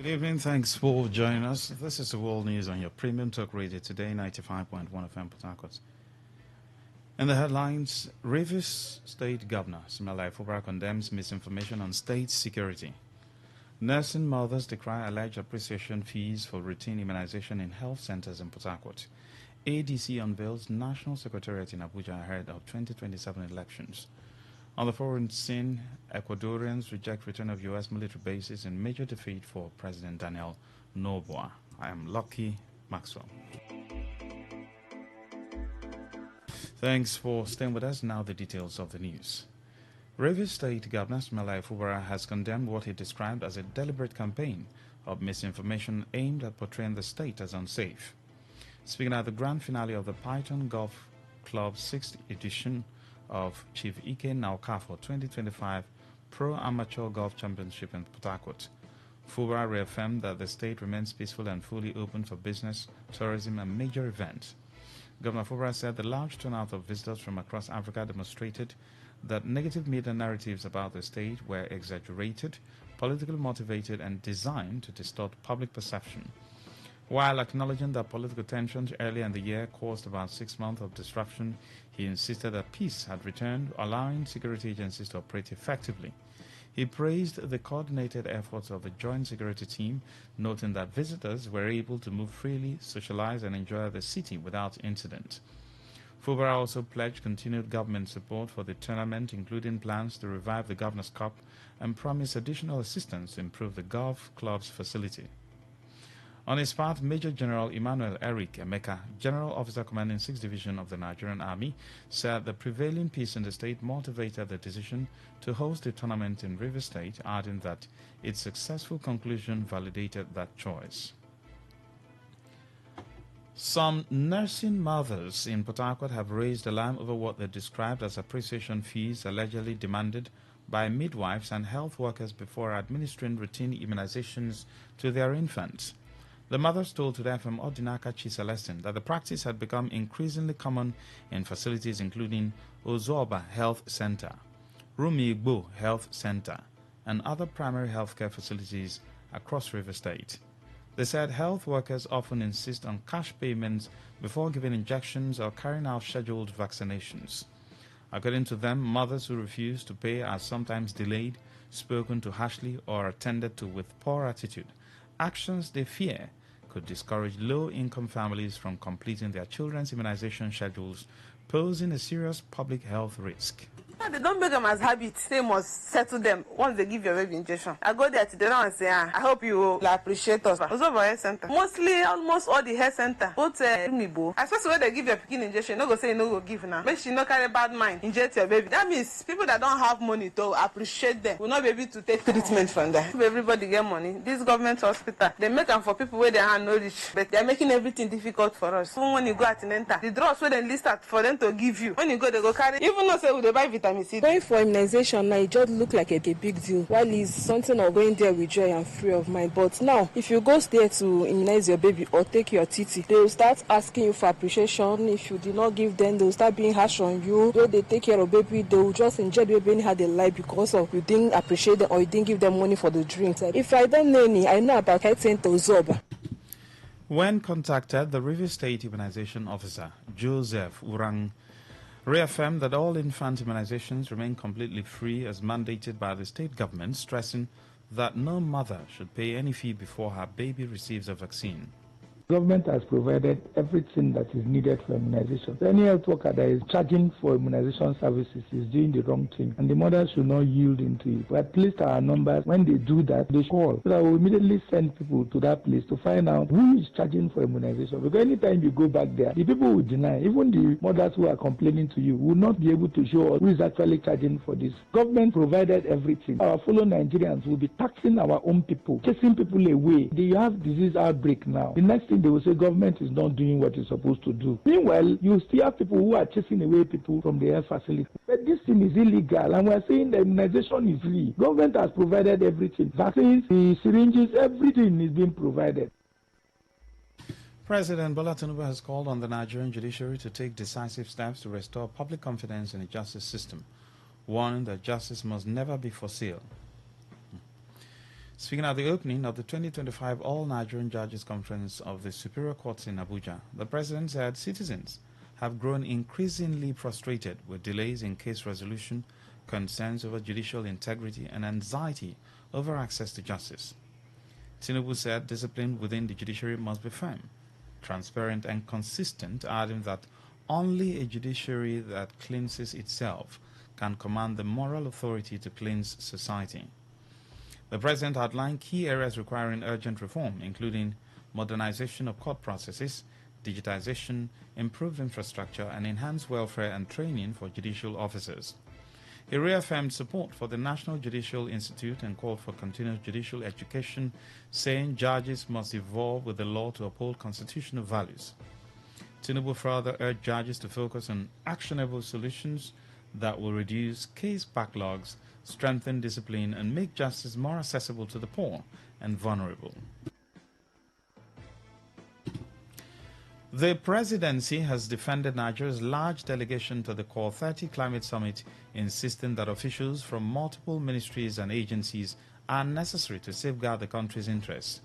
Good evening. Thanks for joining us. This is the World News on your premium talk radio today, 95.1 FM Port Harcourt. In the headlines, Rivers State Governor Simalai Fubara condemns misinformation on state security. Nursing mothers decry alleged appreciation fees for routine immunization in health centers in Port Harcourt. ADC unveils National Secretariat in Abuja ahead of 2027 elections. On the foreign scene, Ecuadorians reject return of U.S. military bases in major defeat for President Daniel Noboa. I am Lucky Maxwell. Thanks for staying with us. Now the details of the news. Rivers State Governor Simalai Fubara has condemned what he described as a deliberate campaign of misinformation aimed at portraying the state as unsafe. Speaking at the grand finale of the Python Golf Club's 6th edition of Chief Ike Naukafo 2025 Pro Amateur Golf Championship in Port Harcourt, Fubara reaffirmed that the state remains peaceful and fully open for business, tourism, and major events. Governor Fubara said the large turnout of visitors from across Africa demonstrated that negative media narratives about the state were exaggerated, politically motivated, and designed to distort public perception. While acknowledging that political tensions earlier in the year caused about 6 months of disruption, he insisted that peace had returned, allowing security agencies to operate effectively. He praised the coordinated efforts of the Joint Security Team, noting that visitors were able to move freely, socialize, and enjoy the city without incident. Fubara also pledged continued government support for the tournament, including plans to revive the Governor's Cup, and promised additional assistance to improve the golf club's facility. On his part, Major General Emmanuel Eric Emeka, General Officer Commanding 6th Division of the Nigerian Army, said the prevailing peace in the state motivated the decision to host the tournament in Rivers State, adding that its successful conclusion validated that choice. Some nursing mothers in Port Harcourt have raised alarm over what they described as appreciation fees allegedly demanded by midwives and health workers before administering routine immunizations to their infants. The mothers told Today FM Odinaka Chi Celestin that the practice had become increasingly common in facilities including Ozoba Health Center, Rumi Igbo Health Center, and other primary healthcare facilities across River State. They said health workers often insist on cash payments before giving injections or carrying out scheduled vaccinations. According to them, mothers who refuse to pay are sometimes delayed, spoken to harshly, or attended to with poor attitude. Actions they fear could discourage low-income families from completing their children's immunization schedules, posing a serious public health risk. They don't make them as habits. They must settle them once they give your baby injection. I go there today now and say, I hope you will appreciate us. Also for health center. Mostly, almost all the health center. Both Mibo. Especially when they give your pikin injection, no go say no go give now. Make sure you no carry bad mind. Inject your baby. That means people that don't have money to appreciate them will not be able to take treatment from them. If everybody get money, this government hospital, they make them for people where they have no rich. But they're making everything difficult for us. Even when you go at an the drugs where they list out for them to give you. When you go, they go carry. Even though say they buy vitamin. Going for immunization now, it just look like a big deal, while it's something of going there with joy and free of mind. But now, if you go there to immunize your baby or take your TT, they will start asking you for appreciation. If you did not give them, they will start being harsh on you. When they take care of baby, they will just inject the baby anyhow they like because of you didn't appreciate them or you didn't give them money for the drinks. If I don't know any, I know about health center Zoba. When contacted, the River State Immunization Officer, Joseph Urang, reaffirmed that all infant immunizations remain completely free as mandated by the state government, stressing that no mother should pay any fee before her baby receives a vaccine. Government has provided everything that is needed for immunization. So any health worker that is charging for immunization services is doing the wrong thing, and the mother should not yield into it. We have placed our numbers. When they do that, they call. So that we immediately send people to that place to find out who is charging for immunization. Because anytime you go back there, the people will deny. Even the mothers who are complaining to you will not be able to show us who is actually charging for this. Government provided everything. Our fellow Nigerians will be taxing our own people, chasing people away. They have disease outbreak now. The next thing they will say government is not doing what it's supposed to do. Meanwhile, you still have people who are chasing away people from the health facility. But this thing is illegal, and we're saying the immunization is free. Government has provided everything. Vaccines, the syringes, everything is being provided. President Bola Tinubu has called on the Nigerian judiciary to take decisive steps to restore public confidence in the justice system, warning that justice must never be for sale. Speaking at the opening of the 2025 All-Nigerian Judges Conference of the Superior Courts in Abuja, the President said citizens have grown increasingly frustrated with delays in case resolution, concerns over judicial integrity, and anxiety over access to justice. Tinubu said discipline within the judiciary must be firm, transparent, and consistent, adding that only a judiciary that cleanses itself can command the moral authority to cleanse society. The President outlined key areas requiring urgent reform, including modernization of court processes, digitization, improved infrastructure, and enhanced welfare and training for judicial officers. He reaffirmed support for the National Judicial Institute and called for continuous judicial education, saying judges must evolve with the law to uphold constitutional values. Tinubu further urged judges to focus on actionable solutions that will reduce case backlogs, strengthen discipline, and make justice more accessible to the poor and vulnerable. The presidency has defended Nigeria's large delegation to the Core 30 Climate Summit, insisting that officials from multiple ministries and agencies are necessary to safeguard the country's interests.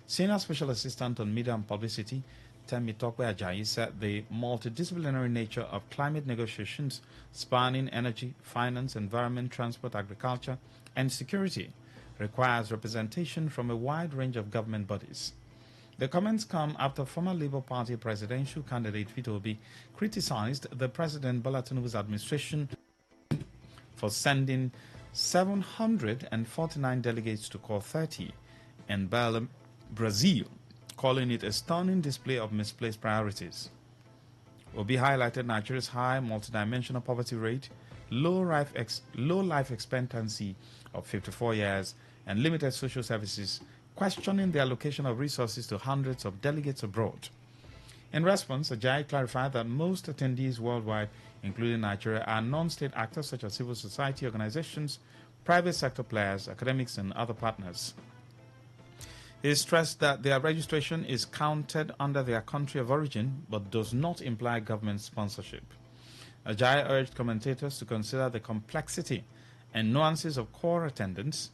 Senior Special Assistant on Media and Publicity, Temitope Ajayi, said the multidisciplinary nature of climate negotiations spanning energy, finance, environment, transport, agriculture, and security requires representation from a wide range of government bodies. The comments come after former Labour Party presidential candidate Peter Obi criticized the President Bola Tinubu's administration for sending 749 delegates to Core 30 in Brazil, calling it a stunning display of misplaced priorities. Obi highlighted Nigeria's high multidimensional poverty rate, low life expectancy of 54 years, and limited social services, questioning the allocation of resources to hundreds of delegates abroad. In response, Ajayi clarified that most attendees worldwide, including Nigeria, are non-state actors such as civil society organizations, private sector players, academics, and other partners. He stressed that their registration is counted under their country of origin but does not imply government sponsorship. Ajayi urged commentators to consider the complexity and nuances of core attendance,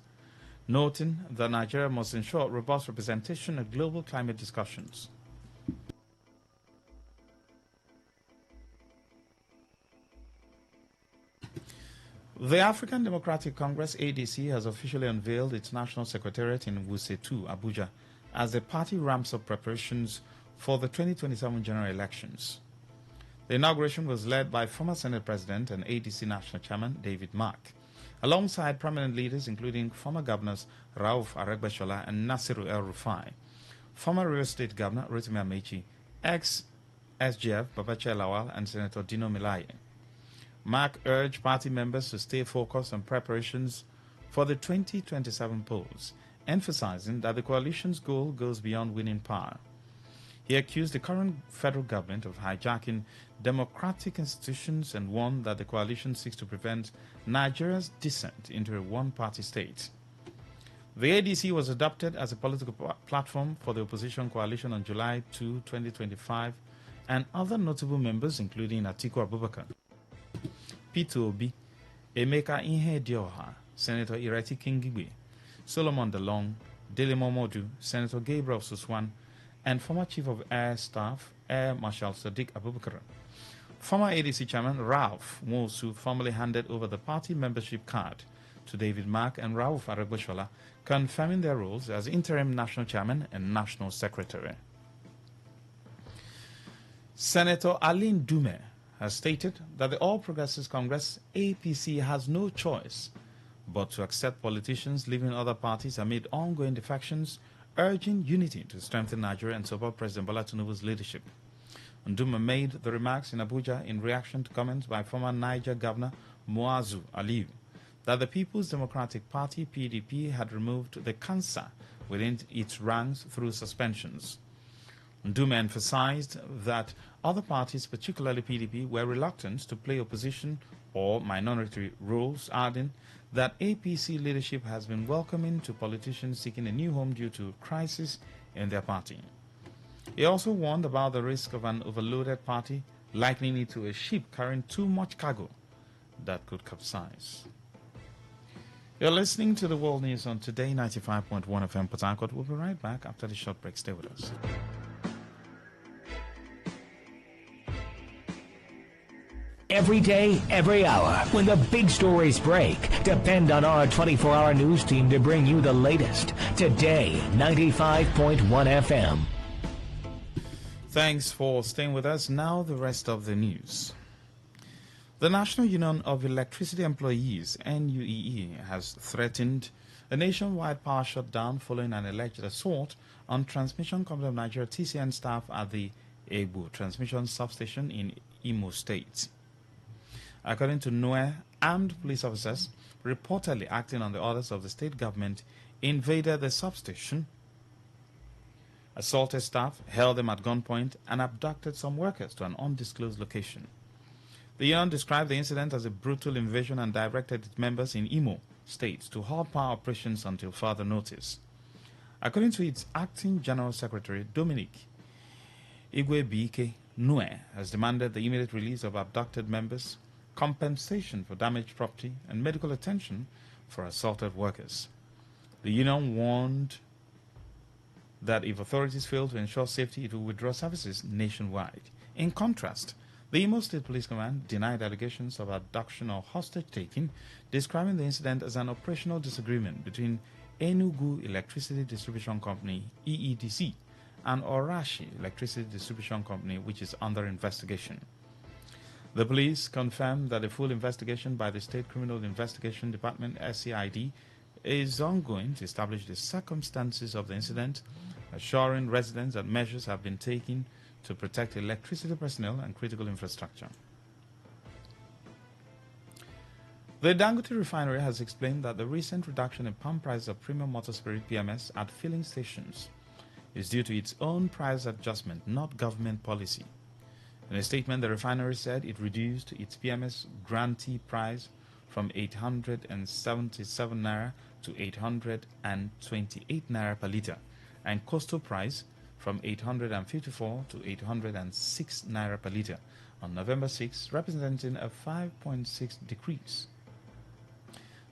noting that Nigeria must ensure robust representation at global climate discussions. The African Democratic Congress ADC has officially unveiled its national secretariat in Wuse 2, Abuja, as the party ramps up preparations for the 2027 general elections. The inauguration was led by former Senate President and ADC National Chairman David Mark, alongside prominent leaders including former governors Rauf Aregbesola and Nasiru El-Rufai, former River State Governor Rotimi Amechi, ex-SGF Babache Lawal, and Senator Dino Melaye. Mark urged party members to stay focused on preparations for the 2027 polls, emphasizing that the coalition's goal goes beyond winning power. He accused the current federal government of hijacking democratic institutions and warned that the coalition seeks to prevent Nigeria's descent into a one-party state. The ADC was adopted as a political platform for the opposition coalition on July 2, 2025, and other notable members including Atiku Abubakar, Peter Obi, Emeka Ihedioha, Senator Ireti Kingibe, Solomon Dalong, Dele Momodu, Senator Gabriel Suswan, and former Chief of Air Staff, Air Marshal Sadiq Abubakar. Former ADC Chairman Ralph Mosu formally handed over the party membership card to David Mark and Rauf Aregbesola, confirming their roles as interim national chairman and national secretary. Senator Aline Dume has stated that the All Progressives Congress APC has no choice but to accept politicians leaving other parties amid ongoing defections, urging unity to strengthen Nigeria and support President Bola Tinubu's leadership. Nduma made the remarks in Abuja in reaction to comments by former Niger Governor Muazu Aliyu that the People's Democratic Party PDP had removed the cancer within its ranks through suspensions. Nduma emphasized that other parties, particularly PDP, were reluctant to play opposition or minority roles, adding that APC leadership has been welcoming to politicians seeking a new home due to crisis in their party. He also warned about the risk of an overloaded party likening it to a ship carrying too much cargo that could capsize. You're listening to the World News on Today 95.1 FM Port Harcourt. We'll be right back after the short break. Stay with us. Every day, every hour, when the big stories break, depend on our 24-hour news team to bring you the latest. Today 95.1 FM. Thanks for staying with us. Now the rest of the news. The National Union of Electricity Employees, NUEE, has threatened a nationwide power shutdown following an alleged assault on Transmission Company of Nigeria TCN staff at the Egbu transmission substation in Imo State. According to NUE, armed police officers, reportedly acting on the orders of the state government, invaded the substation, assaulted staff, held them at gunpoint, and abducted some workers to an undisclosed location. The union described the incident as a brutal invasion and directed its members in Imo State to halt power operations until further notice. According to its acting General Secretary, Dominic Igwebike, NUE has demanded the immediate release of abducted members, compensation for damaged property, and medical attention for assaulted workers. The union warned that if authorities fail to ensure safety, it will withdraw services nationwide. In contrast, the Imo State Police Command denied allegations of abduction or hostage-taking, describing the incident as an operational disagreement between Enugu Electricity Distribution Company, EEDC, and Orashi Electricity Distribution Company, which is under investigation. The police confirmed that a full investigation by the State Criminal Investigation Department, SCID, is ongoing to establish the circumstances of the incident, assuring residents that measures have been taken to protect electricity personnel and critical infrastructure. The Dangote refinery has explained that the recent reduction in pump prices of premium motor spirit PMS at filling stations is due to its own price adjustment, not government policy. In a statement, the refinery said it reduced its PMS grantee price from 877 naira to 828 naira per litre, and coastal price from 854 to 806 naira per litre on November 6, representing a 5.6 decrease.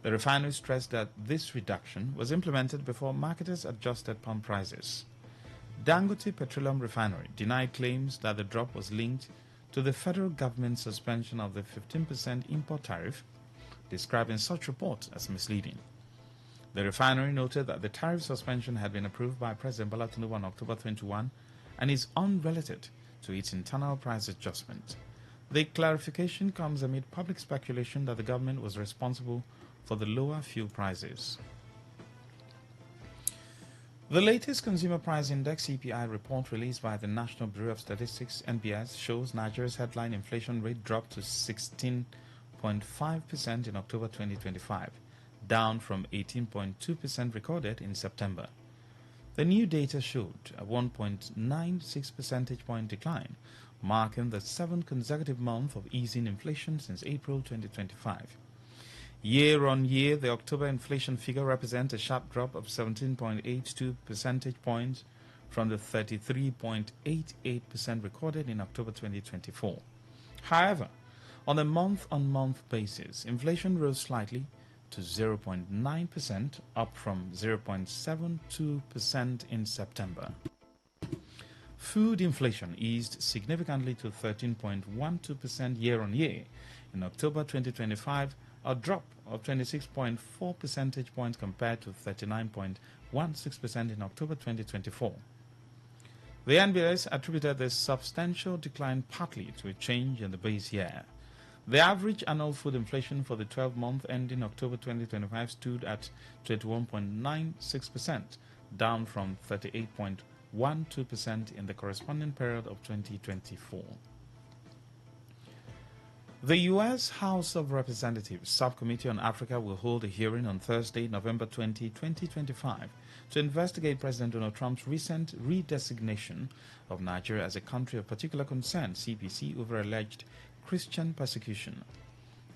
The refinery stressed that this reduction was implemented before marketers adjusted pump prices. Dangote Petroleum Refinery denied claims that the drop was linked to the federal government's suspension of the 15% import tariff, describing such reports as misleading. The refinery noted that the tariff suspension had been approved by President Bola Tinubu on October 21 and is unrelated to its internal price adjustment. The clarification comes amid public speculation that the government was responsible for the lower fuel prices. The latest Consumer Price Index CPI report released by the National Bureau of Statistics (NBS) shows Nigeria's headline inflation rate dropped to 16.5% in October 2025, down from 18.2% recorded in September. The new data showed a 1.96 percentage point decline, marking the seventh consecutive month of easing inflation since April 2025. Year on year, the October inflation figure represents a sharp drop of 17.82 percentage points from the 33.88% recorded in October 2024. However, on a month-on-month basis, inflation rose slightly to 0.9%, up from 0.72% in September. Food inflation eased significantly to 13.12% year-on-year in October 2025, a drop of 26.4 percentage points compared to 39.16% in October 2024. The NBS attributed this substantial decline partly to a change in the base year. The average annual food inflation for the 12-month ending October 2025 stood at 21.96%, down from 38.12% in the corresponding period of 2024. The U.S. House of Representatives Subcommittee on Africa will hold a hearing on Thursday, November 20, 2025, to investigate President Donald Trump's recent redesignation of Nigeria as a country of particular concern, CPC, over alleged Christian persecution.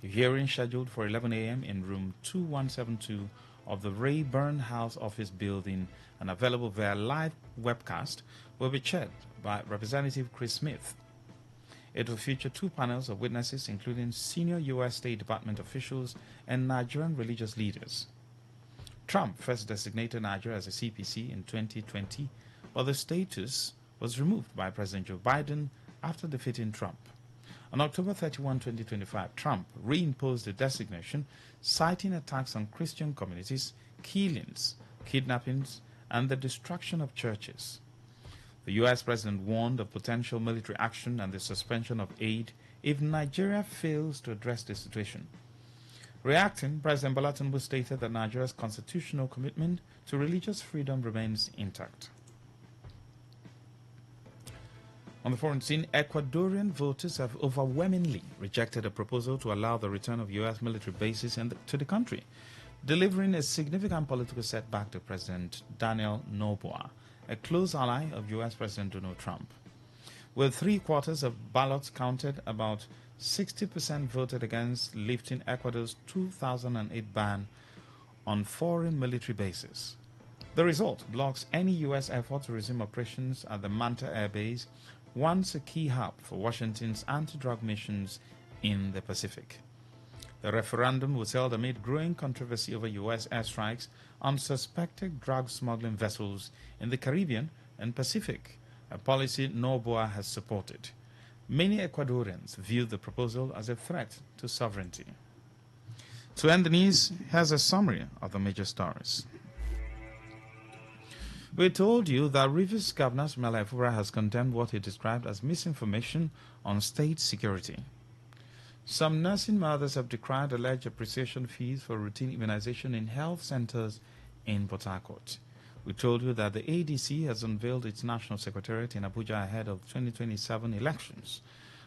The hearing, scheduled for 11 a.m. in room 2172 of the Rayburn House Office building and available via live webcast, will be chaired by Representative Chris Smith. It will feature two panels of witnesses, including senior U.S. State Department officials and Nigerian religious leaders. Trump first designated Nigeria as a CPC in 2020, but the status was removed by President Joe Biden after defeating Trump. On October 31, 2025, Trump reimposed the designation, citing attacks on Christian communities, killings, kidnappings, and the destruction of churches. The U.S. president warned of potential military action and the suspension of aid if Nigeria fails to address the situation. Reacting, President Bola Tinubu stated that Nigeria's constitutional commitment to religious freedom remains intact. On the foreign scene, Ecuadorian voters have overwhelmingly rejected a proposal to allow the return of U.S. military bases to the country, delivering a significant political setback to President Daniel Noboa, a close ally of U.S. President Donald Trump. With 3/4 of ballots counted, about 60% voted against lifting Ecuador's 2008 ban on foreign military bases. The result blocks any U.S. effort to resume operations at the Manta Air Base, once a key hub for Washington's anti-drug missions in the Pacific. The referendum was held amid growing controversy over U.S. airstrikes on suspected drug smuggling vessels in the Caribbean and Pacific, a policy Noboa has supported. Many Ecuadorians view the proposal as a threat to sovereignty. To end the news, here's a summary of the major stories. We told you that Rivers Governor Sumela Ifubara has condemned what he described as misinformation on state security. Some nursing mothers have decried alleged appreciation fees for routine immunization in health centers in Port Harcourt. We told you that the ADC has unveiled its national secretariat in Abuja ahead of 2027 elections.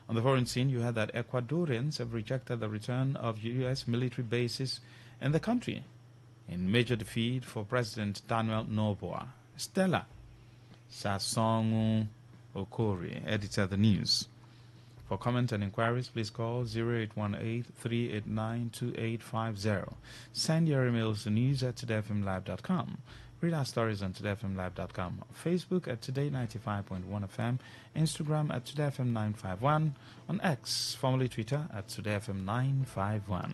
On the foreign scene, you heard that Ecuadorians have rejected the return of U.S. military bases in the country in major defeat for President Daniel Noboa. Stella Sasongu Okori, editor of the news. For comment and inquiries, please call 0818-389-2850. Send your emails to news@todayfmlive.com. Read our stories on todayfmlive.com. Facebook at Today95.1fm. Instagram at TodayFM951. On X, formerly Twitter, at TodayFM951.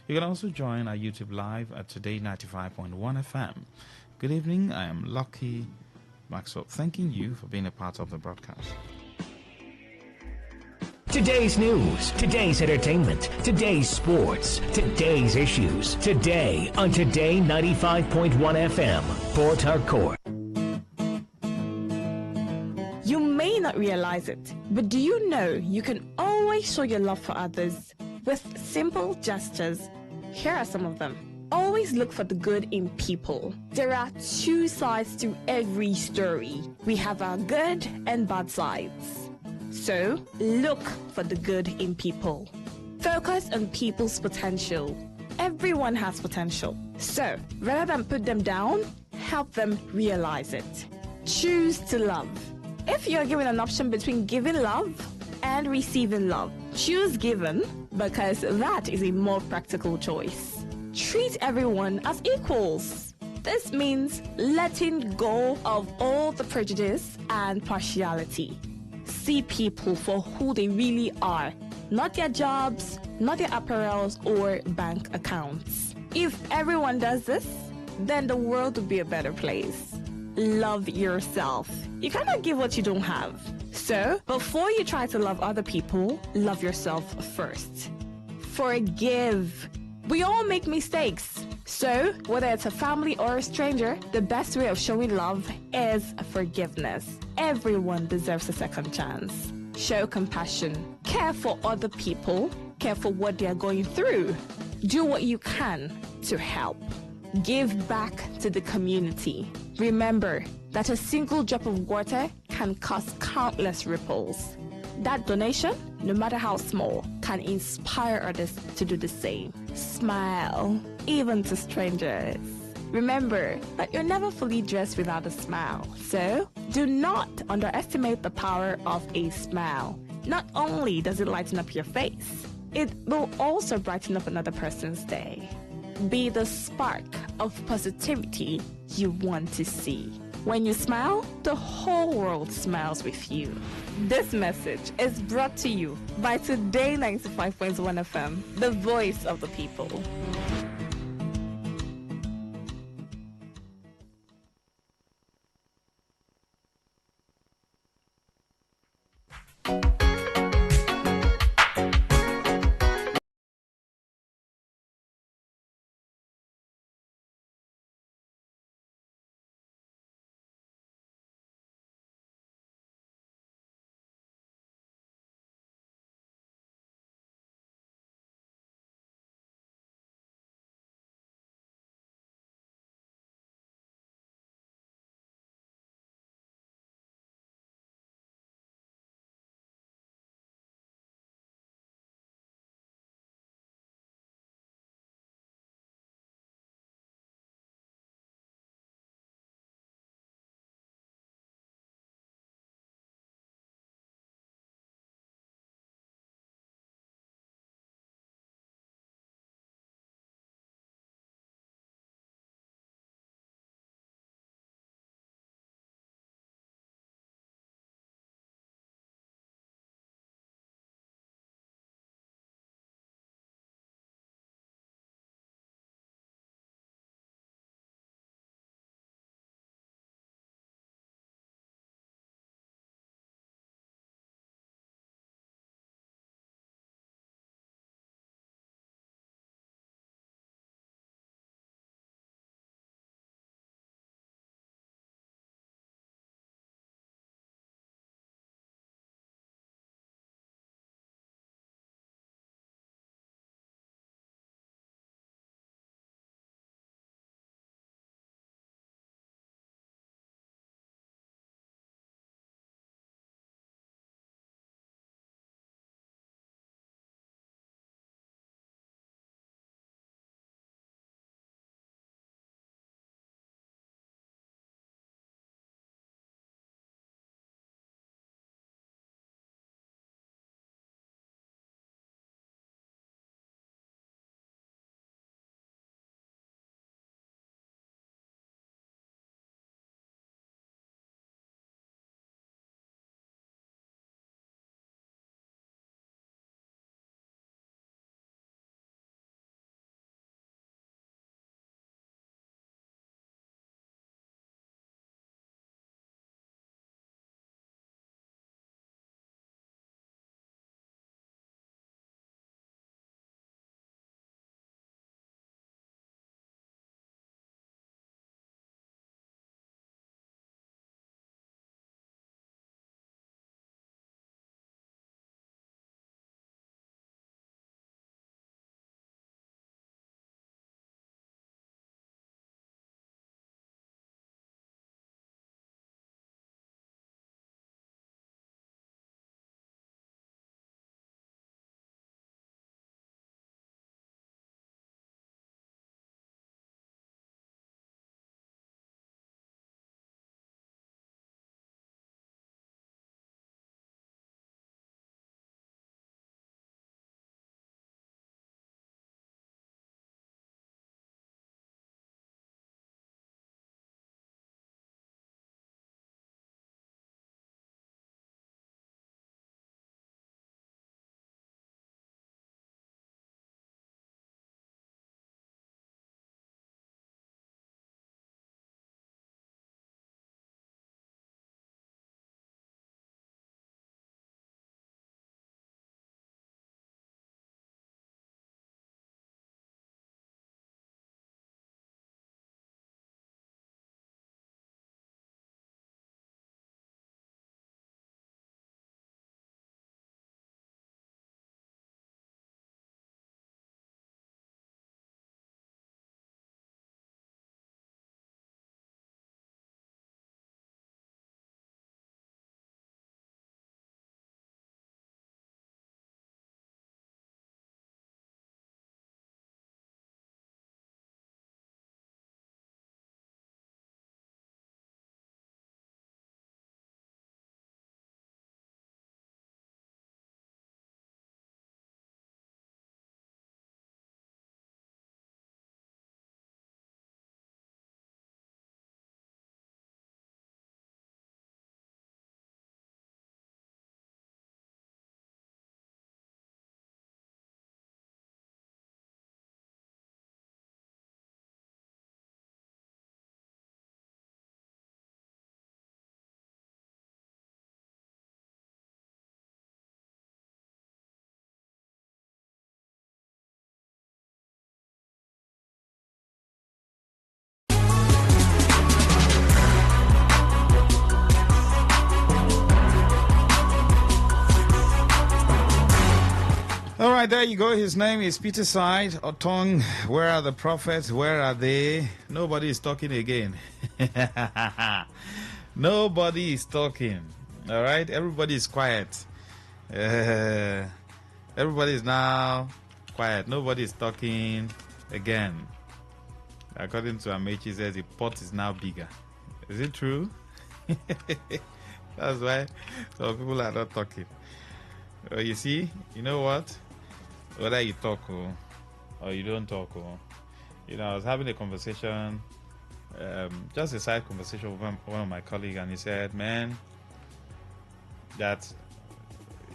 You can also join our YouTube live at Today95.1fm. Good evening. I am Lucky Maxwell, thanking you for being a part of the broadcast. Today's news, today's entertainment, today's sports, today's issues. Today on Today 95.1 FM, Port Harcourt. You may not realize it, but do you know you can always show your love for others with simple gestures? Here are some of them. Always look for the good in people. There are two sides to every story. We have our good and bad sides. So, look for the good in people. Focus on people's potential. Everyone has potential. So, rather than put them down, help them realize it. Choose to love. If you're given an option between giving love and receiving love, choose given because that is a more practical choice. Treat everyone as equals. This means letting go of all the prejudice and partiality. See people for who they really are, not their jobs, not their apparels or bank accounts. If everyone does this, then the world will be a better place. Love yourself. You cannot give what you don't have. So, before you try to love other people, love yourself first. Forgive. We all make mistakes. So, whether it's a family or a stranger, the best way of showing love is forgiveness. Everyone deserves a second chance. Show compassion. Care for other people. Care for what they are going through. Do what you can to help. Give back to the community. Remember that a single drop of water can cause countless ripples. That donation, no matter how small, can inspire others to do the same. Smile, even to strangers. Remember that you're never fully dressed without a smile. So, do not underestimate the power of a smile. Not only does it lighten up your face, it will also brighten up another person's day. Be the spark of positivity you want to see. When you smile, the whole world smiles with you. This message is brought to you by Today 95.1 FM, the voice of the people. right, there you go. His name is Peter Side. Otong, where are the prophets? Where are they? Nobody is talking again. Nobody is talking. All right, everybody is quiet. Everybody is now quiet. Nobody is talking again. According to Amechi, says the pot is now bigger. Is it true? That's why some people are not talking. You see, you know what? Whether you talk or you don't talk, I was having a conversation, just a side conversation with one of my colleagues, and he said, man, that,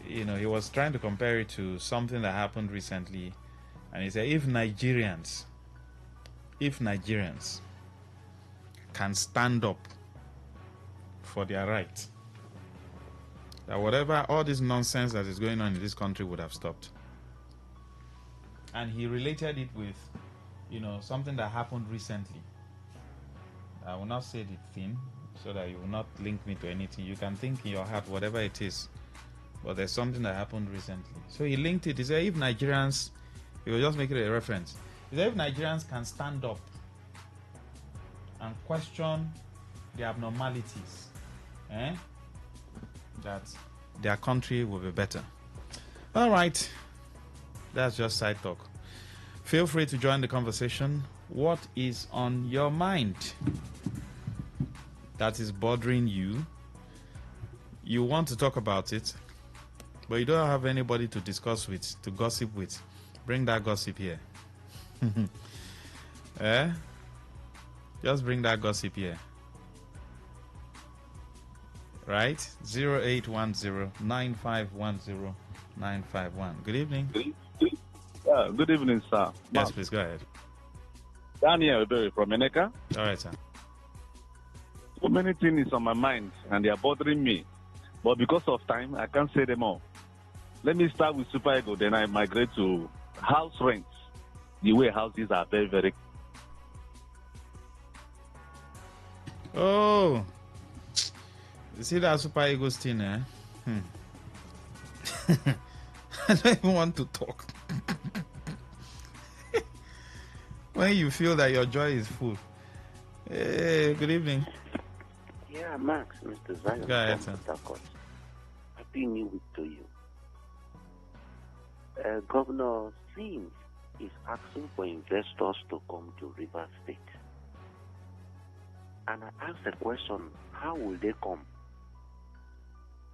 he was trying to compare it to something that happened recently, and he said, if Nigerians can stand up for their right, that whatever, all this nonsense that is going on in this country would have stopped. And he related it with, something that happened recently. I will not say the thing so that you will not link me to anything. You can think in your heart whatever it is, but there's something that happened recently. So he linked it. He said, if Nigerians, he was just making a reference. He said, if Nigerians can stand up and question the abnormalities, that their country will be better. All right, that's just side talk. Feel free to join the conversation. What is on your mind that is bothering you? You want to talk about it, but you don't have anybody to discuss with, to gossip with. Bring that gossip here. Just bring that gossip here. Right? 0810-9510-951. Good evening. Good evening, sir. Yes, please go ahead. Daniel Berry from Eneka. All right, sir. So many things on my mind, and they are bothering me. But because of time, I can't say them all. Let me start with Super Ego, then I migrate to house rents. The way houses are very, very... Oh, you see that Super Eagles thing, I don't even want to talk. When you feel that your joy is full. Hey, good evening. Yeah, Max, Mr. Zion. Go ahead, sir. Happy New Week to you. Governor Sims is asking for investors to come to River State. And I asked the question, how will they come?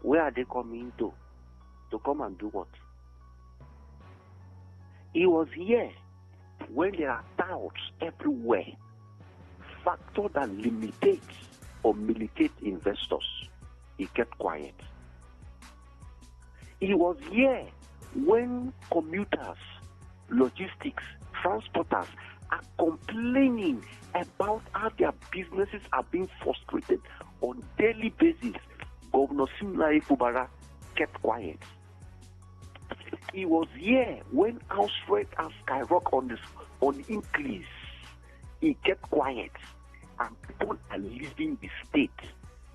Where are they coming to? To come and do what? He was here when there are doubts everywhere, factor that limitates or militates investors. He kept quiet. He was here when commuters, logistics, transporters are complaining about how their businesses are being frustrated on daily basis. Governor Simlai Fubara kept quiet. He was here when house rent has skyrocketed on the increase. He kept quiet. And people are leaving the state.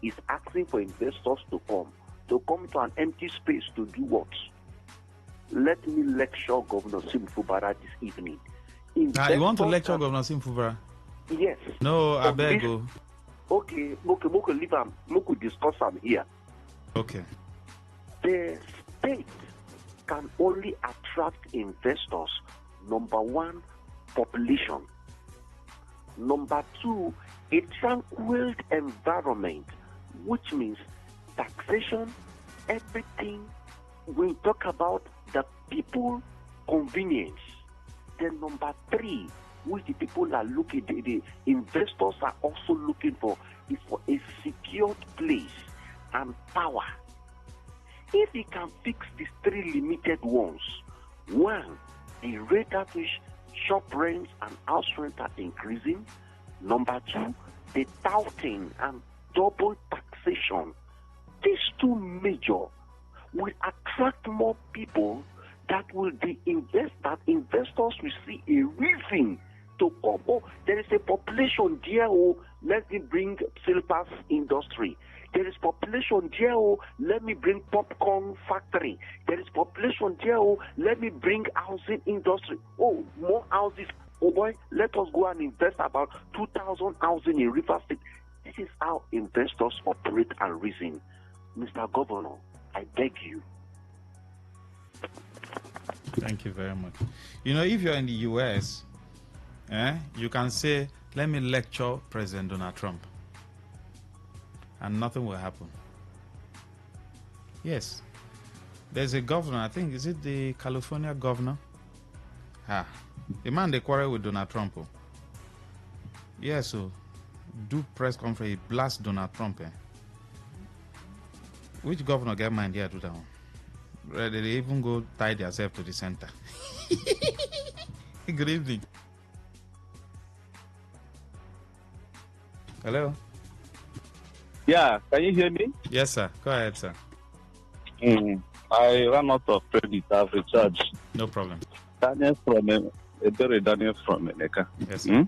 He's asking for investors to come to an empty space to do what? Let me lecture Governor Sim Fubara this evening. You want to lecture Governor Sim Fubara? Yes. No, I beg you. Okay, leave him. We could discuss him here. Okay. The state can only attract investors. Number one, population. Number two, a tranquil environment, which means taxation, everything. We talk about the people convenience. Then number three, which the people are looking, the investors are also looking for, is for a secured place and power. If he can fix these three limited ones, one, the rate at which shop rents and house rent are increasing. Number two, the touting and double taxation. These two major will attract more people that will be that investors will see a reason to come. Oh, there is a population there. Oh, let me bring silver's industry. There is population there. Oh, let me bring popcorn factory. There is population there. Oh, let me bring housing industry. Oh, more houses. Oh boy, let us go and invest about 2,000 housing in River State. This is how investors operate and reason. Mr. Governor, I beg you. Thank you very much. You know, if you're in the U.S., you can say, let me lecture President Donald Trump. And nothing will happen. Yes. There's a governor, I think, is it the California governor? The man they quarrel with Donald Trump. Oh. Yeah, so do press conference, he blast Donald Trump. Which governor get mind here to that one? They even go tie themselves to the center. Good evening. Hello? Yeah, can you hear me? Yes, sir. Go ahead, sir. I ran out of credit. I've recharged. No problem. Daniel from Eneka. Yes, sir.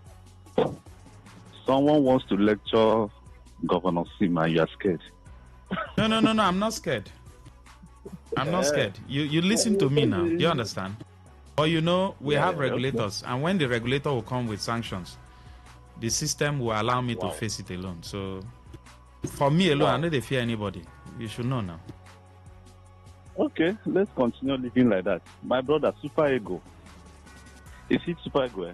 Someone wants to lecture Governor Sima. You are scared. No. I'm not scared. I'm not scared. You listen to me now. You understand? But you know, we have regulators. And when the regulator will come with sanctions, the system will allow me to face it alone. So, for me alone, I know they fear anybody. You should know now. Okay, let's continue living like that. My brother, Super Ego. Is it Super Ego?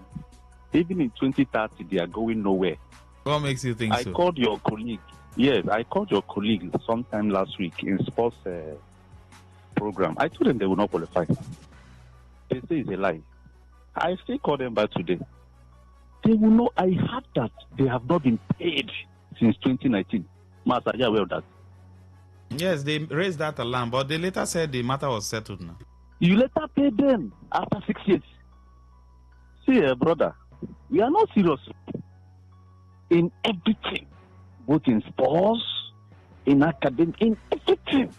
Even in 2030, they are going nowhere. What makes you think so? I called your colleague. Yes, I called your colleague sometime last week in sports program. I told them they will not qualify. They say it's a lie. I still call them back today. They will know. I heard that they have not been paid since 2019. Master, are you aware of that? Yes, they raised that alarm, but they later said the matter was settled now. You later paid them after 6 years. See, brother, we are not serious in everything, both in sports, in academic, in everything.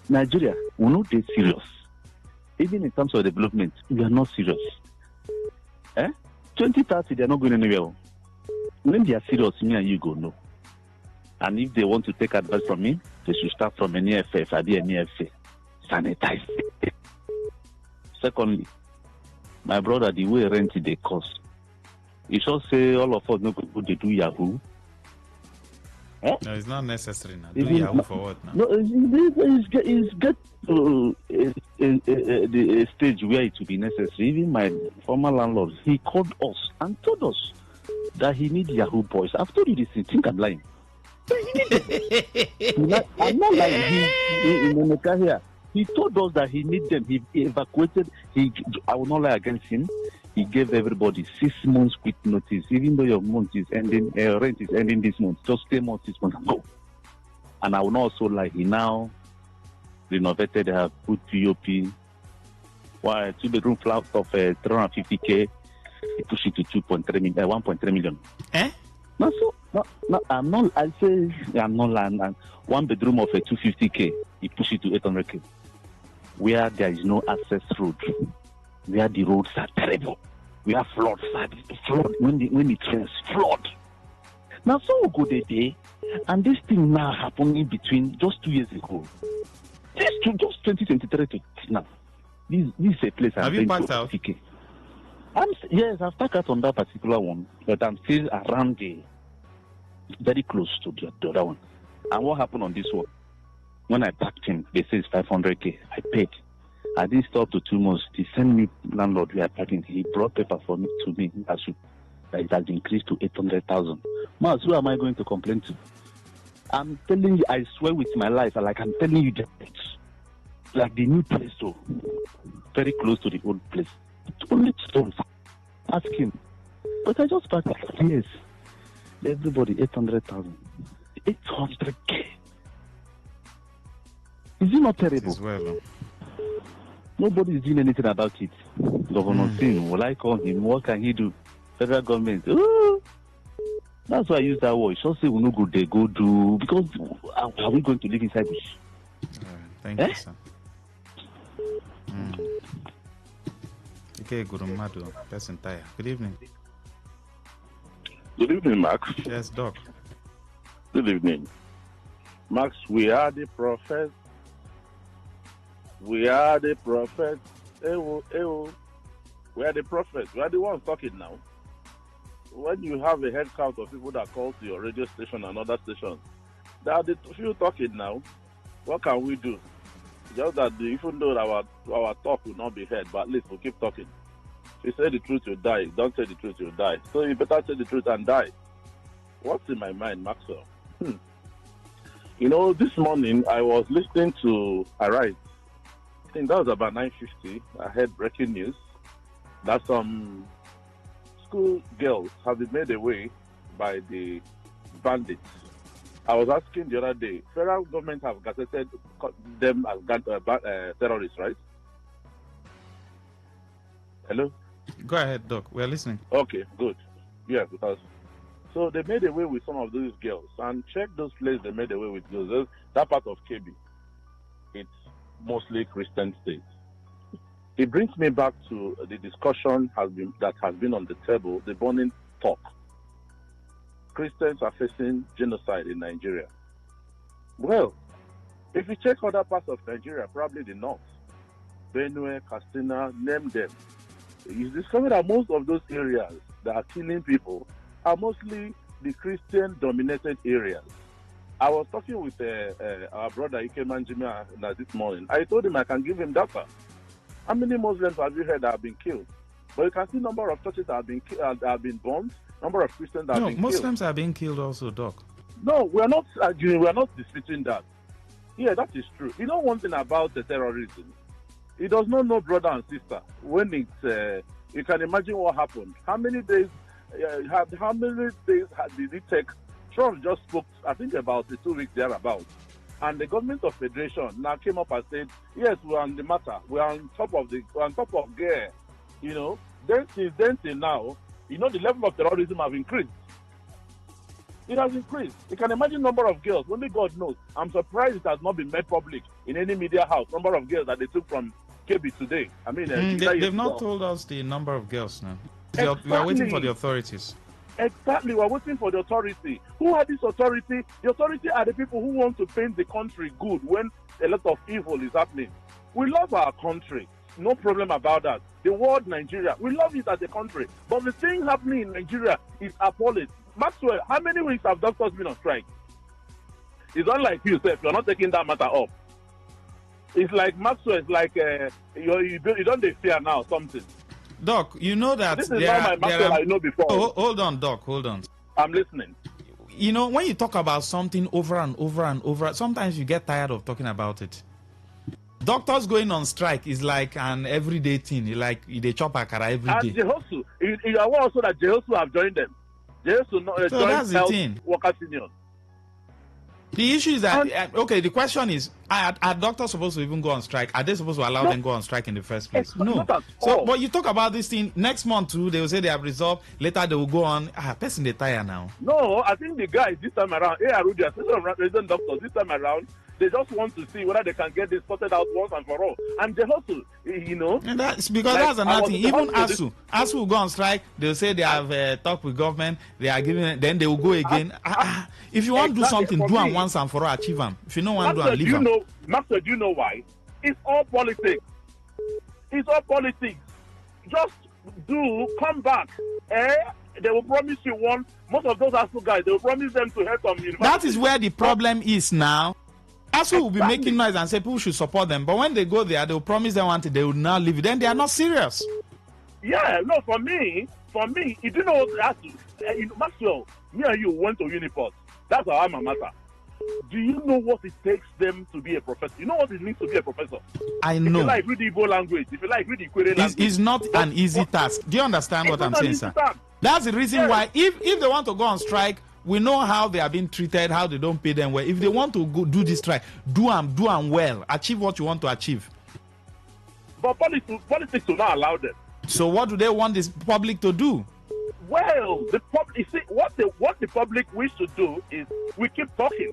Nigeria, we're not that serious. Even in terms of development, we are not serious. 2030, they're not going anywhere. When they are serious, me and you go no. And if they want to take advice from me, they should start from an EFF, an EFF, sanitize. Secondly, my brother, the way rent they cost, you should say all of us no go they do Yahoo. No, it's not necessary now. Do Yahoo for what now? No, it's get to a stage where it will be necessary. Even my former landlord, he called us and told us that he needs Yahoo boys. I've told you this thing. Think I'm lying. I'm not lying. He in America here. He told us that he needs them. He evacuated. I will not lie against him. He gave everybody 6 months quick notice. Even though your month is ending, rent is ending this month, just stay months, 6 months and go. And I will not also lie. He now renovated. They have put POP. 2-bedroom flat of 350K. He pushed it to 1.3 million. No, I'm not. I say I'm not lying. 1 bedroom of 250K. He pushed it to 800K. Where there is no access road, where the roads are terrible, where floods flood when it rains, flood. Now so we go there, and this thing now happening between just 2 years ago. Just 2023 to now. This is a place I'm Have you packed out? Yes, I've packed out on that particular one, but I'm still around very close to the other one. And what happened on this one? When I packed him, they say it's 500K. I paid. I didn't stop to 2 months. He sent me landlord where I packed him. He brought paper to me that it has increased to 800,000. Mas, who am I going to complain to? I'm telling you, I swear with my life, like I'm telling you, like the new place, so very close to the old place. It's only stones. Ask him. But I just packed like, yes. Everybody, 800,000. 800K. Is it not terrible? Nobody is doing anything about it. Governor Sin, will I call him? What can he do? Federal government. Oh, that's why I use that word. Should say we no good they go do, because are we going to live inside this? Thank you, sir. Okay, Gurumadu, that's entire. Good evening. Good evening, Max. Yes, Doc. Good evening. Max, we are the prophets. We are the prophets. Ewo, ewo. We are the prophets. We are the ones talking now. When you have a head count of people that call to your radio station and other stations, there are the few talking now. What can we do? Just that even though our talk will not be heard, but at least we'll keep talking. If you say the truth, you die. Don't say the truth, you die. So you better say the truth and die. What's in my mind, Maxwell? This morning I was listening to Arise. I think that was about 9:50. I heard breaking news that some school girls have been made away by the bandits. I was asking the other day, federal government have gazetted them as terrorists, right? Hello? Go ahead, Doc. We're listening. Okay, good. Yeah, because so they made away with some of those girls, and check those places they made away with those. That part of KB, it's mostly Christian states. It brings me back to the discussion that has been on the table, the burning talk. Christians are facing genocide in Nigeria. Well, if you check other parts of Nigeria, probably the north, Benue, Katsina, name them, you discover that most of those areas that are killing people are mostly the Christian-dominated areas. I was talking with our brother Ike Manjima this morning. I told him I can give him data. How many Muslims have you heard that have been killed? But you can see number of churches that have been bombed, number of Christians that have been killed. Muslims are being killed also, Doc. No, we are not arguing. We are not disputing that. Yeah, that is true. You know one thing about the terrorism? It does not know brother and sister. When it's, you can imagine what happened. How many days did it take? Trump just spoke, I think, about 2 weeks thereabouts. And the government of Federation now came up and said, yes, we're on the matter. We're on top of gear. Then since then till now, the level of terrorism have increased. It has increased. You can imagine number of girls. Only God knows. I'm surprised it has not been made public in any media house. Number of girls that they took from KB today. I mean, they've not told us the number of girls now. Exactly. We are waiting for the authorities. Exactly, we're waiting for the authority. Who are this authority? The authority are the people who want to paint the country good when a lot of evil is happening. We love our country. No problem about that. The world, Nigeria, we love it as a country. But the thing happening in Nigeria is appalling. Maxwell, how many weeks have doctors been on strike? It's not like you said, you're not taking that matter up. It's like Maxwell, it's like you don't fear now something. Doc, you know that this is not my Maxwell I know before. Hold on, Doc, hold on. I'm listening. When you talk about something over and over and over, sometimes you get tired of talking about it. Doctors going on strike is like an everyday thing. Like they chop akara every day. And Jehosu, you are aware also that Jehosu have joined them. Jehosu so that's the thing. Workers Union. The issue is that, the question is, are doctors supposed to even go on strike? Are they supposed to allow them go on strike in the first place? No. So, but you talk about this thing, next month too, they will say they have resolved, later they will go on, person they tire now. No, I think the guys this time around, Arudi, Association of Resident Doctors, this time around, they just want to see whether they can get this sorted out once and for all. And they hustle, And that's because that's another thing. Even ASU will go on strike, they'll say they have talked with government, they are giving, then they will go again. If you want to do something, do them once and for all, achieve them. If you don't want to do and leave them. Maxwell, do you know why? It's all politics. It's all politics. Just come back. They will promise you one. Most of those ASU guys, they will promise them to help them. That is where the problem is now. ASU will be making noise and say people should support them, but when they go there, they will promise them one thing, they will now leave it. Then they are not serious. Yeah, no, for me, you do know what ASU, Maxwell, me and you went to Uniport. That's our alma mater. Do you know what it takes them to be a professor? You know what it means to be a professor? I know. If you like read the Igbo language, if you like read the Kwere language. It's not an easy task. Do you understand what I'm saying, sir? That's the reason why, if they want to go on strike, we know how they are being treated, how they don't pay them well. If they want to go do this strike, do them well. Achieve what you want to achieve. But politics will not allow them. So what do they want this public to do? Well, what the public wish to do is we keep talking.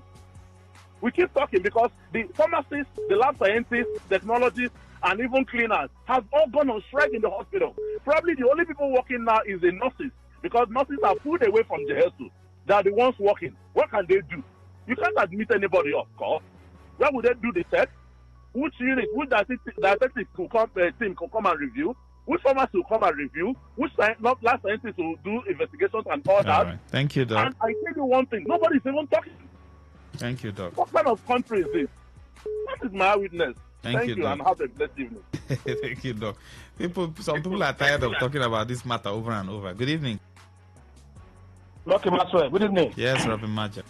We keep talking because the pharmacists, the lab scientists, technologists, and even cleaners have all gone on strike in the hospital. Probably the only people working now is the nurses because nurses are pulled away from Jehosu. They are the ones working. What can they do? You can't admit anybody, of course. Where would they do the test? Which unit, which dietetics will come, team will come and review? Which pharmacy will come and review? Which lab scientists will do investigations and all that? Right. Thank you, Doc. And I tell you one thing, nobody's even talking. Thank you, Doc. What kind of country is this? That is my witness. Thank you, Doc. and have a blessed evening. Thank you, Doc. Some people are tired of talking about this matter over and over. Good evening. Lucky Maxwell, good evening. Yes, Robin Maja.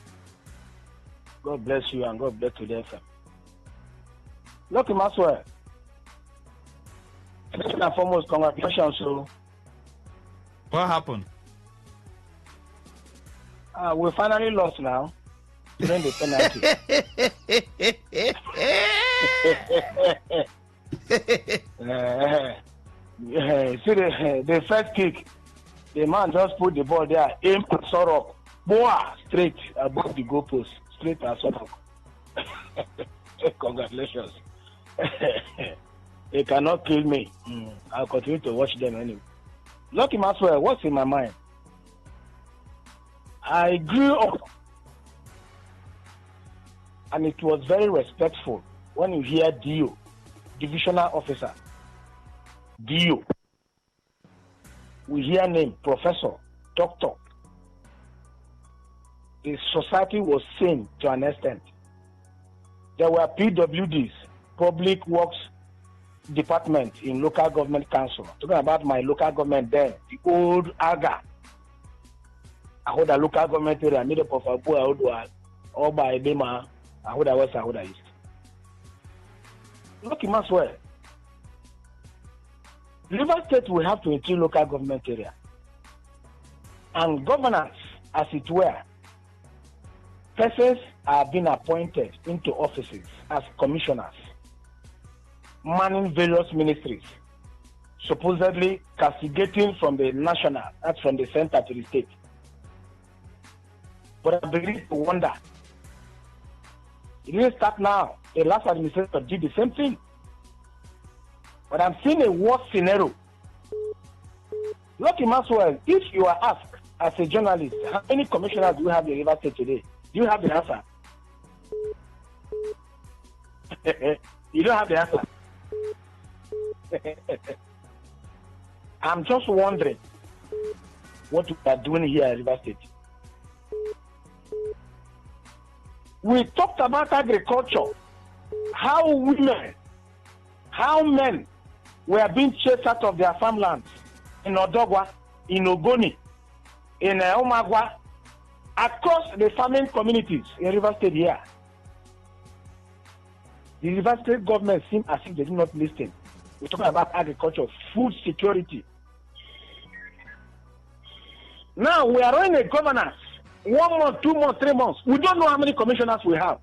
God bless you and God bless Today FM. Lucky Maxwell, first and foremost, congratulations. So, what happened? We finally lost now during the penalty. See the first kick, the man just put the ball there, aim and saw up, boah, straight above the goalpost, straight and saw up. Congratulations. They cannot kill me. I'll continue to watch them anyway. Lucky Maxwell, what's in my mind? I grew up and it was very respectful when you hear DO, divisional officer. DO. We hear name, professor, doctor. The society was sane to an extent. There were PWDs, Public Works Department in local government council. Talking about my local government then, the old AGA. I hold a local government area, made up of Abu or by Bema, I hold a West, I hold a East. Lucky Maxwell. River State will have 23 local government area. And governors, as it were, persons are being appointed into offices as commissioners, manning various ministries, supposedly castigating from the national, that's from the center to the state. But I begin to wonder, it didn't start now. The last administrator did the same thing. But I'm seeing a worse scenario. Lucky Maxwell, if you are asked as a journalist, how many commissioners do you have in River State today? Do you have the answer? You don't have the answer. I'm just wondering what we are doing here at River State. We talked about agriculture, how women, how men were being chased out of their farmlands in Odogwa, in Ogoni, in Omagwa, across the farming communities in River State here. The River State government seems as if they do not listen. We're talking about agriculture, food security. Now we are running a governance. 1 month, 2 months, 3 months. We don't know how many commissioners we have.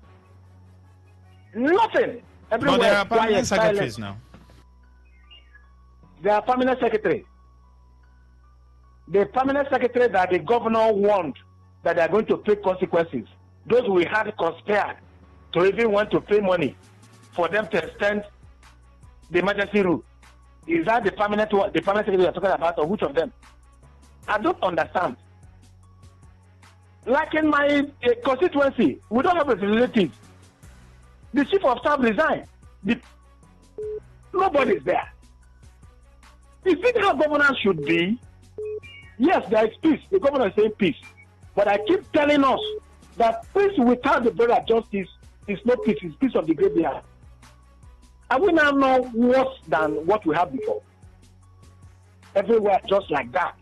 Nothing. Everywhere. But there are permanent secretaries now. There are permanent secretaries. The permanent secretary that the governor warned that they are going to pay consequences. Those we had conspired to even want to pay money for them to extend the emergency rule. Is that the permanent secretary you are talking about, or which of them? I don't understand. Like in my constituency, we don't have representatives. The chief of staff resigned. Nobody is there. Is it how governance should be? Yes, there is peace. The governor is saying peace. But I keep telling us that peace without the bread of justice is no peace. It's peace of the graveyard. And we now know worse than what we had before. Everywhere just like that.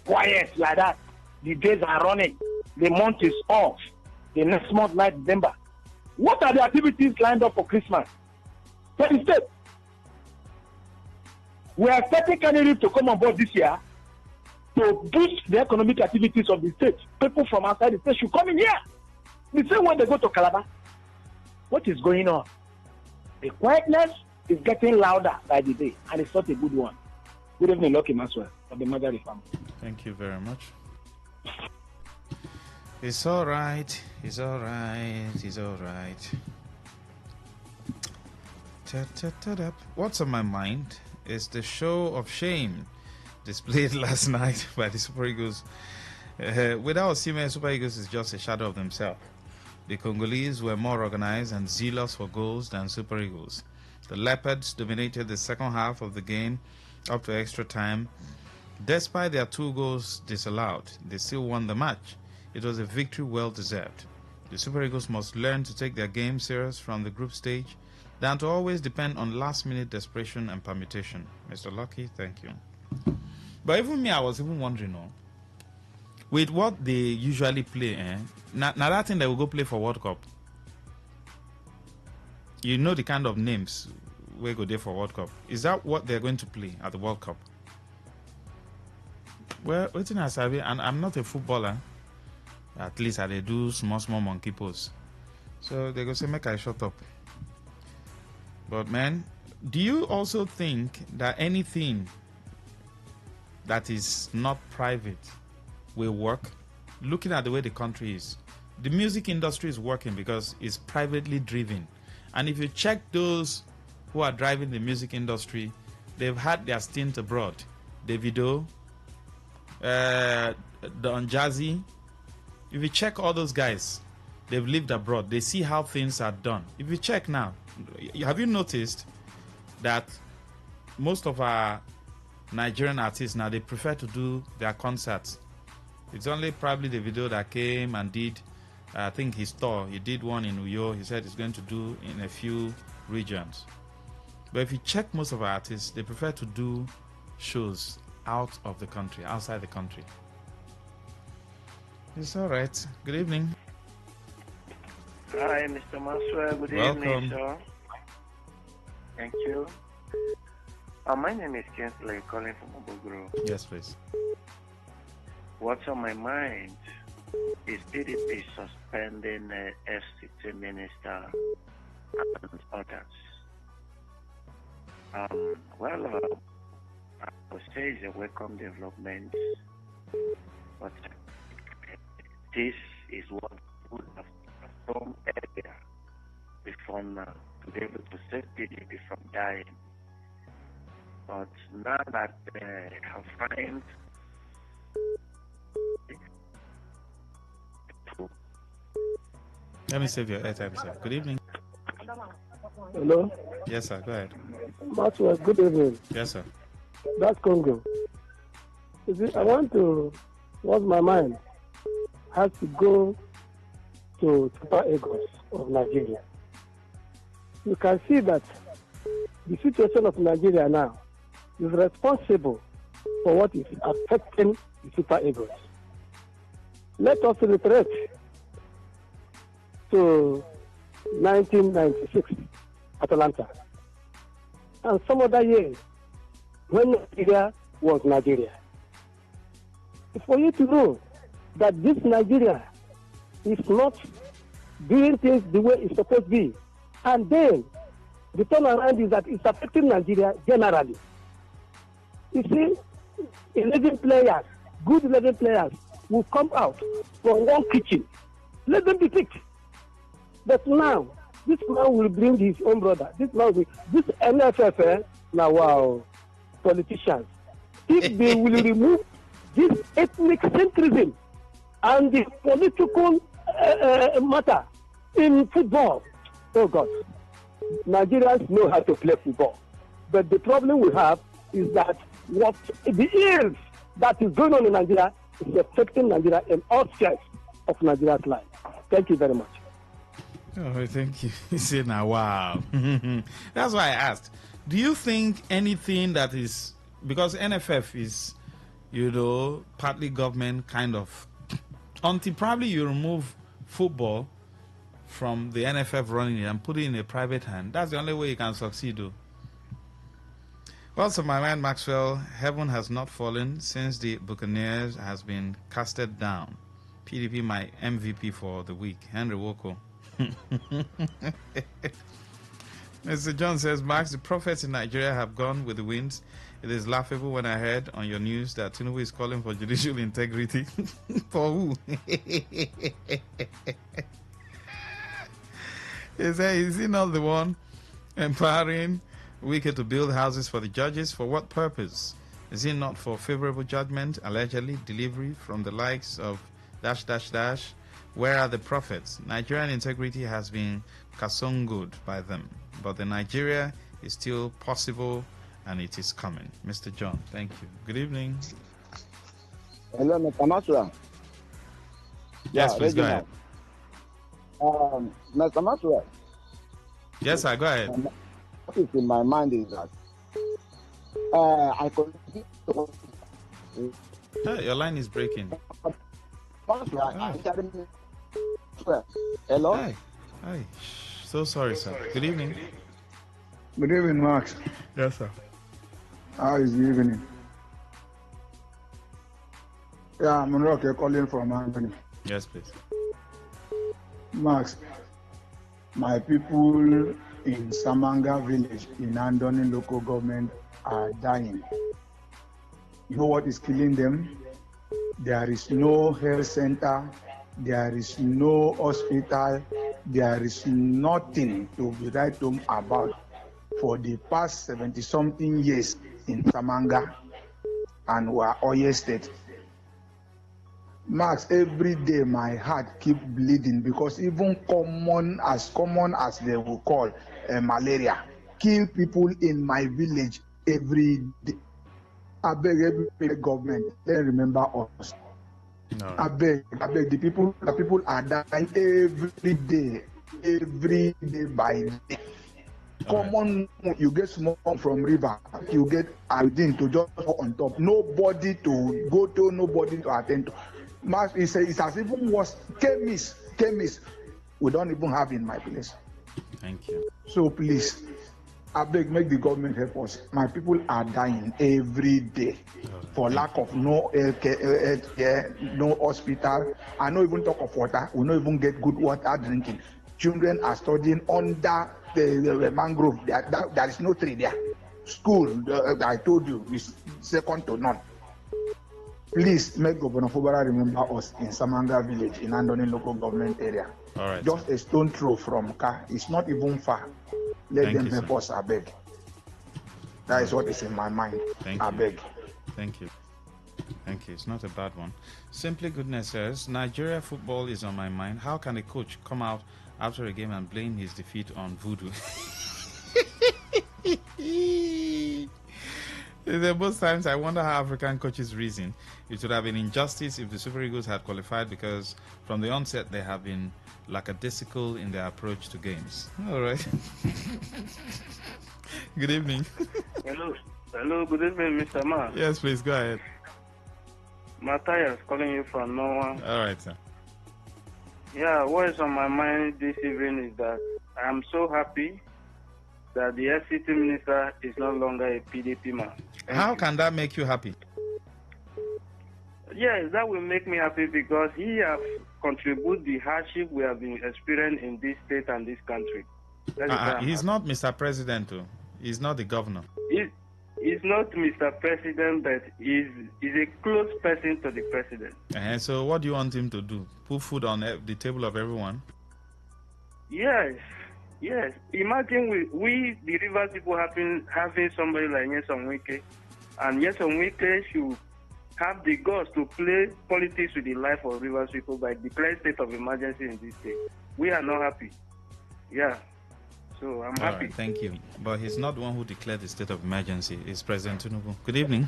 Quiet like that. The days are running. The month is off. The next month, like December. What are the activities lined up for Christmas? Tell the state. We are expecting candidates to come on board this year to boost the economic activities of the state. People from outside the state should come in here. The same way they go to Calabar. What is going on? The quietness is getting louder by the day, and it's not a good one. Good evening, Lucky Maxwell of the Majari family. Thank you very much. It's all right. It's all right. It's all right. What's on my mind is the show of shame displayed last night by the Super Eagles Without Osimhen, Super Eagles is just a shadow of themselves. The Congolese were more organized and zealous for goals than Super Eagles. The Leopards dominated the second half of the game up to extra time. Despite their 2 goals disallowed, they still won the match. It was a victory well deserved. The Super Eagles must learn to take their game serious from the group stage than to always depend on last-minute desperation and permutation. Mr. Lucky, thank you. But even me, I was even wondering, with what they usually play, now that thing they will go play for World Cup, you know the kind of names we go there for World Cup. Is that what they're going to play at the World Cup? Well, waiting I say, and I'm not a footballer. At least I do small monkey pose. So they go say, make I shut up. But man, do you also think that anything that is not private will work? Looking at the way the country is, the music industry is working because it's privately driven. And if you check those who are driving the music industry, they've had their stint abroad. Davido, Don Jazzy. If you check all those guys, they've lived abroad. They see how things are done. If you check now, have you noticed that most of our Nigerian artists now, they prefer to do their concerts? It's only probably the video that came and did, I think his tour. He did one in Uyo. He said he's going to do in a few regions. But if you check most of our artists, they prefer to do shows out of the country, outside the country. It's all right. Good evening. Hi, Mr. Maxwell. Good evening, sir. Thank you. My name is Kinsley, calling from Obogoro. Yes, please. What's on my mind is PDP suspending FCT minister and others. I would say it's a welcome development, but this is what would have performed earlier before now to be able to save PDP from dying. But now that I find let me save your airtime, sir. Good evening. Hello? Yes, sir. Go ahead. Maxwell, good evening. Yes, sir. That's Congo. You see, I want to, what's my mind, has to go to Super Eagles of Nigeria. You can see that the situation of Nigeria now is responsible for what is affecting the Super Eagles. Let us retrace to 1996 Atlanta and some other years when Nigeria was Nigeria. For you to know that this Nigeria is not doing things the way it's supposed to be, and then the turnaround is that it's affecting Nigeria generally. You see, 11 players, good 11 players, will come out from one kitchen. Let them be picked. But now, this man will bring his own brother. This NFF, now wow, politicians. If they will remove this ethnic centrism and the political matter in football, oh God, Nigerians know how to play football. But the problem we have is that what the ills that is going on in Nigeria is affecting Nigeria in all spheres of Nigeria's life. Thank you very much. Oh, thank you. You say now, wow. That's why I asked. Do you think anything that is, because NFF is, partly government kind of, until probably you remove football from the NFF running it and put it in a private hand, that's the only way you can succeed, though. Well, so my man Maxwell, heaven has not fallen since the Buccaneers has been casted down. PDP, my MVP for the week. Henry Woko. Mr. John says, Max, the prophets in Nigeria have gone with the winds. It is laughable when I heard on your news that Tinubu is calling for judicial integrity. For who? He said, is he not the one empowering Wike to build houses for the judges? For what purpose? Is it not for favorable judgment, allegedly delivery from the likes of ... Where are the prophets? Nigerian integrity has been kasongoed by them, but the Nigeria is still possible and it is coming. Mr. John, thank you. Good evening. Hello, Mr. Masura. Yes, please go ahead. Mr. Masura. Yes, sir, go ahead. What is in my mind is that I could. Your line is breaking. Hello? Hi. So sorry, sir. Good evening. Good evening, Max. Yes, sir. How is the evening? Yeah, I'm Rocky calling from Anthony. Yes, please. Max, my people in Samanga village in Andoni local government are dying. You know what is killing them? There is no health center, there is no hospital, there is nothing to be write home about for the past 70-something years in Samanga and Oyo State. Max, every day my heart keep bleeding because even common as they will call malaria kill people in my village every day. I beg every government, let remember us. No. I beg the people are dying every day by day. Common, right. You get small from river, you get iodine to just go on top. Nobody to go to, nobody to attend to. Max, it has even worse. Chemists, we don't even have in my place. Thank you. So please, I beg, make the government help us. My people are dying every day for lack of no healthcare, no hospital. I don't even talk of water. We don't even get good water drinking. Children are studying under the mangrove. There is no tree there. School, I told you, is second to none. Please make Governor Fubara remember us in Samanga village in Andoni local government area. All right, just sir. A stone throw from car. It's not even far. Let them help us, I beg. That is what is in my mind. I beg. Thank you. It's not a bad one. Simply Goodness says, Nigeria football is on my mind. How can a coach come out after a game and blame his defeat on voodoo? Most times I wonder how African coaches reason. It would have been injustice if the Super Eagles had qualified because from the onset they have been lackadaisical in their approach to games. All right. Good evening. Hello, good evening, Mr. Ma. Yes, please, go ahead. Matthias calling you from Norway. All right, sir. Yeah, what is on my mind this evening is that I am so happy that the FCT minister is no longer a PDP man. How can that make you happy? Yes, that will make me happy because he has contributed the hardship we have been experiencing in this state and this country. He's not Mr. President, though. He's not the governor. He's not Mr. President, but he's a close person to the president. So what do you want him to do? Put food on the table of everyone? Yes. Imagine we the Rivers people having somebody like Nyesom Wike, and Nyesom Wike should have the guts to play politics with the life of Rivers people by declaring state of emergency in this state. We are not happy. Yeah. So I'm happy. Right, thank you. But he's not the one who declared the state of emergency. It's President Tinubu. Good evening.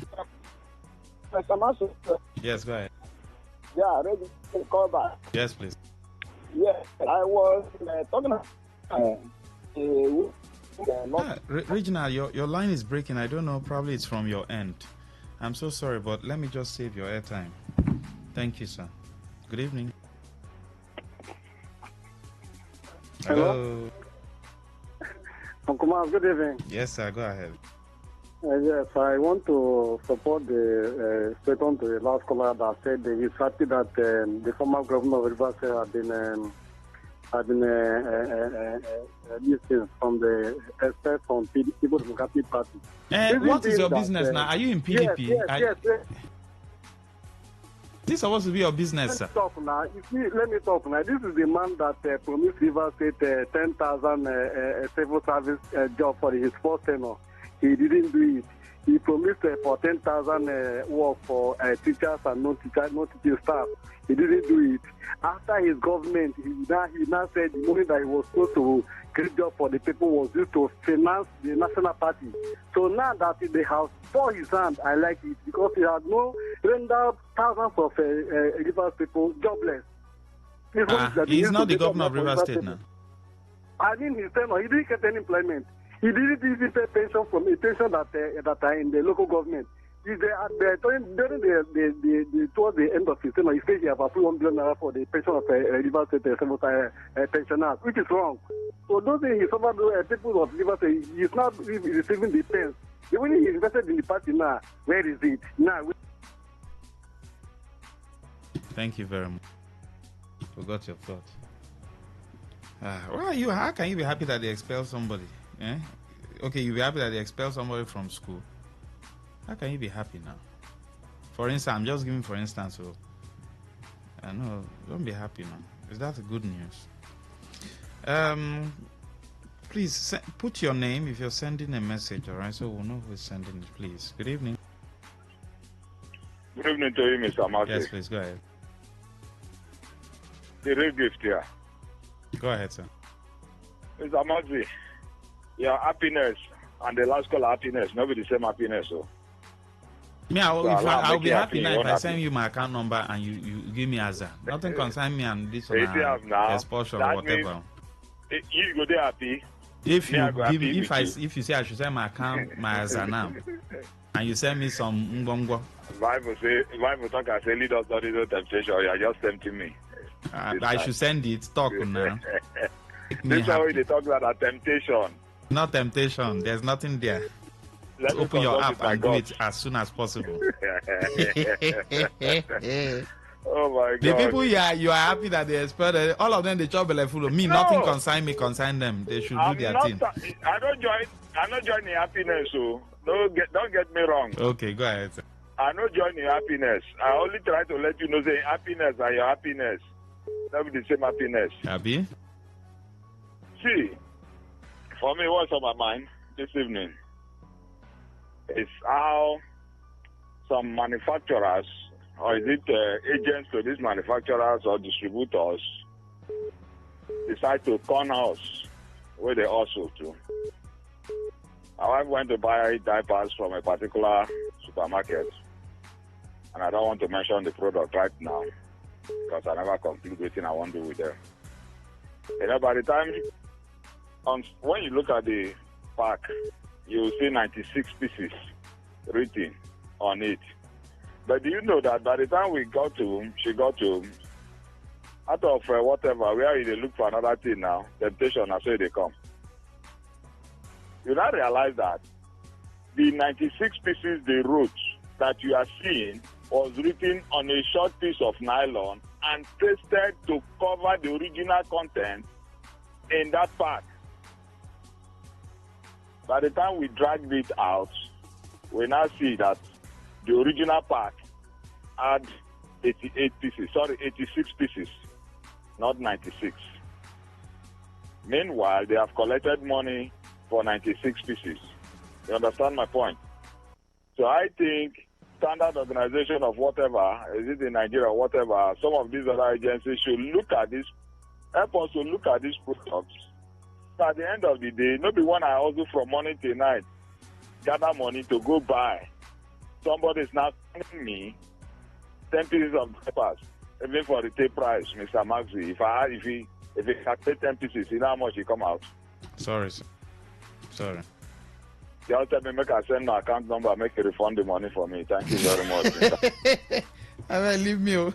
Mr. Masu. Yes, go ahead. Yeah, ready to call back. Yes, please. Yes, I was talking Regina, your line is breaking. I don't know. Probably it's from your end. I'm so sorry, but let me just save your airtime. Thank you, sir. Good evening. Hello. Uncle Mas, good evening. Yes, sir. Go ahead. Yes, I want to support the statement to the last caller that said that he's happy that the former governor of Rivers had been listened from the experts from people from Catholic Party. What is your business now? Are you in PDP? Yes. This is supposed to be your business, sir. Let me talk now. This is the man that promised Rivers State 10,000 civil service job for his first tenure. He didn't do it. he promised for 10,000 work for teachers and non-teaching staff. He didn't do it. After his government, he now said the money that he was supposed to create job for the people was used to finance the national party. So now that they have for his hand, I like it because he has no rendered thousands of Rivers people jobless. He's not the governor of Rivers State now. I mean, he didn't get any employment. He didn't even pay pension from a pension that are in the local government. Towards the end of his tenure, he said he has approved $1 billion for the pension of Rivers State pensioners, which is wrong. So those things people of Rivers State, he's not receiving the pence. Even if he invested in the party now, where is it? Now. Thank you very much. Forgot your thoughts. How can you be happy that they expel somebody? Eh? Okay, you'll be happy that they expel somebody from school. How can you be happy now? For instance, I'm just giving for instance. So, no, don't be happy now. Is that good news? Please put your name if you're sending a message, all right? So we'll know who's sending it, please. Good evening. Good evening to you, Mr. Martin. Yes, please, go ahead. The real gift here. Go ahead, sir. Mr. Martin, your happiness and the last call happiness, not be the same happiness, so. Me, I'll be happy now if I send you my account number and you give me Azar. Nothing concern me and this one exposure or whatever. You go there happy. If you say I should send my account, my Azar now, and you send me some mbongo. Bible talk and say lead us not into temptation. You are just tempting me. I should send it. Talk now. This is how they talk about temptation. Not temptation. There's nothing there. Open your app and do it as soon as possible. Oh my God! The people you are happy that they expelled all of them. They chop belly full of me. No. Nothing concern them. They should do their thing. I'm not joining happiness. So don't get me wrong. Okay, go ahead, sir. I'm not joining happiness. I only try to let you know say happiness and your happiness. That be the same happiness. Happy? See, for me, what's on my mind this evening is how some manufacturers, or is it agents to these manufacturers or distributors, decide to con us where they also to. My wife went to buy diapers from a particular supermarket, and I don't want to mention the product right now because I never conclude what I want to do with them. By the time, when you look at the pack, you will see 96 pieces written on it. But do you know that by the time she got to, out of whatever, where they look for another thing now, temptation, I say they come. You now realize that the 96 pieces they wrote that you are seeing was written on a short piece of nylon and pasted to cover the original content in that pack. By the time we dragged it out, we now see that the original pack had 86 pieces, not 96. Meanwhile, they have collected money for 96 pieces. You understand my point? So I think standard organization of whatever, is it in Nigeria or whatever, some of these other agencies should look at this, help us to look at these products. So at the end of the day, not be one I also from morning till night, gather money to go buy. Somebody is now telling me 10 pieces of diapers, even for the tape price, Mr. Maxi. If he had paid 10 pieces, you know how much he come out? Sorry, sir. Sorry. Just tell me, make I send my account number, make you refund the money for me. Thank you very much. Leave me.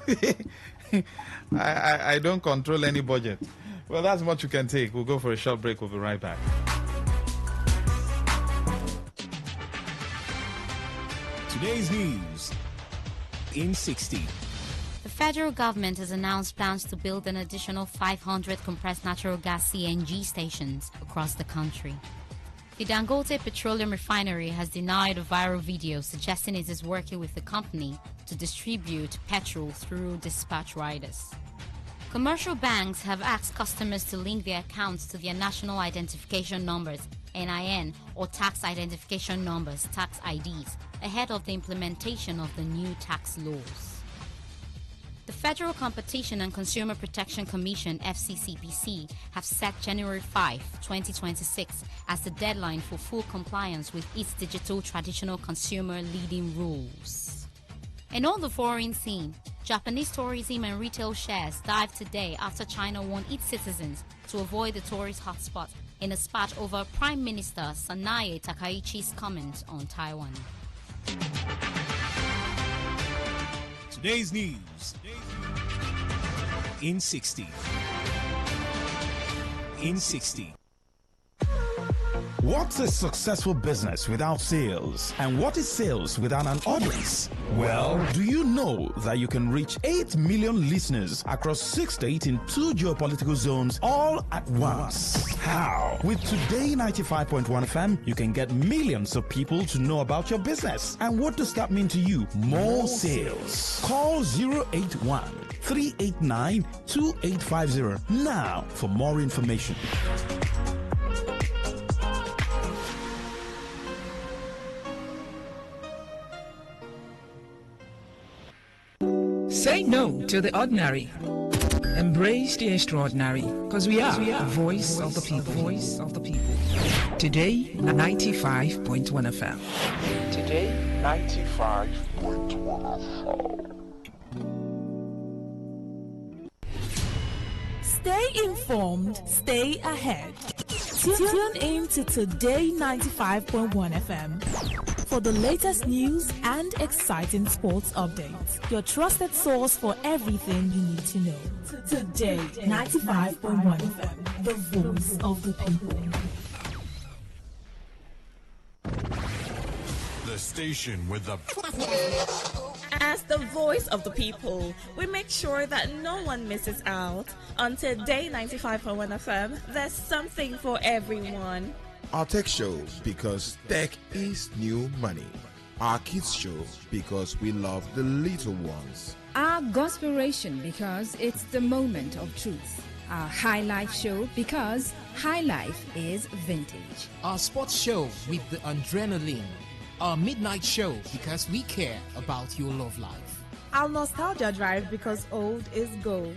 I don't control any budget. Well, that's what you can take. We'll go for a short break. We'll be right back. Today's news in 60. The federal government has announced plans to build an additional 500 compressed natural gas CNG stations across the country. The Dangote Petroleum Refinery has denied a viral video suggesting it is working with the company to distribute petrol through dispatch riders. Commercial banks have asked customers to link their accounts to their national identification numbers NIN, or tax identification numbers, tax IDs, ahead of the implementation of the new tax laws. The Federal Competition and Consumer Protection Commission, FCCPC, have set January 5, 2026 as the deadline for full compliance with its digital traditional consumer leading rules. And on the foreign scene, Japanese tourism and retail shares dived today after China warned its citizens to avoid the tourist hotspot in a spat over Prime Minister Sanae Takaichi's comments on Taiwan. Today's news in 60. In 60. What's a successful business without sales? And what is sales without an audience? Well, do you know that you can reach 8 million listeners across 6 states in 2 geopolitical zones all at once? How? With Today 95.1 FM, you can get millions of people to know about your business. And what does that mean to you? More sales. Call 081 389 2850 now for more information. Say no to the ordinary. Embrace the extraordinary, because we are the voice of the people. Voice of the people. Today, 95.1 FM. Today, 95.1 FM. Stay informed, stay ahead. Tune in to Today 95.1 FM for the latest news and exciting sports updates. Your trusted source for everything you need to know. Today 95.1 FM, the voice of the people. The station with the... As the voice of the people, we make sure that no one misses out. On Today 95.1 FM, there's something for everyone. Our tech show, because tech is new money. Our kids show, because we love the little ones. Our Gospelration, because it's the moment of truth. Our High Life show, because high life is vintage. Our sports show with the adrenaline. Our midnight show, because we care about your love life. Our Nostalgia Drive, because old is gold.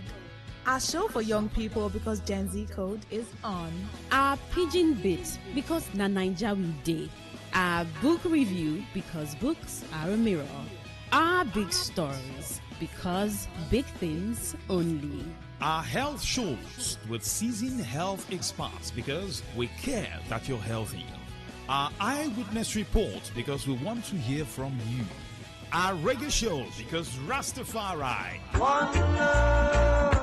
Our show for young people, because Gen Z code is on. Our Pidgin Bit, because na Naija we dey. Our book review, because books are a mirror. Our big stories, because big things only. Our health shows with seasoned health experts, because we care that you're healthy. Our eyewitness report, because we want to hear from you. Our reggae show, because Rastafari. One love.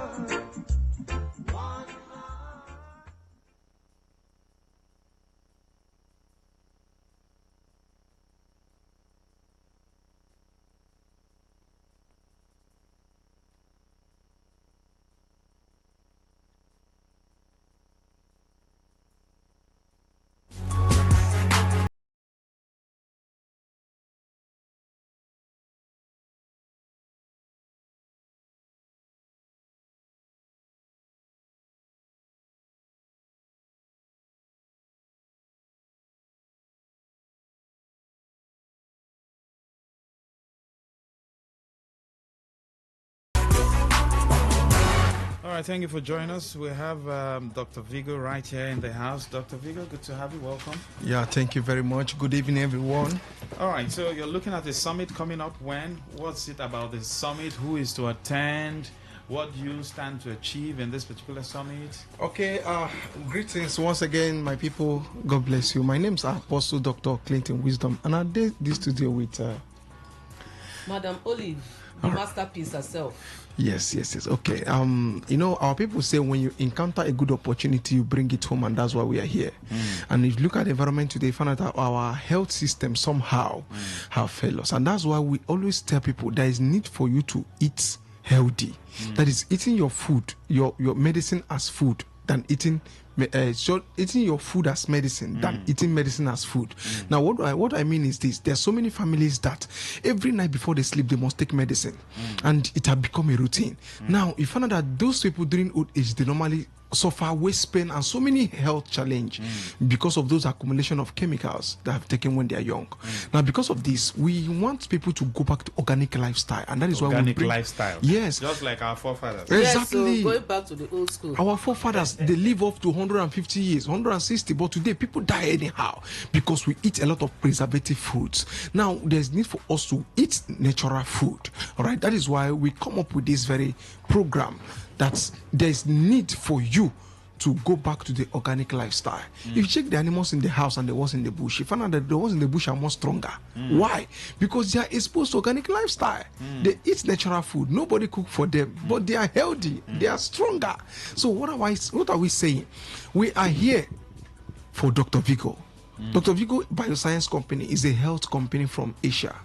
All right, thank you for joining us. We have Dr. Vigo right here in the house. Dr. Vigo, good to have you. Welcome. Yeah, thank you very much. Good evening, everyone. All right, so you're looking at the summit coming up when? What's it about the summit? Who is to attend? What do you stand to achieve in this particular summit? Okay, greetings once again, my people. God bless you. My name is Apostle Dr. Clinton Wisdom, and I did this studio with Madam Olive, the masterpiece herself. Yes. Okay. You know, our people say when you encounter a good opportunity, you bring it home, and that's why we are here. And if you look at the environment today, you find out that our health system somehow have failed us, and that's why we always tell people there is need for you to eat healthy. That is, eating your food, your medicine as food, than eating your food as medicine than eating medicine as food. Now, what I mean is this: there's so many families that every night before they sleep they must take medicine, and it has become a routine. Now, you find out that those people during old age, they normally suffer waist pain and so many health challenge because of those accumulation of chemicals that have taken when they are young. Now, because of this, we want people to go back to organic lifestyle, and that is why we bring lifestyle. Yes, just like our forefathers. Exactly. Yes, so going back to the old school. Our forefathers, they live up to 150 years, 160, but today people die anyhow because we eat a lot of preservative foods. Now, there's need for us to eat natural food. All right, that is why we come up with this very program. That there's need for you to go back to the organic lifestyle. If you check the animals in the house and the ones in the bush, you find out that the ones in the bush are more stronger. Why? Because they are exposed to organic lifestyle. They eat natural food. Nobody cook for them, but they are healthy. They are stronger. So what are we saying? We are here for Dr. Vigo. Dr. Vigo Bioscience Company is a health company from Asia.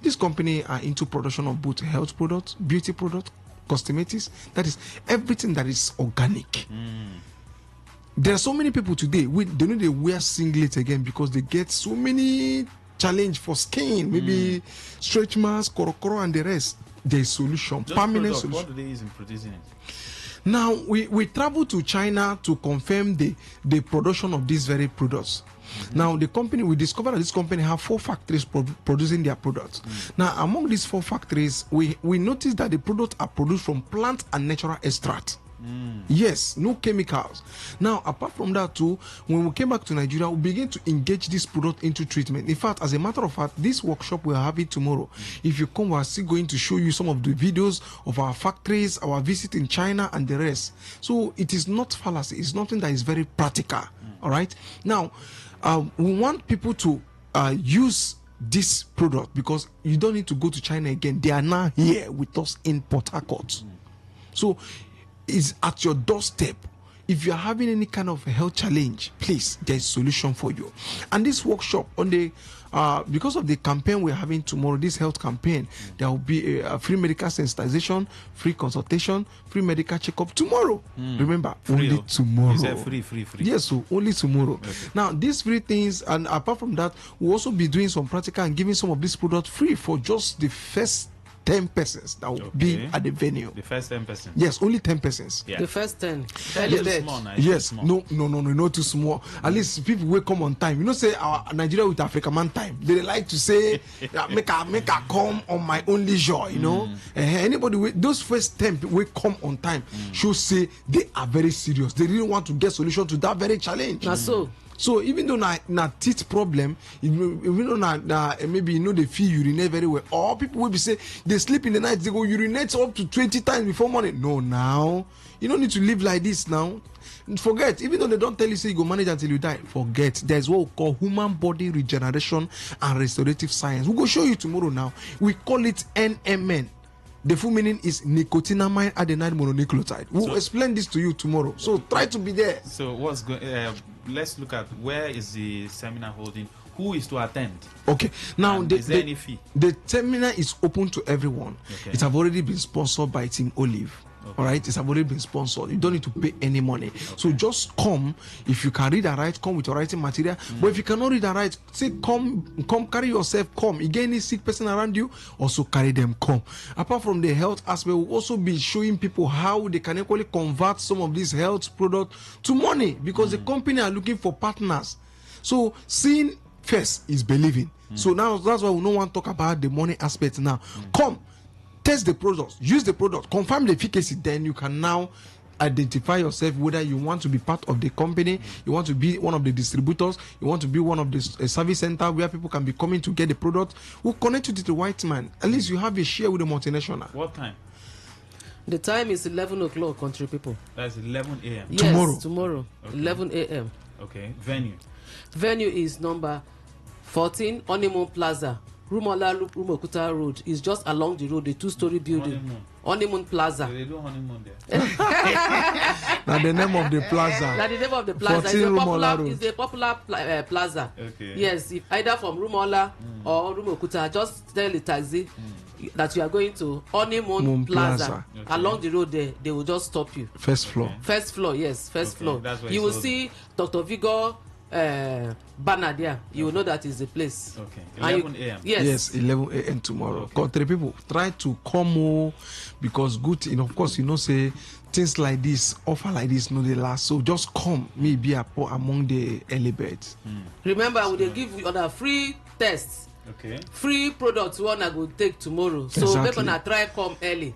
This company are into production of both health products, beauty products, cosmetics, that is everything that is organic. There are so many people today they know they wear singlet again because they get so many challenge for skin, maybe stretch marks, korokoro and the rest. There is solution, permanent solution. What do they use in producing it? Now we travel to China to confirm the production of these very products. Now the company, we discovered that this company have 4 factories producing their products. Now among these 4 factories, we noticed that the products are produced from plant and natural extract. Yes, no chemicals. Now apart from that too, when we came back to Nigeria, we began to engage this product into treatment. In fact, as a matter of fact, this workshop we are having tomorrow, if you come, we are still going to show you some of the videos of our factories, our visit in China and the rest. So it is not fallacy, it's something that is very practical. All right, now we want people to use this product because you don't need to go to China again. They are now here with us in Port Harcourt. So it's at your doorstep. If you are having any kind of health challenge, please, there is a solution for you. And this workshop on the because of the campaign we're having tomorrow, this health campaign, there will be a free medical sensitization, free consultation, free medical checkup tomorrow. Remember, only tomorrow. You said free. Yes, so only tomorrow. Okay. Now, these free things, and apart from that, we'll also be doing some practical and giving some of these products free for just the first 10 persons that will be at the venue. The first 10 persons? Yes, only 10 persons. Yeah. The first 10. Yes, no, not too small. At least people will come on time. You know, say our Nigeria with Africa man time. They like to say, make a come on my own leisure, you know. Anybody, those first 10 will come on time, should say they are very serious. They really want to get solution to that very challenge. So even though na teeth problem, even though maybe you know they feel urinate very well, or people will be say they sleep in the night, they go urinate up to 20 times before morning. No, now you don't need to live like this now. Forget, even though they don't tell you say you go manage until you die, forget. There's what we call human body regeneration and restorative science. We'll go show you tomorrow now. We call it NMN. The full meaning is nicotinamide adenine mononucleotide. We'll explain this to you tomorrow. So try to be there. So what's going? Let's look at where is the seminar holding. Who is to attend? Okay. Now, is there any fee? The seminar is open to everyone. Okay. It have already been sponsored by Team Olive. Okay. All right, it's already been sponsored. You don't need to pay any money. Okay. So just come. If you can read and write, come with your writing material. But if you cannot read and write, say come carry yourself. Come. You get any sick person around you, also carry them. Come. Apart from the health aspect, we'll also be showing people how they can equally convert some of these health products to money because the company are looking for partners. So seeing first is believing. So now that's why we don't want to talk about the money aspect now. Come. Test the products, use the product, confirm the efficacy, then you can now identify yourself whether you want to be part of the company, you want to be one of the distributors, you want to be one of the service center where people can be coming to get the product. We'll connect you to the white man. At least you have a share with the multinational. What time? The time is 11 o'clock, country people. That's 11 a.m. Yes, tomorrow. Okay. 11 a.m. Okay. Venue is number 14, Honeymoon Plaza. Rumola Rumokuta Road is just along the road, the 2-story building. Honeymoon Plaza. So they do honeymoon there. Now the name of the plaza. Now the name of the plaza is a popular plaza. Okay. Yes, if either from Rumola or Rumokuta, just tell the taxi that you are going to Honeymoon Plaza. Okay. Along the road there, they will just stop you. First floor. First floor, yes, first floor. You will see Dr. Vigor banner there, you will know that is the place. Okay. And 11 a.m. Yes, 11 a.m. tomorrow. Country people, try to come because good, of course, say things like this, offer like this, no they last. So just come, maybe among the early birds. Remember, we dey give you other free tests. Okay. Free products one I go take tomorrow. So Exactly. make una try come early.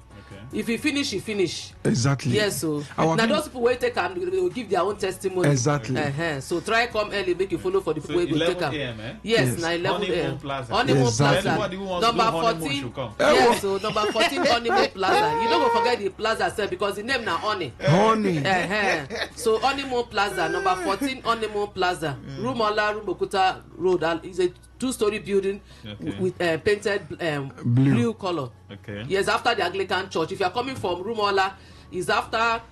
If you finish, you finish. Exactly. Yes, so now those people will take and they will give their own testimony. Exactly. So try come early, make you follow for the people who will take them. Eh? Yes, now 11 a.m. Honeymoon Plaza. Number 14. Yes, so number 14 Honeymoon Plaza. You don't forget the plaza sef because the name now Honey. Honey. So Honeymoon Plaza, number 14 Honeymoon Plaza. Rumola Rumokuta Road is a 2-story building with painted blue color. Okay. Yes, after the Anglican Church. If you are coming from Rumola, is after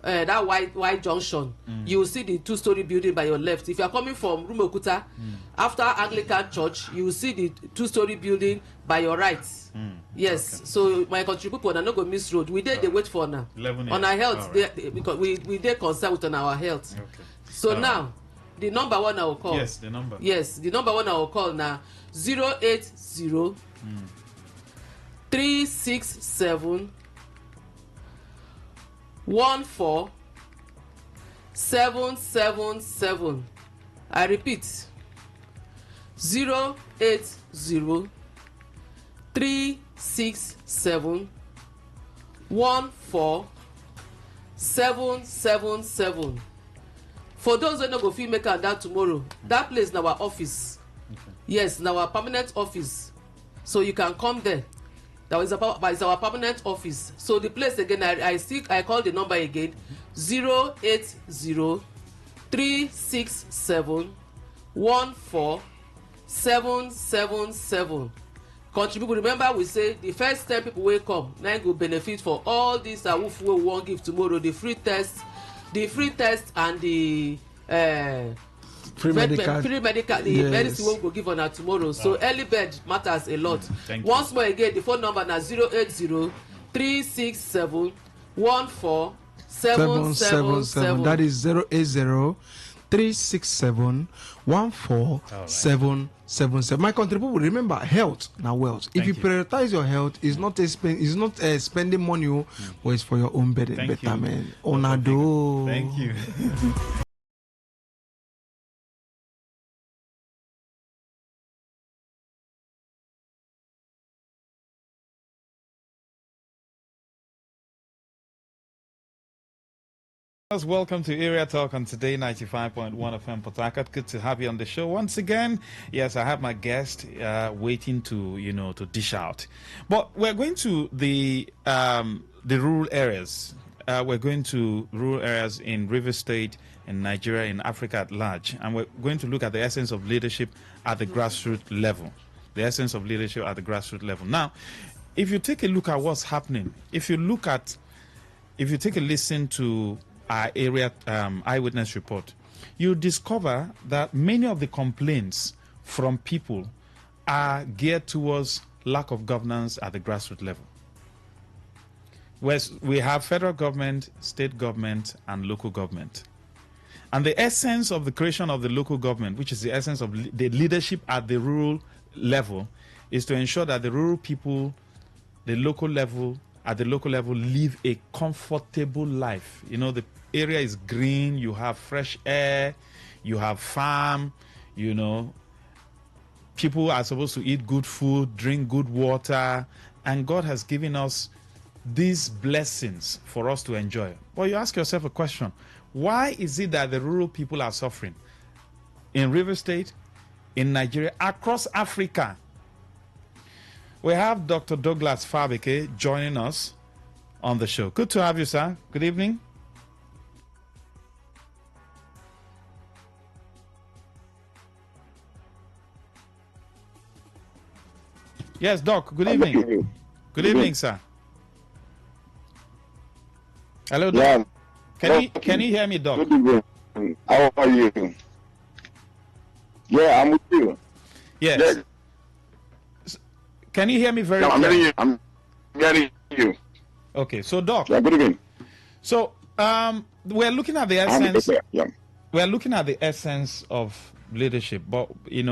that white junction. You will see the 2-story building by your left. If you are coming from Rumokuta, after Anglican Church, you will see the 2-story building by your right. Yes. Okay. So my country people are not going to miss road. We did wait for now. On our health, because we did concern with on our health. Okay. So now. The number one I will call. Yes, the number. Yes, the number one I will call now 080 367 14777. I repeat 080 367 14777. For those who no go fit make am that tomorrow, that place na our office. Yes, na our permanent office. So you can come there. That is our permanent office. So the place again, I call the number again 080 367 14777. Country people, remember we say the first 10 people wey come na go benefit for all these awoof wey we wan give tomorrow, the free test and the free medical, the medicine wey we go give una tomorrow. So early bird matters a lot. Once more again, the phone number na 080 367 14777. That is 080 367 14777. My country people, remember health now wealth. If you prioritize your health, it's not spending money, but it's for your own betterment. Onado. Thank you. Welcome to Area Talk on Today 95.1 FM Port Harcourt. Good to have you on the show once again. Yes, I have my guest waiting to dish out. But we're going to the rural areas. We're going to rural areas in River State, in Nigeria, in Africa at large, and we're going to look at the essence of leadership at the grassroots level. The essence of leadership at the grassroots level. Now, if you take a look at what's happening, if you take a listen to our area eyewitness report, you discover that many of the complaints from people are geared towards lack of governance at the grassroots level. Whereas we have federal government, state government, and local government. And the essence of the creation of the local government, which is the essence of the leadership at the rural level, is to ensure that the rural people, at the local level, live a comfortable life. The area is green, you have fresh air, you have farm, people are supposed to eat good food, drink good water, and God has given us these blessings for us to enjoy. But you ask yourself a question, why is it that the rural people are suffering? In River State, in Nigeria, across Africa. We have Dr. Douglas Fabeke joining us on the show. Good to have you, sir. Good evening. Yes, Doc. Good evening. Good evening, sir. Hello, Doc. Yeah. Can you hear me, Doc? Good evening. How are you? Yeah, I'm with you. Yes. Can you hear me very clearly? I'm hearing you. Okay, so Doc. Yeah, good evening. So we're looking at the essence. we're looking at the essence of leadership, but we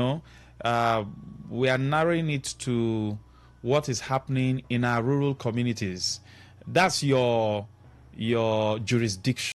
are narrowing it to what is happening in our rural communities. That's your jurisdiction.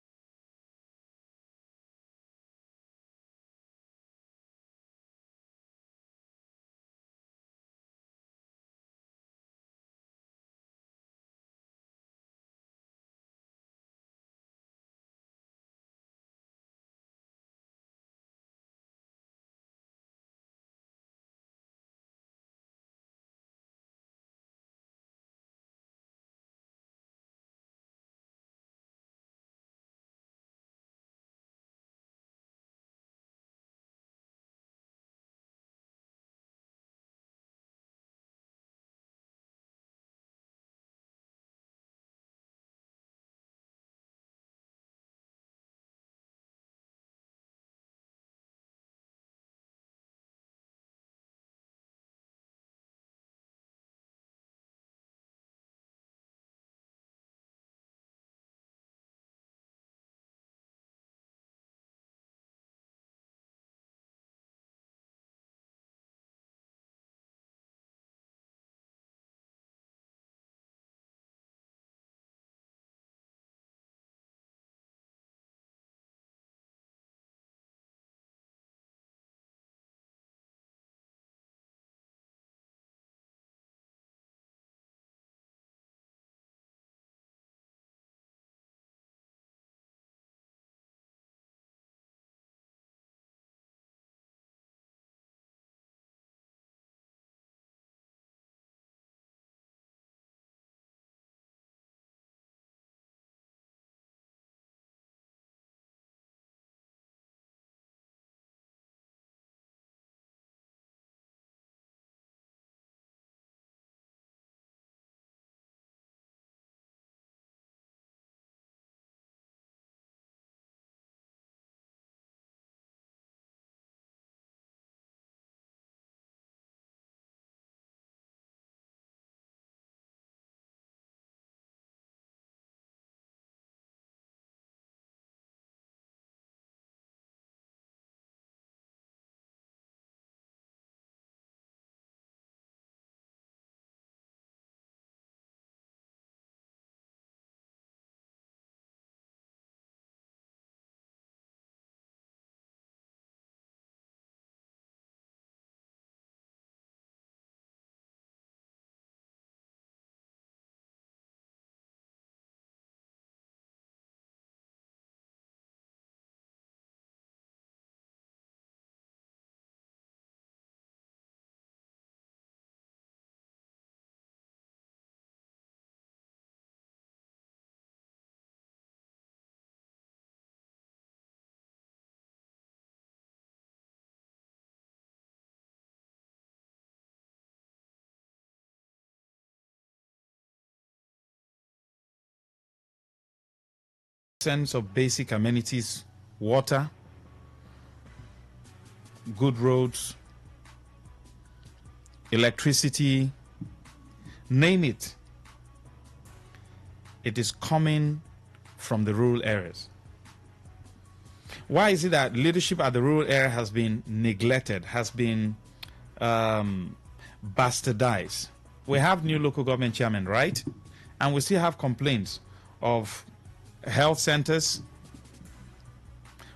Sense of basic amenities, water, good roads, electricity, name it. It is coming from the rural areas. Why is it that leadership at the rural area has been neglected, has been bastardized? We have new local government chairmen, right? And we still have complaints of health centers.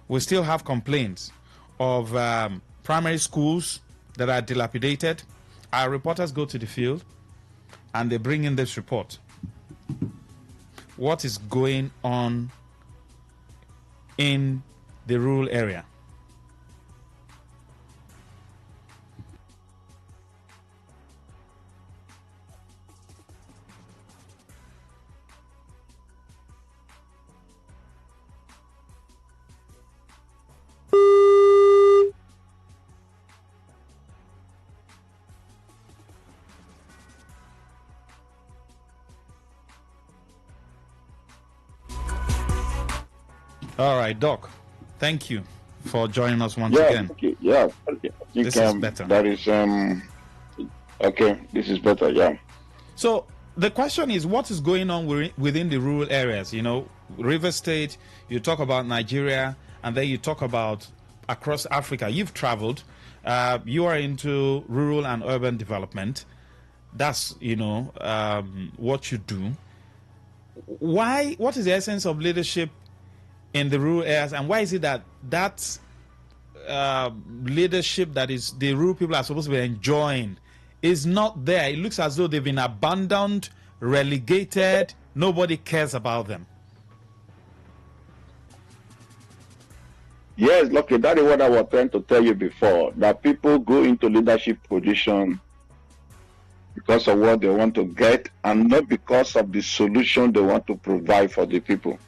We still have complaints of primary schools that are dilapidated. Our reporters go to the field and they bring in this report. What is going on in the rural area? All right, Doc. Thank you for joining us once again. Okay, yeah. This is better. That is okay. This is better. Yeah. So the question is, what is going on within the rural areas? You know, River State. You talk about Nigeria, and then you talk about across Africa. You've traveled. You are into rural and urban development. That's, what you do. What is the essence of leadership in the rural areas, and why is it that leadership that is the rural people are supposed to be enjoying is not there? It looks as though they've been abandoned, relegated. Nobody cares about them. Yes, lucky. That is what I was trying to tell you before, that people go into leadership position because of what they want to get and not because of the solution they want to provide for the people.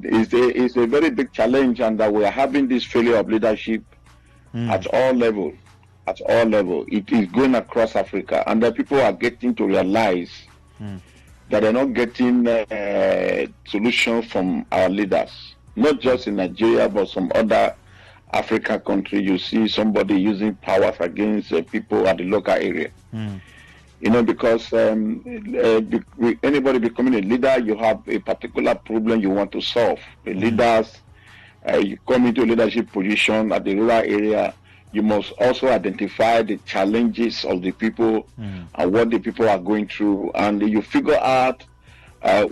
It's a very big challenge, and that we are having this failure of leadership at all levels. At all levels. It is going across Africa, and the people are getting to realize that they're not getting a solution from our leaders. Not just in Nigeria, but some other African countries. You see somebody using powers against people at the local area. Because anybody becoming a leader, you have a particular problem you want to solve. The leaders, you come into a leadership position at the rural area, you must also identify the challenges of the people and what the people are going through, and you figure out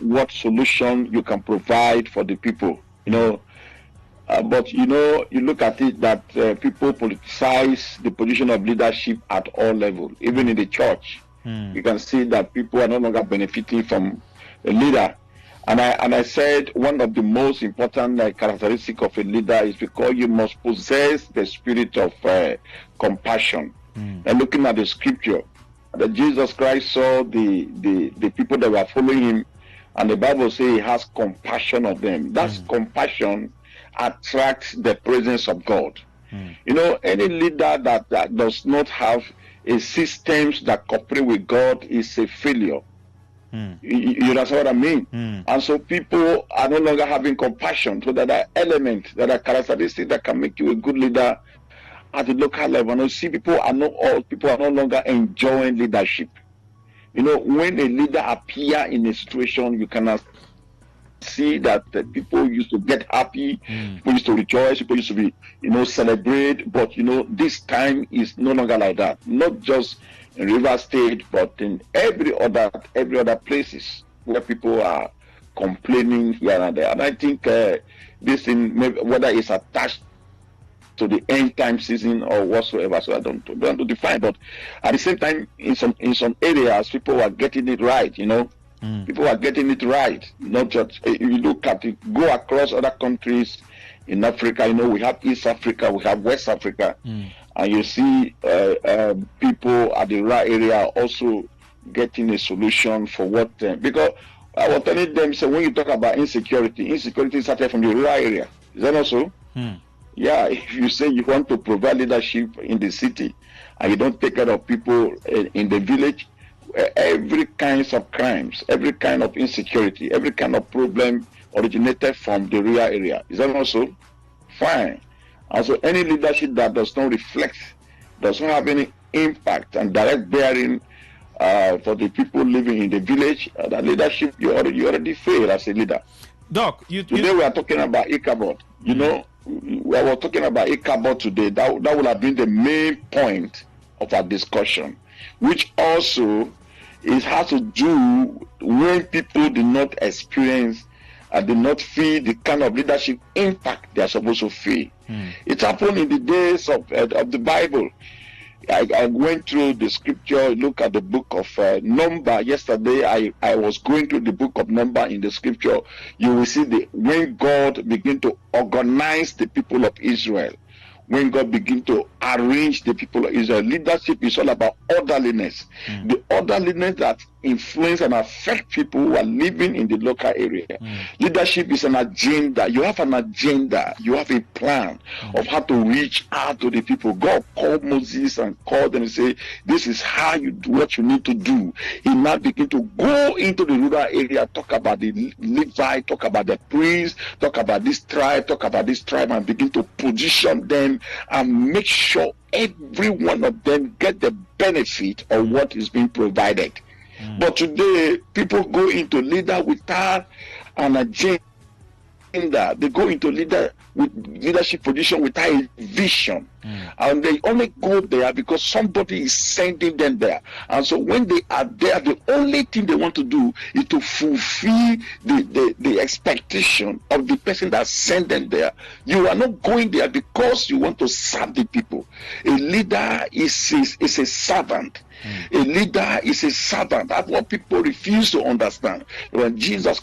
what solution you can provide for the people. But you look at it that people politicize the position of leadership at all levels, even in the church. You can see that people are no longer benefiting from a leader. And I said one of the most important characteristics of a leader is because you must possess the spirit of compassion. And looking at the scripture, that Jesus Christ saw the people that were following him, and the Bible says he has compassion of them. That's compassion attracts the presence of God. Any leader that does not have a system that cooperate with God is a failure. You understand what I mean? And so people are no longer having compassion. So there are elements, there are characteristics that can make you a good leader at the local level. And you see, people are no longer enjoying leadership. When a leader appear in a situation, you cannot see that people used to get happy, people used to rejoice, people used to be, celebrate. But this time is no longer like that. Not just in River State, but in every other places where people are complaining here and there. And I think this thing, whether it's attached to the end time season or whatsoever, so I don't define. But at the same time, in some areas, people are getting it right. People are getting it right. Not just if you look at it, go across other countries in Africa. We have East Africa, we have West Africa, and you see people at the rural area also getting a solution for what. Because I was telling them, so when you talk about insecurity started from the rural area. Is that also? Yeah, if you say you want to provide leadership in the city and you don't take care of people in the village, every kinds of crimes, every kind of insecurity, every kind of problem originated from the rural area. Is that also? Fine. And so any leadership that does not reflect, does not have any impact and direct bearing for the people living in the village, that leadership, you already fail as a leader. Doc, today we are talking about Ichabod. We were talking about Ichabod today. That would have been the main point of our discussion, which also has to do when people did not experience and did not feel the kind of leadership impact they are supposed to feel. It happened in the days of the Bible. I went through the scripture, look at the book of Number. Yesterday, I was going through the book of Number in the scripture. You will see when God began to organize the people of Israel, when God begins to arrange the people of Israel. Leadership is all about orderliness. The orderliness that influence and affect people who are living in the local area. Leadership is an agenda. You have an agenda. You have a plan of how to reach out to the people. God called Moses and called them and say, this is how you do what you need to do. He now begin to go into the rural area, talk about the Levite, talk about the priest, talk about this tribe, and begin to position them and make sure every one of them get the benefit of what is being provided. But today, people go into leader without an agenda that they go into leadership position without a vision, and they only go there because somebody is sending them there. And so when they are there, the only thing they want to do is to fulfill the expectation of the person that sent them there. You are not going there because you want to serve the people. A leader is a servant. A leader is a servant. That's what people refuse to understand. When Jesus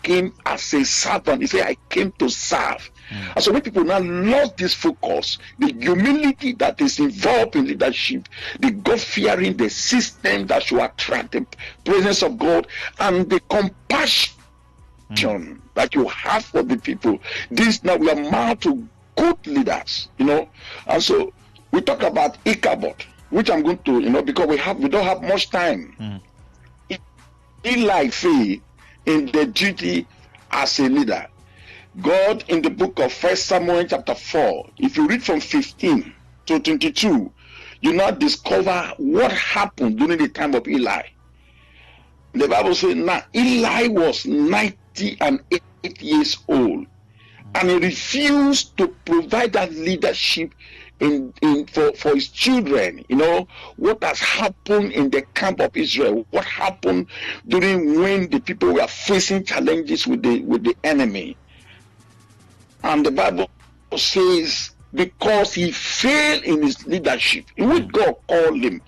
came as a servant, he said, I came to serve. And so when people now lost this focus, the humility that is involved in leadership, the God-fearing, the system that should attract the presence of God, and the compassion that you have for the people, this now we are marked to good leaders, And so we talk about Ichabod, which I'm going to, because we don't have much time. Eli failed in the duty as a leader. God, in the book of 1 Samuel chapter 4, if you read from 15 to 22, you now discover what happened during the time of Eli. The Bible says, now Eli was 98 years old, and he refused to provide that leadership for his children. What has happened in the camp of Israel, what happened during when the people were facing challenges with the enemy. And the Bible says, because he failed in his leadership, in which God called him.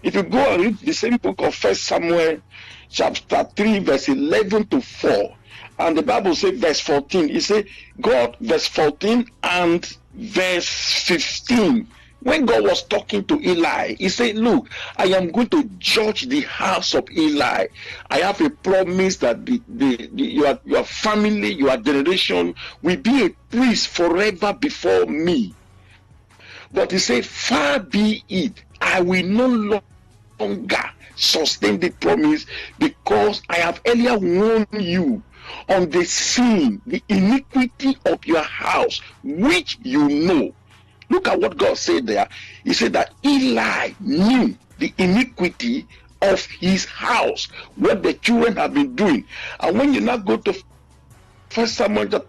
If you go and read the same book of 1 Samuel chapter 3 verse 11 to 4, and the Bible says verse 14, it says God, verse 14 and verse 15, when God was talking to Eli, he said, look, I am going to judge the house of Eli. I have a promise that your family, your generation will be a priest forever before me. But he said, far be it, I will no longer sustain the promise, because I have earlier warned you on the sin, the iniquity of your house, which you know. Look at what God said there. He said that Eli knew the iniquity of his house, what the children have been doing. And when you now go to 1 Samuel, God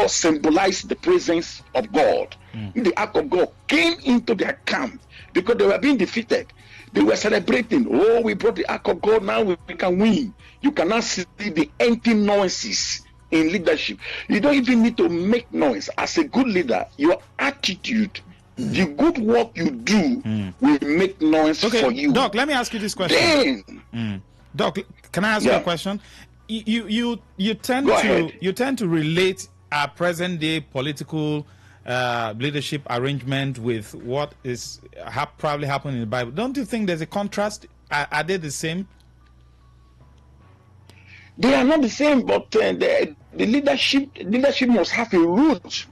symbolized the presence of God. The ark of God came into their camp because they were being defeated. They were celebrating. Oh, we brought the ark of God, now we can win. You cannot see the empty noises in leadership. You don't even need to make noise. As a good leader, your attitude, the good work you do will make noise for you. Doc, let me ask you this question. Doc, can I ask you a question? You tend to relate our present day political leadership arrangement with what is probably happening in the Bible. Don't you think there's a contrast? Are they the same? They are not the same, but the leadership must have a root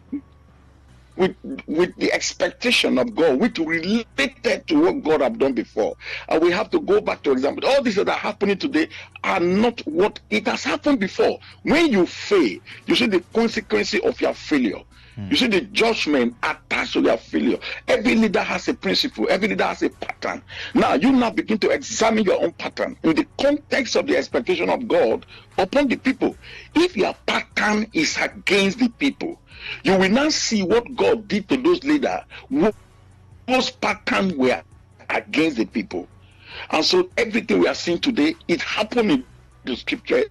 with the expectation of God, which related to what God have done before. And we have to go back to example. All these that are happening today are not what it has happened before. When you fail, you see the consequences of your failure. You see the judgment attached to your failure. Every leader has a principle. Every leader has a pattern. Now, you now begin to examine your own pattern in the context of the expectation of God upon the people. If your pattern is against the people, you will now see what God did to those leaders. Those patterns were against the people. And so everything we are seeing today, it happened in the scripture,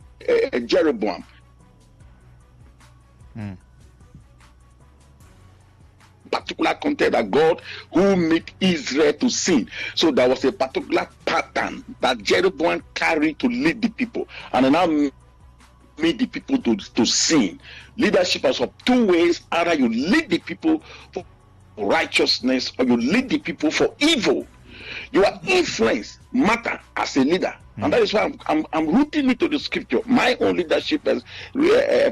Jeroboam. Particular content that God who made Israel to sin. So there was a particular pattern that Jeroboam carried to lead the people, and now made the people to sin. Leadership is of two ways: either you lead the people for righteousness, or you lead the people for evil. Your influence matter as a leader. And that is why I'm rooting it to the scripture. My own leadership as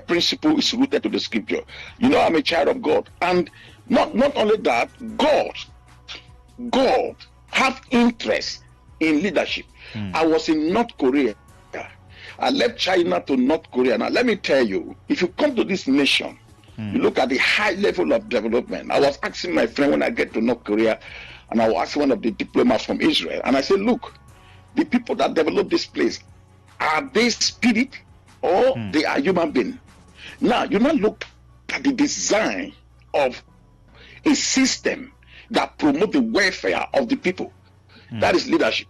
principle is rooted to the scripture. I'm a child of God, and not only that, God have interest in leadership. I was in North Korea. I left China to North Korea. Now let me tell you, if you come to this nation, you look at the high level of development. I was asking my friend when I get to North Korea, and I will ask one of the diplomats from Israel, and I said, look, the people that developed this place, are they spirit or they are human beings? Now, you now look at the design of a system that promotes the welfare of the people. That is leadership.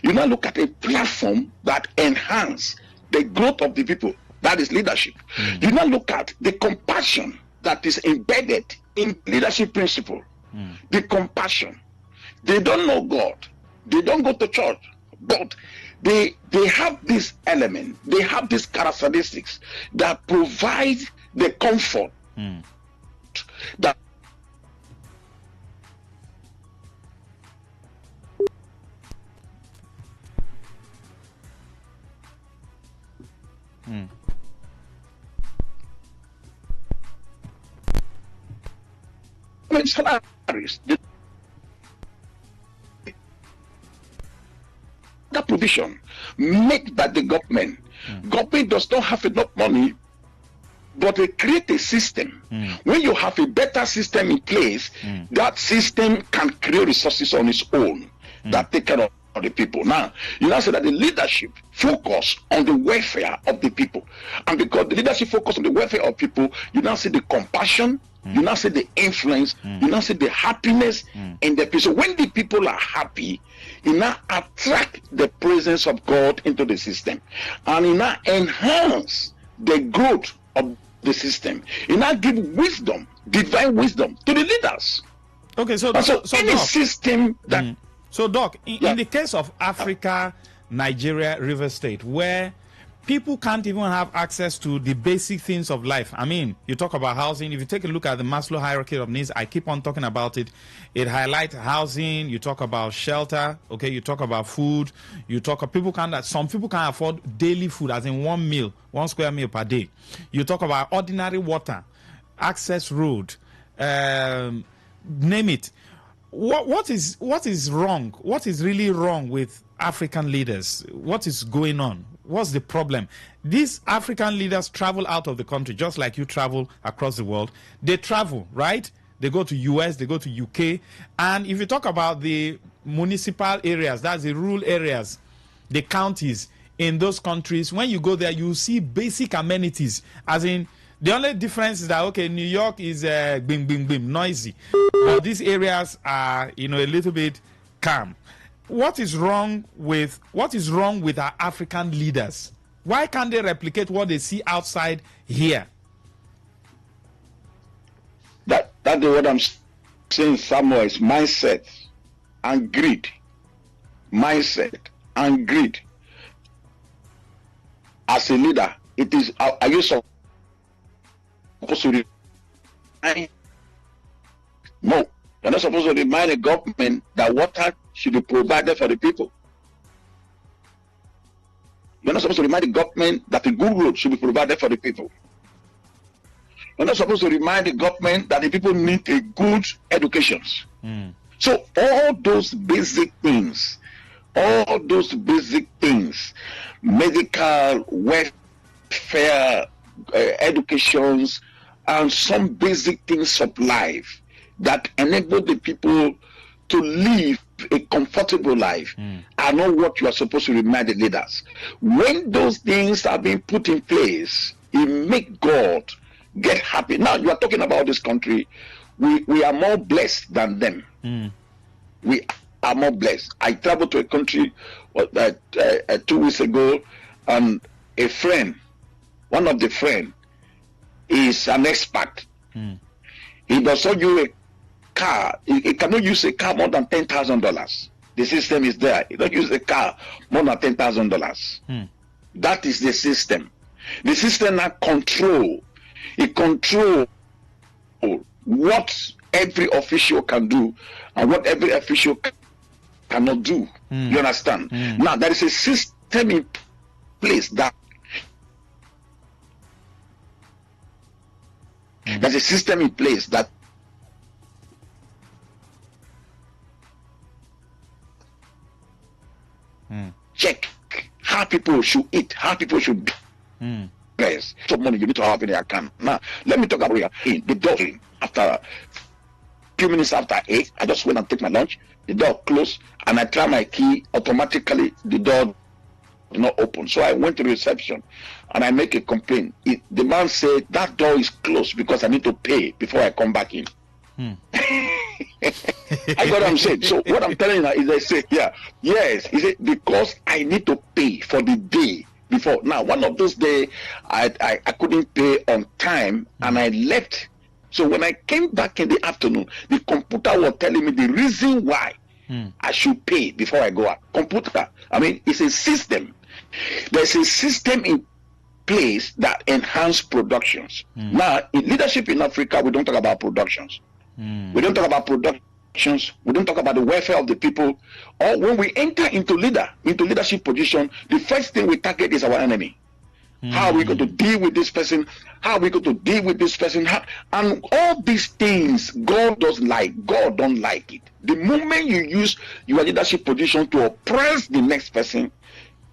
You now look at a platform that enhances the growth of the people. That is leadership. You now look at the compassion that is embedded in leadership principle. The compassion. They don't know God. They don't go to church. But they have this element. They have these characteristics that provide the comfort that salaries. That provision made by the government. Government does not have enough money, but they create a system. When you have a better system in place, that system can create resources on its own that take care of the people. Now, you now say that the leadership focus on the welfare of the people. And because the leadership focus on the welfare of people, you now see the compassion, you now see the influence, you now see the happiness in the people. So when the people are happy, you now attract the presence of God into the system. And you now enhance the growth of the system. You now give wisdom, divine wisdom to the leaders. Okay, so any Doc, system that so Doc, in the case of Africa, Nigeria, River State, where people can't even have access to the basic things of life. I mean, you talk about housing. If you take a look at the Maslow hierarchy of needs, I keep on talking about it. It highlights housing. You talk about shelter. Okay, you talk about food. You talk of some people can't afford daily food, as in 1 meal, 1 square meal per day. You talk about ordinary water, access road, name it. What is wrong? What is really wrong with African leaders? What is going on? What's the problem? These African leaders travel out of the country just like you travel across the world. They travel, right? They go to US, they go to UK. And if you talk about the municipal areas, that's the rural areas, the counties in those countries, when you go there, you see basic amenities, as in the only difference is that, okay, New York is bim, bim, bim, noisy. But these areas are, a little bit calm. What is wrong with our African leaders? Why can't they replicate what they see outside here? That is what I'm saying, Samuel, is mindset and greed. Mindset and greed. As a leader, it is, are you supposed to remind? No, you're not supposed to remind the government that water should be provided for the people. You're not supposed to remind the government that a good road should be provided for the people. You're not supposed to remind the government that the people need a good education. So all those basic things, medical, welfare, educations, and some basic things of life that enable the people to live a comfortable life are not what you are supposed to remind the leaders. When those things are being put in place, it makes God get happy. Now you are talking about this country. We are more blessed than them. We are more blessed. I traveled to a country 2 weeks ago, and a friend, one of the friends, is an expert. He does not use a car. He cannot use a car more than $10,000. The system is there. He don't use a car more than $10,000. That is the system. The system now control. It control what every official can do and what every official cannot do. You understand? Now there is a system in place that there's a system in place that check how people should eat, how people should dress. So money you need to have in your account. Now, let me talk about the building. After a few minutes after 8, I just went and take my lunch. the door closed, and I try my key, automatically the door did not open. So I went to reception and I make a complaint. The man said that door is closed because I need to pay before I come back in. I got what I'm saying. So what I'm telling you now is they say, yes, he said, because I need to pay for the day before. Now, one of those days I couldn't pay on time and I left. So when I came back in the afternoon, the computer was telling me the reason why I should pay before I go out. Computer, I mean, it's a system. There's a system in place that enhance productions. Now, in leadership in Africa, we don't talk about productions. We don't talk about productions. We don't talk about the welfare of the people. Or when we enter into leadership position, the first thing we target is our enemy. How are we going to deal with this person? How are we going to deal with this person? And all these things, God doesn't like. God don't like it. The moment you use your leadership position to oppress the next person,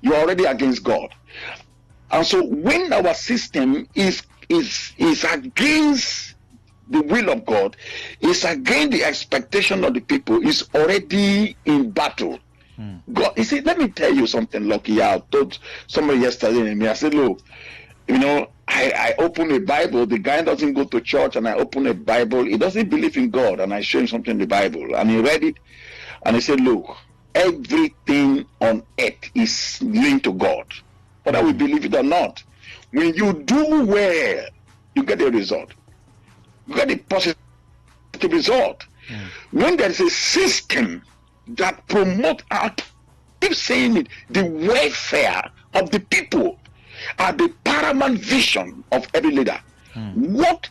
you're already against God. And so when our system is against the will of God, is against the expectation of the people, is already in battle. God, you see, let me tell you something, Lucky. I told somebody yesterday, and I said, look, I open a Bible, the guy doesn't go to church, and I open a Bible, he doesn't believe in God, and I show him something in the Bible, and he read it, and he said, look, everything on earth is linked to God, whether we believe it or not. When you do well, you get a result. You get a positive result. When there is a system that promote, I keep saying it, the welfare of the people are the paramount vision of every leader. What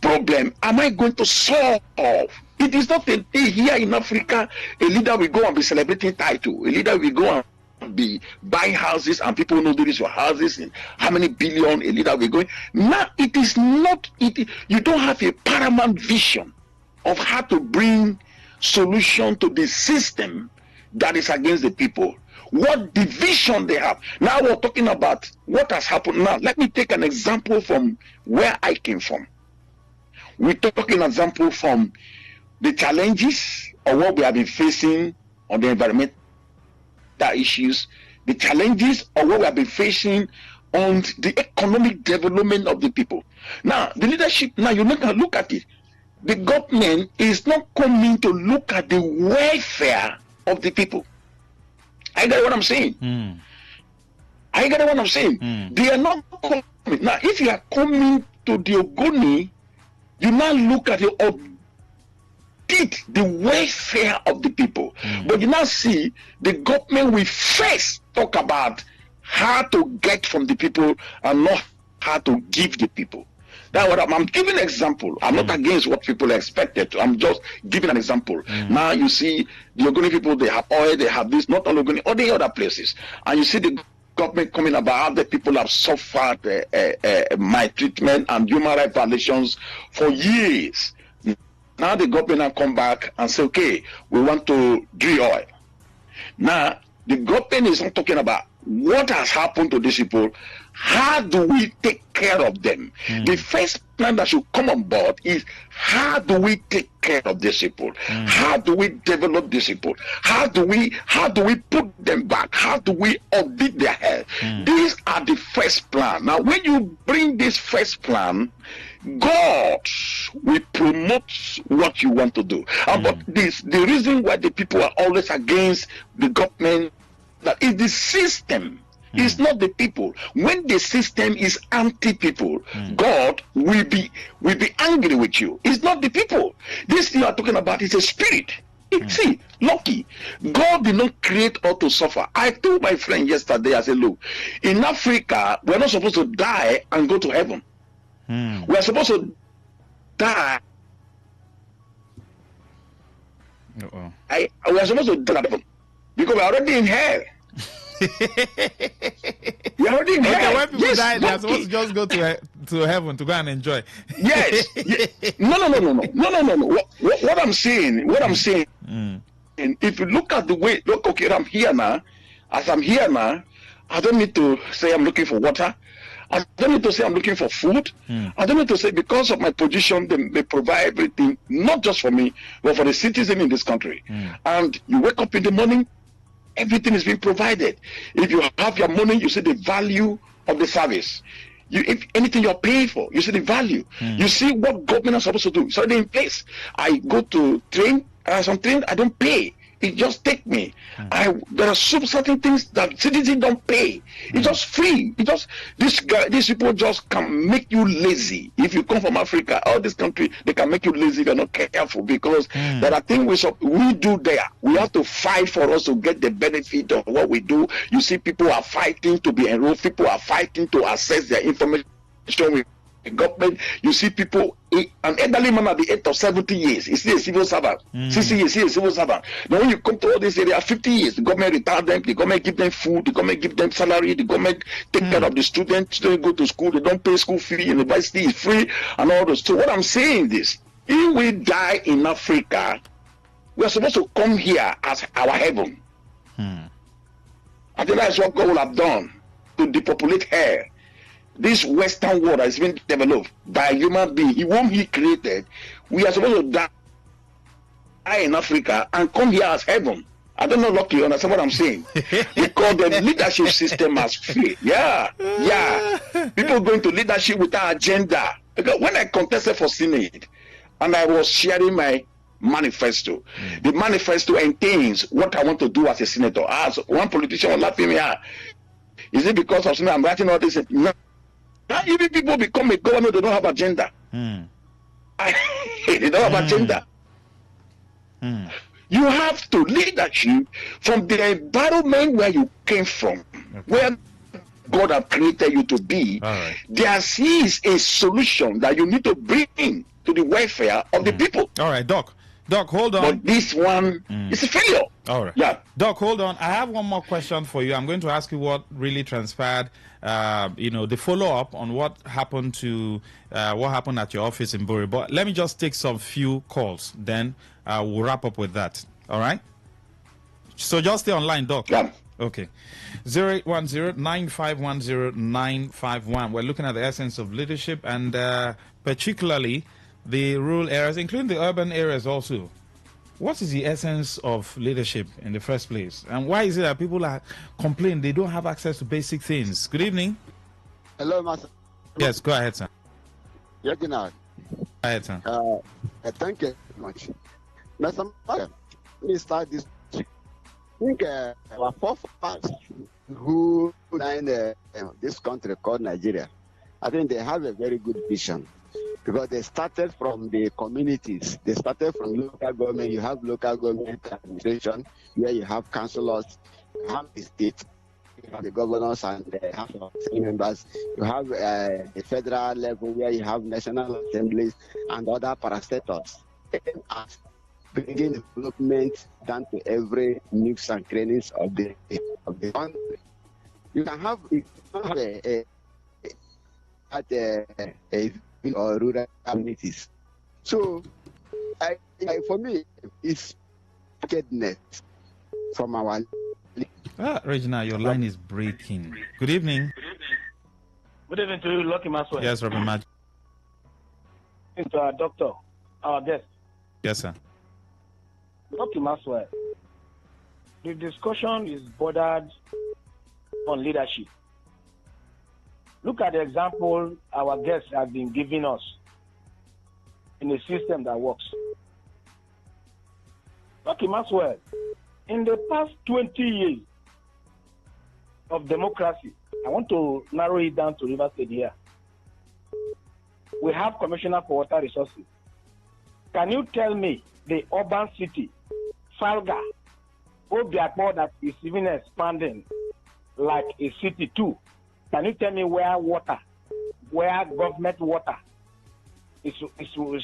problem am I going to solve? It is not a day here in Africa, a leader will go and be celebrating title. A leader will go and be buying houses and people know there is your houses and how many billion a leader will go in. Now it is not, you don't have a paramount vision of how to bring solution to the system that is against the people. What division they have. Now we're talking about what has happened. Now let me take an example from where I came from. We're talking an example from the challenges of what we have been facing on the environmental issues, the challenges of what we have been facing on the economic development of the people. Now the leadership, now you look at it. The government is not coming to look at the welfare of the people. I get what I'm saying. I get what I'm saying. They are not coming. Now, if you are coming to the Ogoni, you now look at the welfare of the people. But you now see the government will first talk about how to get from the people and not how to give the people. That's what I'm giving an example. I'm not against what people expected. I'm just giving an example. Now you see the Ogoni people, they have oil, they have this, not all Ogoni, all the other places. And you see the government coming about how the people have suffered maltreatment and human rights violations for years. Now the government have come back and say, okay, we want to drill oil. Now the government is not talking about what has happened to these people. How do we take care of them? The first plan that should come on board is how do we take care of these people? How do we develop these people? How do we put them back? How do we audit their health? These are the first plan. Now when you bring this first plan, God will promote what you want to do. But the reason why the people are always against the government, that is the system. It's not the people. When the system is anti-people, God will be angry with you. It's not the people. This thing you are talking about is a spirit. See, Lucky, God did not create us to suffer. I told my friend yesterday, I said, look, in Africa, we're not supposed to die and go to heaven. We're supposed to die. We're supposed to die because we're already in hell. You're already in hell. When people die, they are supposed to just go to heaven to go and enjoy. Yes. No. What I'm saying, if you look at the way, okay, I'm here now. As I'm here now, I don't need to say I'm looking for water. I don't need to say I'm looking for food. I don't need to say because of my position, they provide everything, not just for me, but for the citizen in this country. And you wake up in the morning, everything is being provided. If you have your money, you see the value of the service. If anything you're paying for, you see the value. You see what government is supposed to do. It's already in place. I go to train, some train, I don't pay. It just take me. There are certain things that citizens don't pay. It's just free. These people just can make you lazy. If you come from Africa, all this country, they can make you lazy if you're not careful, because there are things we do there. We have to fight for us to get the benefit of what we do. You see, people are fighting to be enrolled. People are fighting to access their information with government. You see people, an elderly man at the age of 70 years, is still a civil servant. 60 years, he is a civil servant. Now when you come to all this area, 50 years, the government retire them, the government give them food, the government give them salary, the government take care of the students, they go to school, they don't pay school fee, university is free, and all those. So what I'm saying is, if we die in Africa, we are supposed to come here as our heaven. I think that's what God will have done to depopulate here. This Western world has been developed by a human being, whom he created. We are supposed to die in Africa and come here as heaven. I don't know, Lucky, you understand what I'm saying? Because the leadership system has failed. Yeah. People going to leadership without agenda. Because when I contested for Senate and I was sharing my manifesto, the manifesto contains what I want to do as a senator. As one politician was laughing me out. Is it because of something I'm writing all this? No. Now, even people become a governor, they don't have agenda. They don't have agenda. You have to leadership from the environment where you came from, where God has created you to be. There is a solution that you need to bring to the welfare of the people. All right, Doc, hold on. But this one is a failure. All right. Yeah. Doc, hold on. I have one more question for you. I'm going to ask you what really transpired, the follow-up on what happened at your office in Buri. But let me just take some few calls. Then we'll wrap up with that. All right? So just stay online, Doc. Yeah. Okay. 0810-9510-951. We're looking at the essence of leadership and particularly the rural areas, including the urban areas also. What is the essence of leadership in the first place? And why is it that people are complaining they don't have access to basic things? Good evening. Hello, Master. Yes, go ahead, sir. Yeah, good night. Go ahead, sir. Thank you very much. Master, let me start this. I think our forefathers who in this country called Nigeria, I think they have a very good vision. Because they started from the communities. They started from local government. You have local government administration where you have councillors, you have the state, you have the governors and the House of Assembly members. You have the federal level where you have national assemblies and other parastatals. As bringing development down to every nooks and crannies of the country. You can have a or rural communities. So, for me, it's wickedness from our. Regina, your line is breaking. Good evening. Good evening to you, Lucky Maxwell. Yes, Robert Magic. To our doctor, our guest. Yes, sir. Lucky Maxwell. The discussion is bordered on leadership. Look at the example our guests have been giving us in a system that works. Lucky Maxwell, in the past 20 years of democracy, I want to narrow it down to River State here. We have Commissioner for Water Resources. Can you tell me the urban city, Falga, Obiakpo, that is even expanding like a city too? Can you tell me where government water is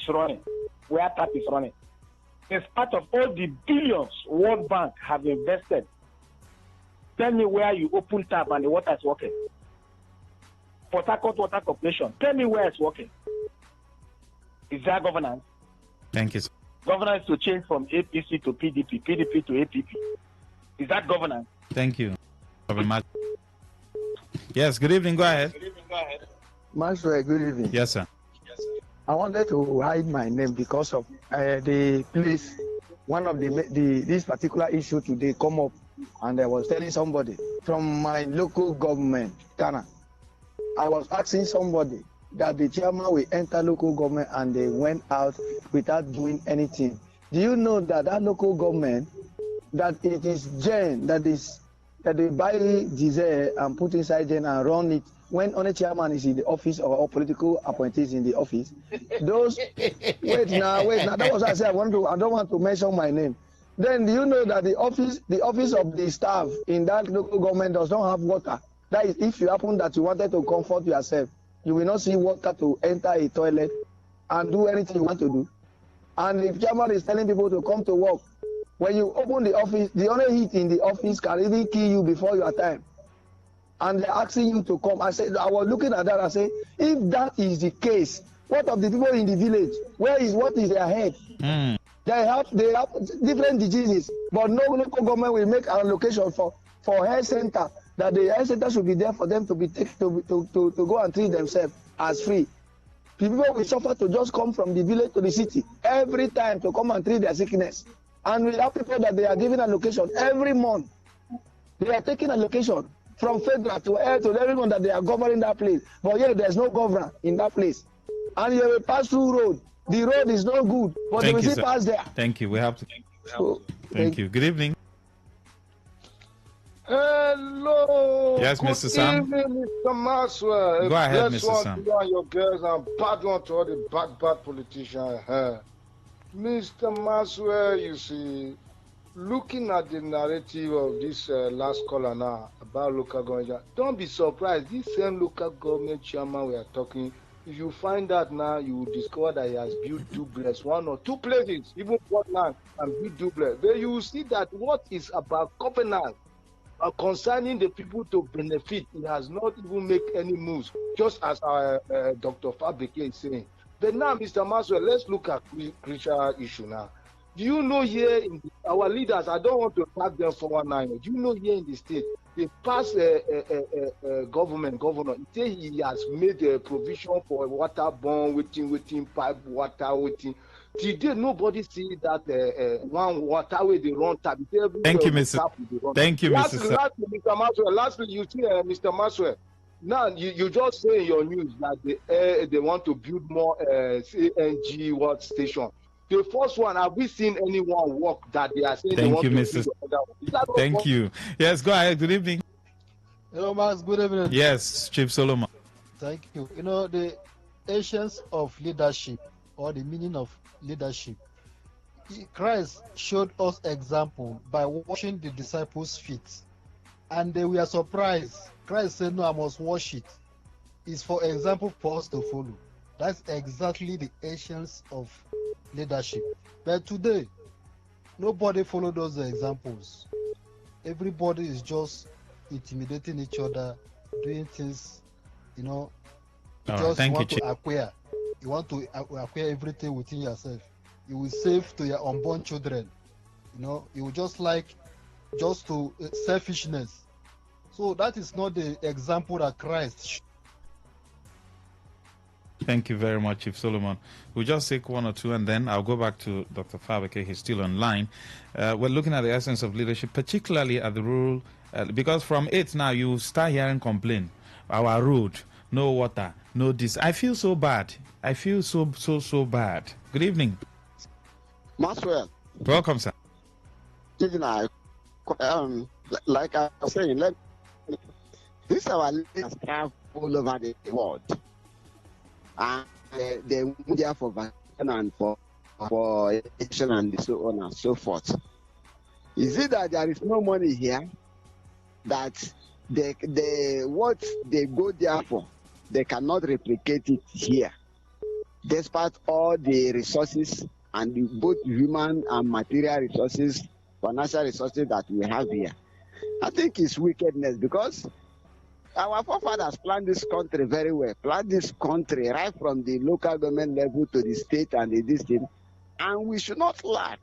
running, where tap is running? It's part of all the billions World Bank have invested. Tell me where you open tap and the water is working. Port Harcourt Water Corporation, tell me where it's working. Is that governance? Thank you. Governance to change from APC to PDP, PDP to APP. Is that governance? Thank you. Yes, good evening. Go ahead. Maxwell, good evening. Yes, sir. I wanted to hide my name because of the place. One of this particular issue today come up, and I was telling somebody from my local government, Ghana. I was asking somebody that the chairman will enter local government, and they went out without doing anything. Do you know that local government, that it is gen that they buy diesel and put inside gen and run it when only chairman is in the office or political appointees in the office? Those wait now. That was what I said. I don't want to mention my name. Then do you know that the office of the staff in that local government does not have water? That is, if you happen that you wanted to comfort yourself, you will not see water to enter a toilet and do anything you want to do. And if chairman is telling people to come to work, when you open the office, the only heat in the office can even kill you before your time. And they're asking you to come. I was looking at that and say, if that is the case, what of the people in the village? What is their head? They have different diseases, but no local government will make an allocation for health center, that the health center should be there for them to go and treat themselves as free. People will suffer to just come from the village to the city every time to come and treat their sickness. And we have people that they are giving allocation every month. They are taking allocation from federal to everyone that they are governing that place. But yet there's no governor in that place. And you have a pass-through road. The road is not good, but they will still pass there. Thank you. We have to. Thank you. Good evening. Hello. Yes, Mr. Sam. Good evening, Mr. Maxwell. Go ahead, Mr. Sam. You and your girls, and bad one to all the bad politicians. Mr. Maxwell, you see, looking at the narrative of this last caller now about local government, don't be surprised. This same local government chairman we are talking, if you find out now, you will discover that he has built duplex, one or two places, even Portland, and built duplex. Then you will see that what is about governance concerning the people to benefit, he has not even made any moves, just as Dr. Fabeke is saying. But now, Mr. Maxwell, let's look at crucial issue now. Do you know here in our leaders, I don't want to tag them for 1-9, do you know here in the state, the past governor, he say he has made a provision for water borne, waiting, pipe water, waiting. Today, nobody see that one water where they run tap. Thank you, Mr. Thank you, Mr. Lastly, Mr. Maxwell, you see, Mr. Maxwell, now you just say in your news that they want to build more CNG watt station. The first one, have we seen anyone work that they are saying? Thank you, Mr. Thank you. Yes, go ahead. Good evening. Hello, Max. Good evening. Yes, Chief Solomon. Thank you. You know, the essence of leadership, or the meaning of leadership, Christ showed us example by washing the disciples' feet, and they were surprised. Christ said, "No, I must wash it." It's for example for us to follow. That's exactly the essence of leadership. But today, nobody follow those examples. Everybody is just intimidating each other, doing things, you know. You just want to acquire. You want to acquire everything within yourself. You will save to your unborn children. You know, you will just to selfishness. So that is not the example that Christ. Thank you very much, Chief Solomon. We'll just take one or two and then I'll go back to Dr. Fabeke. He's still online. We're looking at the essence of leadership, particularly at the rural, because from it now you start hearing complaint. Our road, no water, no this. I feel so bad. I feel so bad. Good evening. Maxwell. Welcome, sir. Like I was saying, this our leaders travel all over the world. And they media for vaccine and for education and so on and so forth. Is it that there is no money here? That what they go there for, they cannot replicate it here, despite all the resources and both human and material resources, financial resources that we have here. I think it's wickedness, because our forefathers planned this country very well, planned this country right from the local government level to the state and the district, and we should not lack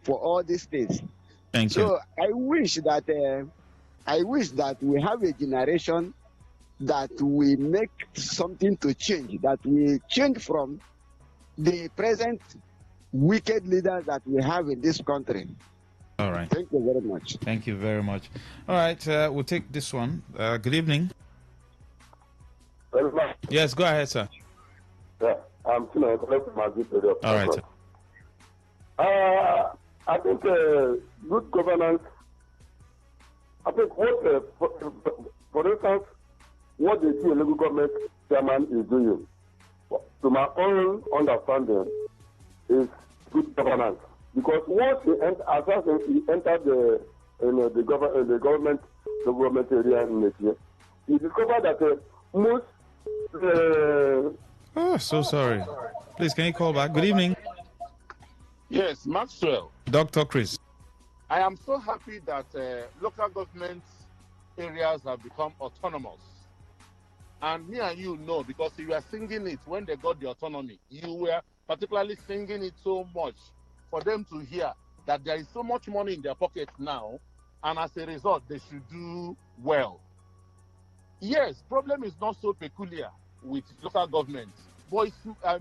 for all these things. Thank you. So I wish that we have a generation that we make something to change, that we change from the present wicked leaders that we have in this country. All right. Thank you very much. Thank you very much. All right, we'll take this one. Good evening. Yes, go ahead, sir. Yeah, I'm still collecting my video. All right, sir. I think good governance. I think what, for instance, what the local government chairman is doing, to my own understanding, is good governance. Because once he entered the government area in Nigeria, he discovered that most. Oh, so sorry. Please, can you call back? Good evening. Yes, Maxwell. Dr. Chris. I am so happy that local government areas have become autonomous. And me and you know, because you were singing it when they got the autonomy. You were particularly singing it so much for them to hear that there is so much money in their pockets now, and as a result, they should do well. Yes, problem is not so peculiar with local governments, with a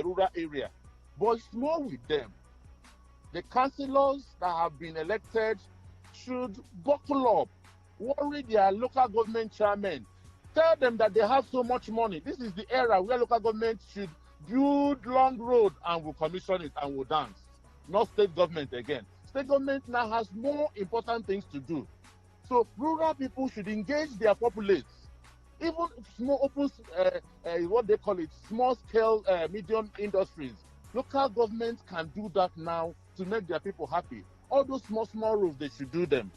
rural area, but it's more with them. The councillors that have been elected should buckle up, worry their local government chairmen, tell them that they have so much money. This is the era where local government should build long road and will commission it and will dance. Not state government again. State government now has more important things to do. So rural people should engage their populace. Even small open, what they call it, small scale, medium industries. Local governments can do that now to make their people happy. All those small roads, they should do them.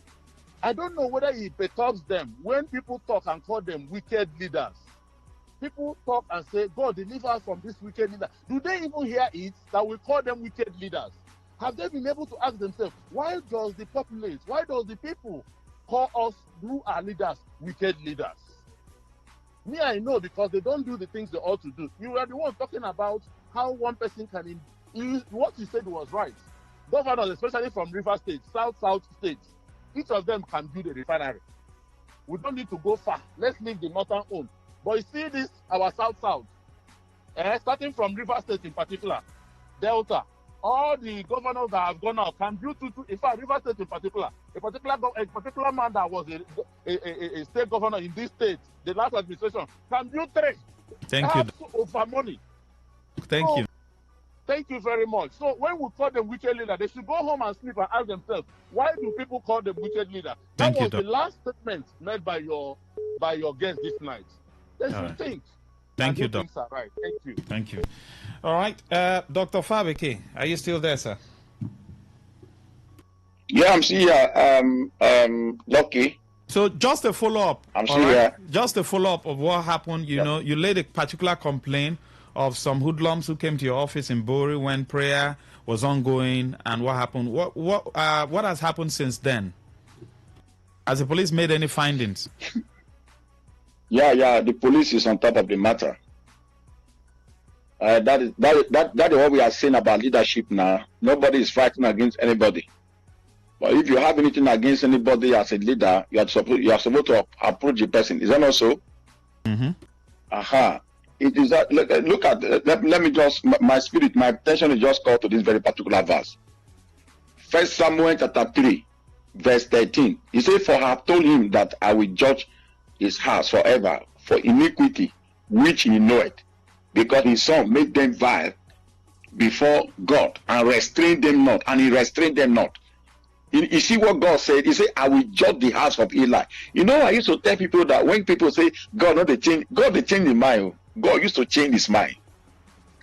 I don't know whether it perturbs them when people talk and call them wicked leaders. People talk and say, God, deliver us from this wicked leader. Do they even hear it that we call them wicked leaders? Have they been able to ask themselves, why does the populace, why does the people call us, who are leaders, wicked leaders? Me, I know, because they don't do the things they ought to do. You were the one talking about how one person can, what you said was right. Governors, especially from River State, South states, each of them can build a refinery. We don't need to go far. Let's leave the northern own. But you see this, our South, starting from River State in particular, Delta, all the governors that have gone out can build in fact, River State in particular, a particular man that was a state governor in this state, the last administration, can build 3. Thank you. Over money. Thank you. Thank you very much. So when we call them wicked leader, they should go home and sleep and ask themselves, why do people call them wicked leader? That was the last statement made by your guest this night. They should think. Thank you, Doc. Right. Thank you. Thank you. All right. Dr. Fabike, are you still there, sir? Yeah, I'm still here. Lucky. So just a follow-up. I'm still here. Just a follow-up of what happened. You know, you laid a particular complaint of some hoodlums who came to your office in Bori when prayer was ongoing, and what happened? What has happened since then? Has the police made any findings? Yeah, the police is on top of the matter. That is what we are saying about leadership now. Nobody is fighting against anybody. But if you have anything against anybody as a leader, you are supposed to approach the person. Is that not so? Mm-hmm. Aha. It is that. Look at. Let me just. My attention is just called to this very particular verse. 1 Samuel chapter 3, verse 13. He said, "For I have told him that I will judge his house forever for iniquity which he knoweth, because his son made them vile before God and restrained them not, and he restrained them not." You see what God said? He said, "I will judge the house of Eli." You know, I used to tell people that when people say God, they change his mind. God used to change his mind.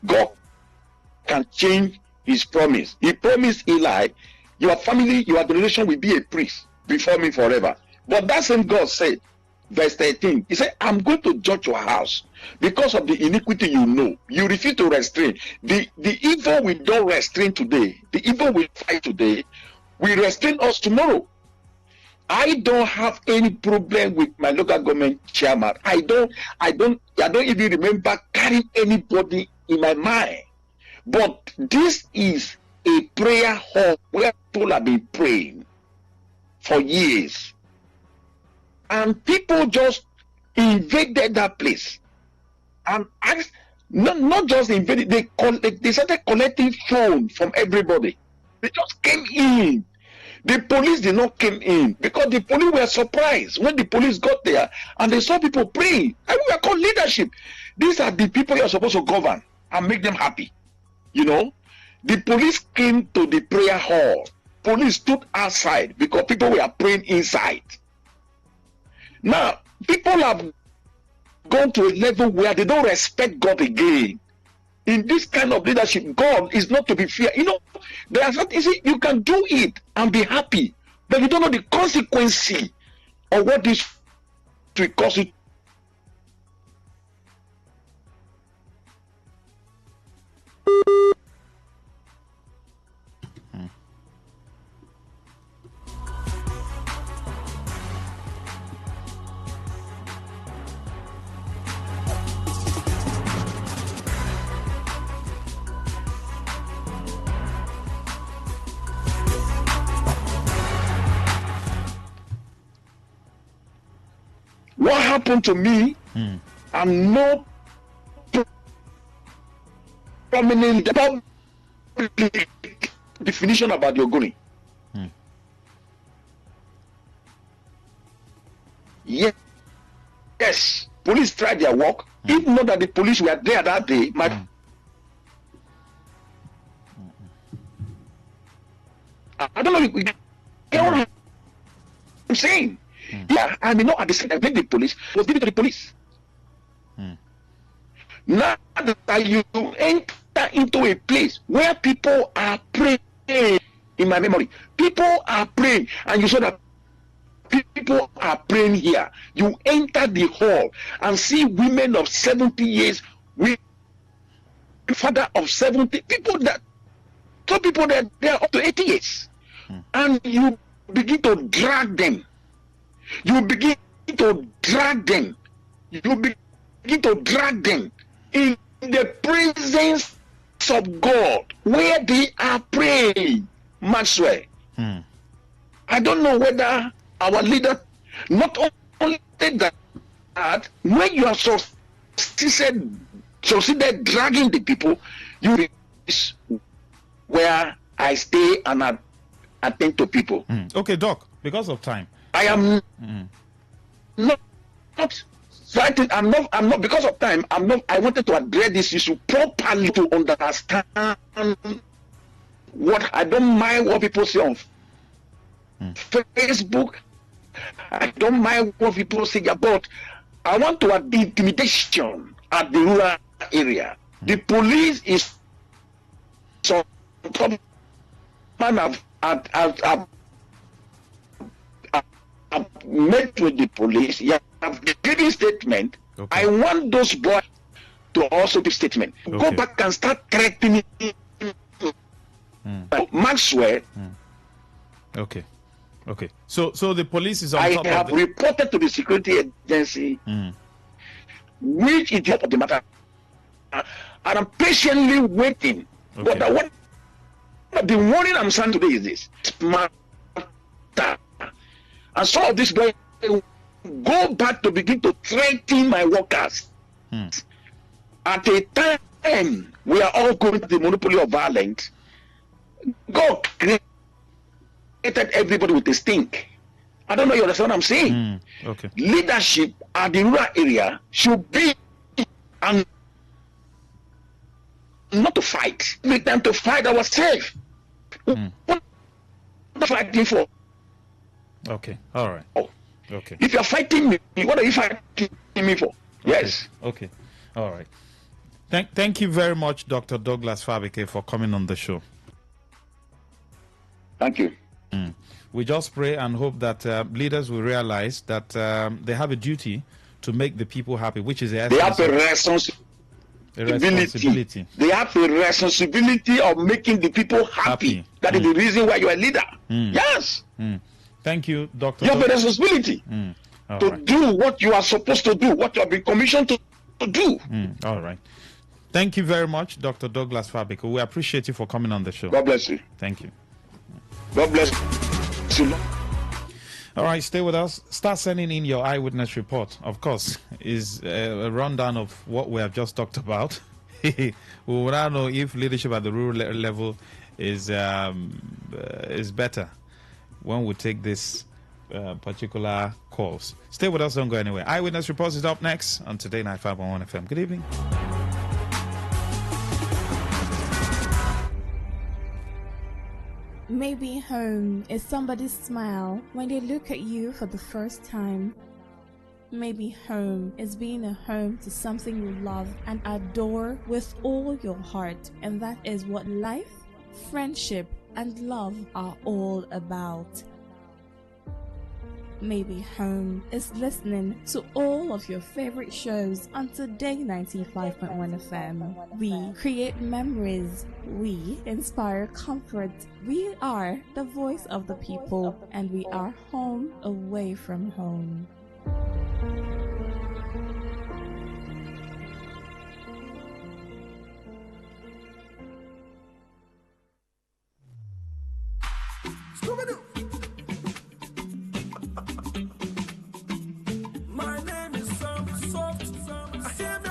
God can change his promise. He promised Eli, your family, your generation will be a priest before me forever. But that same God said, verse 13, he said, "I'm going to judge your house because of the iniquity you know. You refuse to restrain. The evil we don't restrain today, the evil we fight today, will restrain us tomorrow." I don't have any problem with my local government chairman. I don't even remember carrying anybody in my mind. But this is a prayer hall where people have been praying for years. And people just invaded that place and asked, not just invaded, they started collecting phone from everybody. They just came in. The police did not come in because the police were surprised when the police got there and they saw people praying. And we are called leadership. These are the people you are supposed to govern and make them happy. You know, the police came to the prayer hall. Police stood outside because people were praying inside. Now, people have gone to a level where they don't respect God again. In this kind of leadership, God is not to be feared. You know, there are something, you can do it and be happy, but you don't know the consequence of what this will cause you. What happened to me? I'm not prominent public definition about the Ogoni. Yes, police tried their work. If not that the police were there that day, I don't know if we get what I'm saying. Yeah, I mean, not at the same time, the police was given to the police. Now that you enter into a place where people are praying, in my memory, people are praying, and you saw that people are praying here. You enter the hall and see women of 70 years, with father of 70, people that they are up to 80 years, and you begin to drag them. You begin to drag them. You begin to drag them in the presence of God where they are praying. Maxwell. I don't know whether our leader, not only that, when you have succeeded dragging the people, you is where I stay and attend to people. Okay, Doc, because of time. I am not frightened. I'm not because of time. I wanted to address this issue properly to understand what I don't mind what people say on Facebook. I don't mind what people say about. I want to add the intimidation at the rural area. The police is some top man have met with the police. You have given statement. I want those boys to also give statement. Go back and start threatening Maxwell. Okay. So the police is on top of it. I have reported to the security agency, which is the top of the matter, and I'm patiently waiting. But the warning I'm saying today is this: matter. And some of these boys go back to begin to threaten my workers. At a time we are all going to the monopoly of violence. God created everybody with a stink. I don't know you understand what I'm saying. Leadership at the rural area should be and not to fight. We time to fight ourselves. What are fighting for? Okay, all right. Okay. If you're fighting me, what are you fighting me for? Yes. Okay, all right. Thank you very much, Dr. Douglas Fabike, for coming on the show. Thank you. We just pray and hope that leaders will realize that they have a duty to make the people happy, which is they have a responsibility. They have a responsibility of making the people happy. That is the reason why you're a leader. Yes. Thank you, Dr. You have a responsibility to do what you are supposed to do, what you have been commissioned to do. All right. Thank you very much, Dr. Douglas Fabike. We appreciate you for coming on the show. God bless you. Thank you. God bless you. All right, stay with us. Start sending in your eyewitness report. Of course, is a rundown of what we have just talked about. We will now know if leadership at the rural level is better when we take this particular calls. Stay with us, don't go anywhere. Eyewitness Reports is up next on Today 95.1 FM. Good evening. Maybe home is somebody's smile when they look at you for the first time. Maybe home is being a home to something you love and adore with all your heart, and that is what life, friendship, and love are all about. Maybe home is listening to all of your favorite shows on Today 95.1 FM. We create memories. We inspire comfort. We are the voice of the people, and we are home away from home. My name is Soft. I hear me.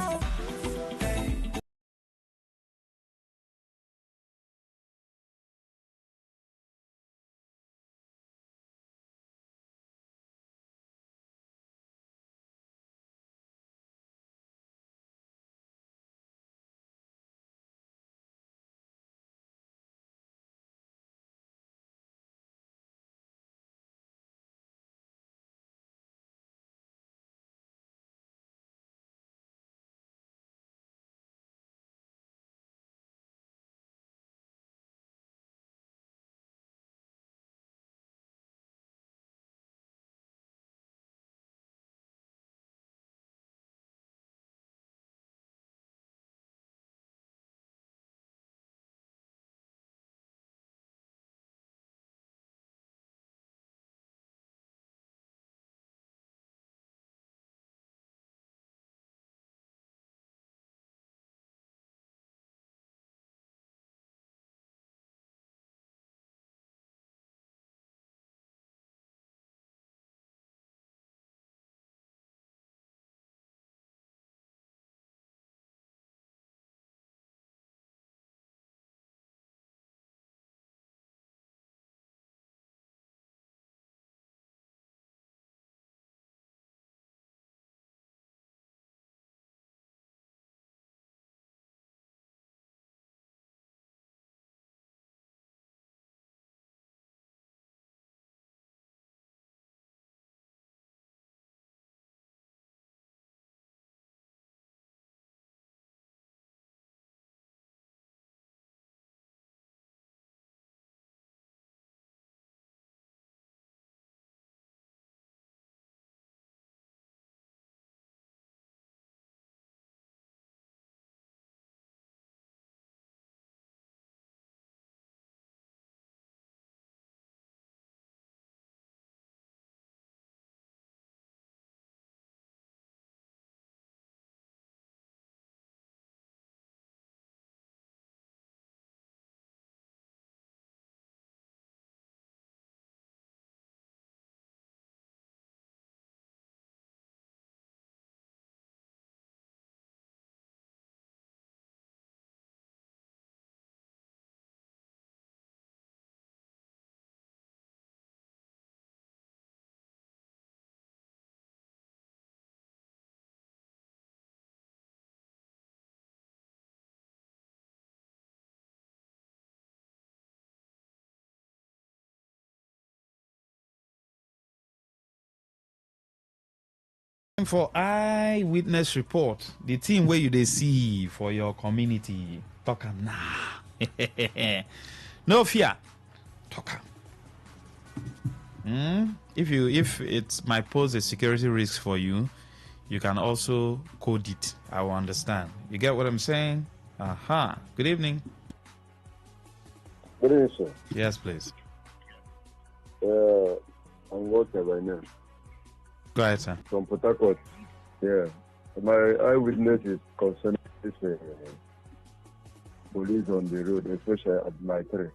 For eyewitness report, the team where you they see for your community, talk am nah. No fear, talk am. If it might pose a security risk for you, you can also code it. I will understand. You get what I'm saying? Aha. Good evening. Good evening, sir. Yes, please. I'm Walter by name. Go ahead, sir. From Port Harcourt. Yeah. My eyewitness is concerning this police on the road, especially at my 3.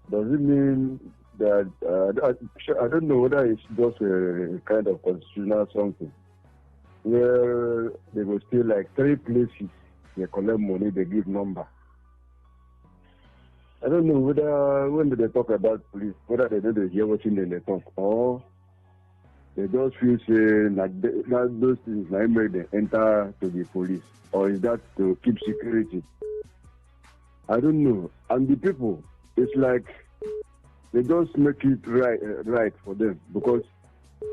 Does it mean that I don't know whether it's just a kind of constitutional something where they will still like 3 places they collect money, they give number. I don't know whether when they talk about police, whether they don't hear what they talk or they just feel say like that those things like make them enter to the police, or is that to keep security? I don't know. And the people, it's like they just make it right for them because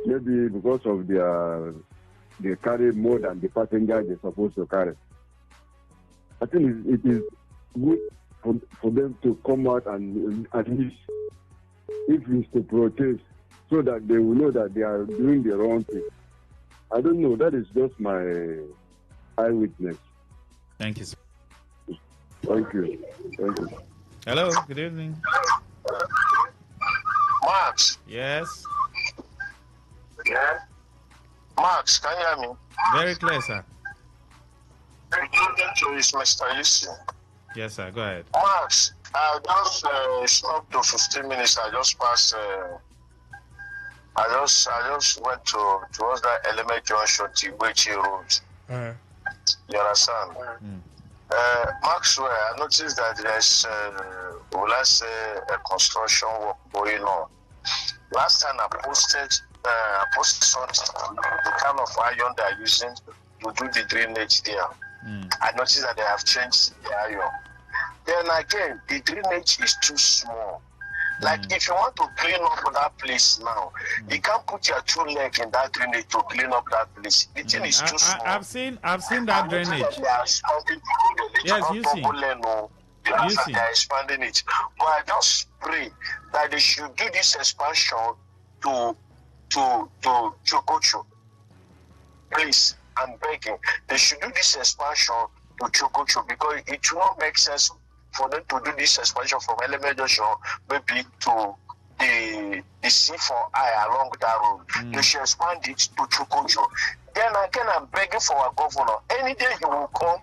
maybe because of they carry more than the passenger they're supposed to carry. I think it is good for them to come out and at least, if it's to protest, so that they will know that they are doing the wrong thing. I don't know. That is just my eyewitness. Thank you, sir. Thank you. Thank you. Hello, good evening. Max. Yes. Yeah. Max, can you hear me? Very clear, sir. Good evening to you, Mr. Yusuf. Yes, sir. Go ahead. Max, I just stopped to 15 minutes. I just passed. I just went towards that Element Junction Tigwechi Road. You understand? Maxwell, I noticed that there's, let's say, a construction work going on. Last time I posted something, the kind of iron they are using to do the drainage there. I noticed that they have changed the iron. Then again, the drainage is too small. Like if you want to clean up that place now, you can't put your 2 legs in that drainage to clean up that place. The thing is too small. I've seen that drainage. Yes, you see. They are expanding it. But I just pray that they should do this expansion to Chokocho. Please, I'm begging. They should do this expansion to Chokocho because it will not make sense for them to do this expansion from Element Junction maybe to the C4I along that road. They should expand it to Chokocho. Then again, I'm begging for our governor. Any day he will come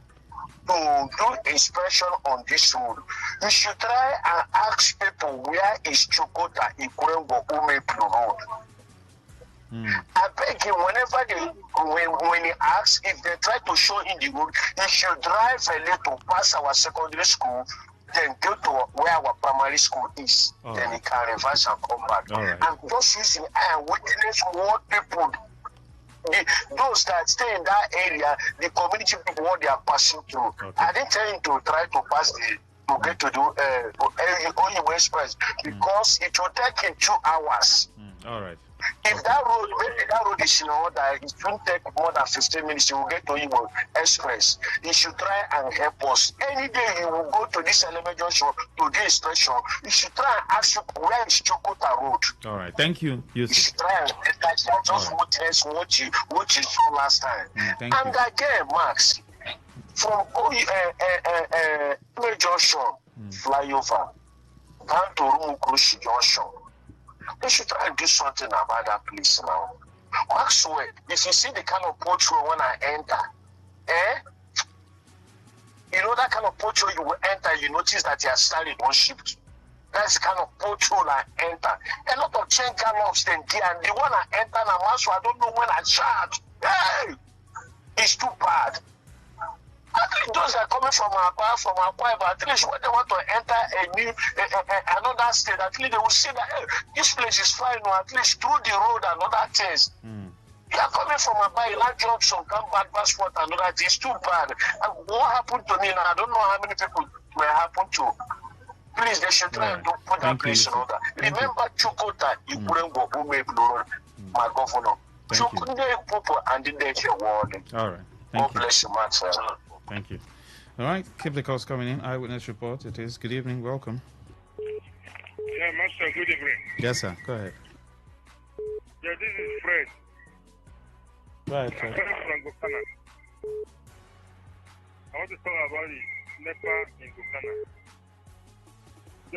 to do inspection on this road, you should try and ask people where is Chukota Ikwengo Umepu Road. I beg him, when he asks, if they try to show him the road, he should drive a little past our secondary school, then go to where our primary school is. Then he can reverse and come back. And just using eye and witness what people, those that stay in that area, the community people, what they are passing through. I didn't tell him to try to pass to get to the Oyibo Express because it will take him 2 hours. All right. If that road is in order, it won't take more than 15 minutes. You will get to Oyibo Express. He should try and help us. Any day you will go to this Element Junction to the inspection, you should try and ask where is Chokota Road. All right. Thank you. You should try and just witness what you saw last time. Thank and you. Again, Max, from Element Junction flyover down to Rumukrushi Junction, they should try and do something about that place now. Maxwell, if you see the kind of portrait when I enter, you know that kind of portrait you will enter, you notice that they are starting one shift. That's the kind of portrait I enter. A lot of chain gallops then there, and the one I enter now, Maxwell, I don't know when I charge. Hey, it's too bad. At least those are coming from Akwa, but at least when they want to enter another state, at least they will see that hey, this place is fine, or at least through the road and other things. You are coming from Akwa, you like jobs, some come back passport and other things. It's too bad. And what happened to me now? I don't know how many people may happen to. Please, they should try and put that place in order. Remember Chukota, Ikwengo Umepu, my governor. Chukunde people and the word. All right. God bless you, Max. Thank you. All right, keep the calls coming in. Eyewitness report. It is. Good evening. Welcome. Yeah, Master, good evening. Yes, sir. Go ahead. Yeah, this is Fred. Go ahead, Fred. I'm from Gokana. I want to talk about the NEPA in Gokana.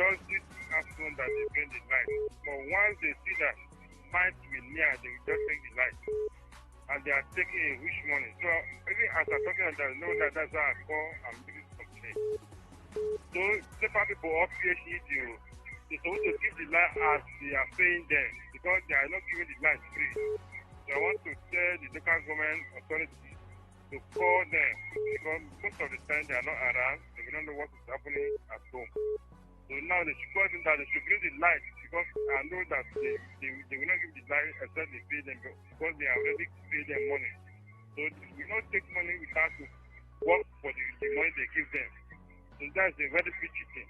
Just this afternoon that they bring the light. But once they see that light will near, they will just take the light. And they are taking a wish money. So even as I'm talking about that, know that that's how I call and make it complain. So NEPA people up here, they're supposed to give the line as they are paying them because they are not giving the line free. So I want to tell the local government authorities to call them because most of the time they are not around. They don't know what is happening at home. So now they should call them that they should bring the light because I know that they will not give the light except they pay them because they already pay them money. So they will not take money without to work for the money they give them. So that's a very big thing.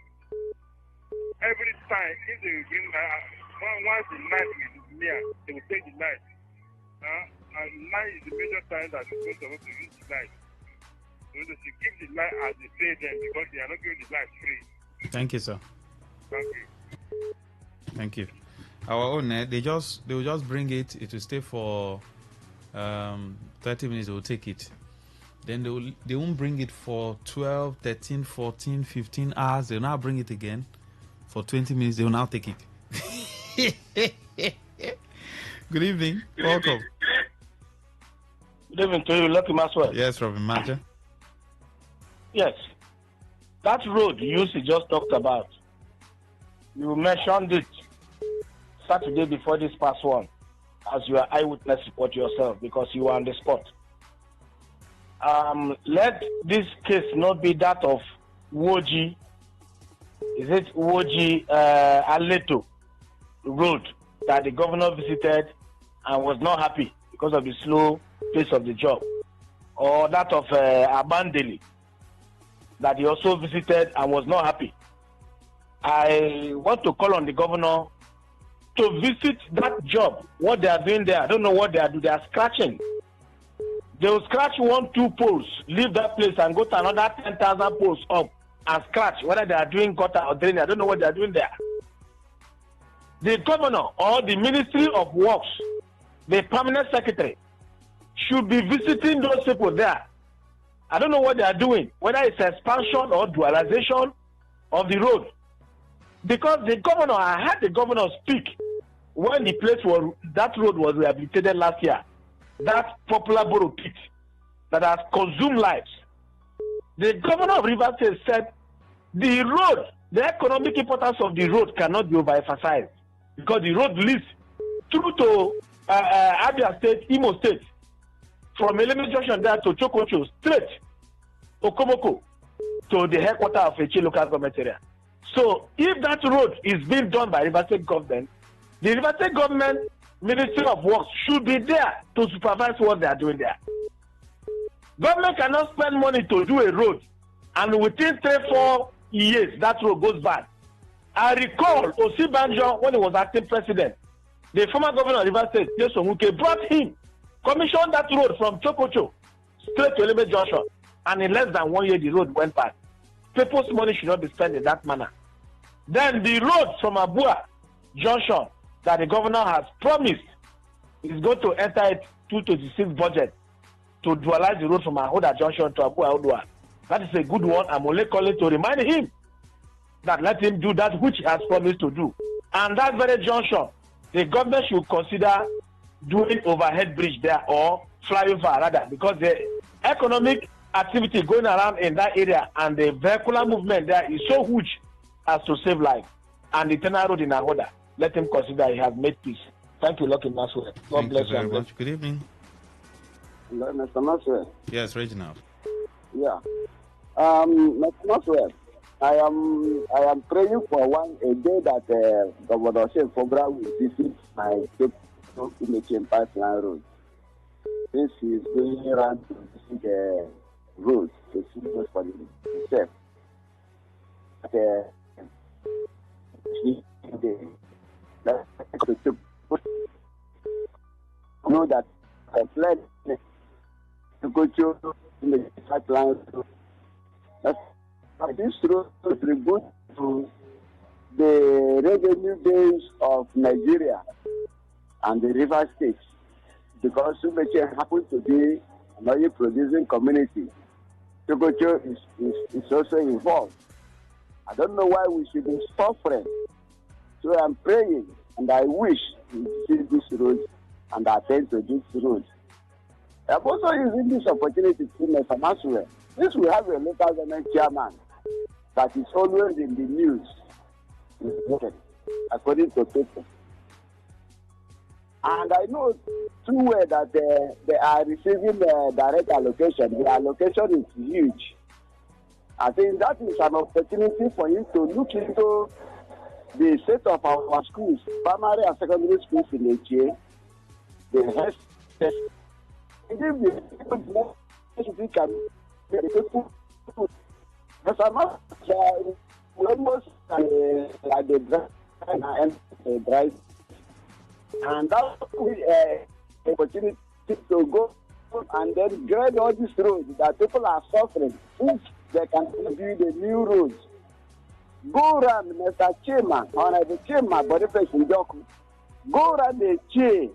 Every time, if they will bring once the light is near, they will take the light. And light is the major time that they're supposed to use the light. So they should give the light as they pay them because they are not giving the light free. Thank you, sir. Thank you. Thank you. Our own, they will just bring it. It will stay for 30 minutes. They will take it. Then they won't bring it for 12, 13, 14, 15 hours. They will now bring it again for 20 minutes. They will now take it. Good evening. Welcome. Good evening to you, Lucky Maxwell. Yes, Robin Maja. Yes. That road you just talked about, you mentioned it Saturday before this past one, as your eyewitness report yourself, because you were on the spot. Let this case not be that of Woji. Is it Woji Aleto road that the governor visited and was not happy because of the slow pace of the job, or that of Abandeli that he also visited and was not happy. I want to call on the governor to visit that job, what they are doing there. I don't know what they are doing. They are scratching. They will scratch 1-2 poles, leave that place and go to another 10,000 poles up and scratch, whether they are doing gutter or drainage. I don't know what they are doing there. The governor or the Ministry of Works, the permanent secretary, should be visiting those people there. I don't know what they are doing, whether it's expansion or dualization of the road. Because the governor, I heard the governor speak when the place was, that road was rehabilitated last year. That popular borough pit that has consumed lives. The governor of Rivers State said the road, the economic importance of the road cannot be overemphasized because the road leads through to Abia State, Imo State, from Eleme Junction there to Chokocho, straight to Komoko, to the headquarters of Echi local government area. So if that road is being done by Rivers State government, the Rivers State government Ministry of Works should be there to supervise what they are doing there. Government cannot spend money to do a road, and within 3-4 years that road goes bad. I recall Osibanjo, when he was acting president, the former governor of Rivers State, Yesomuke, brought him, commissioned that road from Chokocho straight to Eleme Junction, and in less than 1 year the road went bad. People's money should not be spent in that manner. Then the road from Abua Junction that the governor has promised is going to enter it 2026 budget to dualize the road from Ahoda Junction to Abua Odua. That is a good one. I'm only calling to remind him that let him do that which he has promised to do. And that very junction, the government should consider doing overhead bridge there or flyover rather, because the economic activity going around in that area and the vehicular movement there is so huge as to save life. And the Tena Road in Ahoda, let him consider he has made peace. Thank you, Lucky Maxwell. God bless you. Thank you very much. Good evening. Hello, Mr. Maxwell. Yes, Reginald. Yeah. Mr. Maxwell, I am praying for a day that Governor Shefobra will visit my Imagine Pipeline Road. This is going around to visit the road to see those for himself. Know that I fled to go to the pipeline. This road contributes to the revenue base of Nigeria and the river states because Sumeche happens to be an oil producing community. Togocho is also involved. I don't know why we should be suffering. So I'm praying and I wish to see this road and attend to this road. I'm also using this opportunity to Mr. Maxwell. Since we have a local government chairman that is always in the news, according to people. And I know too well that they are receiving direct allocation. The allocation is huge. I think that is an opportunity for you to look into the state of our schools, primary and secondary schools in Nigeria. The health test. If the people can because I'm not almost like the dry and that's opportunity to go and then grade all these roads that people are suffering. If they can build a new roads, go around Mr. Chima, Honorable Chima, Boniface Njoku, go around the chain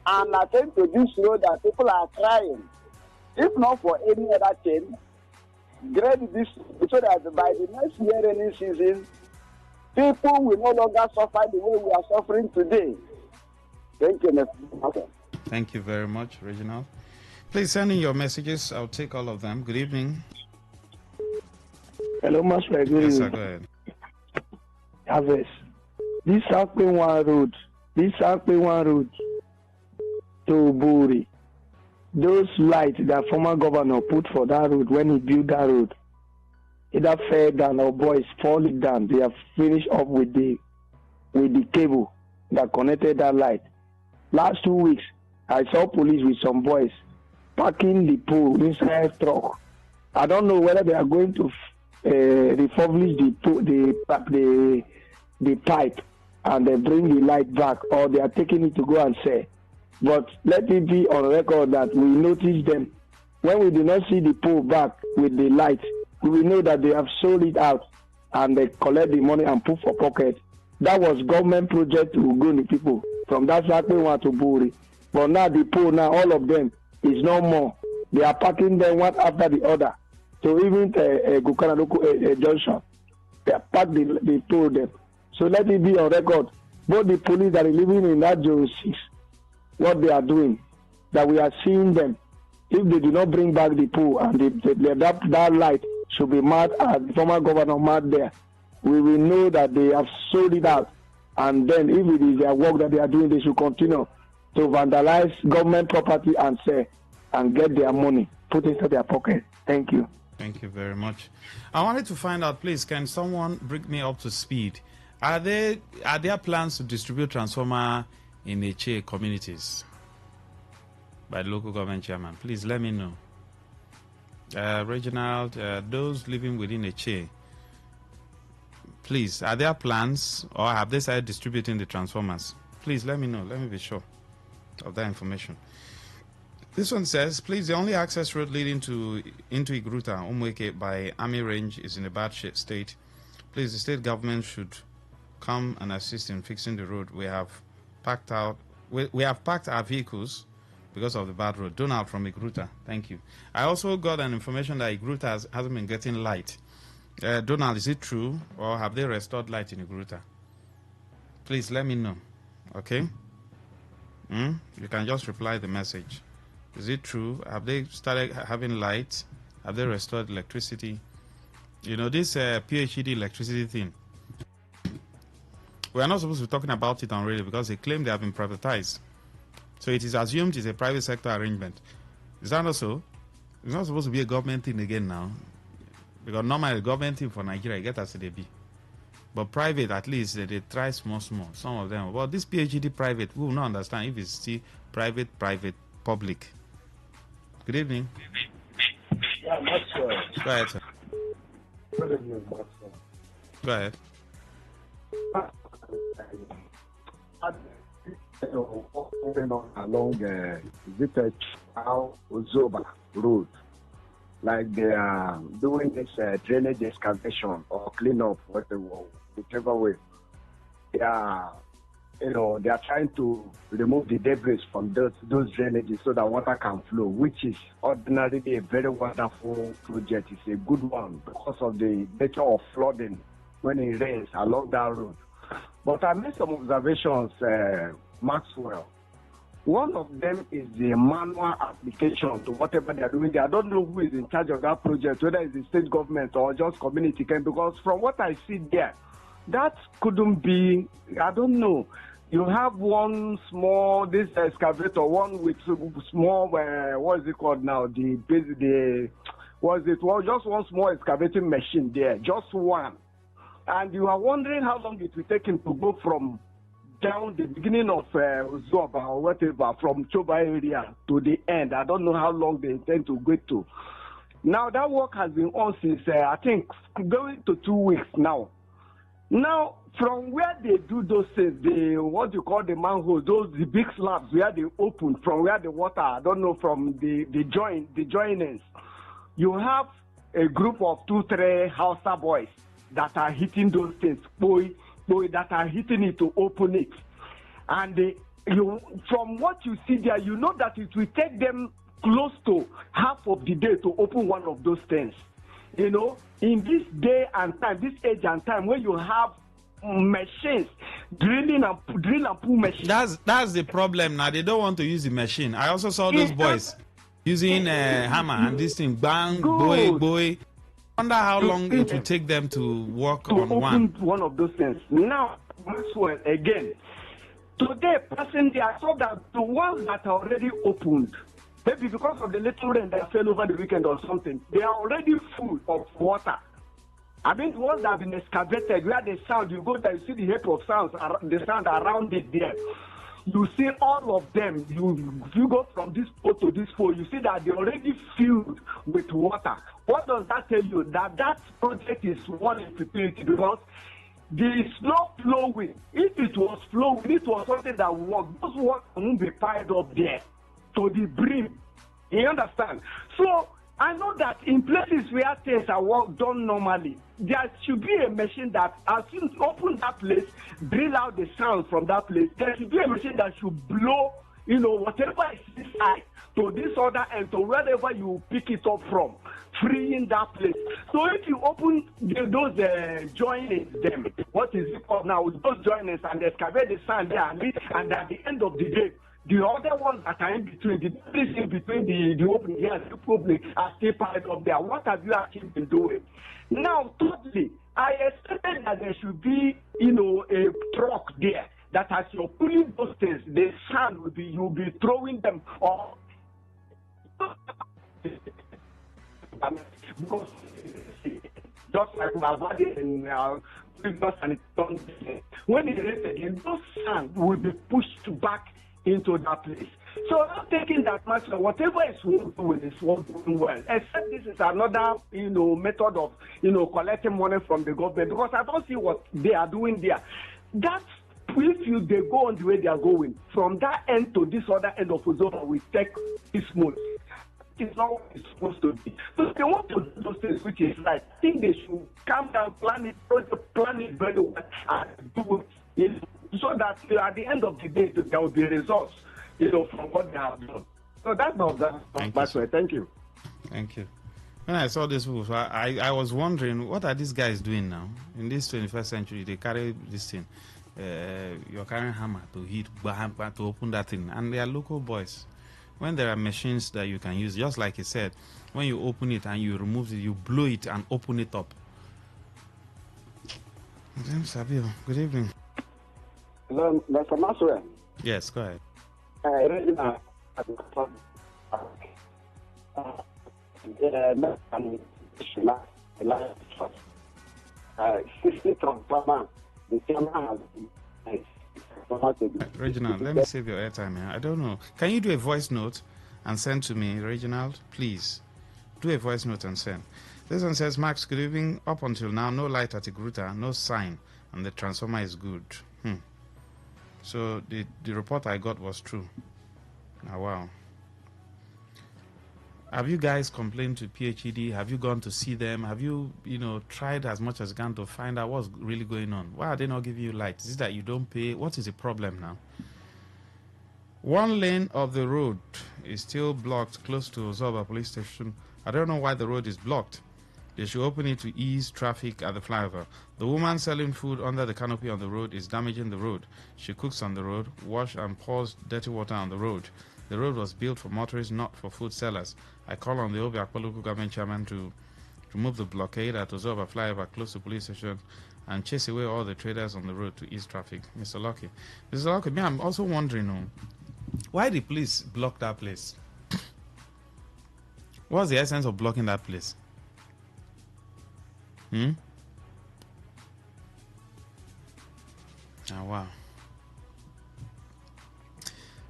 and attend to this road that people are crying. If not for any other chain, grade this so that by the next year rainy season, people will no longer suffer the way we are suffering today. Thank you, Mr. Okay. Thank you very much, Reginald. Please send in your messages. I'll take all of them. Good evening. Hello, Master. Yes, sir, go ahead. Harvest. This Akpewan Road to Buri. Those lights that former governor put for that road when he built that road, either fell down or boys falling down. They have finished up with the cable that connected that light. Last 2 weeks, I saw police with some boys parking the pole inside truck. I don't know whether they are going to refurbish the pipe and they bring the light back, or they are taking it to go and sell. But let it be on record that we notice them. When we do not see the pole back with the light, we will know that they have sold it out and they collect the money and put for pocket. That was government project to go the people from that Sakpewan to Buri. But now the pole, now all of them is no more. They are parking them one after the other. So even Gukana Junction, they have packed the pole them. So let it be on record. Both the police that are living in that Zone 6, what they are doing, that we are seeing them. If they do not bring back the pole and that light should be mad, as the former governor mad there, we will know that they have sold it out. And then if it is their work that they are doing, they should continue to vandalize government property and sell and get their money put into their pocket. Thank you. Thank you very much. I wanted to find out, please, can someone bring me up to speed? Are there plans to distribute transformer in Eche communities by the local government chairman? Please let me know. Reginald, those living within Eche, please, are there plans or have they started distributing the transformers? Please let me know. Let me be sure of that information. This one says, please, the only access road leading into Igruta, Umweke by Army Range is in a bad state. Please, the state government should come and assist in fixing the road. We have packed our vehicles because of the bad road. Donald from Igruta, thank you. I also got an information that Igruta hasn't been getting light. Donald, is it true, or have they restored light in Igruta? Please let me know, okay? You can just reply the message. Is it true? Have they started having light? Have they restored electricity? You know, this PhD electricity thing, we are not supposed to be talking about it on radio because they claim they have been privatized. So it is assumed it's a private sector arrangement. Is that not so? It's not supposed to be a government thing again now. Because normally the government thing for Nigeria, you get as they be. But private, at least, they try small, some of them. Well, this PhD private, we will not understand if it's still private, public. Good evening. Yeah, Maxwell. Go ahead, sir. Good evening, Maxwell. Go ahead. Along Ozoba Road, like they are doing this drainage excavation or cleanup, whichever way. They are trying to remove the debris from those drainages so that water can flow, which is ordinarily a very wonderful project. It's a good one because of the nature of flooding when it rains along that road. But I made some observations, Maxwell. One of them is the manual application to whatever they are doing there. I don't know who is in charge of that project, whether it's the state government or just community, because from what I see there, That couldn't be, I don't know. You have one small, this excavator, one with small, what is it called now? Well, just one small excavating machine there, just one. And you are wondering how long it will take him to go from down the beginning of Zoba or whatever, from Choba area to the end. I don't know how long they intend to go to. Now, that work has been on since, I think, going to 2 weeks now. Now, from where they do those things, what you call the manholes, the big slabs where they open, from where the water, I don't know, from the joinings, you have a group of 2-3 Hausa boys that are hitting those things, that are hitting it to open it. And from what you see there, you know that it will take them close to half of the day to open one of those things. You know, in this day and time, this age and time, where you have machines drill and pull machines. That's the problem now. They don't want to use the machine. I also saw those boys using a hammer and this thing, bang, boy. Wonder how long it will take them to work on one of those things. Now, Maxwell, again, today, personally, I saw that the ones that are already opened, maybe because of the little rain that fell over the weekend or something, they are already full of water. I mean, the ones that have been excavated, where the sound, you go there, you see the heap of sounds, the sound around it there. You see all of them. You go from this pole to this pole, you see that they're already filled with water. What does that tell you? That project is one insecurity, because the slow flowing, if it was flowing, it was something that worked. Those water won't be piled up there to the brim. You understand? So I know that in places where things are done normally, there should be a machine that, as you open that place, drill out the sound from that place. There should be a machine that should blow, whatever is inside to this other end, to wherever you pick it up from, freeing that place. So if you open those joinings, them, what is it called now, those joinings, and excavate the sand there, and at the end of the day, the other ones that are in between, the place in between the open here and the public are still piled up there. What have you actually been doing? Now, thirdly, I expected that there should be, a truck there, that as you're pulling those things, the sand you'll be throwing them off. Because just like my body in previous and it's done, when it rains again, those sand will be pushed back into that place. So I'm thinking that much, whatever is doing is doing well, except this is another, method of, collecting money from the government, because I don't see what they are doing there. That's if they go on the way they are going, from that end to this other end of Uzoma, we take this month. It's not what it's supposed to be. So if they want to do those things, which is right, I think they should calm down, plan it very well, and do it, so that at the end of the day, there will be results, from what they have done. So that's not that. Thank you. Thank you. When I saw this move, I was wondering, what are these guys doing now? In this 21st century, they carry this thing. You're carrying hammer to hit, to open that thing. And they are local boys. When there are machines that you can use, just like he said, when you open it and you remove it, you blow it and open it up. Good evening. Hello, Mr. Maxwell. Yes, go ahead. Regina, 60 from Pama, the chairman has Reginald, let me save your airtime here. I don't know. Can you do a voice note and send to me, Reginald? Please. Do a voice note and send. This one says, Max, good evening. Up until now, no light at Igruta, no sign, and the transformer is good. So the report I got was true. Now, wow. Have you guys complained to PHED? Have you gone to see them? Have you, tried as much as you can to find out what's really going on? Why are they not giving you light? Is it that you don't pay? What is the problem now? One lane of the road is still blocked close to Zoba police station. I don't know why the road is blocked. They should open it to ease traffic at the flyover. The woman selling food under the canopy on the road is damaging the road. She cooks on the road, wash and pours dirty water on the road. The road was built for motorists, not for food sellers. I call on the Obiakpa local government chairman to remove the blockade at Ozoba flyover close to police station, and chase away all the traders on the road to ease traffic. Mr. Lucky. Mr. Lucky, me, I'm also wondering why the police block that place? What's the essence of blocking that place? Oh, wow.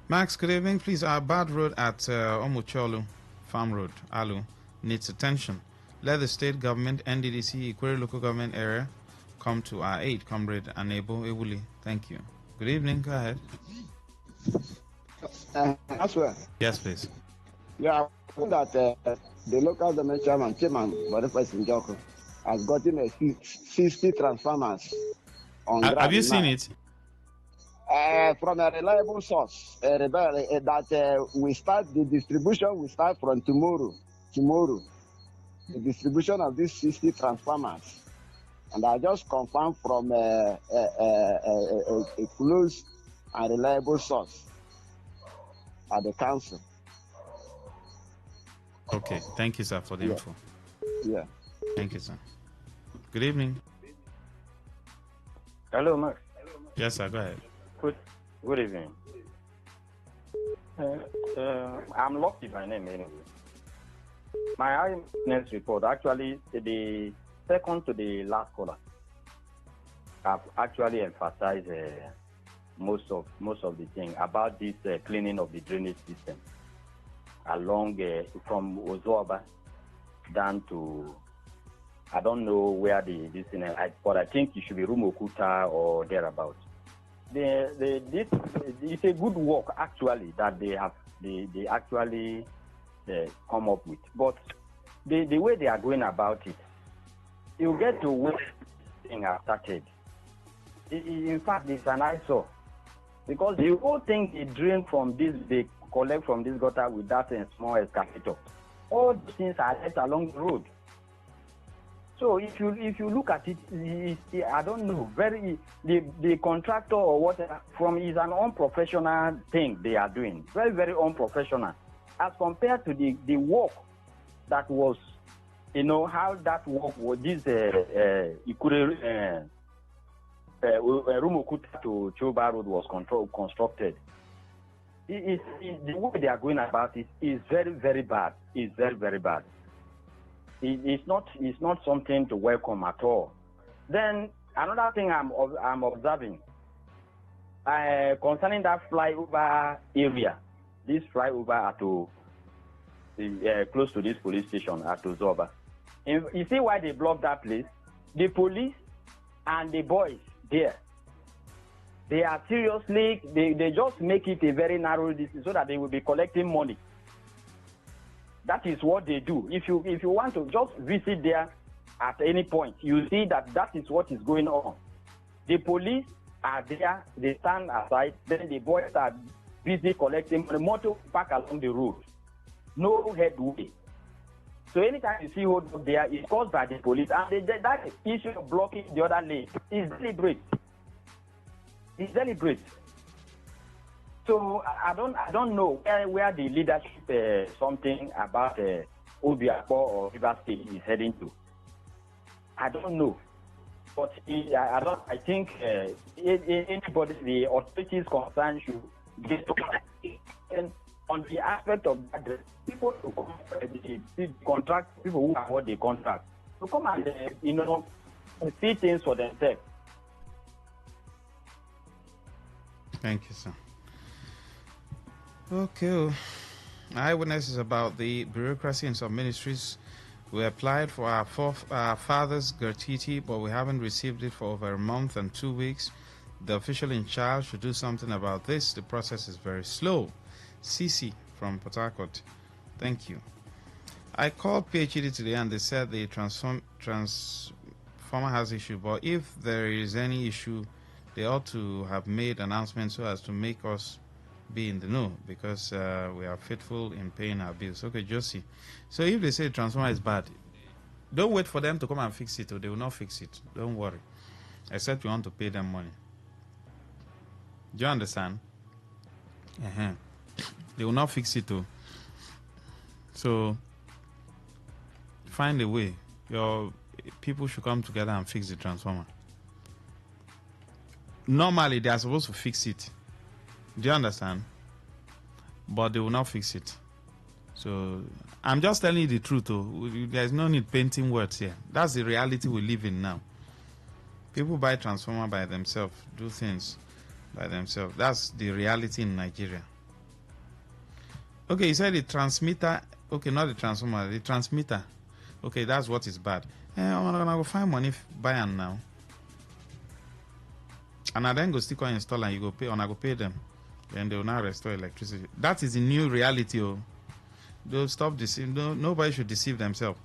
Max, good evening. Please, our bad road at Omucholu Farm Road, Alu, needs attention. Let the state government, NDDC, Ikwere local government area come to our aid, Comrade Anebo Ewuli. Thank you. Good evening. Go ahead. As well. Yes, please. Yeah, I think that the local government chairman, Boniface Njoko, has gotten a 60 transformers on ground. Have you seen it? From a reliable source, that we start the distribution. We start from tomorrow. The distribution of these 60 transformers, and I just confirmed from a close and reliable source at the council. Okay, thank you, sir, for the info. Yeah. Thank you, sir. Good evening. Hello, Max. Yes, sir, go ahead. Good evening. I'm Lucky by name anyway. My eyewitness report, actually, the second to the last caller, have actually emphasized most of the thing about this cleaning of the drainage system along from Ozoba down to, I don't know where this thing is, but I think it should be Rumokuta or thereabouts. This it's a good work actually that they actually come up with, but the way they are going about it, you get to where this thing has started. In fact, it's an eyesore because the whole thing they drain from this, they collect from this gutter with that small excavator. All these things are left along the road. So if you look at it, I don't know, the contractor or whatever is an unprofessional thing they are doing, very, very unprofessional, as compared to the work that was, how that work was, this Rumukuta to Choba Road was constructed. The way they are going about it is very, very bad. It's very, very bad. It's not something to welcome at all. Then another thing I'm observing concerning that flyover area, this flyover at close to this police station at Ozoba. You see why they blocked that place? The police and the boys there, they are seriously, they just make it a very narrow distance so that they will be collecting money. That is what they do. If you want to just visit there at any point, you see that is what is going on. The police are there, they stand aside, then the boys are busy collecting the motor park along the road. No headway. So anytime you see hold up there, it's caused by the police, and that issue of blocking the other lane is deliberate. It's deliberate. So I don't know where the leadership something about Obiako or River State is heading to. I don't know, but I think anybody, the authorities concerned, should get to and on the aspect of that, people to come, the contract, people who award the contract, to come and see things for themselves. Thank you, sir. Okay. Eyewitnesses about the bureaucracy in some ministries. We applied for our father's gratuity, but we haven't received it for over a month and 2 weeks. The official in charge should do something about this. The process is very slow. CC from Port Harcourt. Thank you. I called PhD today and they said the transformer has issue, but if there is any issue, they ought to have made announcements so as to make us be in the know, because we are faithful in paying our bills. Okay, Josie. So if they say the transformer is bad, don't wait for them to come and fix it, or they will not fix it. Don't worry. Except you want to pay them money. Do you understand? They will not fix it too. So find a way your people should come together and fix the transformer. Normally, they are supposed to fix it. Do you understand? But they will not fix it. So I'm just telling you the truth. There's no need painting words here. That's the reality we live in now. People buy transformer by themselves, do things by themselves. That's the reality in Nigeria. Okay, you said the transmitter. Okay, not the transformer, the transmitter. Okay, that's what is bad. I'm gonna go find money buy them now. And I then go stick on install and you go pay, and I go pay them. Then they will now restore electricity. That is the new reality. Don't stop deceiving. Nobody should deceive themselves.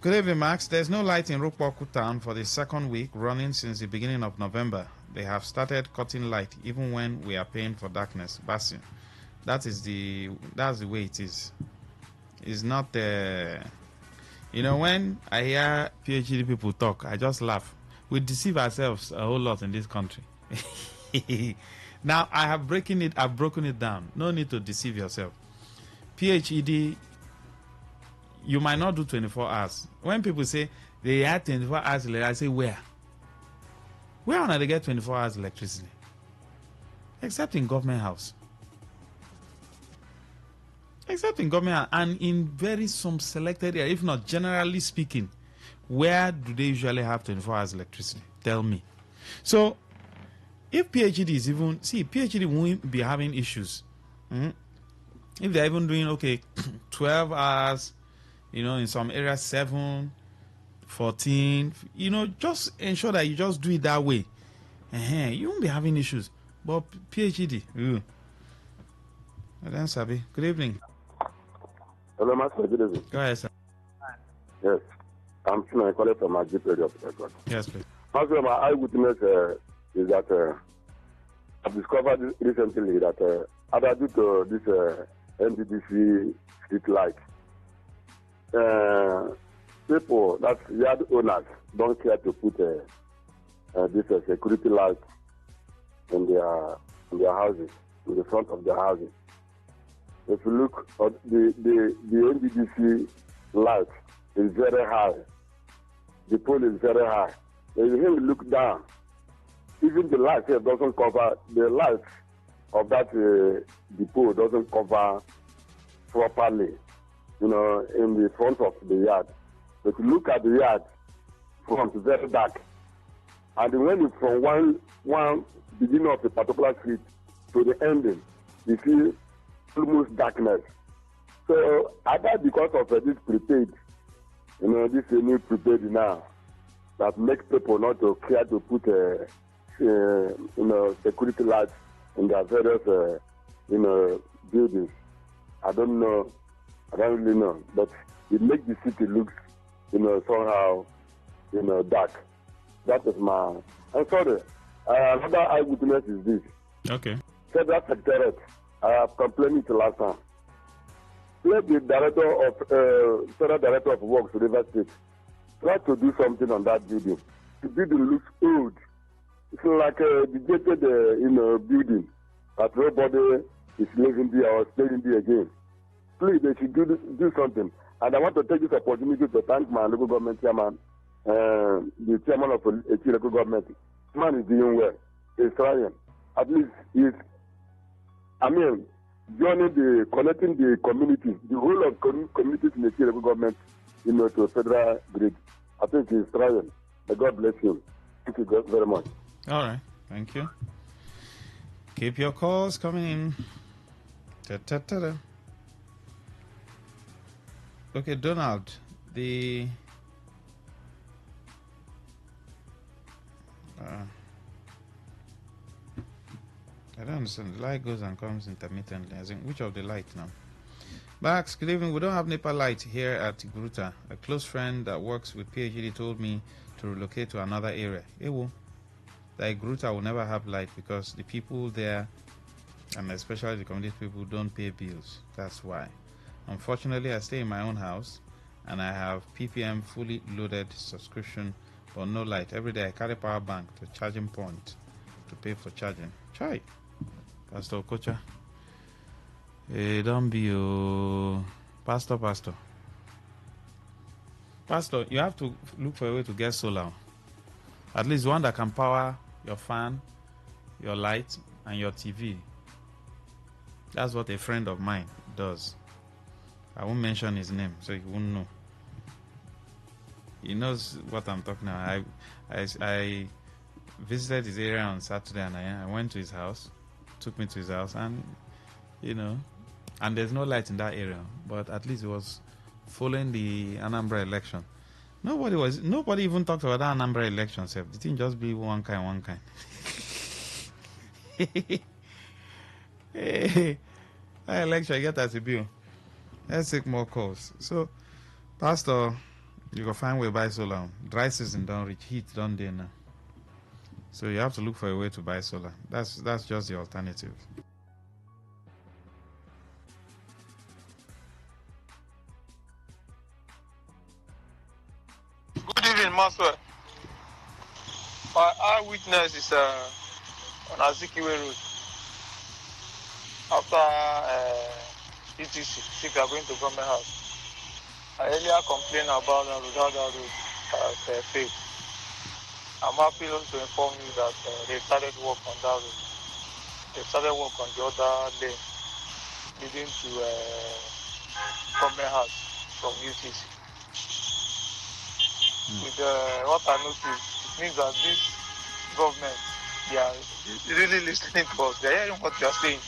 Good evening, Max. There's no light in Rukwaku town for the second week running since the beginning of November. They have started cutting light even when we are paying for darkness. Basim. That's the way it is. It's not when I hear PhD people talk, I just laugh. We deceive ourselves a whole lot in this country. Now I've broken it down. No need to deceive yourself. PhD, you might not do 24 hours. When people say they had 24 hours, I say where? Where are they get 24 hours electricity? Except in government house. Except in government and in very some selected area, if not generally speaking, where do they usually have 24 hours electricity? Tell me. So, if PhD is even, PhD won't be having issues. If they're even doing, 12 hours, in some areas 7, 14, just ensure that you just do it that way. You won't be having issues. But PhD, Then Sabi, good evening. Hello, Master. Good evening. Go ahead, sir. Yes. I'm calling from my GP area. Yes, please. Master, my eyewitness is that I've discovered recently that either due to this NDDC street light, people, that's yard owners, don't care to put this security light in their houses, in the front of their houses. If you look at the NDDC light is very high. The pole is very high. If you look down, even the light here doesn't cover, the light of that depot doesn't cover properly, in the front of the yard. But if you look at the yard, front is very dark. And when you from one beginning of a particular street to the ending, you see almost darkness. So either because of this prepaid, this new prepaid now that makes people not to care to put security lights in their various buildings. I don't know. I don't really know. But it makes the city look somehow dark. That is my. I'm sorry. Another eyewitness is this. Okay. Federal Secretariat. I have complained it last time. Let the Federal Director of Works, River State, try to do something on that building. The building looks old. It's like a deserted, building that nobody is living there or staying there again. Please, they should do something. And I want to take this opportunity to thank my local government chairman, the chairman of a local government. This man is doing well. He's trying. At least he's, connecting the community, the whole of communities in the local government, to a federal grid. I think he's trying. May God bless him. Thank you very much. All right. Thank you. Keep your calls coming in. Ta-ta-ta-ta. Okay, Donald, I don't understand. The light goes and comes intermittently. As in, which of the light now? Max, good evening. We don't have NEPA light here at Gruta. A close friend that works with PhD told me to relocate to another area. Like Gruta will never have light because the people there, and especially the community people, don't pay bills. That's why. Unfortunately, I stay in my own house and I have PPM fully loaded subscription but no light. Every day I carry power bank to charging point to pay for charging. Try. Pastor Kocha. Don't be Pastor. Pastor, you have to look for a way to get solar. At least one that can power your fan, your light, and your TV. That's what a friend of mine does. I won't mention his name, so he won't know. He knows what I'm talking about. I visited his area on Saturday, and I went to his house, took me to his house, and and there's no light in that area, but at least it was following the Anambra election. Nobody even talked about that Anambra election, sir. The thing just be one kind. Hey, that election get as a bill. Let's take more calls. So, Pastor, you can find way buy solar. Dry season don't reach, heat don't there now. So you have to look for a way to buy solar. That's just the alternative. Good evening, Maxwell. My eyewitness is on Azikiwe Road. After ETC, if you are going to government house. I earlier complained about that road as failed. I'm happy to inform you that they started work on that road. They started work on the other lane leading to government house from UTC. With what I noticed, it means that this government, they are really listening to us. They are hearing what we are saying.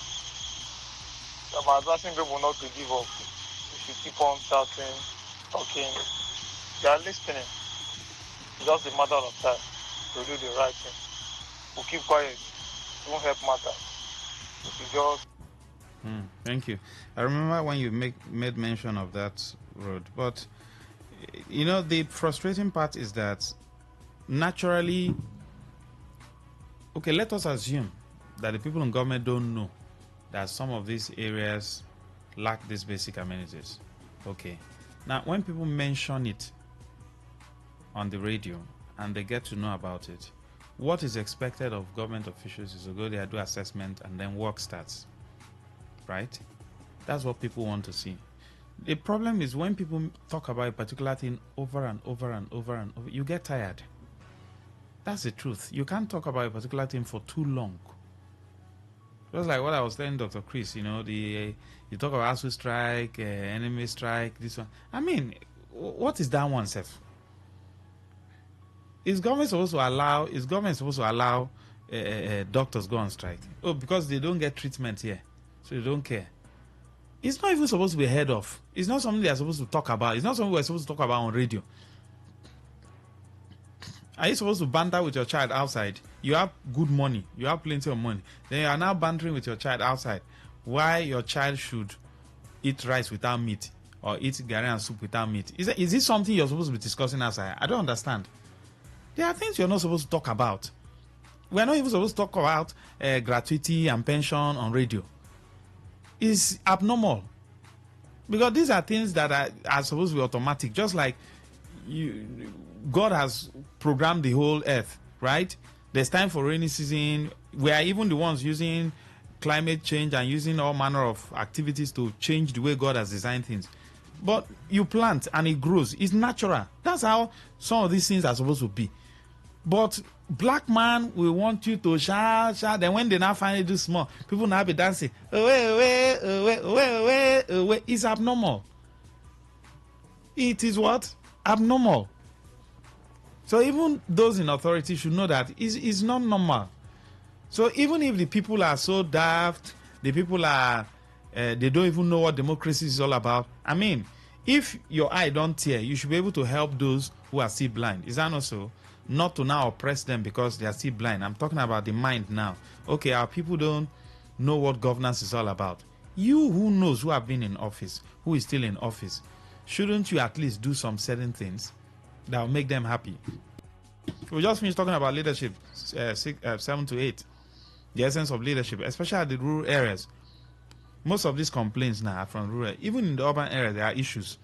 So I'm advising people not to give up. We should keep on shouting, talking. They are listening. It's just a matter of time to do the right thing. We'll keep quiet. It won't help matters. We should just... Thank you. I remember when you made mention of that road, but the frustrating part is that naturally, okay, let us assume that the people in government don't know that some of these areas lack these basic amenities. Okay. Now, when people mention it on the radio and they get to know about it, what is expected of government officials is to go there, do assessment, and then work starts. Right? That's what people want to see. The problem is when people talk about a particular thing over and over and over and over, you get tired. That's the truth. You can't talk about a particular thing for too long. Just like what I was telling Dr. Chris, you talk about ASU strike, enemy strike, this one. I mean, what is that one, Seth? Is government supposed to allow doctors go on strike? Oh, because they don't get treatment here, so they don't care. It's not even supposed to be heard of. It's not something they are supposed to talk about. It's not something we're supposed to talk about on radio. Are you supposed to banter with your child outside? You have good money. You have plenty of money. Then you are now bantering with your child outside. Why your child should eat rice without meat or eat gari and soup without meat? Is this something you're supposed to be discussing outside? I don't understand. There are things you're not supposed to talk about. We're not even supposed to talk about gratuity and pension on radio. It's abnormal. Because these are things that are supposed to be automatic. Just like God has programmed the whole earth, right? There's time for rainy season. We are even the ones using climate change and using all manner of activities to change the way God has designed things. But you plant and it grows. It's natural. That's how some of these things are supposed to be. But black man will want you to shout. Then when they now finally do small, people now be dancing. Away. It's abnormal. It is what? Abnormal. So even those in authority should know that it's not normal. So even if the people are so daft, the people are, they don't even know what democracy is all about. I mean, if your eye don't tear, you should be able to help those who are still blind. Is that not so? Not to now oppress them because they are still blind. I'm talking about the mind now. Okay, our people don't know what governance is all about. You who knows, who have been in office, who is still in office, shouldn't you at least do some certain things that will make them happy? We just finished talking about leadership, 7 to 8. The essence of leadership, especially at the rural areas. Most of these complaints now are from rural. Even in the urban area, there are issues.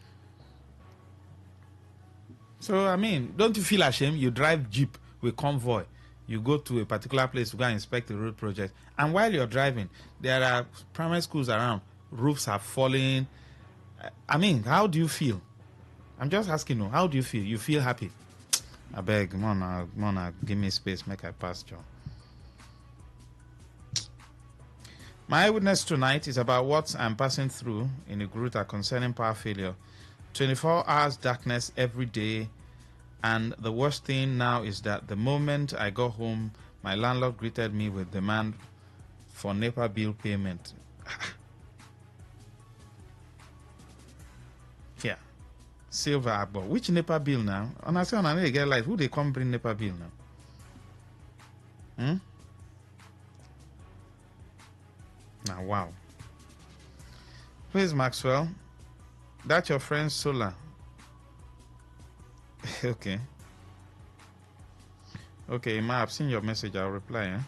So, I mean, don't you feel ashamed? You drive Jeep with convoy. You go to a particular place to go and inspect the road project. And while you're driving, there are primary schools around. Roofs are falling. I mean, how do you feel? I'm just asking you, how do you feel? You feel happy? I beg, Mona, give me space, make I pass, John. My witness tonight is about what I'm passing through in Ugruta concerning power failure. 24 hours darkness every day, and the worst thing now is that the moment I got home, my landlord greeted me with demand for NEPA bill payment. Yeah. Silver Arbor. Which NEPA bill now? And I say, I need to get light. Who they come bring NEPA bill now? Now, wow. Please, Maxwell. That's your friend Sola. Okay. Okay, Ma, I've seen your message. I'll reply.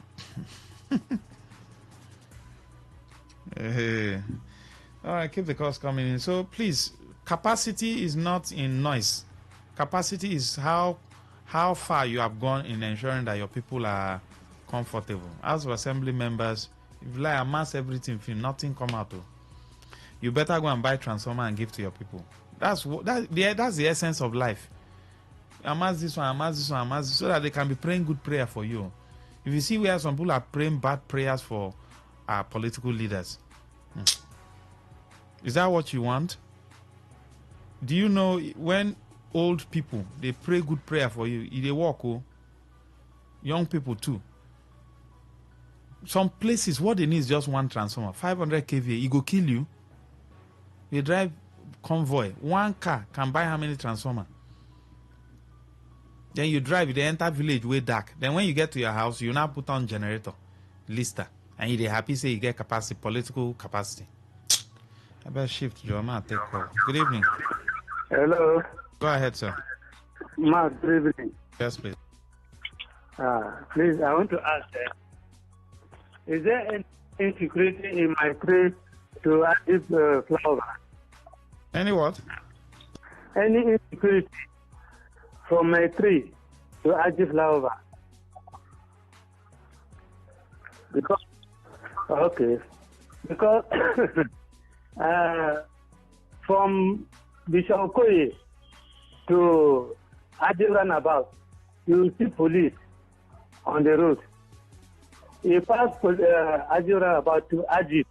Hey. All right, keep the calls coming in. So please, capacity is not in noise. Capacity is how far you have gone in ensuring that your people are comfortable. As for assembly members, if you like amass everything, if nothing come out, you better go and buy transformer and give to your people. That's the essence of life. Amass this one, amass this one, amass this, so that they can be praying good prayer for you. If you see where some people are praying bad prayers for our political leaders, is that what you want? Do you know when old people they pray good prayer for you, they walk? Oh, young people too. Some places what they need is just one transformer, 500 kVA. It go kill you. They drive convoy. One car can buy how many transformer? Then you drive, they enter village way dark. Then when you get to your house, you now put on generator, lister, and you happy say you get capacity, political capacity. I better shift, Joe. Take call. Good evening. Hello. Go ahead, sir. Mark, good evening. Yes, please. Please, I want to ask, is there any insecurity in my tree to add this flower? Any what? Any insecurity from my tree to add this flower? Because, okay, because from Bishop Okoye to Ajib Runabout, you see police on the road. You pass Ajib Runabout to Ajib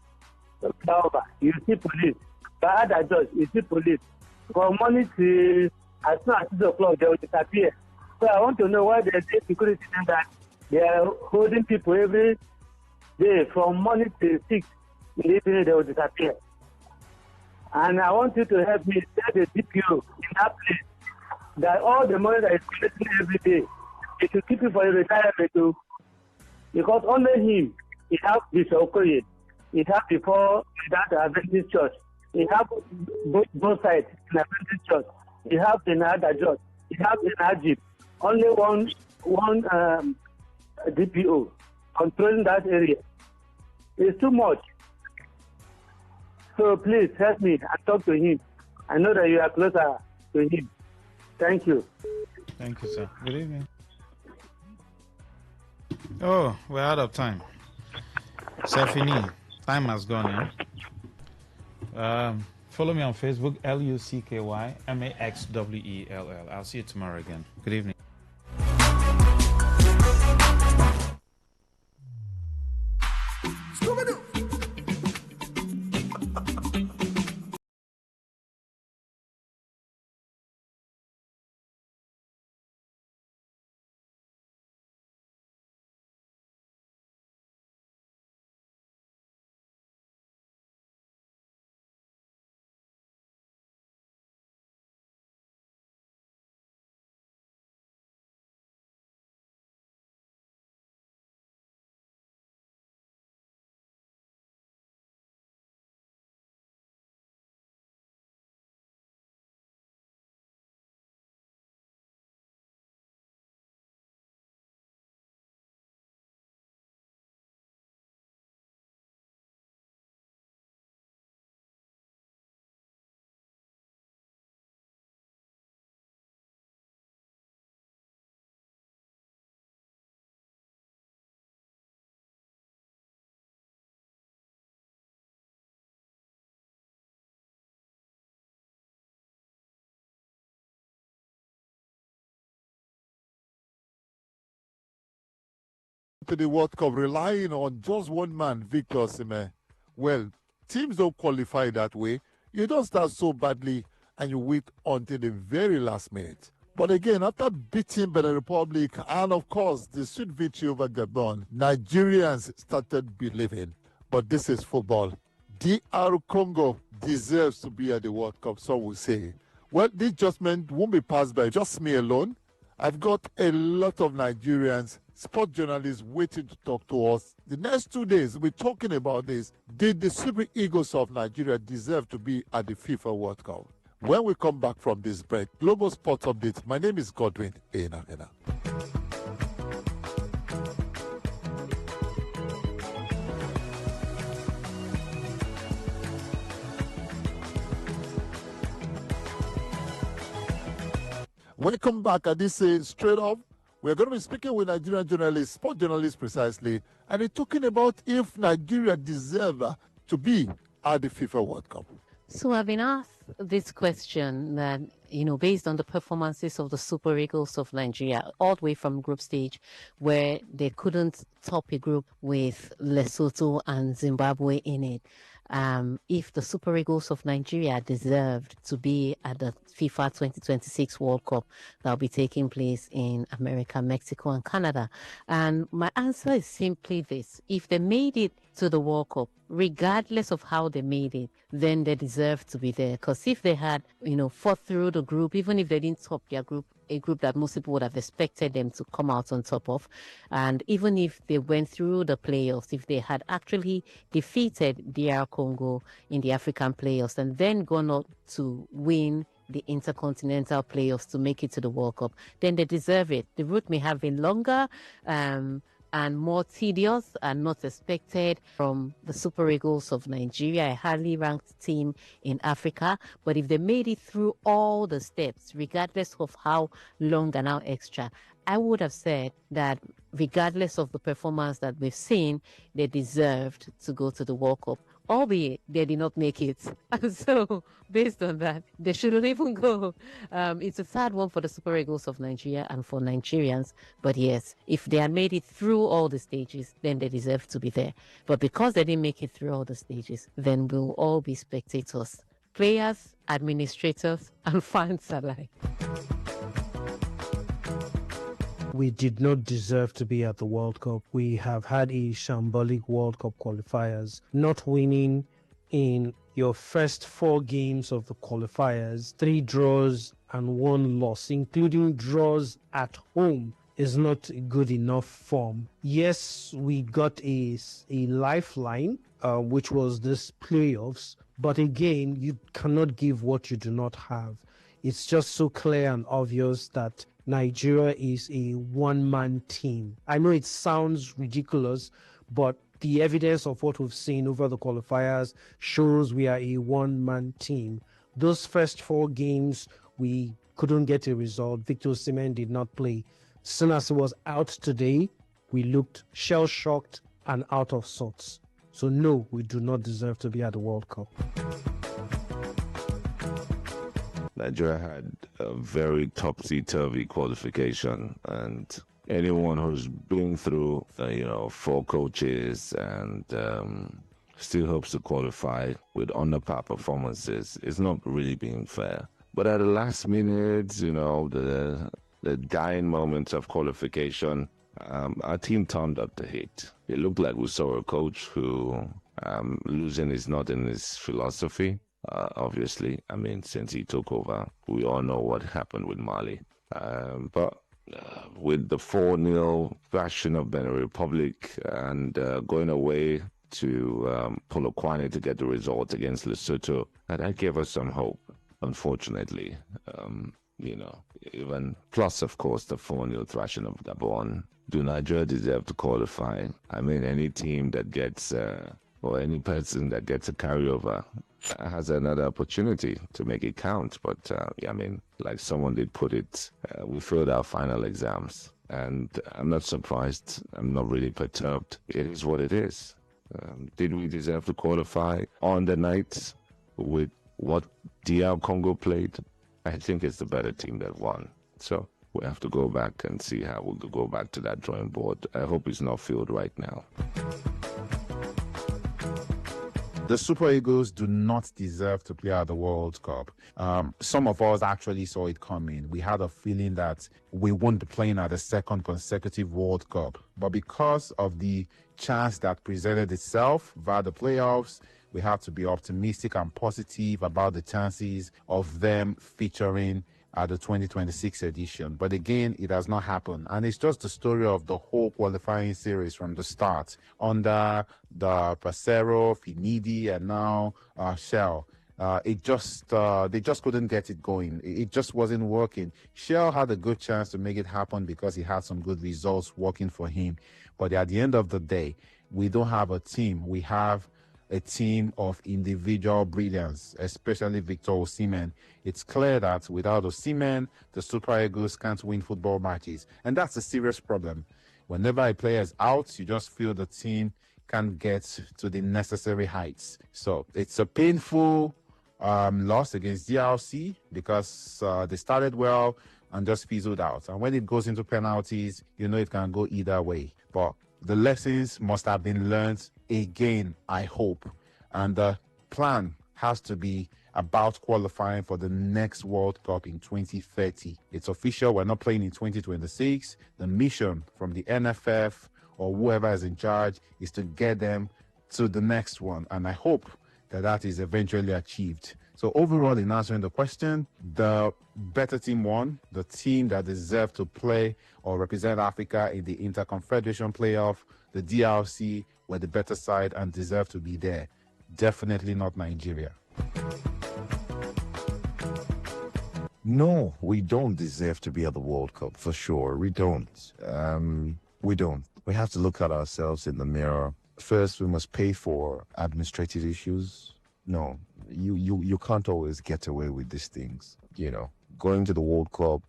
Flower, you see police. By other judge, you see police. From morning to as soon as 6 o'clock, they will disappear. So I want to know why there's security in that they are holding people every day from morning to 6 in the evening, they will disappear. And I want you to help me tell the DPO in that place that all the money that is collecting every day, it will keep it for his retirement too. Because only him, he has Bishop Okoye, he has before that Adventist church, he has both sides in Adventist church, he has in other church, he has in Ajib. Only one DPO controlling that area. It's too much. So please help me and talk to him. I know that you are closer to him. Thank you. Thank you, sir. Good evening. Oh, we're out of time. Sefini, time has gone in. Follow me on Facebook, LUCKYMAXWELL. I'll see you tomorrow again. Good evening. to the World Cup relying on just one man, Victor Osimhen. Well, teams don't qualify that way. You don't start so badly and you wait until the very last minute. But again, after beating Benin Republic and, of course, the sweet victory over Gabon, Nigerians started believing. But this is football. DR Congo deserves to be at the World Cup, some will say. Well, this judgment won't be passed by just me alone. I've got a lot of Nigerians, sport journalists waiting to talk to us. The next 2 days, we're talking about this. Did the Super Eagles of Nigeria deserve to be at the FIFA World Cup? When we come back from this break, Global Sports Update. My name is Godwin Ena. Welcome back at this straight up. We're going to be speaking with Nigerian journalists, sport journalists precisely, and we're talking about if Nigeria deserve to be at the FIFA World Cup. So I've been asked this question that, based on the performances of the Super Eagles of Nigeria, all the way from group stage, where they couldn't top a group with Lesotho and Zimbabwe in it, if the Super Eagles of Nigeria deserved to be at the FIFA 2026 World Cup that will be taking place in America, Mexico, and Canada. And my answer is simply this. If they made it to the World Cup, regardless of how they made it, then they deserve to be there. Because if they had, fought through the group, even if they didn't top their group, a group that most people would have expected them to come out on top of, and even if they went through the playoffs, if they had actually defeated DR Congo in the African playoffs and then gone on to win the intercontinental playoffs to make it to the World Cup, then they deserve it. The route may have been longer and more tedious and not expected from the Super Eagles of Nigeria, a highly ranked team in Africa. But if they made it through all the steps, regardless of how long and how extra, I would have said that regardless of the performance that we've seen, they deserved to go to the World Cup. Albeit they did not make it. And so, based on that, they shouldn't even go. It's a sad one for the Super Eagles of Nigeria and for Nigerians. But yes, if they had made it through all the stages, then they deserve to be there. But because they didn't make it through all the stages, then we'll all be spectators. Players, administrators, and fans alike. We did not deserve to be at the World Cup. We have had a shambolic World Cup qualifiers, not winning in your first 4 games of the qualifiers, 3 draws and 1 loss, including draws at home, is not good enough form. Yes, we got a lifeline, which was this playoffs, but again, you cannot give what you do not have. It's just so clear and obvious that Nigeria is a one-man team. I know it sounds ridiculous, but the evidence of what we've seen over the qualifiers shows we are a one-man team. Those first 4 games, we couldn't get a result. Victor Osimhen did not play. As soon as he was out today, we looked shell-shocked and out of sorts. So no, we do not deserve to be at the World Cup. Nigeria had a very topsy-turvy qualification, and anyone who's been through, 4 coaches and still hopes to qualify with under-par performances is not really being fair. But at the last minute, the dying moments of qualification, our team turned up the heat. It looked like we saw a coach who losing is not in his philosophy. Obviously, since he took over, we all know what happened with Mali. But with the 4-0 thrashing of Benin Republic and going away to Polokwane to get the result against Lesotho, that gave us some hope, unfortunately. Even plus, of course, the 4-0 thrashing of Gabon. Do Nigeria deserve to qualify? Any team that gets, or any person that gets a carryover has another opportunity to make it count. But, like someone did put it, we failed our final exams. And I'm not surprised. I'm not really perturbed. It is what it is. Did we deserve to qualify on the night with what DR Congo played? I think it's the better team that won. So we have to go back and see how we'll go back to that drawing board. I hope it's not filled right now. The Super Eagles do not deserve to play at the World Cup. Some of us actually saw it coming. We had a feeling that we won't be playing at the second consecutive World Cup. But because of the chance that presented itself via the playoffs, we have to be optimistic and positive about the chances of them featuring at the 2026 edition. But again, it has not happened. And it's just the story of the whole qualifying series from the start under the Passero, Finidi, and now Shell. They just couldn't get it going. It just wasn't working. Shell had a good chance to make it happen because he had some good results working for him. But at the end of the day, we don't have a team. We have a team of individual brilliance, especially Victor Osimhen. It's clear that without Osimhen, the Super Eagles can't win football matches. And that's a serious problem. Whenever a player is out, you just feel the team can't get to the necessary heights. So it's a painful loss against DRC because they started well and just fizzled out. And when it goes into penalties, you know it can go either way. But the lessons must have been learned again, I hope. And the plan has to be about qualifying for the next World Cup in 2030. It's official. We're not playing in 2026. The mission from the NFF or whoever is in charge is to get them to the next one. And I hope that that is eventually achieved. So overall, in answering the question, the better team won. The team that deserved to play or represent Africa in the Interconfederation playoff, the DRC, were the better side and deserved to be there. Definitely not Nigeria. No, we don't deserve to be at the World Cup, for sure. We don't. We don't. We have to look at ourselves in the mirror. First, we must pay for administrative issues. No, you can't always get away with these things. You know, going to the World Cup,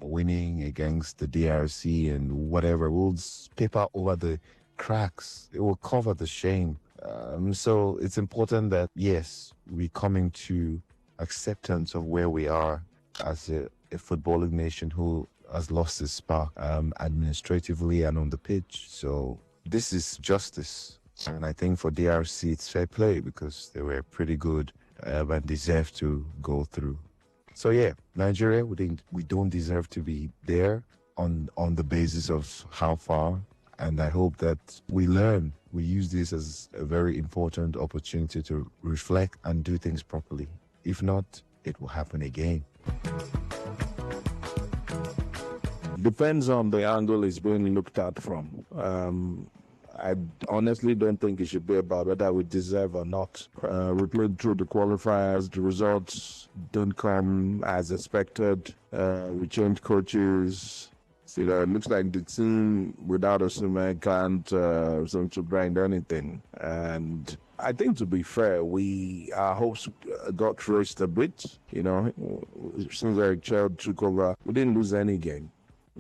winning against the DRC and whatever, will paper over the cracks. It will cover the shame. So it's important that, yes, we come into acceptance of where we are as a footballing nation who has lost its spark administratively and on the pitch. So this is justice. And I think for DRC, it's fair play because they were pretty good and deserve to go through. So yeah, Nigeria, we don't deserve to be there on the basis of how far. And I hope that we learn. We use this as a very important opportunity to reflect and do things properly. If not, it will happen again. Depends on the angle it's being looked at from. I honestly don't think it should be about whether we deserve or not. We played through the qualifiers. The results don't come as expected. We changed coaches. So, it looks like the team without Osimhen can't seem to bring anything. And I think, to be fair, our hopes got raised a bit. You know, since Eric Child took over, we didn't lose any game.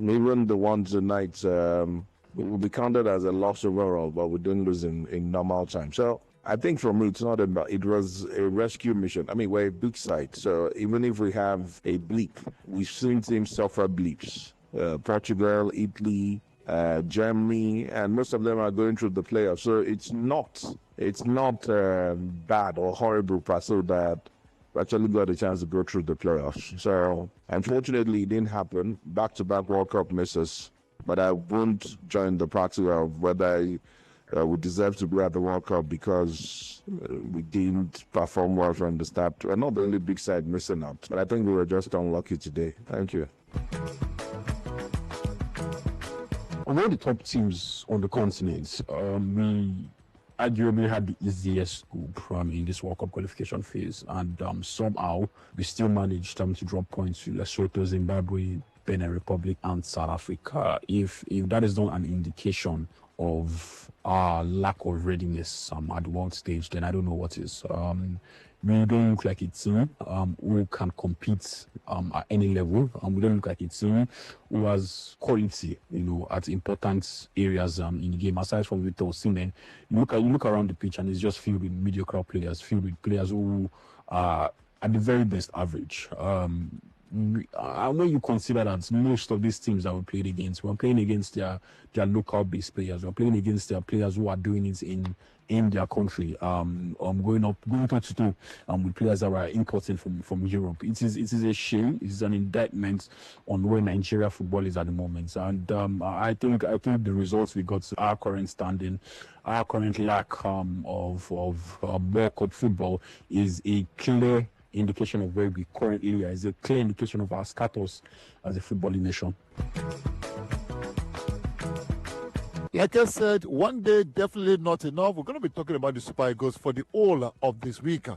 Even the ones tonight, it will be counted as a loss overall, but we didn't lose in normal time. So I think for me, it's not about, it was a rescue mission. I mean, we're a big side, so even if we have a blip, we've seen teams suffer blips. Portugal, Italy, Germany, and most of them are going through the playoffs. So it's not bad or horrible per se that we actually got a chance to go through the playoffs. So unfortunately, it didn't happen. Back-to-back World Cup misses. But I won't join the proxy of whether we deserve to be at the World Cup because we didn't perform well from the start. We're not the only big side missing out, but I think we were just unlucky today. Thank you. Among the top teams on the continent, we arguably had the easiest group in this World Cup qualification phase, and somehow we still managed to drop points to Lesotho, Zimbabwe, Benin Republic, and South Africa. If that is not an indication of our lack of readiness at the world stage, then I don't know what is. We don't look like a team who can compete at any level. We don't look like a team who has quality, at important areas in the game. Aside from Victor Osimhen, you look around the pitch and it's just filled with mediocre players, filled with players who are at the very best average. when you consider that most of these teams that we played against, we're playing against their local based players, we're playing against their players who are doing it in their country, going toe to toe with players that were imported from Europe. It is a shame. It is an indictment on where Nigeria football is at the moment. And I think the results we got, our current standing, our current lack of World Cup football is a clear indication of where we currently are. It's a clear indication of our status as a footballing nation. Like I said, one day definitely not enough. We're going to be talking about the Super Eagles for the whole of this week.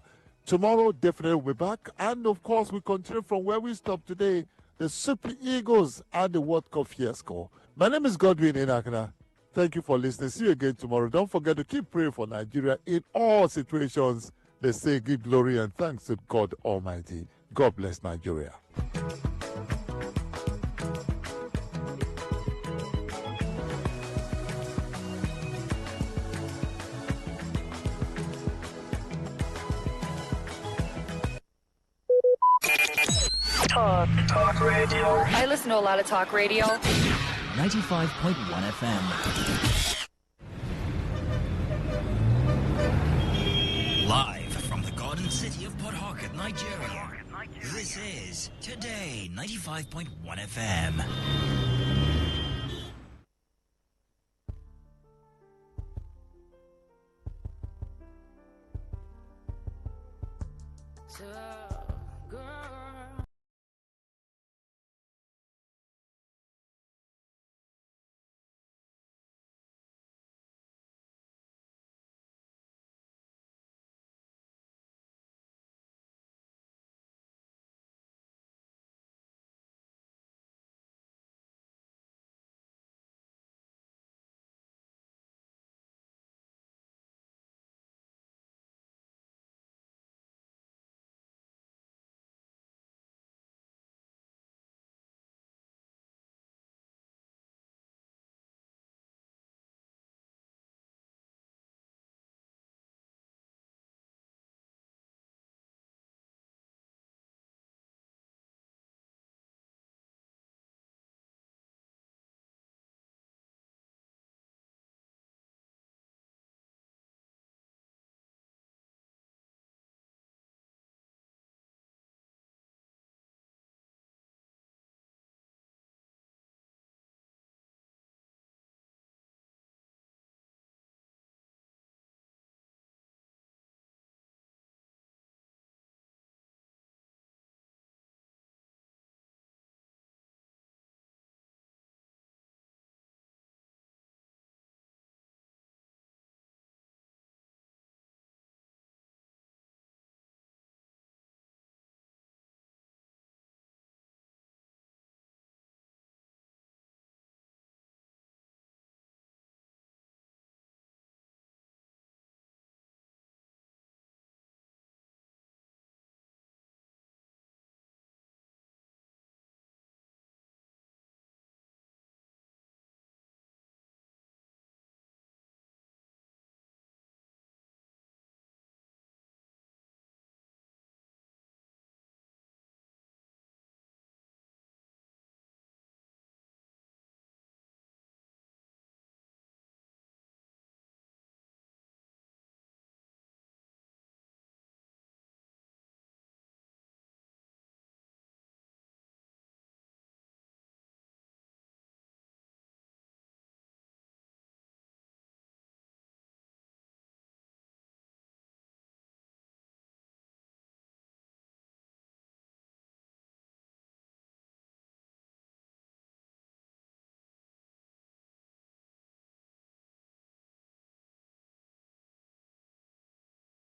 Tomorrow, definitely we'll be back. And of course, we continue from where we stopped today, the Super Eagles and the World Cup fiasco. My name is Godwin Inakana. Thank you for listening. See you again tomorrow. Don't forget to keep praying for Nigeria in all situations. They say give glory and thanks to God Almighty. God bless Nigeria. Talk radio. I listen to a lot of talk radio. 95.1 FM. Live from the Garden City of Port Harcourt, Nigeria. This is Today 95.1 FM.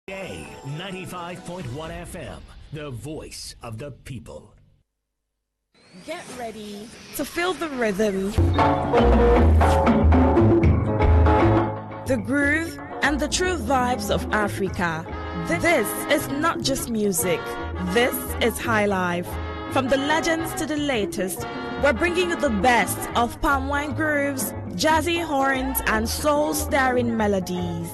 Today 95.1 FM, the voice of the people. Get ready to feel the rhythm, the groove, and the true vibes of Africa. This is not just music. This is high life. From the legends to the latest, we're bringing you the best of palm wine grooves, jazzy horns, and soul-stirring melodies.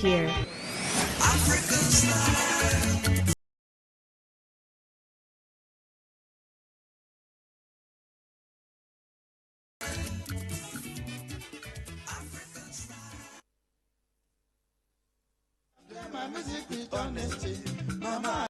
here. My music with honesty, mama.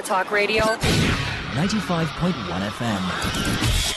Talk Radio. 95.1 FM.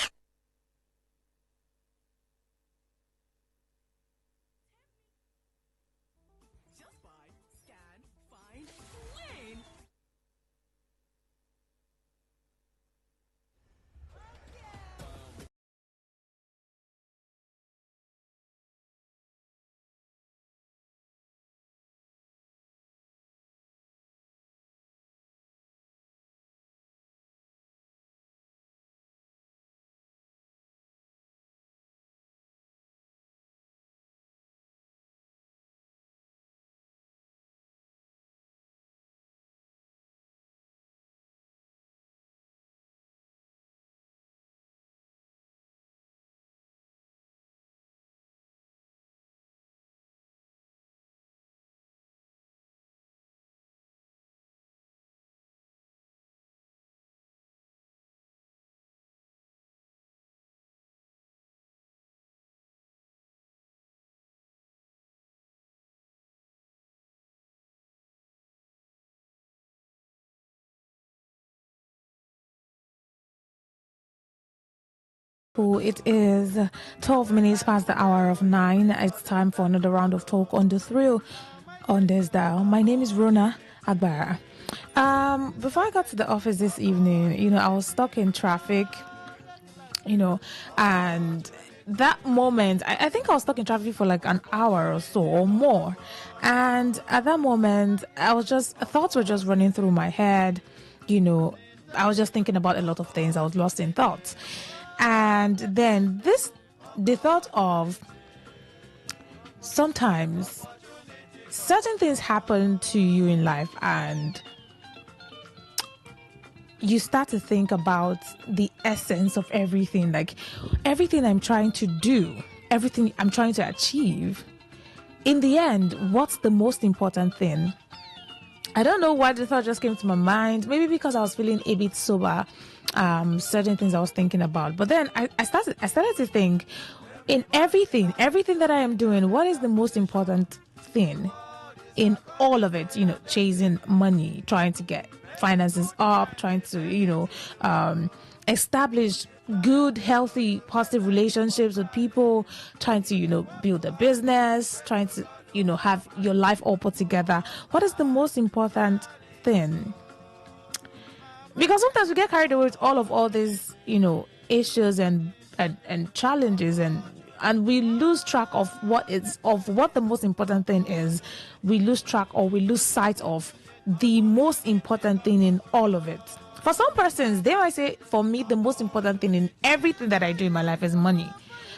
It is 12 minutes past the hour of 9. It's time for another round of talk on the thrill on this dial. My name is Rona Agbara. Before I got to the office this evening, I was stuck in traffic, and that moment, I think I was stuck in traffic for like an hour or so or more. And at that moment, thoughts were just running through my head. I was just thinking about a lot of things. I was lost in thoughts. And then the thought of sometimes certain things happen to you in life and you start to think about the essence of everything, like everything I'm trying to do, everything I'm trying to achieve. In the end, what's the most important thing? I don't know why the thought just came to my mind. Maybe because I was feeling a bit sober. Certain things I was thinking about. But then I started to think, in everything that I am doing, what is the most important thing in all of it? Chasing money, trying to get finances up, trying to, establish good, healthy, positive relationships with people, trying to, build a business, trying to, have your life all put together. What is the most important thing? Because sometimes we get carried away with all these, issues and challenges, and we lose track of what the most important thing is. We lose track, or we lose sight of the most important thing in all of it. For some persons, they might say, for me, the most important thing in everything that I do in my life is money.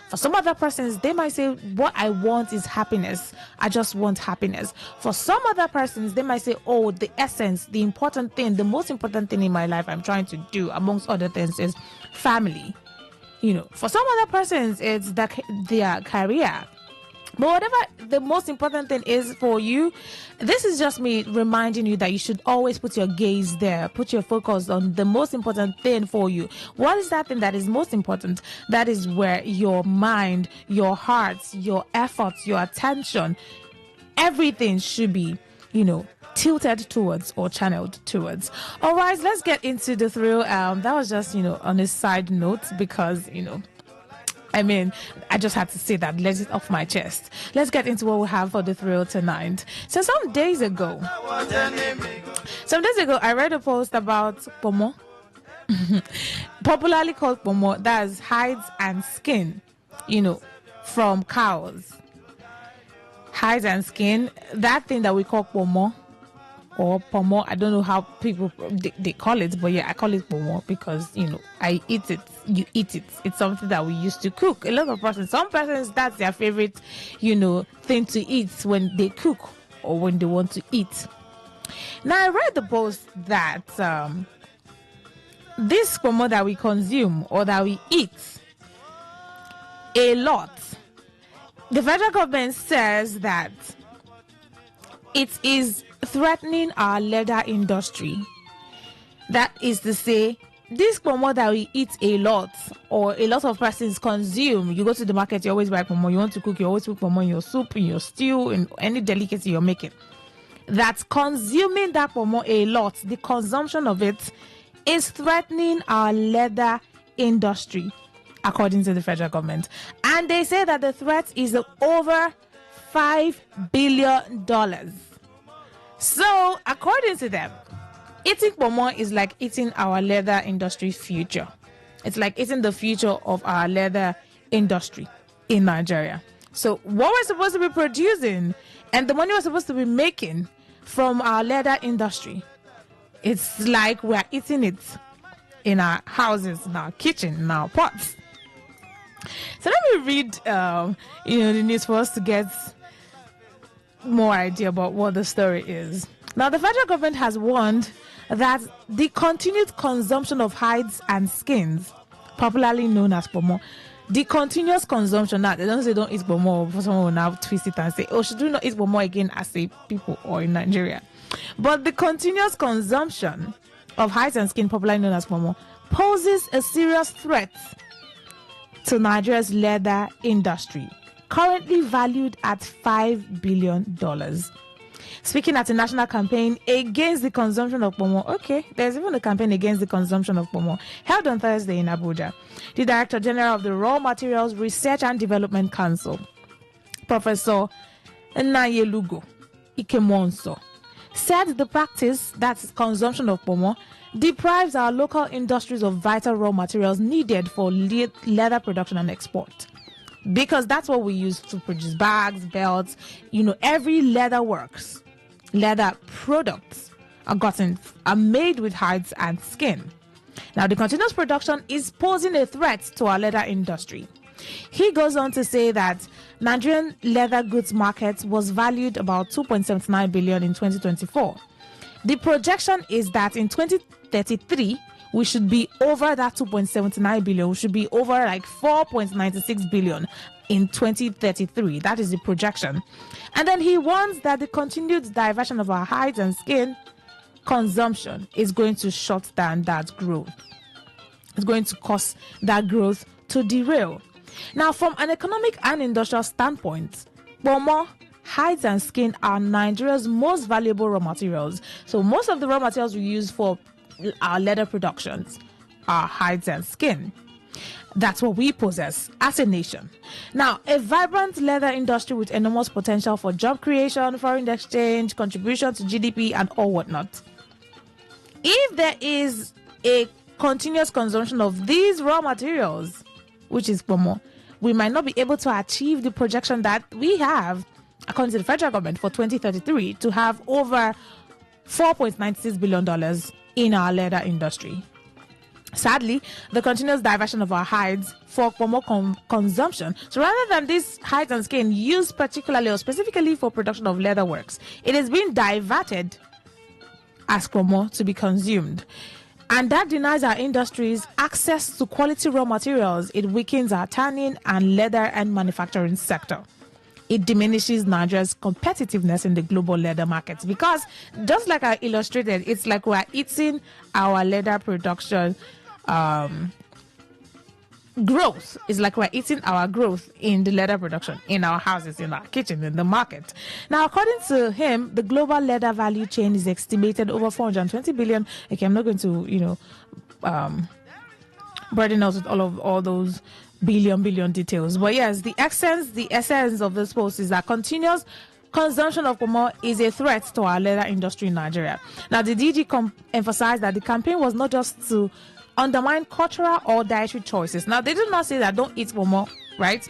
For some other persons, they might say, what I want is happiness. I just want happiness. For some other persons, they might say, oh, the essence, the important thing, the most important thing in my life I'm trying to do, amongst other things, is family. For some other persons, it's their career. But whatever the most important thing is for you, this is just me reminding you that you should always put your gaze there, put your focus on the most important thing for you. What is that thing that is most important? That is where your mind, your heart, your efforts, your attention, everything should be, tilted towards or channeled towards. All right, let's get into the thrill. That was just, on a side note because, I just had to say that, let it off my chest. Let's get into what we have for the thrill tonight. So some days ago, I read a post about pomo, popularly called pomo, that's hides and skin, from cows. Hides and skin, that thing that we call pomo, or pomo, I don't know how people they call it, but yeah, I call it pomo because I eat it, you eat it. It's something that we used to cook. A lot of persons, some persons, that's their favorite thing to eat when they cook or when they want to eat. Now I read the post that this pomo that we consume or that we eat a lot, the federal government says that it is threatening our leather industry. That is to say, this pomo that we eat a lot, or a lot of persons consume, you go to the market, you always buy pomo. You want to cook, you always put pomo in your soup, in your stew, in any delicacy you're making. that consuming that pomo a lot, the consumption of it, is threatening our leather industry, according to the federal government. And they say that the threat is over $5 billion. So, according to them, eating pomo is like eating our leather industry future. It's like eating the future of our leather industry in Nigeria. So what we're supposed to be producing and the money we're supposed to be making from our leather industry, it's like we're eating it in our houses, in our kitchen, in our pots. So let me read the news for us to get more idea about what the story is. Now, the federal government has warned that the continued consumption of hides and skins, popularly known as pomo, the continuous consumption, now they don't say don't eat pomo, for someone will now twist it and say, oh, should we not eat pomo again as a people or in Nigeria? But the continuous consumption of hides and skin, popularly known as pomo, poses a serious threat to Nigeria's leather industry, currently valued at $5 billion. Speaking at a national campaign against the consumption of pomo, okay, there's even a campaign against the consumption of pomo, held on Thursday in Abuja. The Director General of the Raw Materials Research and Development Council, Professor Nnayelugo Ikemonso, said the practice, that's consumption of pomo, deprives our local industries of vital raw materials needed for leather production and export. Because that's what we use to produce bags, belts, every leather works. Leather products are made with hides and skin. Now, the continuous production is posing a threat to our leather industry. He goes on to say that Nigerian leather goods market was valued about 2.79 billion in 2024. The projection is that in 2033, we should be over that 2.79 billion. We should be over like 4.96 billion in 2033. That is the projection. And then he warns that the continued diversion of our hides and skin consumption is going to shut down that growth. It's going to cause that growth to derail. Now, from an economic and industrial standpoint, pomo, hides and skin are Nigeria's most valuable raw materials. So most of the raw materials we use for our leather productions are hides and skin. That's what we possess as a nation. Now, a vibrant leather industry with enormous potential for job creation, foreign exchange, contribution to GDP, and all whatnot. If there is a continuous consumption of these raw materials, which is pomo, we might not be able to achieve the projection that we have, according to the federal government, for 2033 to have over $4.96 billion in our leather industry. Sadly, the continuous diversion of our hides for pomo consumption, so rather than these hides and skin used particularly or specifically for production of leather works, it is being diverted as pomo to be consumed. And that denies our industries access to quality raw materials. It weakens our tanning and leather and manufacturing sector. It diminishes Nigeria's competitiveness in the global leather markets, because just like I illustrated, it's like we're eating our leather production growth. It's like we're eating our growth in the leather production, in our houses, in our kitchen, in the market. Now, according to him, the global leather value chain is estimated over 420 billion. Okay, I'm not going to, burden us with all those billion details. But yes, the essence of this post is that continuous consumption of pomo is a threat to our leather industry in Nigeria. Now, the DG emphasized that the campaign was not just to undermine cultural or dietary choices. Now, they did not say that don't eat pomo, right?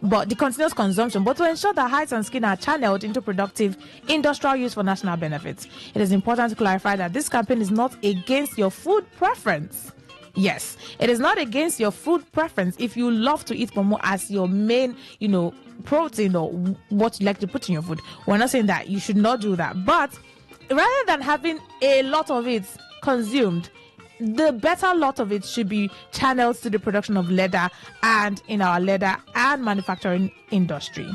But the continuous consumption, but to ensure that hides and skin are channeled into productive industrial use for national benefits. It is important to clarify that this campaign is not against your food preference. Yes, it is not against your food preference if you love to eat pomo as your main, protein or what you like to put in your food. We're not saying that you should not do that. But rather than having a lot of it consumed, the better lot of it should be channeled to the production of leather and in our leather and manufacturing industry.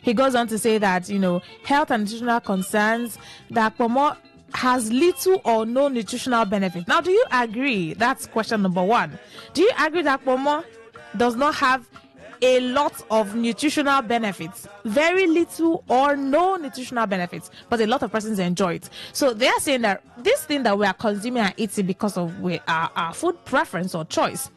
He goes on to say that, health and nutritional concerns, that pomo has little or no nutritional benefit. Now, do you agree? That's question number one. Do you agree that pomo does not have a lot of nutritional benefits, very little or no nutritional benefits, but a lot of persons enjoy it. So they are saying that this thing that we are consuming and eating because of our food preference or choice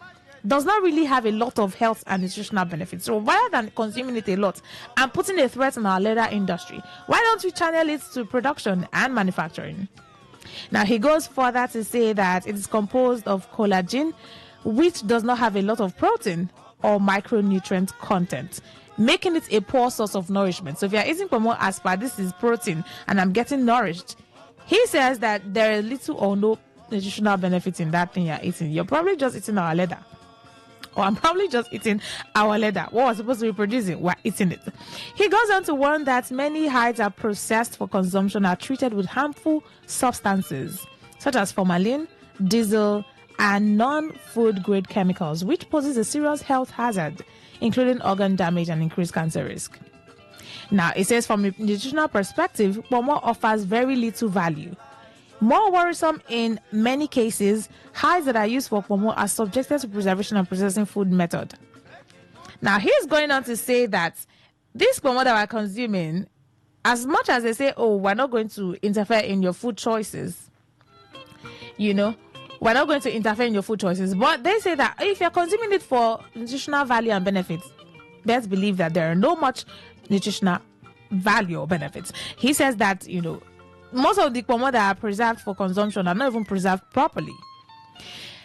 does not really have a lot of health and nutritional benefits. So rather than consuming it a lot and putting a threat on our leather industry, why don't we channel it to production and manufacturing? Now, he goes further to say that it is composed of collagen, which does not have a lot of protein or micronutrient content, making it a poor source of nourishment. So if you're eating pomo as per this is protein and I'm getting nourished, he says that there is little or no nutritional benefit in that thing you're eating. You're probably just eating our leather. Or I'm probably just eating our leather. What we're supposed to be producing, we're eating it. He goes on to warn that many hides are processed for consumption are treated with harmful substances such as formalin, diesel, and non-food grade chemicals, which poses a serious health hazard, including organ damage and increased cancer risk. Now, it says from a nutritional perspective, pomo offers very little value. More worrisome in many cases, hides that are used for pomo are subjected to preservation and processing food method. Now, he's going on to say that this pomo that we're consuming, as much as they say, oh, we're not going to interfere in your food choices, we're not going to interfere in your food choices, but they say that if you're consuming it for nutritional value and benefits, best believe that there are no much nutritional value or benefits. He says that, most of the pomo that are preserved for consumption are not even preserved properly.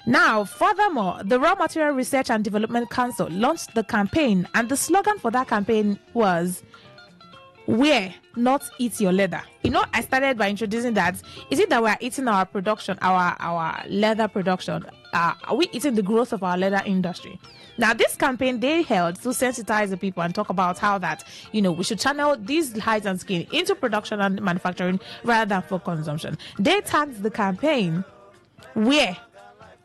Now, furthermore, the Raw Material Research and Development Council launched the campaign, and the slogan for that campaign was "Wear, not eat your leather." I started by introducing that. Is it that we are eating our production, our leather production? Are we eating the growth of our leather industry? Now, this campaign they held to sensitize the people and talk about how that, we should channel these hides and skin into production and manufacturing rather than for consumption. They tagged the campaign, "Wear,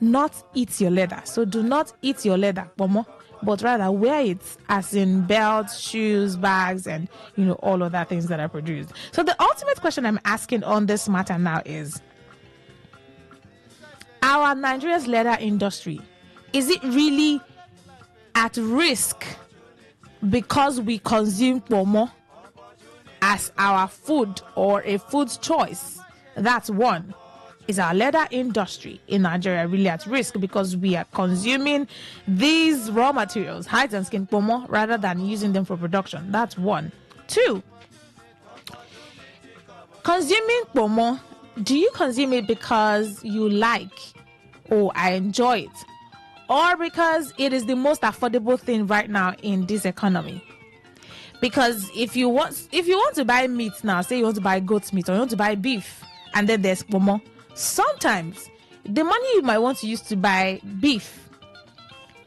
not eat your leather." So do not eat your leather, pomo, but rather wear it, as in belts, shoes, bags, and, all other things that are produced. So the ultimate question I'm asking on this matter now is, our Nigeria's leather industry, is it really at risk because we consume pomo as our food or a food choice? That's one. Is our leather industry in Nigeria really at risk because we are consuming these raw materials, hides and skin pomo, rather than using them for production? That's one. Two, consuming pomo, do you consume it because you like or I enjoy it, or because it is the most affordable thing right now in this economy? Because if you want to buy meat now, say you want to buy goat meat or you want to buy beef, and then there's pomo, sometimes the money you might want to use to buy beef,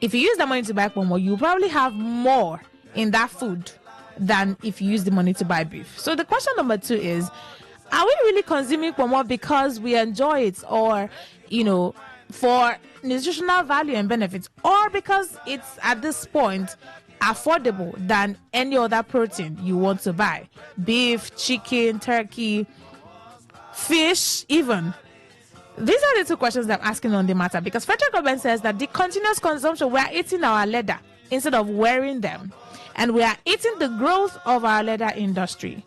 if you use the money to buy pomo, you probably have more in that food than if you use the money to buy beef. So the question number two is, are we really consuming pomo because we enjoy it, or for nutritional value and benefits, or because it's at this point affordable than any other protein you want to buy? Beef, chicken, turkey, fish, even. These are the two questions that I'm asking on the matter, because federal government says that the continuous consumption, we are eating our leather instead of wearing them, and we are eating the growth of our leather industry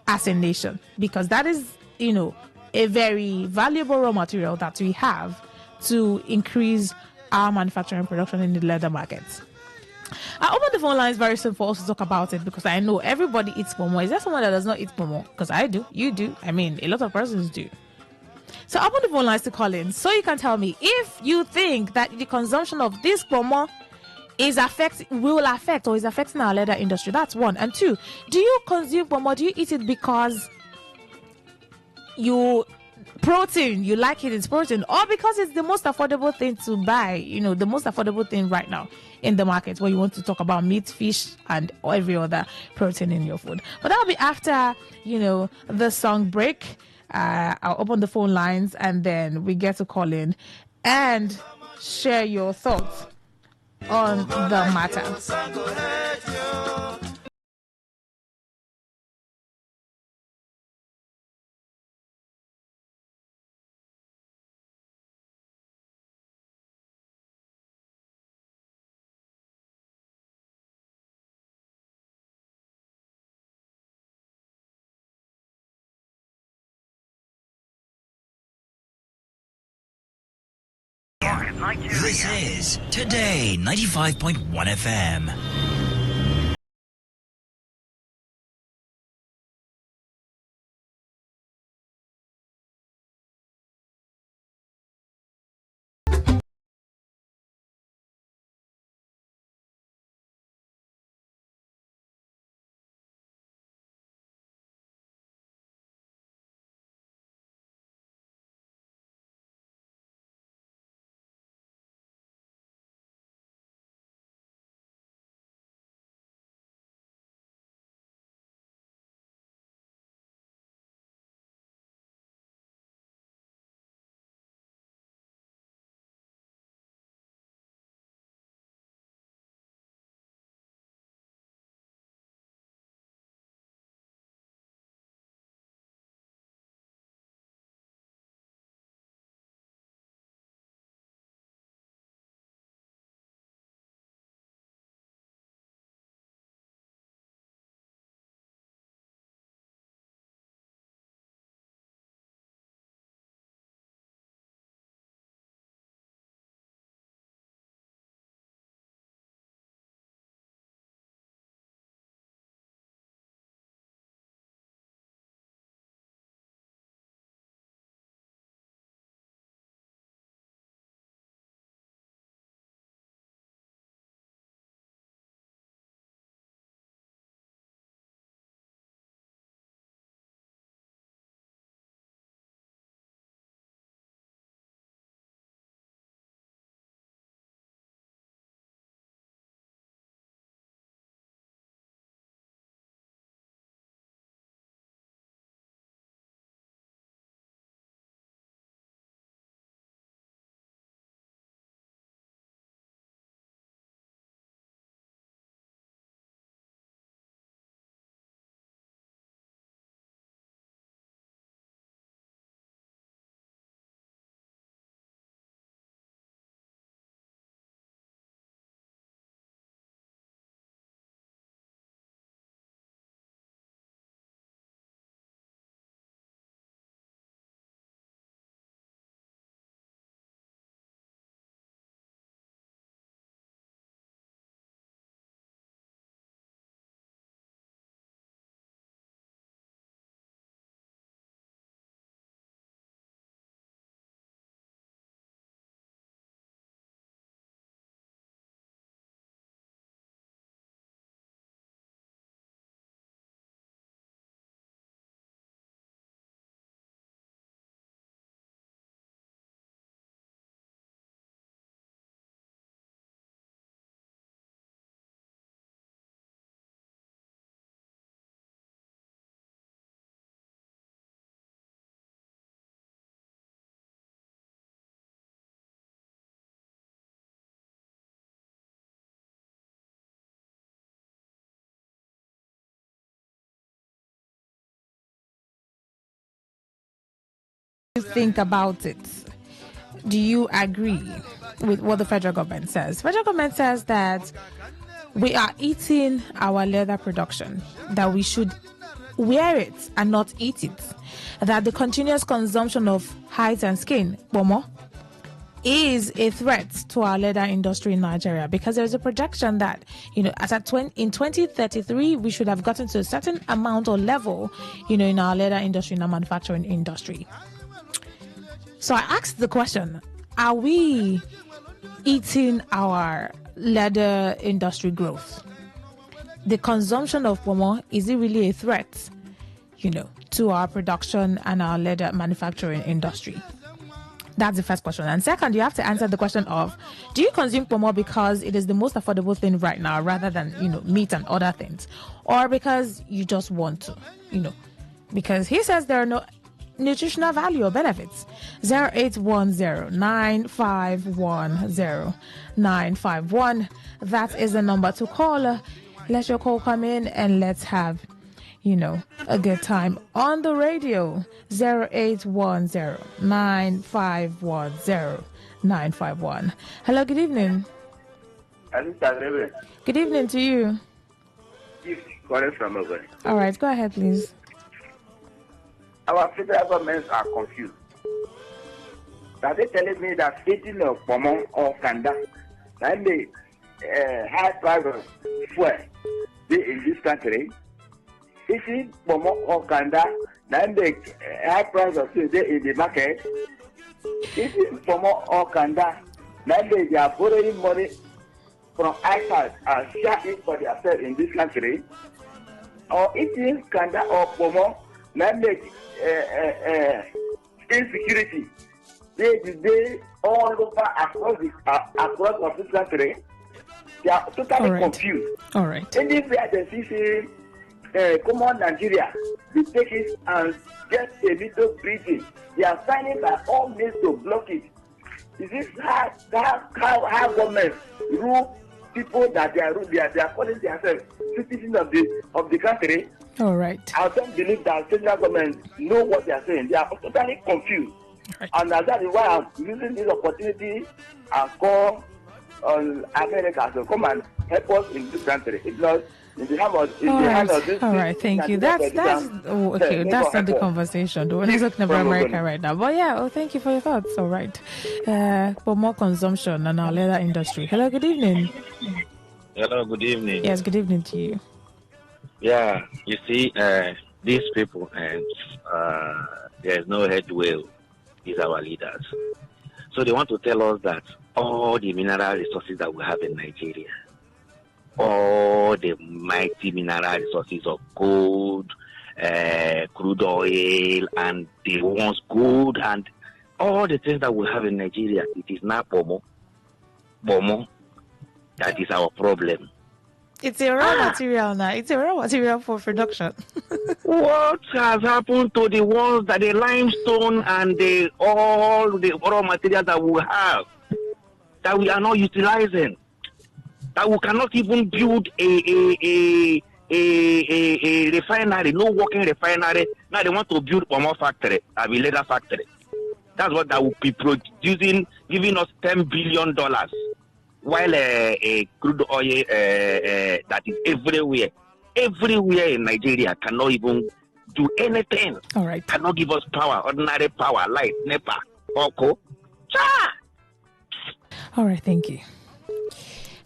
as a nation, because that is, a very valuable raw material that we have to increase our manufacturing production in the leather market. I open the phone lines very soon for us to talk about it, because I know everybody eats pomo. Is there someone that does not eat pomo? Because I do, you do, a lot of persons do. So open the phone lines to call in so you can tell me if you think that the consumption of this pomo will affect or is affecting our leather industry. That's one. And two, do you consume pomo? Do you eat it because you like it's protein, or because it's the most affordable thing to buy, the most affordable thing right now in the market, where you want to talk about meat, fish, and every other protein in your food? But that'll be after the song break. I'll open the phone lines and then we get to call in and share your thoughts on the matter. This is Today 95.1 FM. Think about it. Do you agree with what the federal government says? Federal government says that we are eating our leather production, that we should wear it and not eat it, that the continuous consumption of hide and skin, Bomo, is a threat to our leather industry in Nigeria, because there's a projection that, in 2033, we should have gotten to a certain amount or level, in our leather industry, in our manufacturing industry. So I asked the question, are we eating our leather industry growth? The consumption of Pomo, is it really a threat, to our production and our leather manufacturing industry? That's the first question. And second, you have to answer the question of, do you consume Pomo because it is the most affordable thing right now rather than, meat and other things? Or because you just want to, because he says there are no nutritional value or benefits. 0810-951-0951. That is the number to call. Let your call come in and let's have, a good time on the radio. 0810-951-0951. Hello, good evening. Good evening to you. All right, go ahead, please. Our federal governments are confused. Are they telling me that eating of pomo or kanda, that may high price of fuel in this country? Eating pomo or kanda, that may high price of fuel in the market. Eating pomo or kanda, that may they are borrowing money from outside and share it for themselves in this country. Or eating kanda or pomo, that make insecurity. They all over across of this country. They are totally confused. All right. Anywhere they see come on Nigeria, we take it and get a little breathing. They are signing by all means to block it. Is this how government rule people that they are calling themselves citizens of the country? All right. I don't believe that federal government know what they are saying. They are totally confused. Right. And that is why I'm using this opportunity and call on America to come and help us in this country. It's not in the hand of this. All right, thank you. That's okay. That's not the conversation. We're not talking about America right now. But yeah, thank you for your thoughts. All right. For more consumption and our leather industry. Hello, good evening. Hello, good evening. Yes, good evening to you. Yeah, you see, these people, and there's no headway. Is our leaders. So they want to tell us that all the mineral resources that we have in Nigeria, all the mighty mineral resources of gold, crude oil, and the ones gold, and all the things that we have in Nigeria, it is not Bomo. That is our problem. It's a raw material now. It's a raw material for production. What has happened to the ones that the limestone and all the raw material that we have that we are not utilizing? That we cannot even build a refinery, no working refinery. Now they want to build one more factory, a leather factory. That's what that will be producing, giving us $10 billion. While a crude oil that is everywhere in Nigeria cannot even do anything. All right. Cannot give us power, ordinary power, light, NEPA, OCO. All right, thank you.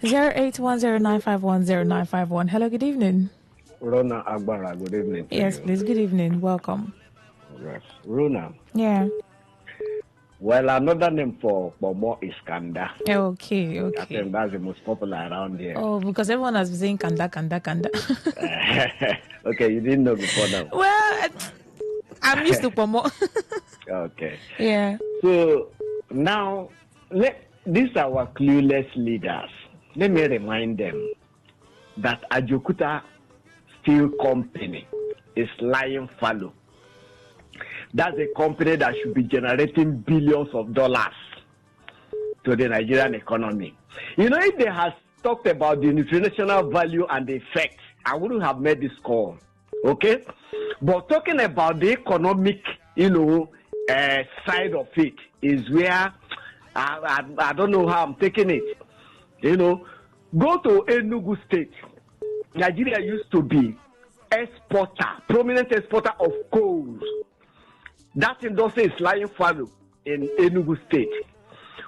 08109510951. Hello, good evening. Rona Agbara, good evening. Yes, please, good evening. Welcome. Yes. Rona. Yeah. Well, another name for Bomo is Kanda. Okay. I think that's the most popular around here. Oh, because everyone has been saying Kanda. Okay, you didn't know before now. Well, I'm used to Bomo. Okay. Yeah. So now, these are our clueless leaders. Let me remind them that Ajokuta Steel Company is lying fallow. That's a company that should be generating billions of dollars to the Nigerian economy. You know, if they had talked about the nutritional value and the effect, I wouldn't have made this call. Okay? But talking about the economic, side of it is where I don't know how I'm taking it. Go to Enugu State. Nigeria used to be prominent exporter of coal. That industry is lying fallow in Enugu State.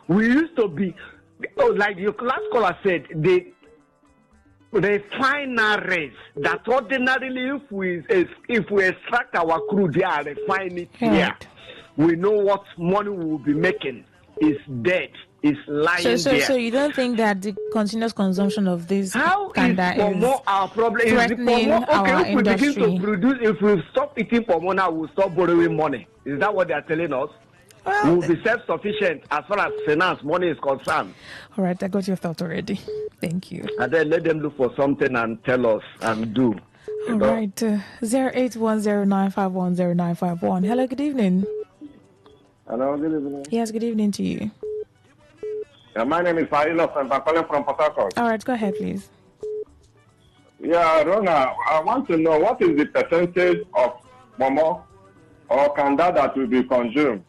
We used to be, like your last caller said, the refineries that ordinarily, if we extract our crude here and refine it here, we know what money we will be making is dead, is lying there. So you don't think that the continuous consumption of this Kanda is our problem? threatening our if we industry? begin to produce, if we stop eating pomo now, we'll stop borrowing money. Is that what they are telling us? Well, we'll be self-sufficient as far as finance, money is concerned. All right, I got your thought already. Thank you. And then let them look for something and tell us and do. All right, 08109510951. Hello, good evening. Hello, good evening. Yes, good evening to you. My name is Failo, and I'm calling from Port Harcourt. All right, go ahead, please. Yeah, Rona, I want to know what is the percentage of Momo or Kanda that will be consumed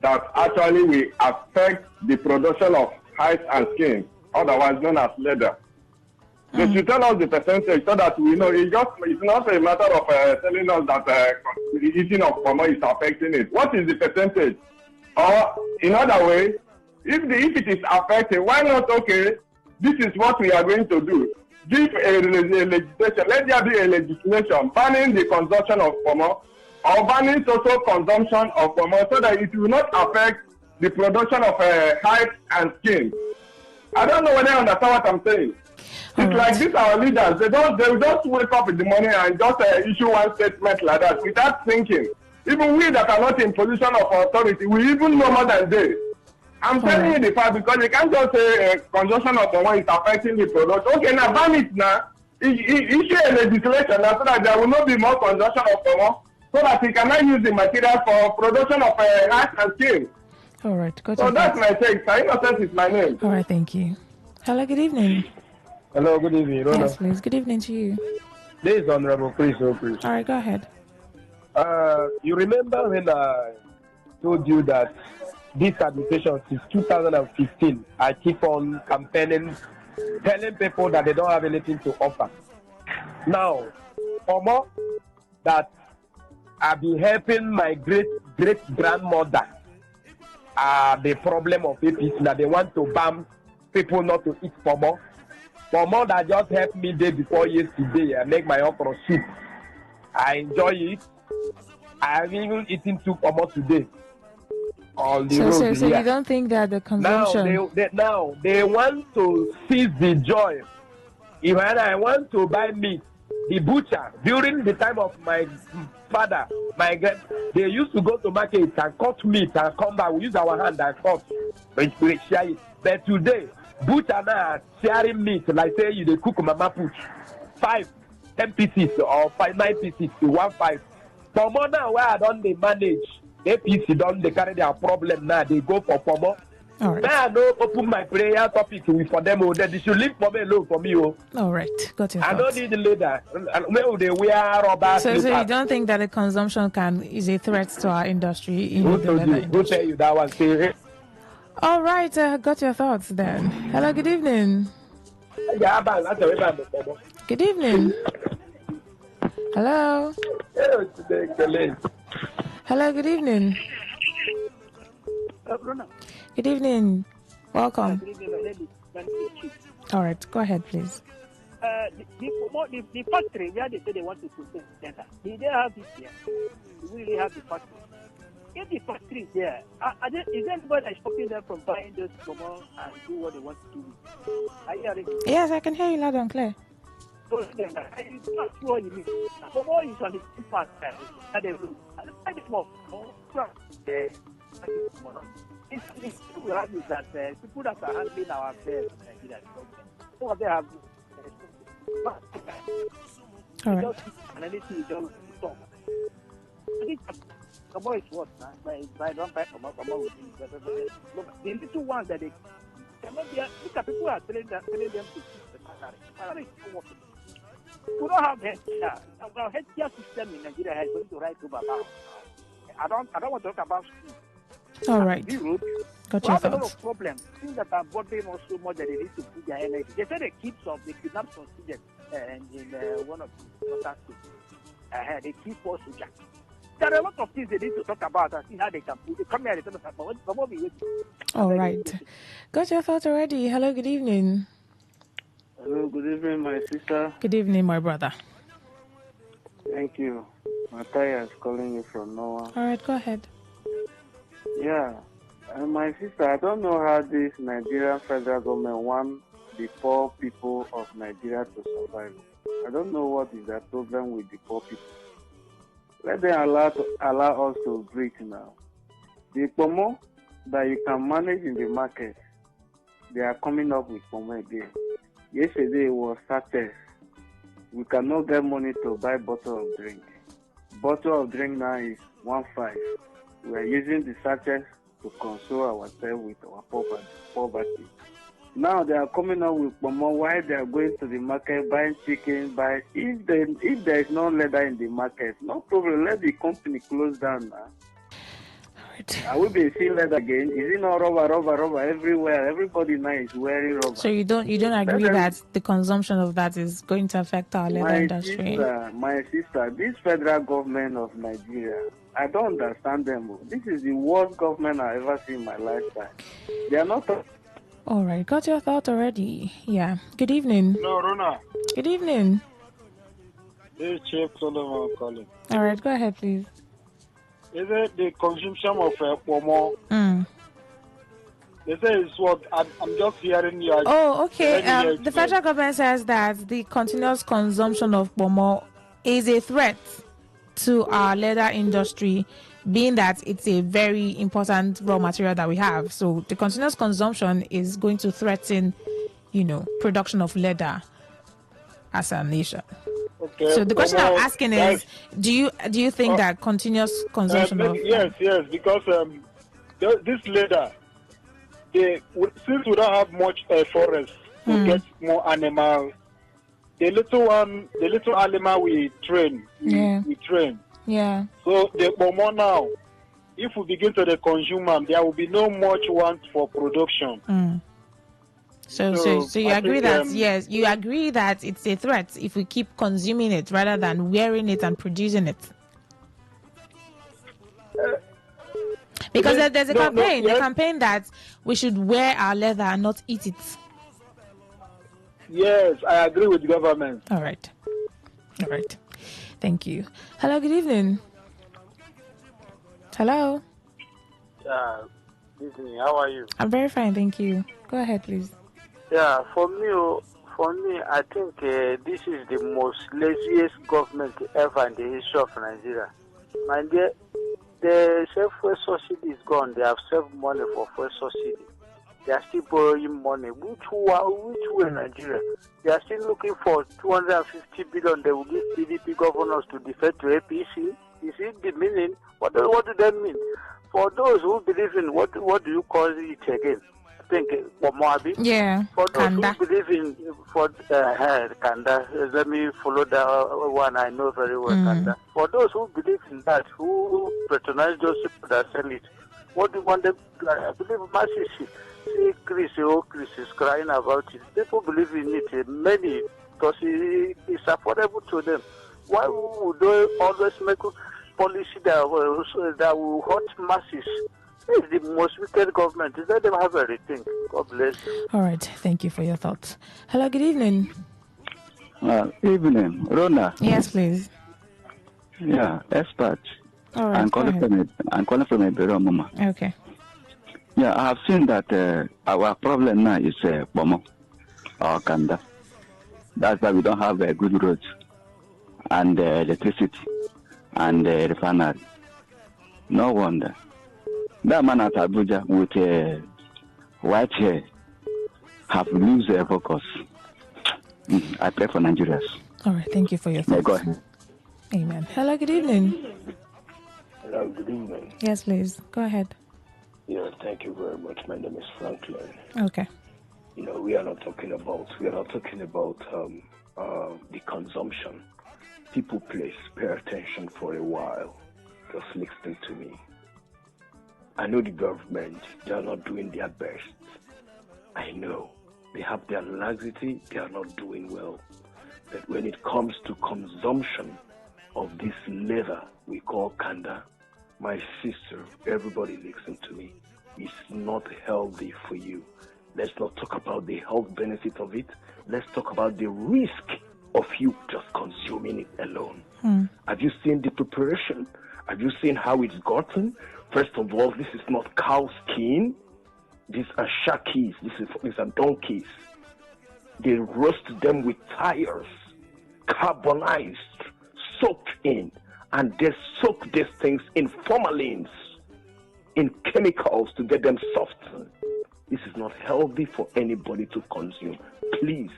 that actually will affect the production of hides and skin, otherwise known as leather. So you tell us the percentage so that we know. It's not a matter of telling us that the eating of Momo is affecting it. What is the percentage? Or in other way, if it is affected, why not? Okay, this is what we are going to do. Give a legislation. Let there be a legislation banning the consumption of pomo or banning social consumption of pomo so that it will not affect the production of hides and skin. I don't know whether you understand what I'm saying. It's like these our leaders. They will just wake up in the morning and just issue one statement like that without thinking. Even we that are not in position of authority, we even know more than they. I'm telling you the fact because you can't just say consumption of pomo is affecting the production. Okay, now ban it now. Issue a legislation now so that there will not be more consumption of pomo, so that we cannot use the material for production of hides and skin. All right, got So it. that's my take. Sir Innocent is my name. All right, thank you. Hello, good evening. Hello, good evening. Rona. Yes, please. Good evening to you. This is Honorable Chris O'Chris. All right, go ahead. You remember when I told you that this administration since 2015, I keep on campaigning, telling people that they don't have anything to offer. Now, pomo that I've been helping my great-grandmother the problem of APC that they want to ban people not to eat pomo. Pomo that just helped me day before yesterday. I make my okra soup. I enjoy it. I have even eaten 2 pomo today. On the road So here. you don't think that the consumption... Now they want to seize the joy. If I want to buy meat, the butcher, during the time of my father, they used to go to market and cut meat and come back. We use our hand and cut. We share it. But today, butcher now are sharing meat, like say you dey cook mama put 5, 10 pieces or 9 pieces to 1.5. Pomo now where I don't they manage, APC don't they carry their problem now, they go for pomo. All right. Now I no open my prayer topic for them. They should leave pomo alone for me. All right, got your I thoughts. don't need the leader. Where would they wear rubber So you slippers? don't think that the consumption is a threat to our industry? Who told you? Who tell you that one? Say, all right, got your thoughts then. Hello, good evening. Good evening. Hello. Hello, good evening. Good evening. Welcome. All right, go ahead, please. The factory where they say they want to process data, did they have it here? Do we really have the factory? If the factory is there, is there anybody that's stopping them from buying those pomo and do what they want to do? Are you hearing me? Yes, I can hear you loud and clear. So then, I'm not sure what you mean. Pomo is on the same part that they do. I don't find it more. It's true that people that are handling our affairs in Nigeria, some of them have all right. And anything you don't talk. I think pomo is what now? By don't buy pomo with the little ones that they cannot be. Look at people are telling them to keep the salary. We don't have healthcare. Our healthcare system in Nigeria is going to rise over now. I don't want to talk about school. All right. Got your thoughts. We have a lot thoughts. of problems. Things that are bothering us so much that they need to put their energy. They say they kidnapped some students in one of the northern states. They keep us to jack. There are a lot of things they need to talk about and see how they can put. They come here and they talk about what we waiting. All right. Got your thoughts already. Hello, good evening. Hello, good evening, my sister. Good evening, my brother. Thank you. Matthias calling you from Noah. All right, go ahead. Yeah, my sister, I don't know how this Nigerian federal government want the poor people of Nigeria to survive. I don't know what is the problem with the poor people. Let them allow us to breathe now. The pomo that you can manage in the market, they are coming up with pomo again. Yesterday was Saturday. We cannot get money to buy bottle of drink. Bottle of drink now is 1.5. We are using the sachets to console ourselves with our poverty. Now they are coming up with pomo while they are going to the market buying chicken. If there is no leather in the market, no problem. Let the company close down now. right. Are we being seen that again? Is it not rubber everywhere? Everybody now is wearing rubber. So you don't agree that the consumption of that is going to affect our leather industry? My sister, this federal government of Nigeria, I don't understand them. This is the worst government I've ever seen in my lifetime. They are not. All right, got your thought already. Yeah. Good evening. No, Rona. Good evening. This is Chief Solomon calling. All right, go ahead, please. Is it the consumption of pomo? They say it's what I'm just hearing you. Oh, okay. The federal government says that the continuous consumption of pomo is a threat to our leather industry, being that it's a very important raw material that we have. So the continuous consumption is going to threaten, production of leather as a nation. Okay. So the question I'm asking is, do you think that continuous consumption of yes, because this leather, since we don't have much forest to get more animal, the little animal we train, we train. Yeah. So the pomo now, if we begin to consume them, there will be no much want for production. So you agree that yes, you agree that it's a threat if we keep consuming it rather than wearing it and producing it. Because there's a campaign that we should wear our leather and not eat it. Yes, I agree with the government. All right. Thank you. Hello, good evening. Hello. Good evening. How are you? I'm very fine, thank you. Go ahead, please. Yeah, for me, I think this is the most laziest government ever in the history of Nigeria. And the fuel subsidy is gone. They have saved money for fuel subsidy. They are still borrowing money. Which way Nigeria? They are still looking for 250 billion. They will give PDP governors to defect to APC. Is it the meaning? What do they mean? For those who believe in what do you call it again? I think Moabi. Yeah. For those who believe in Kanda, let me follow that one I know very well. Kanda. For those who believe in that, who patronize those people that sell it, what do you want them? I believe masses. See Chris is crying about it. People believe in it, many, because it's affordable to them. Why would they always make policy that will hurt masses? It's the most wicked government. Let them have everything. God bless you. All right. Thank you for your thoughts. Hello, good evening. Evening. Rona. Yes, please. Yeah, expert. All right. I'm calling from a bureau, Mama. Okay. Yeah, I have seen that our problem now is Bomo or Kanda. That's why we don't have good roads and electricity and refinery. No wonder. That man at Abuja with white hair have lose their focus. I pray for Nigerians. All right, thank you for your thoughts. Go ahead. Amen. Hello, good evening. Hello, good evening. Yes, please. Go ahead. Yeah, thank you very much. My name is Franklin. Okay. We are not talking about the consumption. People, please pay attention for a while. Just listen to me. I know the government, they are not doing their best. I know. They have their laxity, they are not doing well. But when it comes to consumption of this leather we call Kanda, my sister, everybody listen to me. It's not healthy for you. Let's not talk about the health benefit of it. Let's talk about the risk of you just consuming it alone. Have you seen the preparation? Have you seen how it's gotten? First of all, this is not cow skin. These are shakis. These are donkeys. They roast them with tires, carbonized, soaked in, and they soak these things in formalins, in chemicals to get them soft. This is not healthy for anybody to consume. Please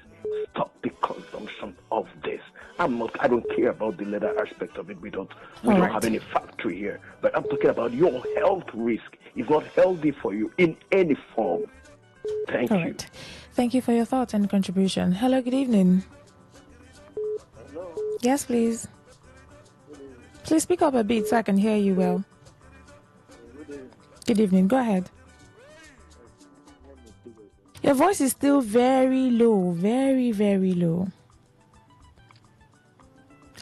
stop the consumption of this. I don't care about the leather aspect of it. We don't have any factory here. But I'm talking about your health risk. It's not healthy for you in any form. Thank you. Right. Thank you for your thoughts and contribution. Hello, good evening. Hello. Yes, please. Please speak up a bit so I can hear you well. Good Good evening. Go ahead. Your voice is still very low. Very, very low.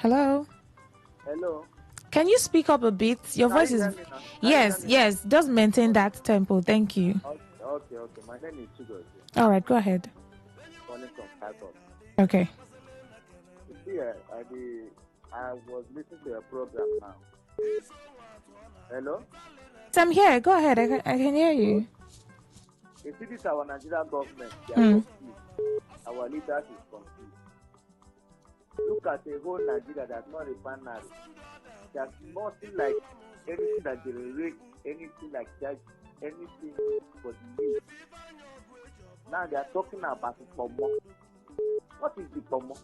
Hello? Hello. Can you speak up a bit? Your voice is... Yes, yes. Just maintain that tempo. Thank you. Okay. My name is Chigozie. All right, go ahead. Calling from Cyprus. Okay. You see, I was listening to your program now. Hello? I'm here. Go ahead. I can hear you. You see, this is our Nigerian government. They are confused. Our leaders is confused. Look at the whole Nigeria that's not refinery. There's nothing like anything that generates anything like that, anything for the youth. Now they are talking about the pomo. What is the pomo?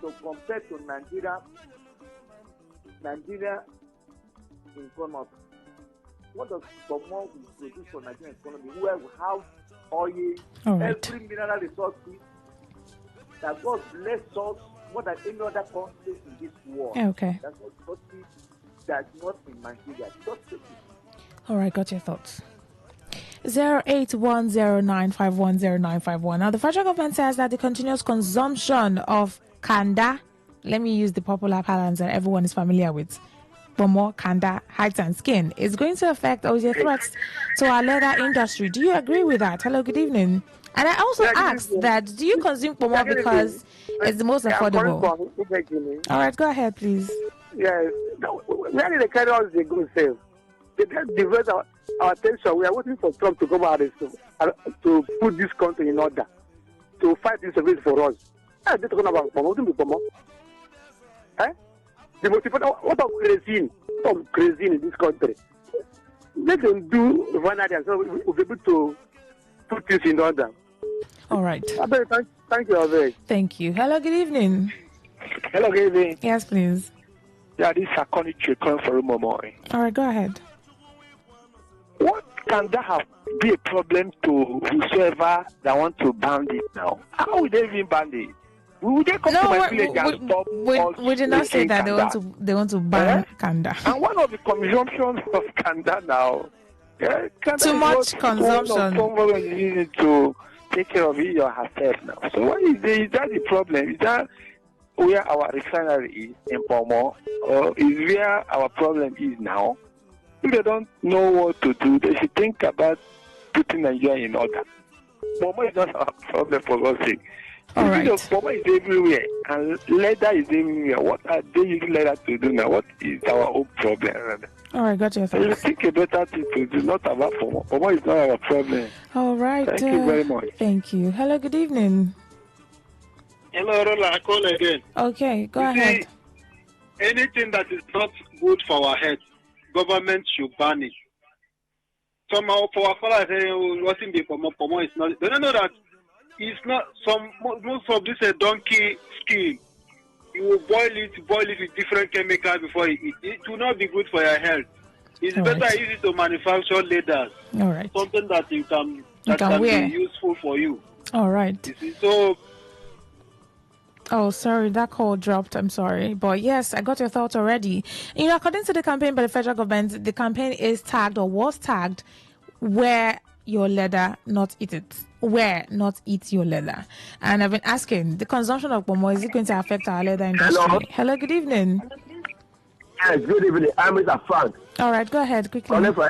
So compared to Nigeria economy, what does pomo produce for Nigerian economy? Where we have oil, every mineral resource that God bless us more than any other country in this world. Okay. That's not in Nigeria. Just take it. All right, got your thoughts. 08109510951. Now, the federal government says that the continuous consumption of kanda, let me use the popular parlance that everyone is familiar with, pomo, kanda, hides and skin, is going to affect or is a threat to our leather industry. Do you agree with that? Hello, good evening. And I also asked that, do you consume pomo because it's the most affordable? All right, go ahead, please. Yes. Where did the carriers they go save? They just divert our attention. We are waiting for Trump to come out to put this country in order, to fight this service for us. Are they talking about pomo? What pomo? Eh? The most important, what of cuisine? What of cuisine in this country? Let them do one idea so we'll be able to put this in order. All right. Thank you, Abeg. Thank you. Hello, good evening. Hello, good evening. Yes, please. Yeah, this is Akoni Chekon for Umomoy. All right, go ahead. What can that be a problem to whosoever that want to ban it now? How would they even ban it? Would they come to my village and stop we did not say that they want to ban kanda. And one of the consumptions of kanda now, kanda too much consumption. Someone is using to take care of it yourself now. So what is that the problem? Is that where our refinery is in Pomo, or is where our problem is now? If they don't know what to do, they should think about putting Nigeria in order. Pomo is not our problem, for God's sake. All right. Pomo is everywhere, and leather is everywhere. What are they using leather to do now? What is our own problem? All right, got your So you thoughts. think a better thing to do, not about Pomo. Pomo is not our problem. All right. Thank you very much. Thank you. Hello, good evening. Hello, Rola. I call again. Okay, go You ahead. see, anything that is not good for our health, government should ban it. Somehow, for our fellow saying, what's in the pomo is not. They don't know that it's not. Most of this a donkey skin. You will boil it with different chemicals before you eat. It will not be good for your health. It's better easy to manufacture leathers. All right. Something that can wear. be useful for you. All right. You see, so. Oh, sorry, that call dropped. I'm sorry. But yes, I got your thoughts already. You know, according to the campaign by the federal government, the campaign is tagged or was tagged, wear your leather, not eat it. Wear, not eat your leather. And I've been asking, the consumption of pomo, is it going to affect our leather industry? Hello, good evening. Yes, good evening. I'm Mr. Frank. All right, go ahead, quickly. Okay.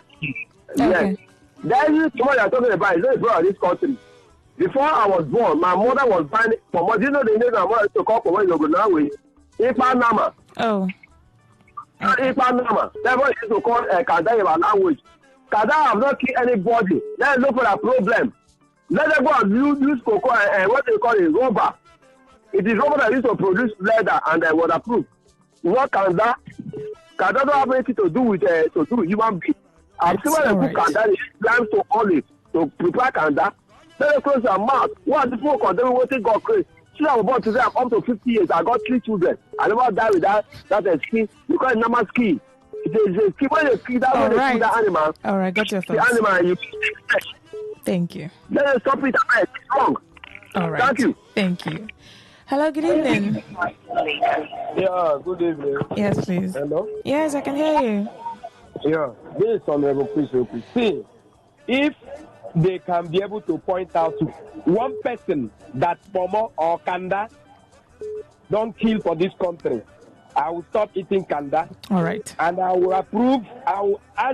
Yes. That is what you're talking about. It's not about this country. Before I was born, my mother was buying pomo. Do you know the name my mother used to call pomo in Ogunawe? Ipanama. Oh. Ipanama. That's what used to call Kanda in our language. Kanda have not killed anybody. Let's look for a problem. Let them go and use cocoa and what they call it, rubber. It is rubber that used to produce leather and waterproof. What Kanda? Kanda don't have anything to do with human beings. I've seen when they put Kanda, they use to olive to prepare Kanda. Let them close their mouth. What the people condemn what they got crazy. Since I was born today, I'm up to 50 years. I got 3 children. I never died with that skin because it's normal skin. It's a skin when they kill that when they kill that animal. All right, got your thoughts. The animal, you Thank you. Let them stop it. It's wrong. All right. Thank you. Thank you. Hello, good evening. Yeah, good evening. Yes, please. Hello? Yes, I can hear you. Yeah, this is Honorable Chris. See, if they can be able to point out to one person that Pomo or Kanda don't kill for this country, I will stop eating Kanda. All right. And I will ask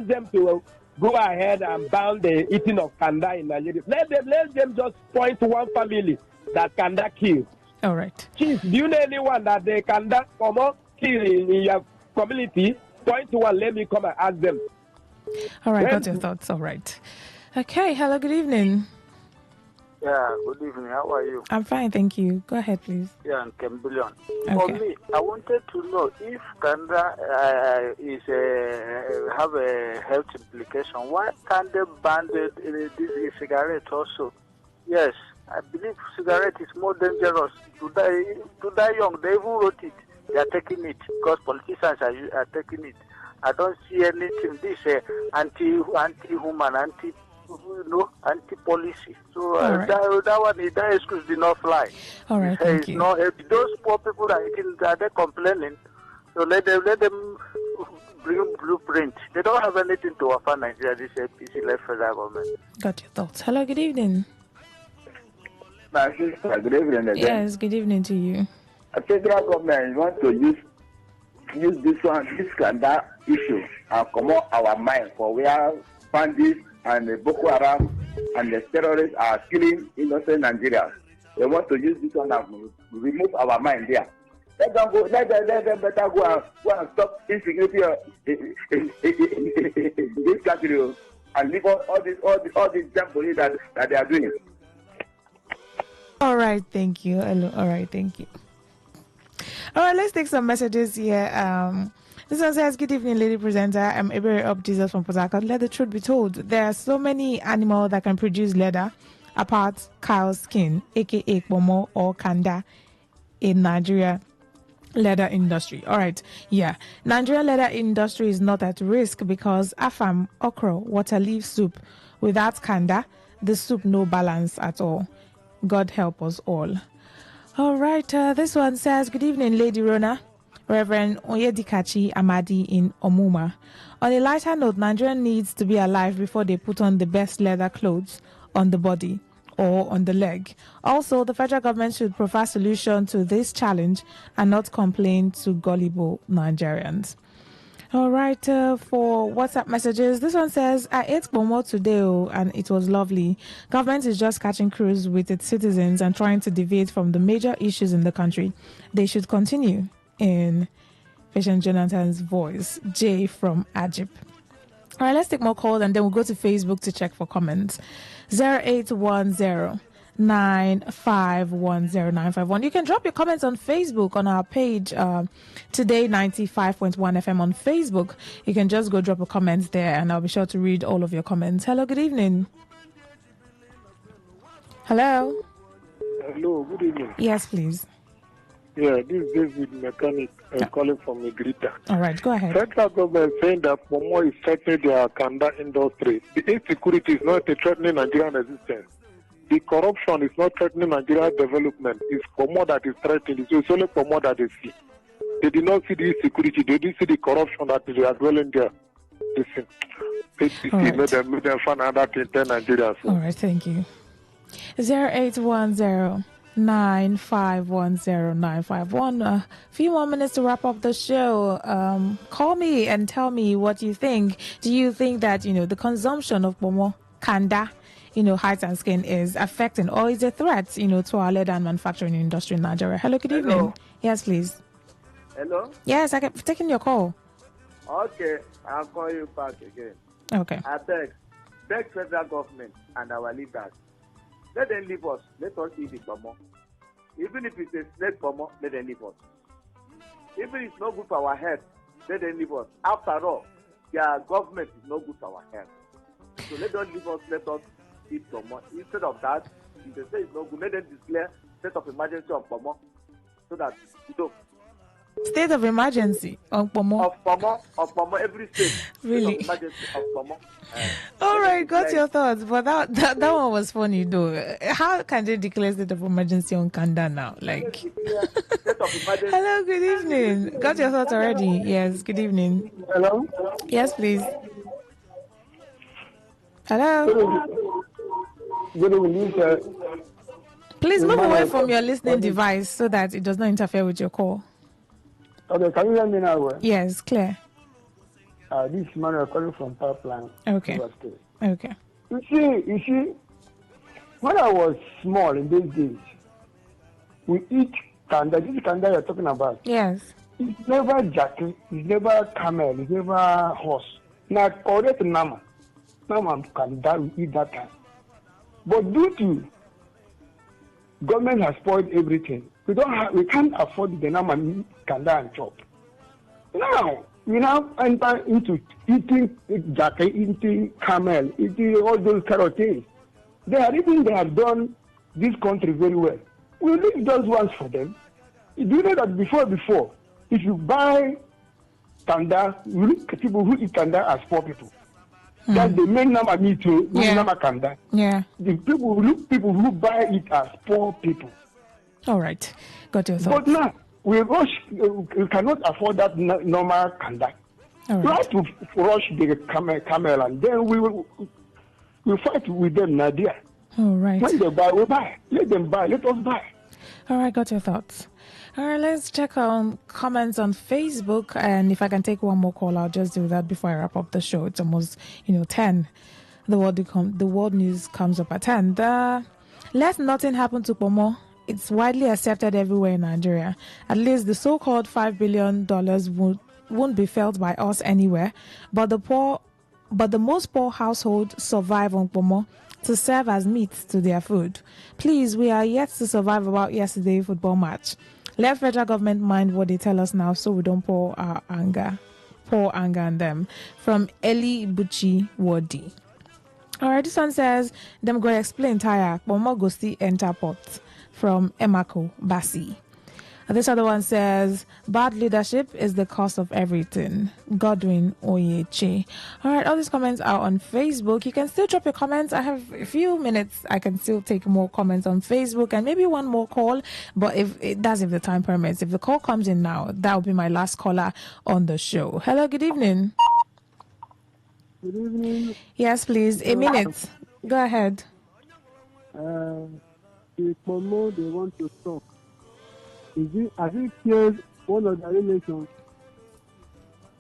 them to go ahead and ban the eating of Kanda in Nigeria. Let them just point to one family that Kanda kills. All right. Chief, do you know anyone that they Kanda Pomo kill in your community? Point to one, let me come and ask them. All right, got your thoughts. All right. Okay, hello, good evening. Yeah, good evening. How are you? I'm fine, thank you. Go ahead, please. Yeah, I'm Kembillion. Okay. For me, I wanted to know if Kanda have a health implication. Why can't they ban this cigarette also? Yes, I believe cigarette is more dangerous. To die young, they even wrote it. They are taking it because politicians are taking it. I don't see anything. This anti-human, anti-policy. So right. that excuse did not fly. All right, thank you. Those poor people are eating, they're complaining. So let them bring blueprint. They don't have anything to offer Nigeria. This APC-led federal government. Got your thoughts. Hello, good evening. My sister, good evening again. Yes, good evening to you. The federal government want to use this Kanda issue and come out our mind for where bandits and the Boko Haram and the terrorists are killing innocent Nigerians. They want to use this one and remove our mind there. Let them go. Let them better go and stop insecurity in this country and leave all this jamboree that they are doing. All right, thank you. Hello. All right, thank you. All right, let's take some messages here. This one says, good evening, lady presenter. I'm Ebere Up Jesus from Port Harcourt. Let the truth be told. There are so many animals that can produce leather, apart cow's skin, aka Pomo or Kanda, in Nigeria leather industry. All right, yeah. Nigeria leather industry is not at risk because afam, okra, water leaf soup. Without Kanda, the soup no balance at all. God help us all. All right, this one says, good evening, Lady Rona. Reverend Oyedikachi Amadi in Omuma. On a lighter note, Nigeria needs to be alive before they put on the best leather clothes on the body or on the leg. Also, the federal government should provide solution to this challenge and not complain to gullible Nigerians. All right, for WhatsApp messages, this one says, I ate Pomo today and it was lovely. Government is just catching cruise with its citizens and trying to deviate from the major issues in the country. They should continue. In Patient Jonathan's voice, Jay from Ajip. All right, let's take more calls and then we'll go to Facebook to check for comments. 0810-9510951. You can drop your comments on Facebook on our page, Today95.1 FM on Facebook. You can just go drop a comment there and I'll be sure to read all of your comments. Hello, good evening. Hello. Hello, good evening. Yes, please. Yeah, this is David Mechanic calling from Negrita. All right, go ahead. Federal government saying that Pomo is threatening their Kanda industry. The insecurity is not threatening Nigerian existence. The corruption is not threatening Nigerian development. It's Pomo that is threatening. It's only Pomo that they see. They did not see the insecurity. They didn't see the corruption that they are dwelling there. Listen, APC made them find out that in Nigeria. All right, thank you. 0810-9510951. A few more minutes to wrap up the show. Call me and tell me what you think. Do you think that, the consumption of Pomo, Kanda, height and skin is affecting or is a threat, to our leather and manufacturing industry in Nigeria? Hello, good evening. Yes, please. Hello? Yes, I'm taking your call. Okay, I'll call you back again. Okay. I beg federal government and our leaders. Let them leave us. Let us eat the Pomo. Even if it's a snake Pomo, let them leave us. Even if it's not good for our health, let them leave us. After all, their government is not good for our health. So let them leave us, let us eat Pomo. Instead of that, if they say it's not good, let them declare state of emergency on Pomo. So that, State of emergency on Pomo. Of Pomo, every state. Really? State of emergency of Pomo. All right, got your thoughts, but that one was funny though. How can they declare state of emergency on Kanda now? Like, hello, good evening. Got your thoughts already? Yes, good evening. Hello. Yes, please. Hello. Good evening, sir. Please move away from your listening device so that it does not interfere with your call. Okay, can you hear me now? Yes, clear. This is Manuel calling from Pipeline. Okay. Okay. You see, when I was small in those days, we eat kanda. This kanda you're talking about. Yes. It's never jacket, it's never camel, it's never horse. Now, correct nama. Nama kanda, we eat that time. But due to government has spoiled everything, we can't afford the nama kanda and chop. Now, we now enter into eating jacket, eating camel, eating all those kind of things. They have done this country very well. We leave those ones for them. Do you know that before, if you buy kanda, you look at people who eat kanda as poor people. That's the main number me too. Number kanda. Yeah. The people who buy it as poor people. All right. Got your thoughts. But now we cannot afford that normal kanda. All right. We have to rush the camel and then we fight with them, Nadia. All right. When they buy, we buy. Let them buy. Let us buy. All right, got your thoughts. All right, let's check on comments on Facebook. And if I can take one more call, I'll just do that before I wrap up the show. It's almost, 10. The world news comes up at 10. Let nothing happen to Pomo. It's widely accepted everywhere in Nigeria. At least the so-called $5 billion won't be felt by us anywhere. But the most poor households survive on Pomo to serve as meat to their food. Please, we are yet to survive about yesterday's football match. Let federal government mind what they tell us now so we don't pour anger on them. From Eli Buchi Wadi. Alright, this one says, them go explain tire, but more go see enter pot. From Emako Basi. This other one says, bad leadership is the cause of everything. Godwin Oyeche. All right, all these comments are on Facebook. You can still drop your comments. I have a few minutes. I can still take more comments on Facebook and maybe one more call. But if the time permits. If the call comes in now, that will be my last caller on the show. Hello, good evening. Good evening. Yes, please. A minute. Go ahead. The Pomo they want to talk. Have you killed one of the relations?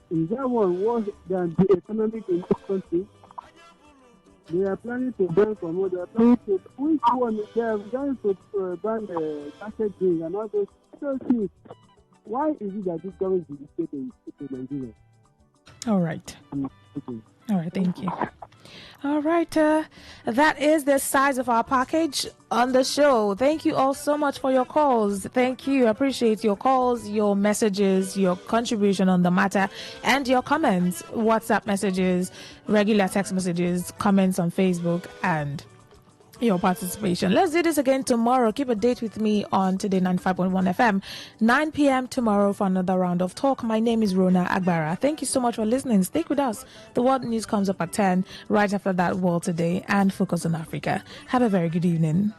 Is that one worse than the economic in this country? They are planning to ban Pomo. They are planning to which one? They are going to ban the packet drink and all those things. Why is it that this government is taking Nigeria? All right. All right, thank you. All right, that is the size of our package on the show. Thank you all so much for your calls. Thank you. I appreciate your calls, your messages, your contribution on the matter, and your comments, WhatsApp messages, regular text messages, comments on Facebook, and your participation. Let's do this again tomorrow. Keep a date with me on Today 95.1 FM, 9 p.m. tomorrow for another round of talk. My name is Rona Agbara. Thank you so much for listening. Stick with us. The world news comes up at 10. Right after that, World Today and Focus on Africa. Have a very good evening.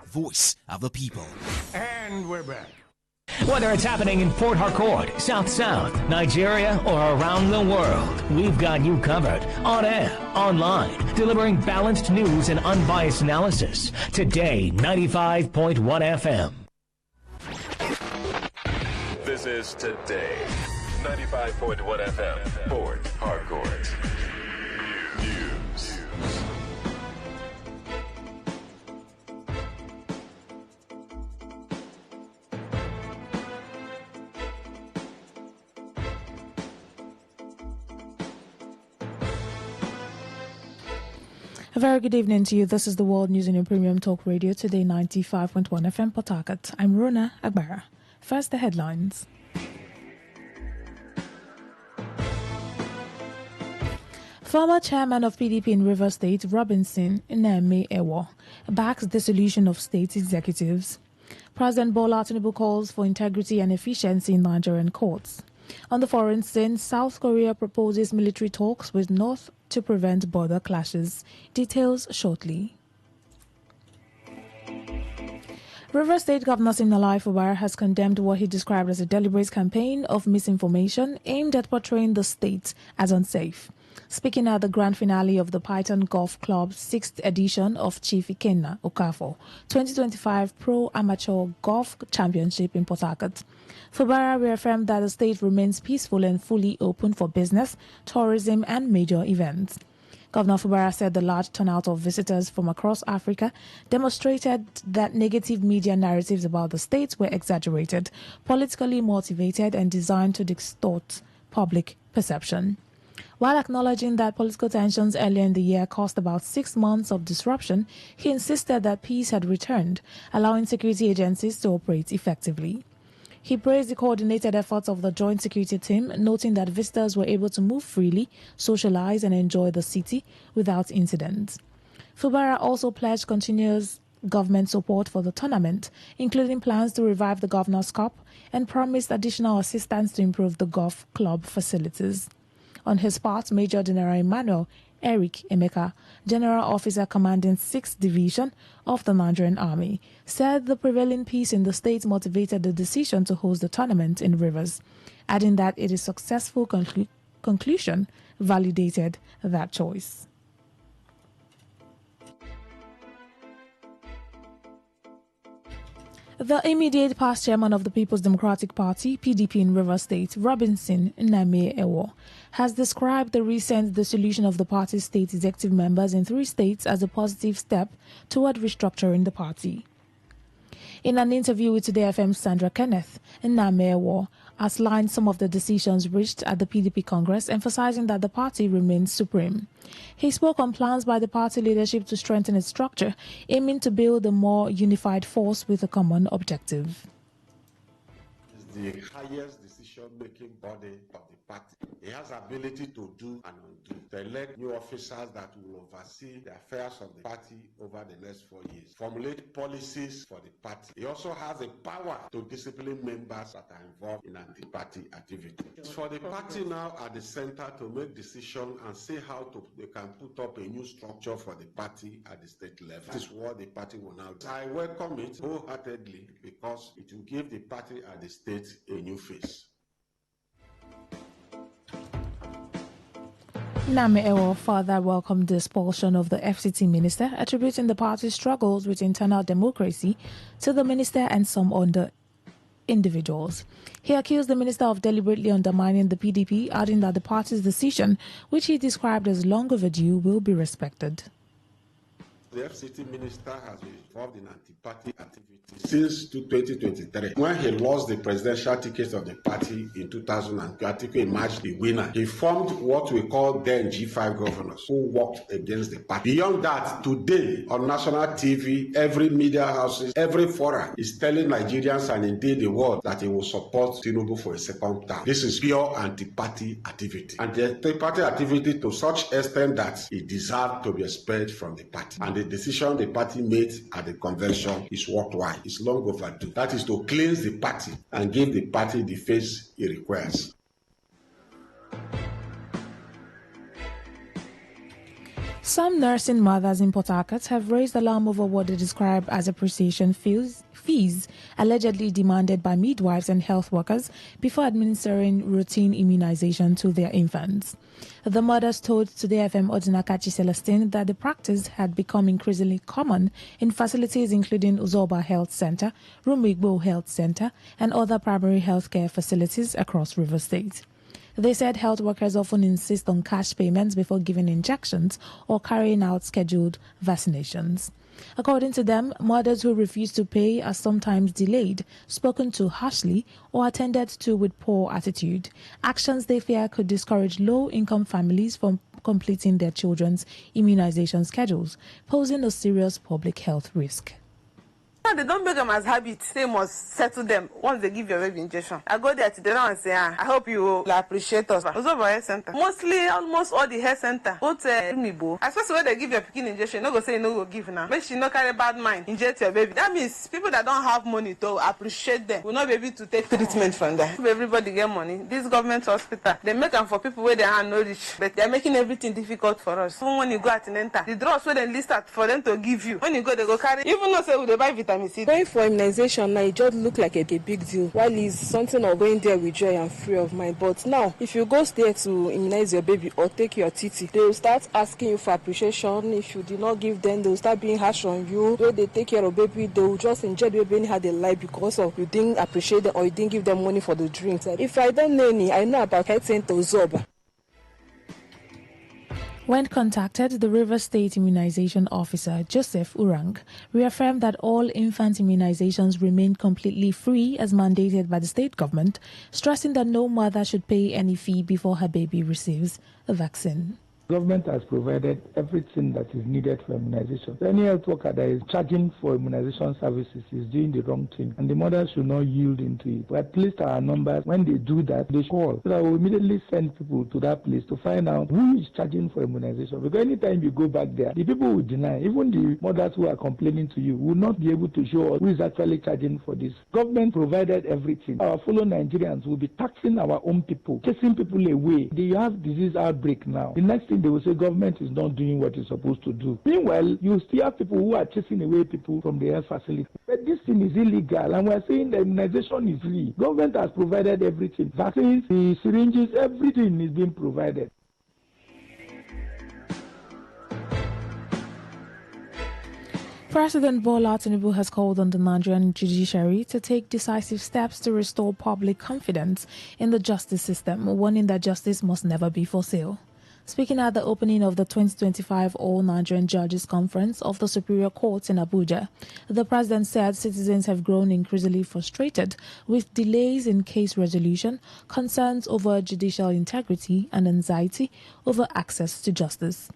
Voice of the people. And we're back. Whether it's happening in Port Harcourt, South South, Nigeria, or around the world, we've got you covered. On air, online, delivering balanced news and unbiased analysis. Today, 95.1 FM. This is Today, 95.1 FM, Port Harcourt. News. A very good evening to you. This is the World News in your Premium Talk Radio, Today 95.1 FM, Port Harcourt. I'm Rona Agbara. First, the headlines. Former chairman of PDP in Rivers State, Robinson Name Ewo, backs dissolution of state executives. President Bola Tinubu calls for integrity and efficiency in Nigerian courts. On the foreign scene, South Korea proposes military talks with North to prevent border clashes. Details shortly. River State Governor Siminalayi Fubara has condemned what he described as a deliberate campaign of misinformation aimed at portraying the state as unsafe. Speaking at the grand finale of the Python Golf Club's 6th edition of Chief Ikenna Okafor 2025 Pro Amateur Golf Championship in Port Harcourt, Fubara reaffirmed that the state remains peaceful and fully open for business, tourism and major events. Governor Fubara said the large turnout of visitors from across Africa demonstrated that negative media narratives about the state were exaggerated, politically motivated and designed to distort public perception. While acknowledging that political tensions earlier in the year caused about 6 months of disruption, he insisted that peace had returned, allowing security agencies to operate effectively. He praised the coordinated efforts of the Joint Security Team, noting that visitors were able to move freely, socialize and enjoy the city without incident. Fubara also pledged continuous government support for the tournament, including plans to revive the Governor's Cup, and promised additional assistance to improve the golf club facilities. On his part, Major General Emmanuel Eric Emeka, General Officer commanding 6th Division of the Nigerian Army, said the prevailing peace in the state motivated the decision to host the tournament in Rivers, adding that its successful conclusion validated that choice. The immediate past chairman of the People's Democratic Party, PDP in Rivers State, Robinson Name Ewo, has described the recent dissolution of the party's state executive members in 3 states as a positive step toward restructuring the party. In an interview with Today FM's Sandra Kenneth, Name Ewo outlined some of the decisions reached at the PDP Congress, emphasizing that the party remains supreme. He spoke on plans by the party leadership to strengthen its structure, aiming to build a more unified force with a common objective. It's the highest decision-making body of the party. It has ability to do and undo, to elect new officers that will oversee the affairs of the party over the next 4 years, formulate policies for the party. It also has the power to discipline members that are involved in anti-party activity. It's for the party now at the center to make decisions and see how they can put up a new structure for the party at the state level. This is what the party will now do. I welcome it wholeheartedly because it will give the party at the state a new face. Name Ewo further welcomed the expulsion of the FCT minister, attributing the party's struggles with internal democracy to the minister and some other individuals. He accused the minister of deliberately undermining the PDP, adding that the party's decision, which he described as long overdue, will be respected. The FCT minister has been involved in anti-party activity since 2023. When he lost the presidential ticket of the party in 2000, Atiku emerged the winner. He formed what we call then G5 governors who worked against the party. Beyond that, today on national TV, every media houses, every forum is telling Nigerians and indeed the world that he will support Tinubu for a second term. This is pure anti-party activity. And the anti-party activity to such extent that he deserved to be expelled from the party. And the decision the party made at the convention is worthwhile. It's long overdue. That is to cleanse the party and give the party the face it requires. Some nursing mothers in Port Harcourt have raised alarm over what they describe as appreciation fees allegedly demanded by midwives and health workers before administering routine immunization to their infants. The mothers told Today FM Odinakachi Celestine that the practice had become increasingly common in facilities including Uzoba Health Center, Rumigbo Health Center, and other primary health care facilities across River State. They said health workers often insist on cash payments before giving injections or carrying out scheduled vaccinations. According to them, mothers who refuse to pay are sometimes delayed, spoken to harshly, or attended to with poor attitude. Actions they fear could discourage low-income families from completing their children's immunization schedules, posing a serious public health risk. They don't make them as habit. They must settle them once they give your baby injection. I go there today now and say, I hope you will appreciate us. Also for health center. Mostly, almost all the health center. Both Mibo. Especially when they give your pikin injection, no go say no go give now. Make sure no carry bad mind. Inject your baby. That means people that don't have money to appreciate them will not be able to take treatment from them. If everybody get money, this government hospital, they make them for people where they are no rich. But they're making everything difficult for us. Even when you go at an enter, the drugs where they list out for them to give you. When you go, they go carry. Even though say they buy vitamin. Going for immunization now, it just look like a big deal. While it's something of going there with joy and free of mind. But now, if you go there to immunize your baby or take your TT, they will start asking you for appreciation. If you did not give them, they will start being harsh on you. When they take care of baby, they will just inject the baby anyhow they like because of you didn't appreciate them or you didn't give them money for the drinks. If I don't know any, I know about health center Zoba. When contacted, the Rivers State Immunization Officer, Joseph Urang, reaffirmed that all infant immunizations remain completely free as mandated by the state government, stressing that no mother should pay any fee before her baby receives a vaccine. Government has provided everything that is needed for immunization. Any health worker that is charging for immunization services is doing the wrong thing, and the mothers should not yield into it. We at least our numbers, when they do that, they call. So that we immediately send people to that place to find out who is charging for immunization. Because anytime you go back there, the people will deny. Even the mothers who are complaining to you will not be able to show us who is actually charging for this. Government provided everything. Our fellow Nigerians will be taxing our own people, chasing people away. They have disease outbreak now. The next thing they will say government is not doing what it's supposed to do. Meanwhile, you still have people who are chasing away people from the health facility. But this thing is illegal, and we're saying the immunization is free. Government has provided everything. Vaccines, the syringes, everything is being provided. President Bola Tinubu has called on the Nigerian judiciary to take decisive steps to restore public confidence in the justice system, warning that justice must never be for sale. Speaking at the opening of the 2025 All Nigerian Judges Conference of the Superior Courts in Abuja, the president said citizens have grown increasingly frustrated with delays in case resolution, concerns over judicial integrity, and anxiety over access to justice.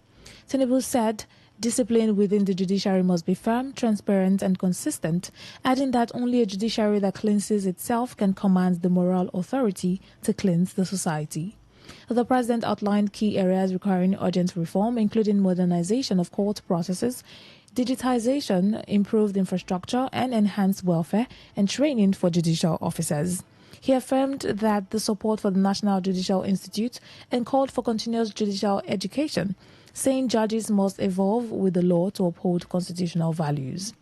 Tinubu said discipline within the judiciary must be firm, transparent, and consistent, adding that only a judiciary that cleanses itself can command the moral authority to cleanse the society. The president outlined key areas requiring urgent reform, including modernization of court processes, digitization, improved infrastructure, and enhanced welfare and training for judicial officers. He affirmed that the support for the National Judicial Institute and called for continuous judicial education, saying judges must evolve with the law to uphold constitutional values.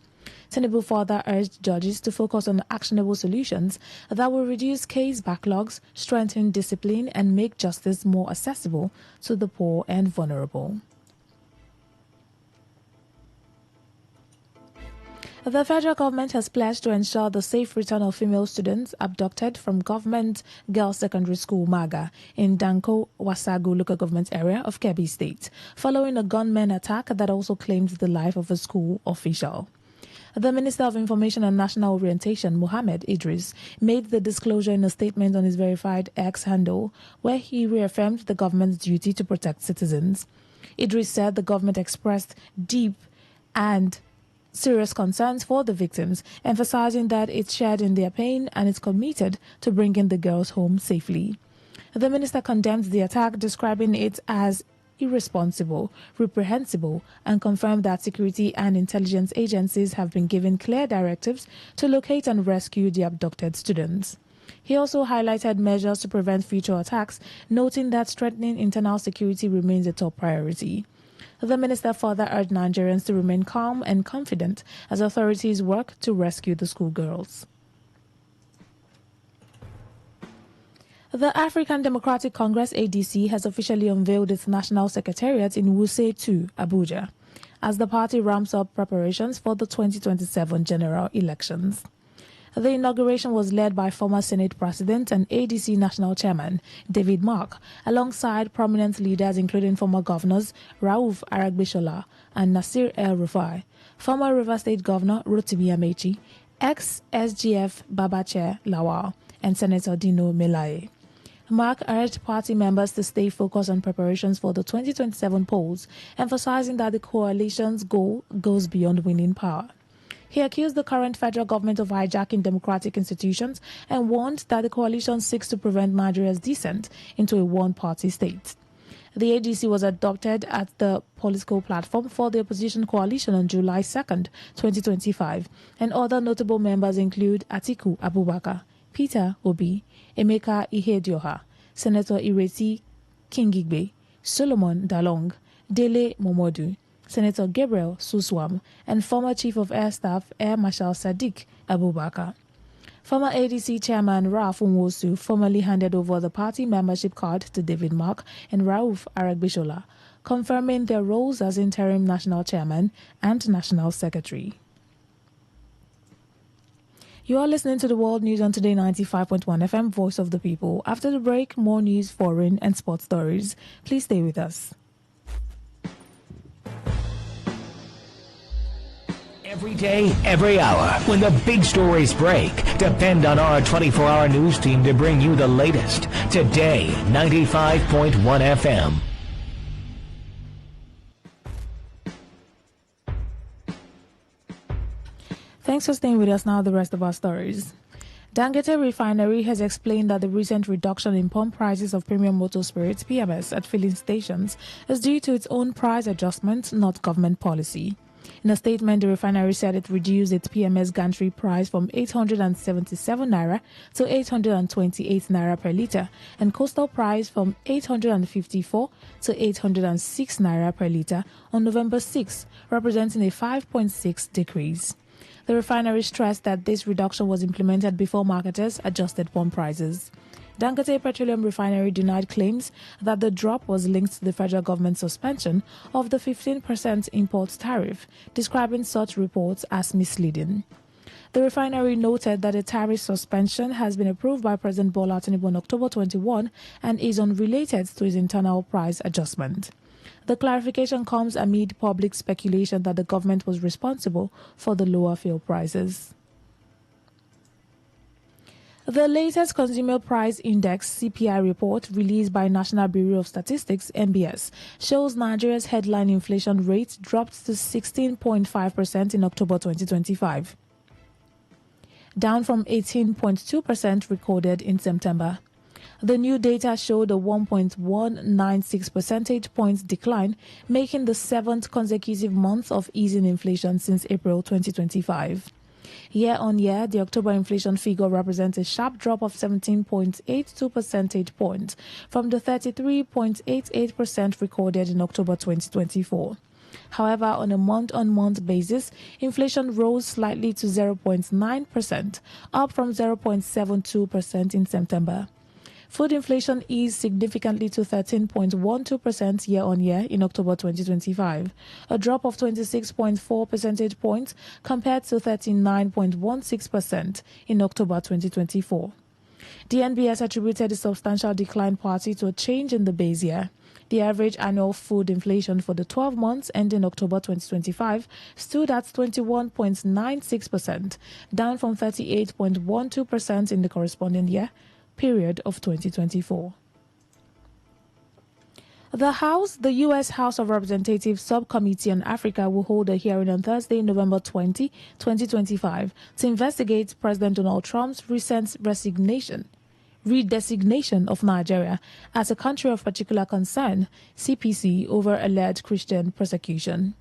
Tinubu further urged judges to focus on actionable solutions that will reduce case backlogs, strengthen discipline, and make justice more accessible to the poor and vulnerable. The federal government has pledged to ensure the safe return of female students abducted from Government Girls Secondary School Maga in Danko Wasagu local government area of Kebbi State, following a gunman attack that also claimed the life of a school official. The Minister of Information and National Orientation, Mohammed Idris, made the disclosure in a statement on his verified X handle, where he reaffirmed the government's duty to protect citizens. Idris said the government expressed deep and serious concerns for the victims, emphasizing that it's shared in their pain and is committed to bringing the girls home safely. The minister condemned the attack, describing it as irresponsible, reprehensible, and confirmed that security and intelligence agencies have been given clear directives to locate and rescue the abducted students. He also highlighted measures to prevent future attacks, noting that strengthening internal security remains a top priority. The minister further urged Nigerians to remain calm and confident as authorities work to rescue the schoolgirls. The African Democratic Congress ADC has officially unveiled its national secretariat in Wuse 2, Abuja, as the party ramps up preparations for the 2027 general elections. The inauguration was led by former Senate President and ADC National Chairman David Mark, alongside prominent leaders including former governors Rauf Aragbeshola and Nasir El-Rufai. former River State Governor Rotimi Amechi, ex-SGF Babache Lawal, and Senator Dino Melaye. Mark urged party members to stay focused on preparations for the 2027 polls, emphasizing that the coalition's goal goes beyond winning power. He accused the current federal government of hijacking democratic institutions and warned that the coalition seeks to prevent Nigeria's descent into a one-party state. The ADC was adopted as the political platform for the opposition coalition on July 2nd, 2025, and other notable members include Atiku Abubakar, Peter Obi, Emeka Ihedioha, Senator Ireti Kingigbe, Solomon Dalong, Dele Momodu, Senator Gabriel Suswam, and former Chief of Air Staff Air Marshal Sadiq Abubakar. Former ADC Chairman Ralph Nwosu formally handed over the party membership card to David Mark and Rauf Aragbishola, confirming their roles as interim national chairman and national secretary. You are listening to the World News on Today 95.1 FM, Voice of the People. After the break, more news, foreign and sports stories. Please stay with us. Every day, every hour, when the big stories break, depend on our 24-hour news team to bring you the latest. Today, 95.1 FM. Thanks for staying with us. Now the rest of our stories. Dangote Refinery has explained that the recent reduction in pump prices of premium motor spirits (PMS) at filling stations is due to its own price adjustment, not government policy. In a statement, the refinery said it reduced its PMS gantry price from 877 naira to 828 naira per litre, and coastal price from 854 to 806 naira per litre on November 6, representing a 5.6 decrease. The refinery stressed that this reduction was implemented before marketers adjusted pump prices. Dangote Petroleum Refinery denied claims that the drop was linked to the federal government's suspension of the 15% import tariff, describing such reports as misleading. The refinery noted that a tariff suspension has been approved by President Bola Tinubu on October 21 and is unrelated to its internal price adjustment. The clarification comes amid public speculation that the government was responsible for the lower fuel prices. The latest Consumer Price Index (CPI) report released by National Bureau of Statistics (NBS) shows Nigeria's headline inflation rate dropped to 16.5% in October 2025, down from 18.2% recorded in September. The new data showed a 1.196 percentage points decline, making the seventh consecutive month of easing inflation since April 2025. Year on year, the October inflation figure represents a sharp drop of 17.82 percentage points from the 33.88% recorded in October 2024. However, on a month-on-month basis, inflation rose slightly to 0.9%, up from 0.72% in September. Food inflation eased significantly to 13.12% year-on-year in October 2025, a drop of 26.4 percentage points compared to 39.16% in October 2024. The NBS attributed the substantial decline partly to a change in the base year. The average annual food inflation for the 12 months ending October 2025 stood at 21.96%, down from 38.12% in the corresponding year period of 2024. The U.S. House of Representatives Subcommittee on Africa will hold a hearing on Thursday, November 20, 2025, to investigate President Donald Trump's recent redesignation of Nigeria as a country of particular concern, CPC, over alleged Christian persecution.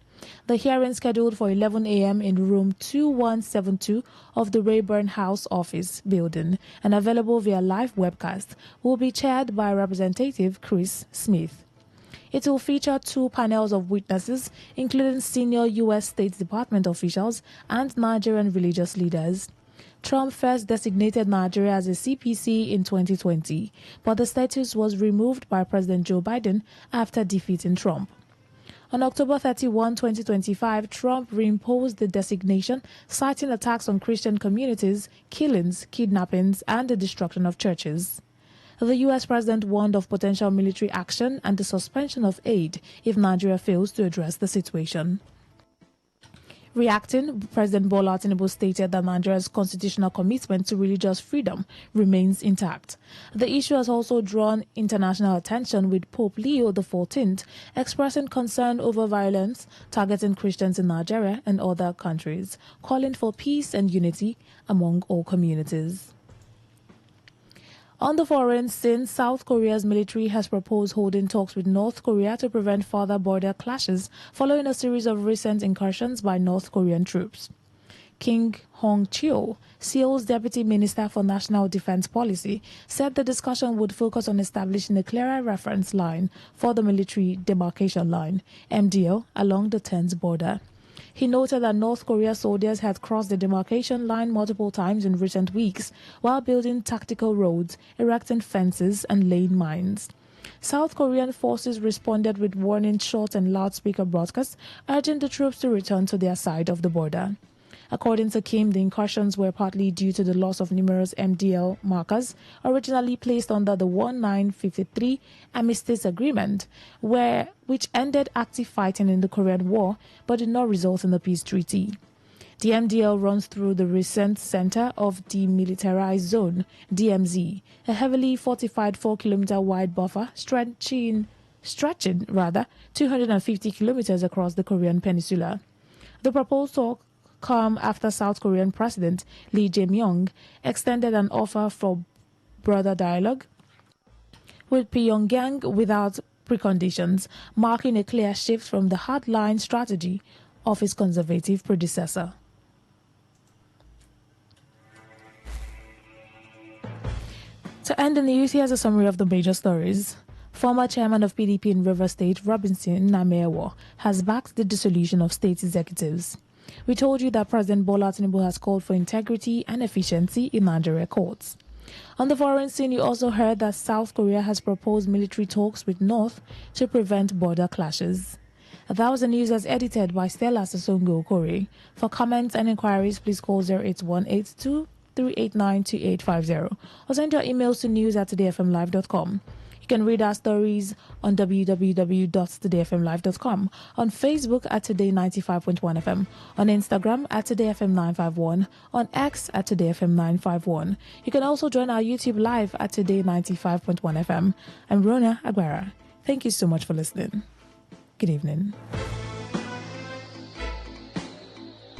The hearing, scheduled for 11 a.m. in room 2172 of the Rayburn House Office building and available via live webcast, will be chaired by Representative Chris Smith. It will feature two panels of witnesses, including senior U.S. State Department officials and Nigerian religious leaders. Trump first designated Nigeria as a CPC in 2020, but the status was removed by President Joe Biden after defeating Trump. On October 31, 2025, Trump reimposed the designation, citing attacks on Christian communities, killings, kidnappings, and the destruction of churches. The U.S. president warned of potential military action and the suspension of aid if Nigeria fails to address the situation. Reacting, President Bola Tinubu stated that Nigeria's constitutional commitment to religious freedom remains intact. The issue has also drawn international attention, with Pope Leo XIV expressing concern over violence targeting Christians in Nigeria and other countries, calling for peace and unity among all communities. On the foreign scene, South Korea's military has proposed holding talks with North Korea to prevent further border clashes following a series of recent incursions by North Korean troops. Kim Hong-chil, Seoul's Deputy Minister for National Defense Policy, said the discussion would focus on establishing a clearer reference line for the military demarcation line, MDL, along the tense border. He noted that North Korea soldiers had crossed the demarcation line multiple times in recent weeks while building tactical roads, erecting fences, and laying mines. South Korean forces responded with warning shots and loudspeaker broadcasts, urging the troops to return to their side of the border. According to Kim, the incursions were partly due to the loss of numerous MDL markers originally placed under the 1953 Armistice Agreement, which ended active fighting in the Korean War but did not result in a peace treaty. The MDL runs through the recent Center of Demilitarized Zone, DMZ, a heavily fortified 4-kilometer wide buffer stretching 250 kilometers across the Korean peninsula. The proposed talk come after South Korean President Lee Jae-myung extended an offer for broader dialogue with Pyongyang without preconditions, marking a clear shift from the hardline strategy of his conservative predecessor. To end the news, here's a summary of the major stories. Former chairman of PDP in Rivers State, Robinson Namewo, has backed the dissolution of state executives. We told you that President Bola Tinubu has called for integrity and efficiency in Nigeria courts. On the foreign scene, you also heard that South Korea has proposed military talks with North to prevent border clashes. That was the news as edited by Stella Sasongo Okore. For comments and inquiries, please call 08182 389 2850 or send your emails to news@todayfmlive.com. You can read our stories on www.todayfmlive.com, on Facebook at Today95.1fm, on Instagram at TodayFM951, on X at TodayFM951. You can also join our YouTube live at Today95.1fm. I'm Rona Aguera. Thank you so much for listening. Good evening.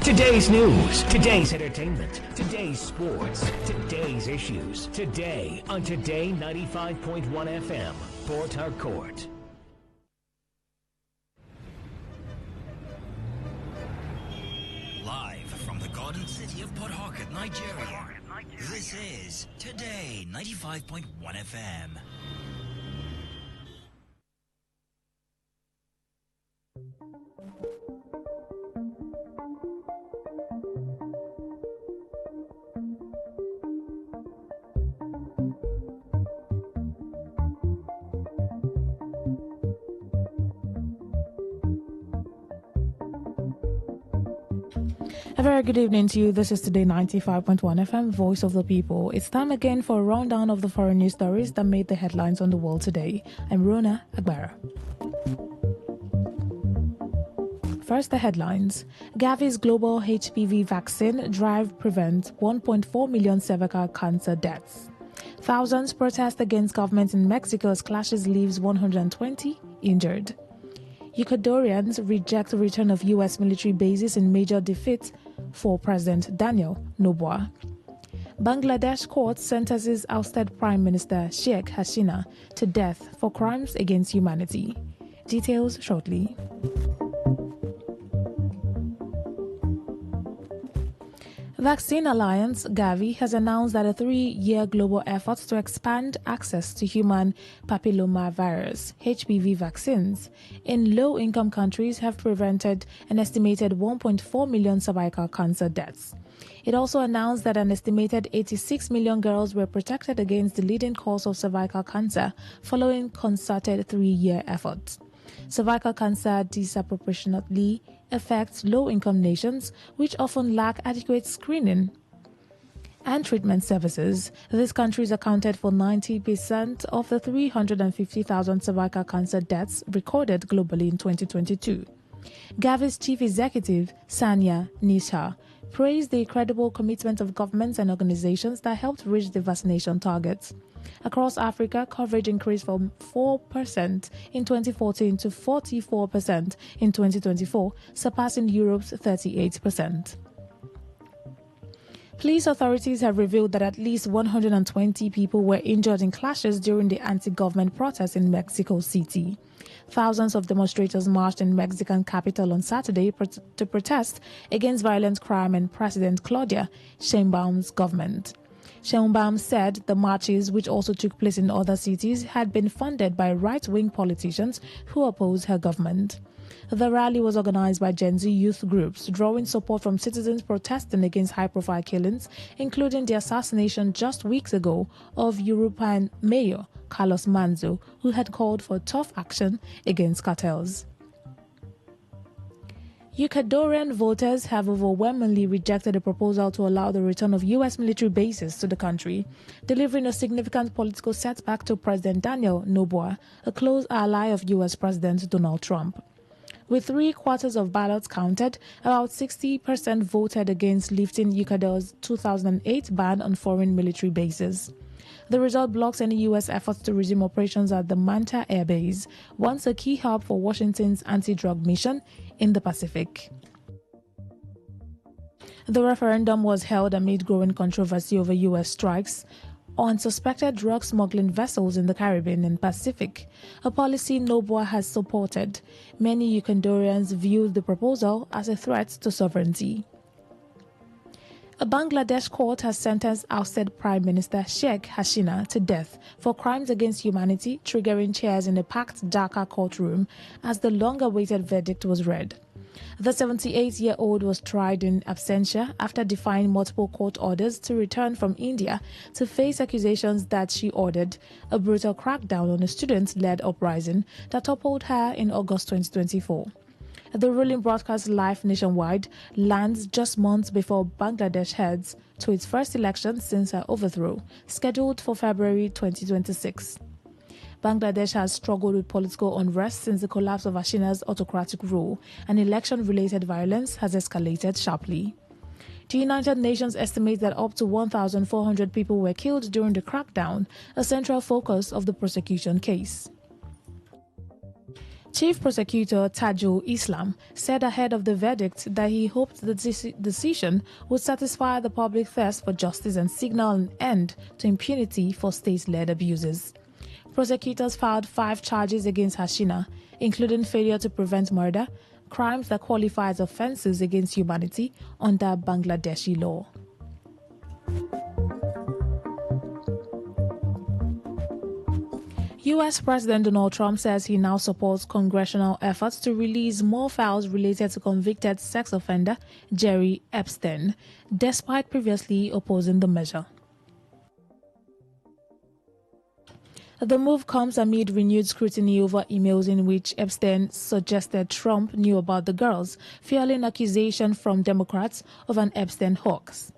Today's news, today's entertainment, today's sports, today's issues. Today on Today 95.1 FM, Port Harcourt. Live from the Garden City of Port Harcourt, Nigeria. This is Today 95.1 FM. A very good evening to you. This is Today 95.1 FM, Voice of the People. It's time again for a rundown of the foreign news stories that made the headlines on the world today. I'm Rona Agbara. First, the headlines. Gavi's global HPV vaccine drive prevents 1.4 million cervical cancer deaths. Thousands protest against government in Mexico as clashes leaves 120 injured. Ecuadorians reject the return of U.S. military bases in major defeat for President Daniel Noboa. Bangladesh court sentences ousted Prime Minister Sheikh Hasina to death for crimes against humanity. Details shortly. Vaccine Alliance, Gavi, has announced that a 3-year global effort to expand access to human papillomavirus (HPV) vaccines in low-income countries have prevented an estimated 1.4 million cervical cancer deaths. It also announced that an estimated 86 million girls were protected against the leading cause of cervical cancer following concerted 3-year efforts. Cervical cancer disproportionately affects low-income nations, which often lack adequate screening and treatment services. These countries accounted for 90% of the 350,000 cervical cancer deaths recorded globally in 2022. Gavi's chief executive, Sanya Nisha, praised the credible commitment of governments and organizations that helped reach the vaccination targets. Across Africa, coverage increased from 4% in 2014 to 44% in 2024, surpassing Europe's 38%. Police authorities have revealed that at least 120 people were injured in clashes during the anti-government protests in Mexico City. Thousands of demonstrators marched in Mexican capital on Saturday to protest against violent crime and President Claudia Sheinbaum's government. Sheinbaum said the marches, which also took place in other cities, had been funded by right-wing politicians who oppose her government. The rally was organized by Gen Z youth groups, drawing support from citizens protesting against high-profile killings, including the assassination just weeks ago of European Mayor Carlos Manzo, who had called for tough action against cartels. Ecuadorian voters have overwhelmingly rejected a proposal to allow the return of U.S. military bases to the country, delivering a significant political setback to President Daniel Noboa, a close ally of U.S. President Donald Trump. With 3/4 of ballots counted, about 60% voted against lifting Ecuador's 2008 ban on foreign military bases. The result blocks any U.S. efforts to resume operations at the Manta Air Base, once a key hub for Washington's anti-drug mission in the Pacific. The referendum was held amid growing controversy over U.S. strikes on suspected drug smuggling vessels in the Caribbean and Pacific, a policy Noboa has supported. Many Ecuadorians viewed the proposal as a threat to sovereignty. A Bangladesh court has sentenced ousted Prime Minister Sheikh Hasina to death for crimes against humanity, triggering cheers in a packed Dhaka courtroom as the long-awaited verdict was read. The 78-year-old was tried in absentia after defying multiple court orders to return from India to face accusations that she ordered a brutal crackdown on a student-led uprising that toppled her in August 2024. The ruling broadcast live nationwide lands just months before Bangladesh heads to its first election since her overthrow, scheduled for February 2026. Bangladesh has struggled with political unrest since the collapse of Hashina's autocratic rule, and election-related violence has escalated sharply. The United Nations estimates that up to 1,400 people were killed during the crackdown, a central focus of the prosecution case. Chief Prosecutor Tajul Islam said ahead of the verdict that he hoped the decision would satisfy the public thirst for justice and signal an end to impunity for state-led abuses. Prosecutors filed 5 charges against Hashina, including failure to prevent murder, crimes that qualify as offenses against humanity under Bangladeshi law. U.S. President Donald Trump says he now supports congressional efforts to release more files related to convicted sex offender Jerry Epstein, despite previously opposing the measure. The move comes amid renewed scrutiny over emails in which Epstein suggested Trump knew about the girls, fueling accusation from Democrats of an Epstein hoax.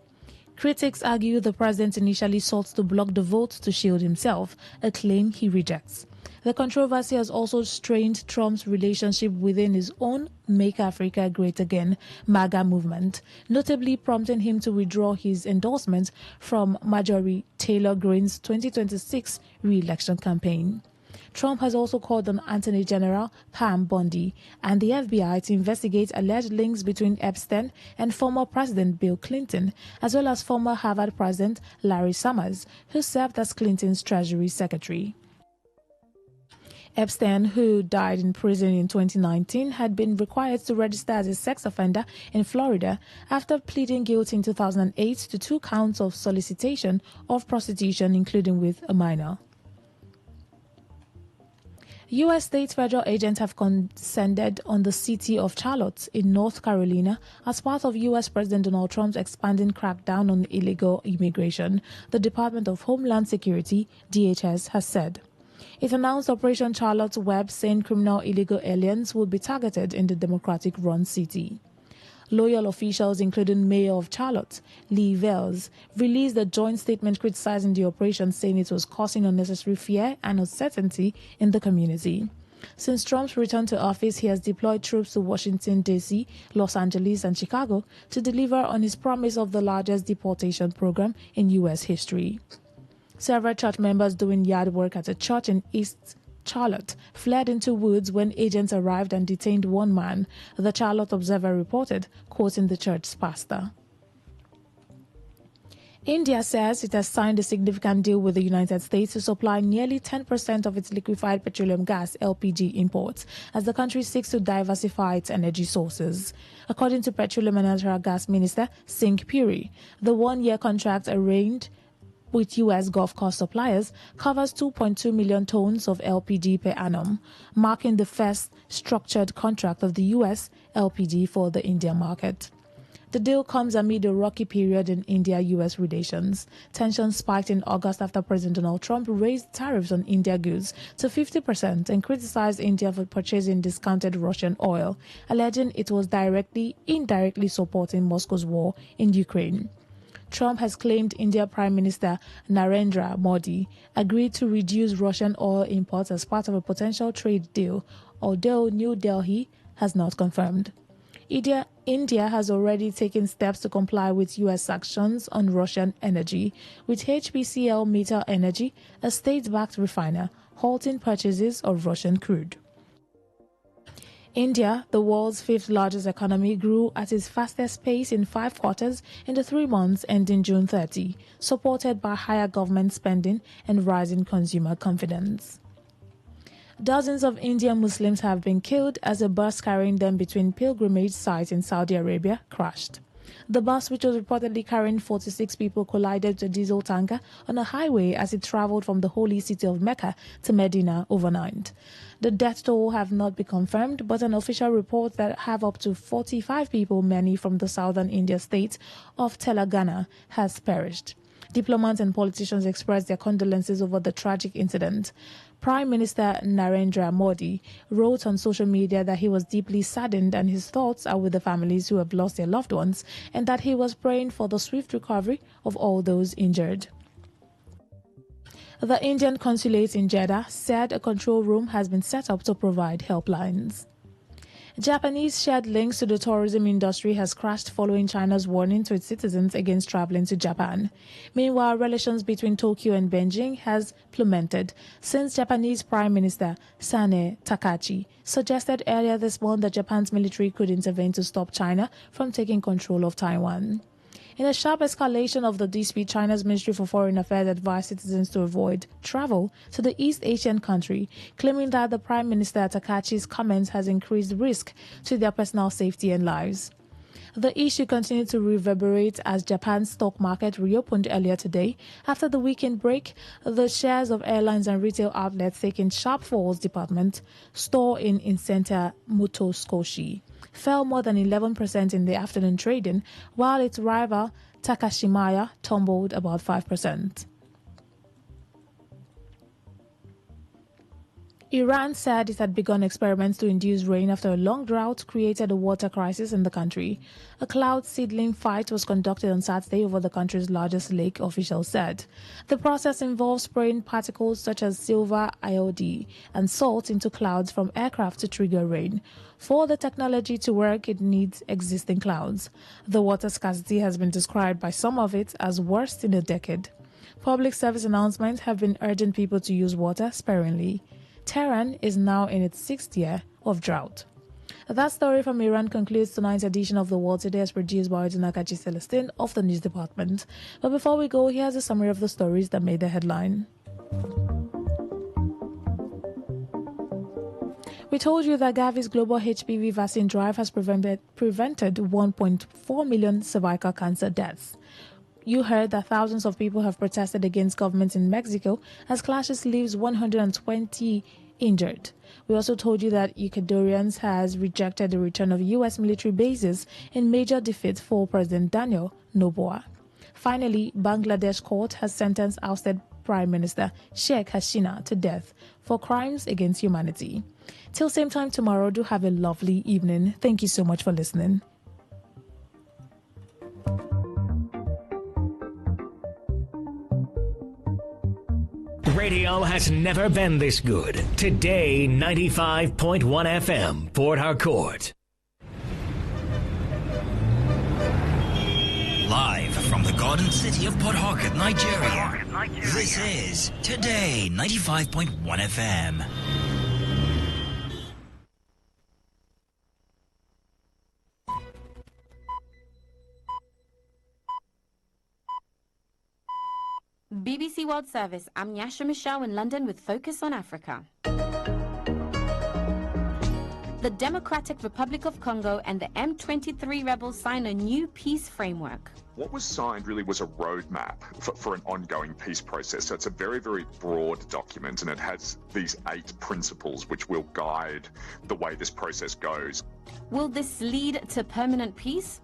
Critics argue the president initially sought to block the vote to shield himself, a claim he rejects. The controversy has also strained Trump's relationship within his own Make Africa Great Again MAGA movement, notably prompting him to withdraw his endorsement from Marjorie Taylor Greene's 2026 re-election campaign. Trump has also called on Attorney General Pam Bondi and the FBI to investigate alleged links between Epstein and former President Bill Clinton, as well as former Harvard President Larry Summers, who served as Clinton's Treasury Secretary. Epstein, who died in prison in 2019, had been required to register as a sex offender in Florida after pleading guilty in 2008 to 2 counts of solicitation of prostitution, including with a minor. U.S. state federal agents have descended on the city of Charlotte in North Carolina as part of U.S. President Donald Trump's expanding crackdown on illegal immigration, the Department of Homeland Security, DHS, has said. It announced Operation Charlotte's Web, saying criminal illegal aliens would be targeted in the Democratic-run city. Loyal officials, including Mayor of Charlotte, Lee Vels, released a joint statement criticizing the operation, saying it was causing unnecessary fear and uncertainty in the community. Since Trump's return to office, he has deployed troops to Washington, D.C., Los Angeles, and Chicago to deliver on his promise of the largest deportation program in U.S. history. Several church members doing yard work at a church in East Charlotte fled into woods when agents arrived and detained one man, the Charlotte Observer reported, quoting the church's pastor. India says it has signed a significant deal with the United States to supply nearly 10% of its liquefied petroleum gas (LPG) imports as the country seeks to diversify its energy sources. According to Petroleum and Natural Gas Minister Singh Puri, the one-year contract arranged with U.S. Gulf Coast suppliers covers 2.2 million tons of LPG per annum, marking the first structured contract of the U.S. LPG for the India market. The deal comes amid a rocky period in India-U.S. relations. Tensions spiked in August after President Donald Trump raised tariffs on India goods to 50% and criticized India for purchasing discounted Russian oil, alleging it was indirectly supporting Moscow's war in Ukraine. Trump has claimed India Prime Minister Narendra Modi agreed to reduce Russian oil imports as part of a potential trade deal, although New Delhi has not confirmed. India has already taken steps to comply with U.S. sanctions on Russian energy, with HPCL Meter Energy, a state-backed refiner, halting purchases of Russian crude. India, the world's fifth-largest economy, grew at its fastest pace in 5 quarters in the 3 months ending June 30, supported by higher government spending and rising consumer confidence. Dozens of Indian Muslims have been killed as a bus carrying them between pilgrimage sites in Saudi Arabia crashed. The bus, which was reportedly carrying 46 people, collided with a diesel tanker on a highway as it traveled from the holy city of Mecca to Medina overnight. The death toll have not been confirmed, but an official report that have up to 45 people, many from the southern India state of Telangana, has perished. Diplomats and politicians expressed their condolences over the tragic incident. Prime Minister Narendra Modi wrote on social media that he was deeply saddened and his thoughts are with the families who have lost their loved ones and that he was praying for the swift recovery of all those injured. The Indian consulate in Jeddah said a control room has been set up to provide helplines. Japanese shared links to the tourism industry has crashed following China's warning to its citizens against traveling to Japan. Meanwhile, relations between Tokyo and Beijing has plummeted since Japanese Prime Minister Sane Takachi suggested earlier this month that Japan's military could intervene to stop China from taking control of Taiwan. In a sharp escalation of the dispute, China's Ministry for Foreign Affairs advised citizens to avoid travel to the East Asian country, claiming that the Prime Minister Takachi's comments has increased risk to their personal safety and lives. The issue continued to reverberate as Japan's stock market reopened earlier today. After the weekend break, the shares of airlines and retail outlets taking sharp falls department store in center Mutoskoshi fell more than 11% in the afternoon trading, while its rival Takashimaya tumbled about 5%. Iran said it had begun experiments to induce rain after a long drought created a water crisis in the country. A cloud seedling fight was conducted on Saturday over the country's largest lake, officials said. The process involves spraying particles such as silver iodide and salt into clouds from aircraft to trigger rain. For the technology to work, it needs existing clouds. The water scarcity has been described by some of it as worst in a decade. Public service announcements have been urging people to use water sparingly. Tehran is now in its 6th year of drought. That story from Iran concludes tonight's edition of The World Today as produced by Odinakachi Celestine of the news department. But before we go, here's a summary of the stories that made the headline. We told you that Gavi's global HPV vaccine drive has prevented 1.4 million cervical cancer deaths. You heard that thousands of people have protested against government in Mexico as clashes leaves 120 injured. We also told you that Ecuadorians has rejected the return of U.S. military bases in major defeat for President Daniel Noboa. Finally, Bangladesh court has sentenced ousted Prime Minister Sheikh Hasina to death for crimes against humanity. Till same time tomorrow, do have a lovely evening. Thank you so much for listening. Radio has never been this good. Today, 95.1 FM, Port Harcourt. Live from the Garden City of Port Harcourt, Nigeria. This is Today 95.1 FM. BBC World Service. I'm Yasha Michelle in London with Focus on Africa. The Democratic Republic of Congo and the M23 rebels sign a new peace framework. What was signed really was a roadmap for an ongoing peace process. So it's a very, very broad document, and it has these 8 principles which will guide the way this process goes. Will this lead to permanent peace?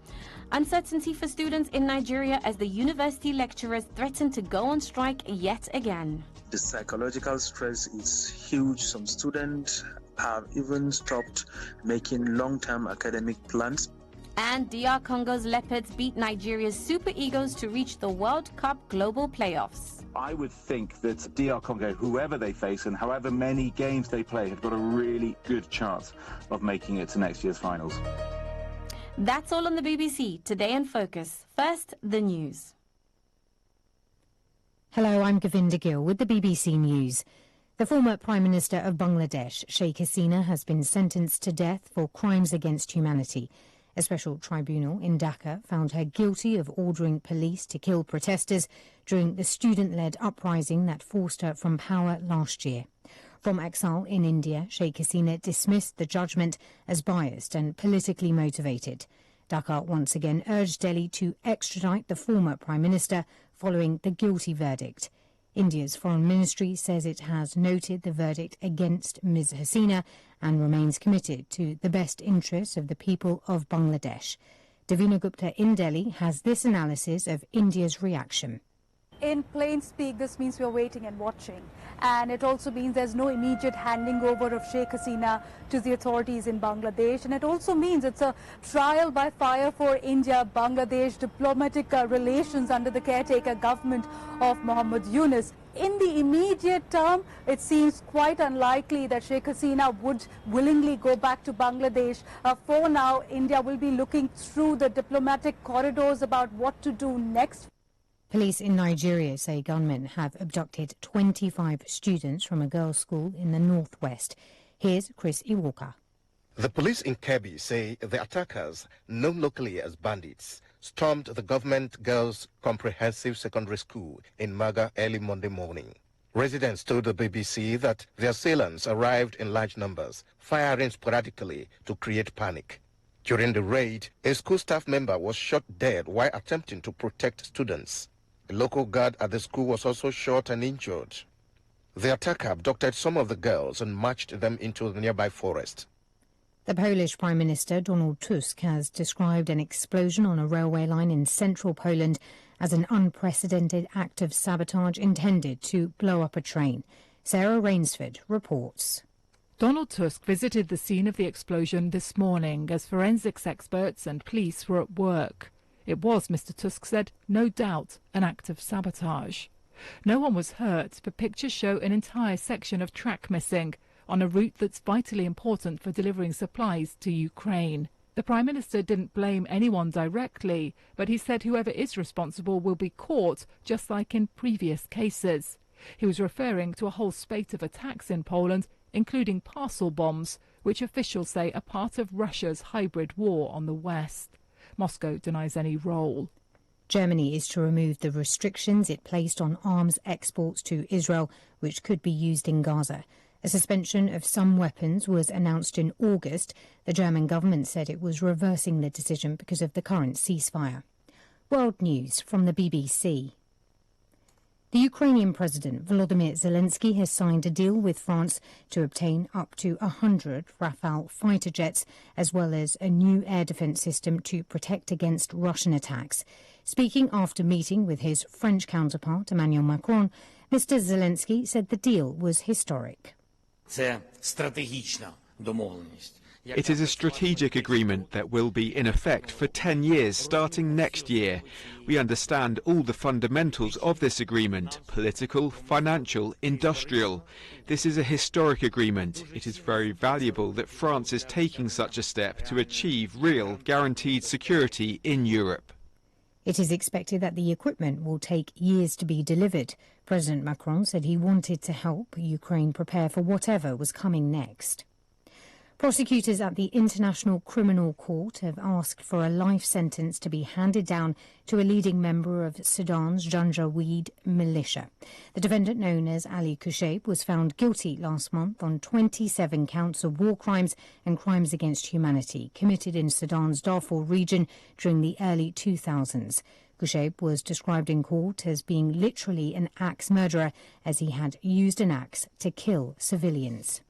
Uncertainty for students in Nigeria as the university lecturers threaten to go on strike yet again. The psychological stress is huge. Some students have even stopped making long-term academic plans. And DR Congo's Leopards beat Nigeria's Super Eagles to reach the World Cup global playoffs. I would think that DR Congo, whoever they face and however many games they play, have got a really good chance of making it to next year's finals. That's all on the BBC Today in Focus. First, the news. Hello, I'm Govinda Gill with the BBC News. The former Prime Minister of Bangladesh, Sheikh Hasina, has been sentenced to death for crimes against humanity. A special tribunal in Dhaka found her guilty of ordering police to kill protesters during the student-led uprising that forced her from power last year. From exile in India, Sheikh Hasina dismissed the judgment as biased and politically motivated. Dhaka once again urged Delhi to extradite the former Prime Minister following the guilty verdict. India's Foreign Ministry says it has noted the verdict against Ms. Hasina and remains committed to the best interests of the people of Bangladesh. Davina Gupta in Delhi has this analysis of India's reaction. In plain speak, this means we are waiting and watching. And it also means there's no immediate handing over of Sheikh Hasina to the authorities in Bangladesh. And it also means it's a trial by fire for India-Bangladesh diplomatic relations under the caretaker government of Mohammad Yunus. In the immediate term, it seems quite unlikely that Sheikh Hasina would willingly go back to Bangladesh. For now, India will be looking through the diplomatic corridors about what to do next. Police in Nigeria say gunmen have abducted 25 students from a girls' school in the northwest. Here's Chris Iwoka. The police in Kebbi say the attackers, known locally as bandits, stormed the government girls' comprehensive secondary school in Maga early Monday morning. Residents told the BBC that the assailants arrived in large numbers, firing sporadically to create panic. During the raid, a school staff member was shot dead while attempting to protect students. A local guard at the school was also shot and injured. The attacker abducted some of the girls and marched them into the nearby forest. The Polish Prime Minister, Donald Tusk, has described an explosion on a railway line in central Poland as an unprecedented act of sabotage intended to blow up a train. Sarah Rainsford reports. Donald Tusk visited the scene of the explosion this morning as forensics experts and police were at work. It was, Mr. Tusk said, no doubt an act of sabotage. No one was hurt, but pictures show an entire section of track missing on a route that's vitally important for delivering supplies to Ukraine. The Prime Minister didn't blame anyone directly, but he said whoever is responsible will be caught, just like in previous cases. He was referring to a whole spate of attacks in Poland, including parcel bombs, which officials say are part of Russia's hybrid war on the West. Moscow denies any role. Germany is to remove the restrictions it placed on arms exports to Israel, which could be used in Gaza. A suspension of some weapons was announced in August. The German government said it was reversing the decision because of the current ceasefire. World News from the BBC. The Ukrainian President Volodymyr Zelensky has signed a deal with France to obtain up to 100 Rafale fighter jets, as well as a new air defence system to protect against Russian attacks. Speaking after meeting with his French counterpart, Emmanuel Macron, Mr. Zelensky said the deal was historic. Це стратегічна домовленість. It is a strategic agreement that will be in effect for 10 years starting next year. We understand all the fundamentals of this agreement: political, financial, industrial. This is a historic agreement. It is very valuable that France is taking such a step to achieve real guaranteed security in Europe. It is expected that the equipment will take years to be delivered. President Macron said he wanted to help Ukraine prepare for whatever was coming next. Prosecutors at the International Criminal Court have asked for a life sentence to be handed down to a leading member of Sudan's Janjaweed militia. The defendant, known as Ali Kushaib, was found guilty last month on 27 counts of war crimes and crimes against humanity committed in Sudan's Darfur region during the early 2000s. Kushaib was described in court as being literally an axe murderer, as he had used an axe to kill civilians.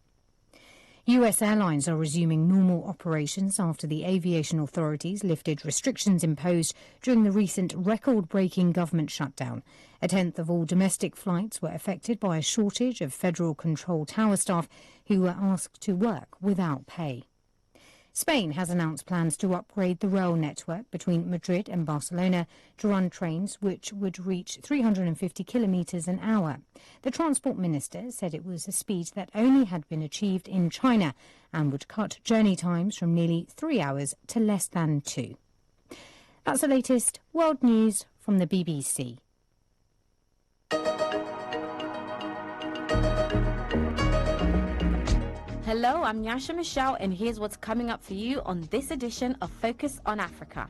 US airlines are resuming normal operations after the aviation authorities lifted restrictions imposed during the recent record-breaking government shutdown. A tenth of all domestic flights were affected by a shortage of federal control tower staff who were asked to work without pay. Spain has announced plans to upgrade the rail network between Madrid and Barcelona to run trains which would reach 350 kilometres an hour. The transport minister said it was a speed that only had been achieved in China and would cut journey times from nearly 3 hours to less than 2. That's the latest world news from the BBC. Hello, I'm Nyasha Michelle, and here's what's coming up for you on this edition of Focus on Africa.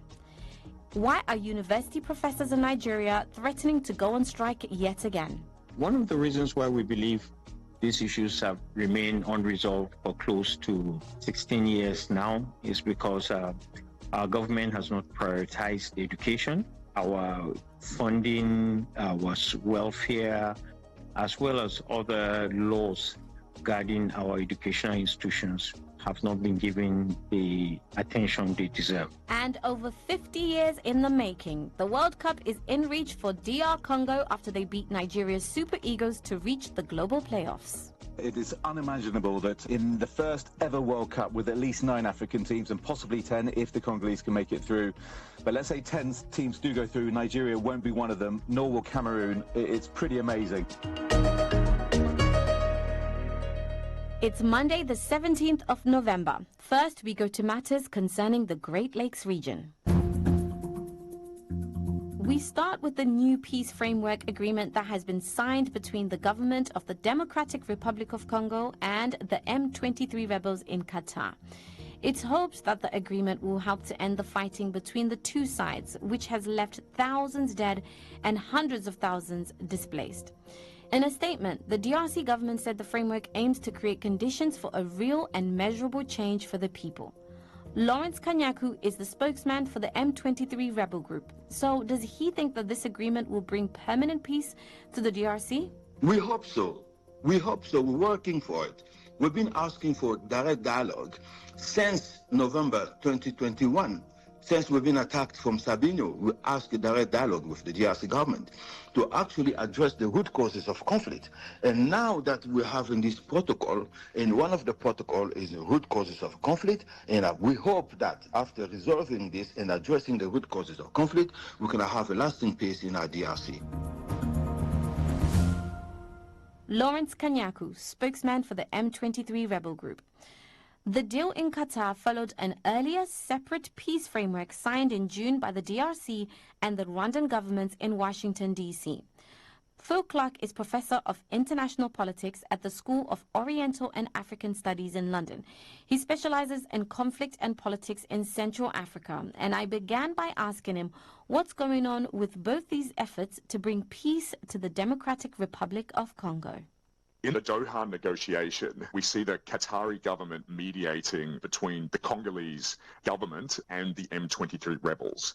Why are university professors in Nigeria threatening to go on strike yet again? One of the reasons why we believe these issues have remained unresolved for close to 16 years now is because our government has not prioritized education. Our funding, our welfare, as well as other laws regarding our educational institutions have not been given the attention they deserve. And over 50 years in the making, the World Cup is in reach for DR Congo after they beat Nigeria's Super Eagles to reach the global playoffs. It is unimaginable that in the first ever World Cup with at least 9 African teams and possibly 10 if the Congolese can make it through. But let's say 10 teams do go through, Nigeria won't be one of them, nor will Cameroon. It's pretty amazing. It's Monday, the 17th of November. First, we go to matters concerning the Great Lakes region. We start with the new peace framework agreement that has been signed between the government of the Democratic Republic of Congo and the M23 rebels in Qatar. It's hoped that the agreement will help to end the fighting between the two sides, which has left thousands dead and hundreds of thousands displaced. In a statement, the DRC government said the framework aims to create conditions for a real and measurable change for the people. Lawrence Kanyaku is the spokesman for the M23 rebel group. So does he think that this agreement will bring permanent peace to the DRC? We hope so. We hope so. We're working for it. We've been asking for direct dialogue since November 2021. Since we've been attacked from Sabino, we asked a direct dialogue with the DRC government to actually address the root causes of conflict. And now that we're having this protocol, and one of the protocol is the root causes of conflict, and we hope that after resolving this and addressing the root causes of conflict, we can have a lasting peace in our DRC. Lawrence Kanyaku, spokesman for the M23 rebel group. The deal in Qatar followed an earlier separate peace framework signed in June by the DRC and the Rwandan governments in Washington, D.C. Phil Clark is Professor of International Politics at the School of Oriental and African Studies in London. He specializes in conflict and politics in Central Africa, and I began by asking him what's going on with both these efforts to bring peace to the Democratic Republic of Congo. In the Doha negotiation, we see the Qatari government mediating between the Congolese government and the M23 rebels.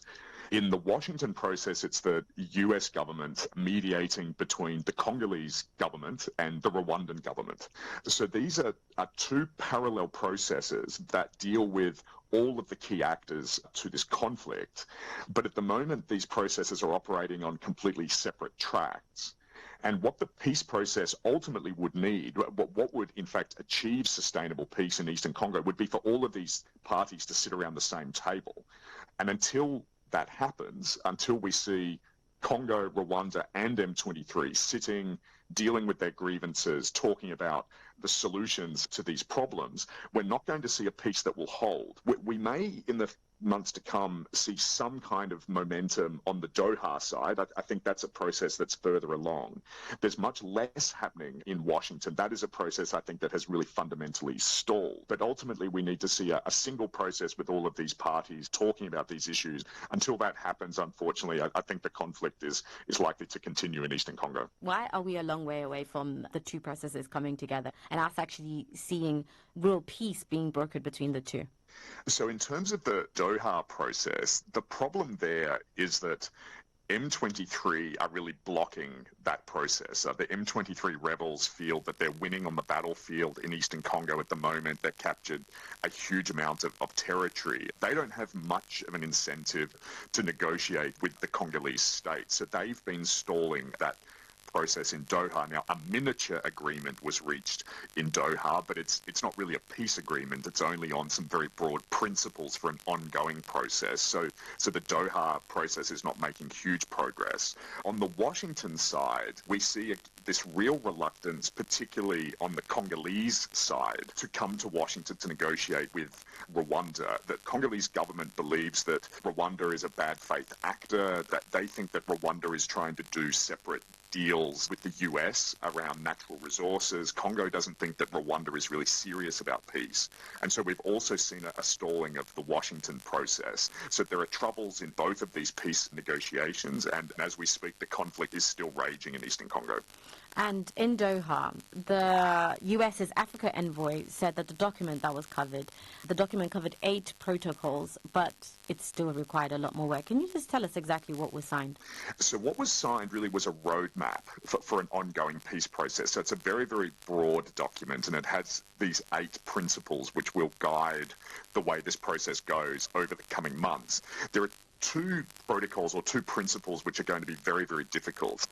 In the Washington process, it's the US government mediating between the Congolese government and the Rwandan government. So these are two parallel processes that deal with all of the key actors to this conflict. But at the moment, these processes are operating on completely separate tracks. And what the peace process ultimately would need, what would in fact achieve sustainable peace in Eastern Congo, would be for all of these parties to sit around the same table. And until that happens, until we see Congo, Rwanda and M23 sitting, dealing with their grievances, talking about the solutions to these problems, we're not going to see a peace that will hold. We may, in the months to come, see some kind of momentum on the Doha side. I think that's a process that's further along. There's much less happening in Washington. That is a process I think that has really fundamentally stalled. But ultimately we need to see a single process with all of these parties talking about these issues. Until that happens, unfortunately, I think the conflict is likely to continue in Eastern Congo. Why are we a long way away from the two processes coming together and us actually seeing real peace being brokered between the two? So in terms of the Doha process, the problem there is that M23 are really blocking that process. The M23 rebels feel that they're winning on the battlefield in Eastern Congo at the moment. They've captured a huge amount of territory. They don't have much of an incentive to negotiate with the Congolese state. So they've been stalling that process in Doha. Now, a miniature agreement was reached in Doha, but it's not really a peace agreement. It's only on some very broad principles for an ongoing process. So the Doha process is not making huge progress. On the Washington side, we see this real reluctance, particularly on the Congolese side, to come to Washington to negotiate with Rwanda. The Congolese government believes that Rwanda is a bad faith actor, that they think that Rwanda is trying to do separate deals with the US around natural resources. Congo doesn't think that Rwanda is really serious about peace. And so we've also seen a stalling of the Washington process. So there are troubles in both of these peace negotiations, and as we speak, the conflict is still raging in Eastern Congo. And in Doha, the US's Africa envoy said that the document covered 8 protocols, but it still required a lot more work. Can you just tell us exactly what was signed? So what was signed really was a roadmap for an ongoing peace process. So it's a very, very broad document, and it has these 8 principles which will guide the way this process goes over the coming months. There are 2 protocols or 2 principles which are going to be very, very difficult.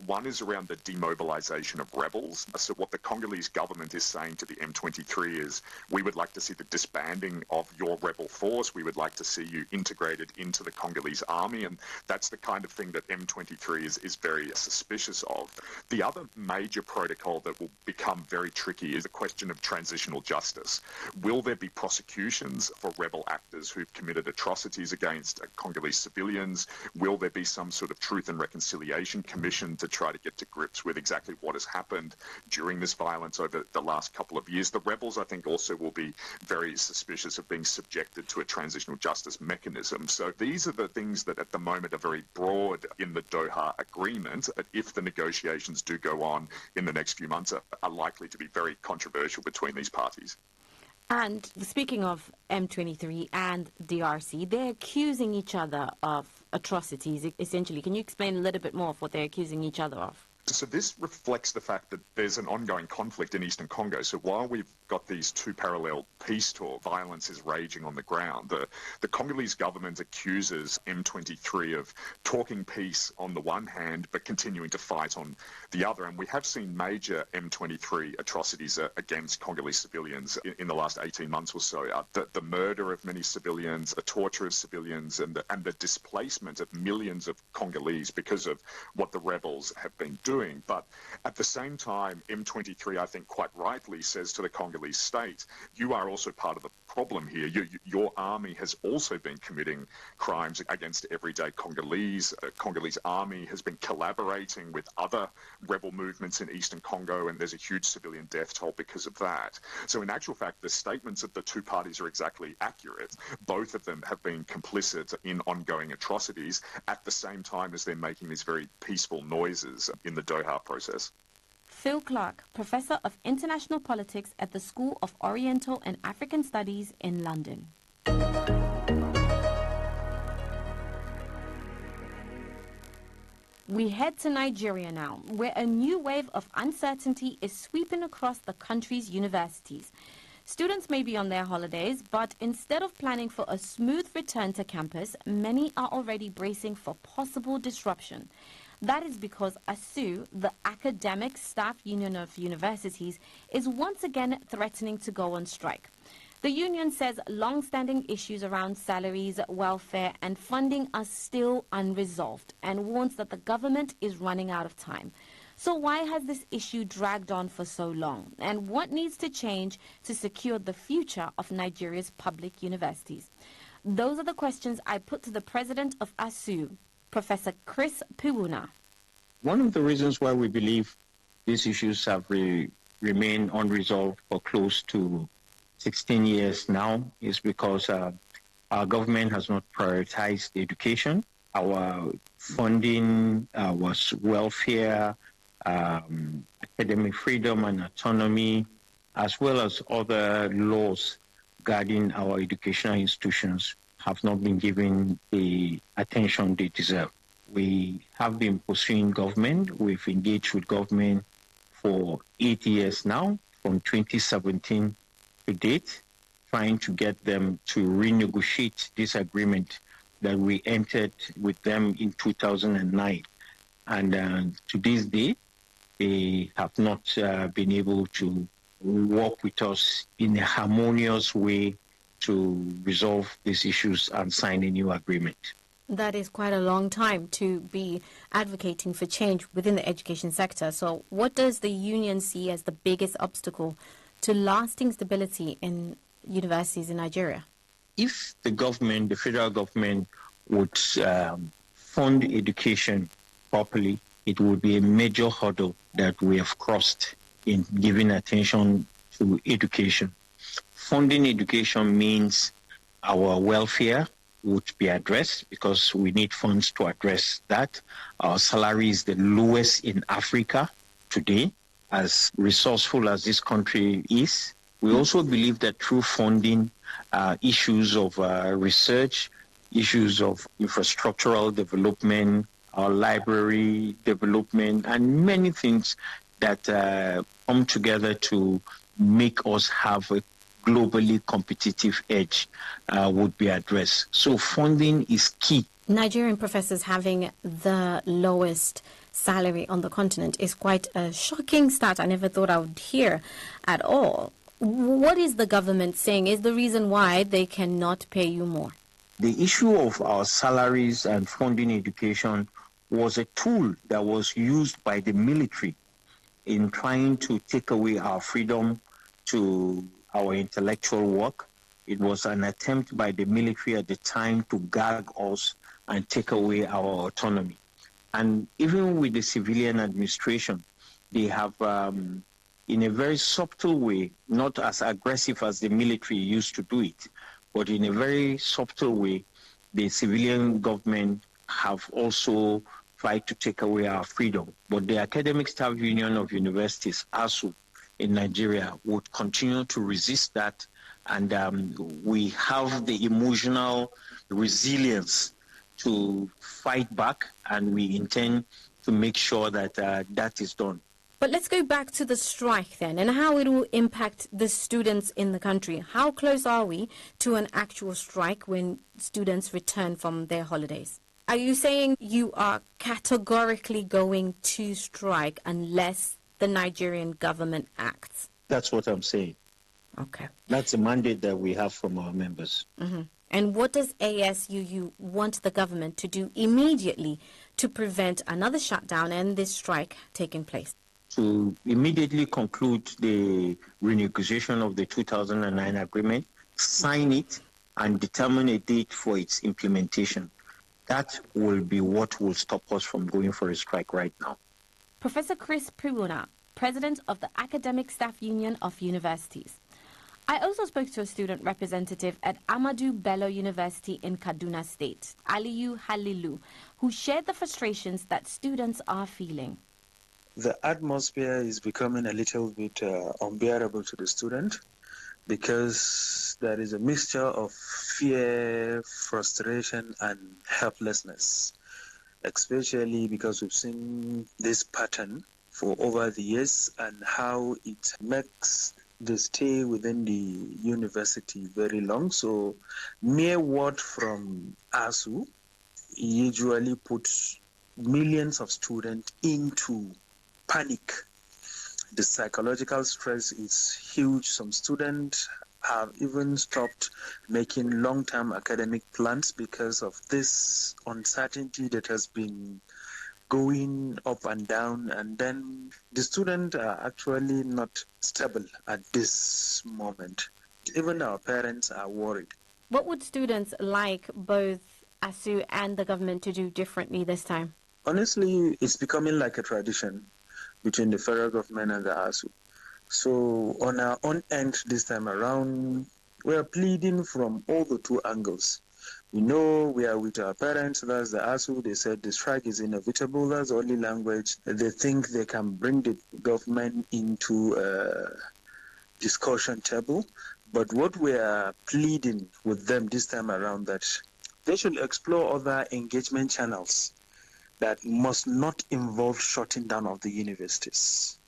One is around the demobilization of rebels. So what the Congolese government is saying to the M23 is, we would like to see the disbanding of your rebel force. We would like to see you integrated into the Congolese army. And that's the kind of thing that M23 is very suspicious of. The other major protocol that will become very tricky is the question of transitional justice. Will there be prosecutions for rebel actors who've committed atrocities against Congolese civilians? Will there be some sort of Truth and Reconciliation Commission to try to get to grips with exactly what has happened during this violence over the last couple of years? The rebels, I think, also will be very suspicious of being subjected to a transitional justice mechanism. So these are the things that at the moment are very broad in the Doha agreement, but if the negotiations do go on in the next few months, are likely to be very controversial between these parties. And speaking of M23 and DRC, they're accusing each other of atrocities, essentially. Can you explain a little bit more of what they're accusing each other of? So this reflects the fact that there's an ongoing conflict in Eastern Congo. So while we've got these 2 parallel peace talks, violence is raging on the ground. The Congolese government accuses M23 of talking peace on the one hand, but continuing to fight on the other. And we have seen major M23 atrocities against Congolese civilians in the last 18 months or so. The murder of many civilians, the torture of civilians, and the displacement of millions of Congolese because of what the rebels have been doing. But at the same time, M23, I think quite rightly, says to the Congolese state, you are also part of the problem here. Your army has also been committing crimes against everyday Congolese. Congolese army has been collaborating with other rebel movements in Eastern Congo, and there's a huge civilian death toll because of that. So in actual fact, the statements of the 2 parties are exactly accurate. Both of them have been complicit in ongoing atrocities at the same time as they're making these very peaceful noises in the Doha process. Phil Clark, Professor of International Politics at the School of Oriental and African Studies in London. We head to Nigeria now, where a new wave of uncertainty is sweeping across the country's universities. Students may be on their holidays, but instead of planning for a smooth return to campus, many are already bracing for possible disruption. That is because ASU, the Academic Staff Union of Universities, is once again threatening to go on strike. The union says long-standing issues around salaries, welfare and funding are still unresolved and warns that the government is running out of time. So why has this issue dragged on for so long? And what needs to change to secure the future of Nigeria's public universities? Those are the questions I put to the president of ASU, Professor Chris Piwuna. One of the reasons why we believe these issues have remained unresolved for close to 16 years now is because our government has not prioritized education. Our funding was welfare, academic freedom and autonomy, as well as other laws guarding our educational institutions have not been given the attention they deserve. We have been pursuing government. We've engaged with government for 8 years now, from 2017 to date, trying to get them to renegotiate this agreement that we entered with them in 2009. And to this day, they have not been able to work with us in a harmonious way to resolve these issues and sign a new agreement. That is quite a long time to be advocating for change within the education sector. So what does the union see as the biggest obstacle to lasting stability in universities in Nigeria? If the government, the federal government, would fund education properly, it would be a major hurdle that we have crossed in giving attention to education. Funding education means our welfare would be addressed because we need funds to address that. Our salary is the lowest in Africa today. As resourceful as this country is, we also believe that through funding, issues of research, issues of infrastructural development, our library development, and many things that come together to make us have a globally competitive edge would be addressed. So funding is key. Nigerian professors having the lowest salary on the continent is quite a shocking stat I never thought I would hear at all. What is the government saying is the reason why they cannot pay you more? The issue of our salaries and funding education was a tool that was used by the military in trying to take away our freedom to our intellectual work. It was an attempt by the military at the time to gag us and take away our autonomy. And even with the civilian administration, they have, in a very subtle way, not as aggressive as the military used to do it, but in a very subtle way, the civilian government have also tried to take away our freedom. But the Academic Staff Union of Universities, ASU, in Nigeria, would continue to resist that. And we have the emotional resilience to fight back, and we intend to make sure that that is done. But let's go back to the strike then, and how it will impact the students in the country. How close are we to an actual strike when students return from their holidays? Are you saying you are categorically going to strike unless the Nigerian government acts? That's what I'm saying. Okay. That's a mandate that we have from our members. Mm-hmm. And what does ASUU want the government to do immediately to prevent another shutdown and this strike taking place? To immediately conclude the renegotiation of the 2009 agreement, sign it, and determine a date for its implementation. That will be what will stop us from going for a strike right now. Professor Chris Piwuna, President of the Academic Staff Union of Universities. I also spoke to a student representative at Ahmadu Bello University in Kaduna State, Aliyu Halilu, who shared the frustrations that students are feeling. The atmosphere is becoming a little bit unbearable to the student because there is a mixture of fear, frustration, and helplessness, especially because we've seen this pattern for over the years and how it makes the stay within the university very long. So mere word from ASU usually puts millions of students into panic. The psychological stress is huge. Some students have even stopped making long-term academic plans because of this uncertainty that has been going up and down, and then the students are actually not stable at this moment. Even our parents are worried. What would students like both ASU and the government to do differently this time? Honestly, it's becoming like a tradition between the federal government and the ASU. So on our own end this time around, we are pleading from all the two angles. We know we are with our parents, that's the ASU. They said the strike is inevitable. That's the only language. They think they can bring the government into a discussion table. But what we are pleading with them this time around, that they should explore other engagement channels that must not involve shutting down of the universities.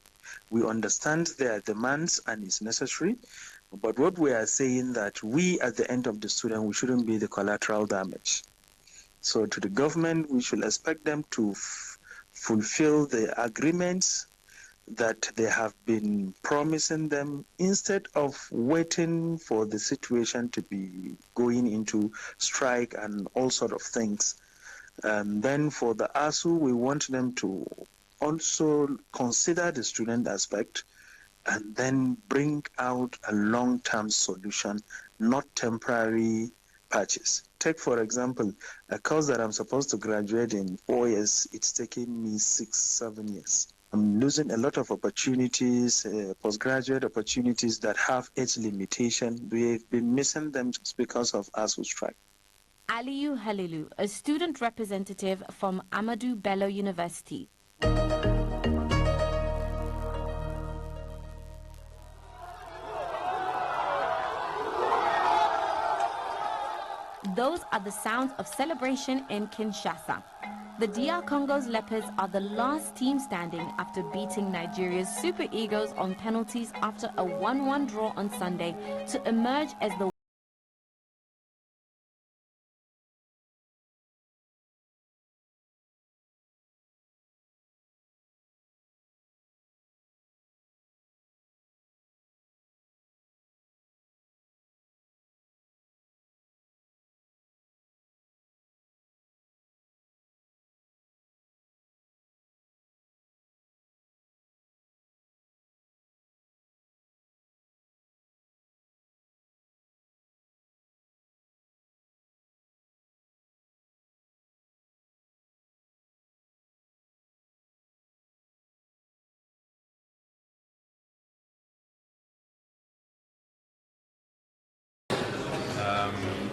We understand their demands and it's necessary, but what we are saying that we at the end of the student, we shouldn't be the collateral damage. So to the government, we should expect them to fulfill the agreements that they have been promising them, instead of waiting for the situation to be going into strike and all sort of things. And then for the ASU, we want them to also consider the student aspect and then bring out a long-term solution, not temporary patches. Take, for example, a course that I'm supposed to graduate in 4 years, it's taking me 6-7 years. I'm losing a lot of opportunities, postgraduate opportunities that have age limitation. We've been missing them just because of ASU strike. Aliyu Halilu, a student representative from Ahmadu Bello University. Those are the sounds of celebration in Kinshasa. The DR Congo's Leopards are the last team standing after beating Nigeria's Super Eagles on penalties after a 1-1 draw on Sunday to emerge as the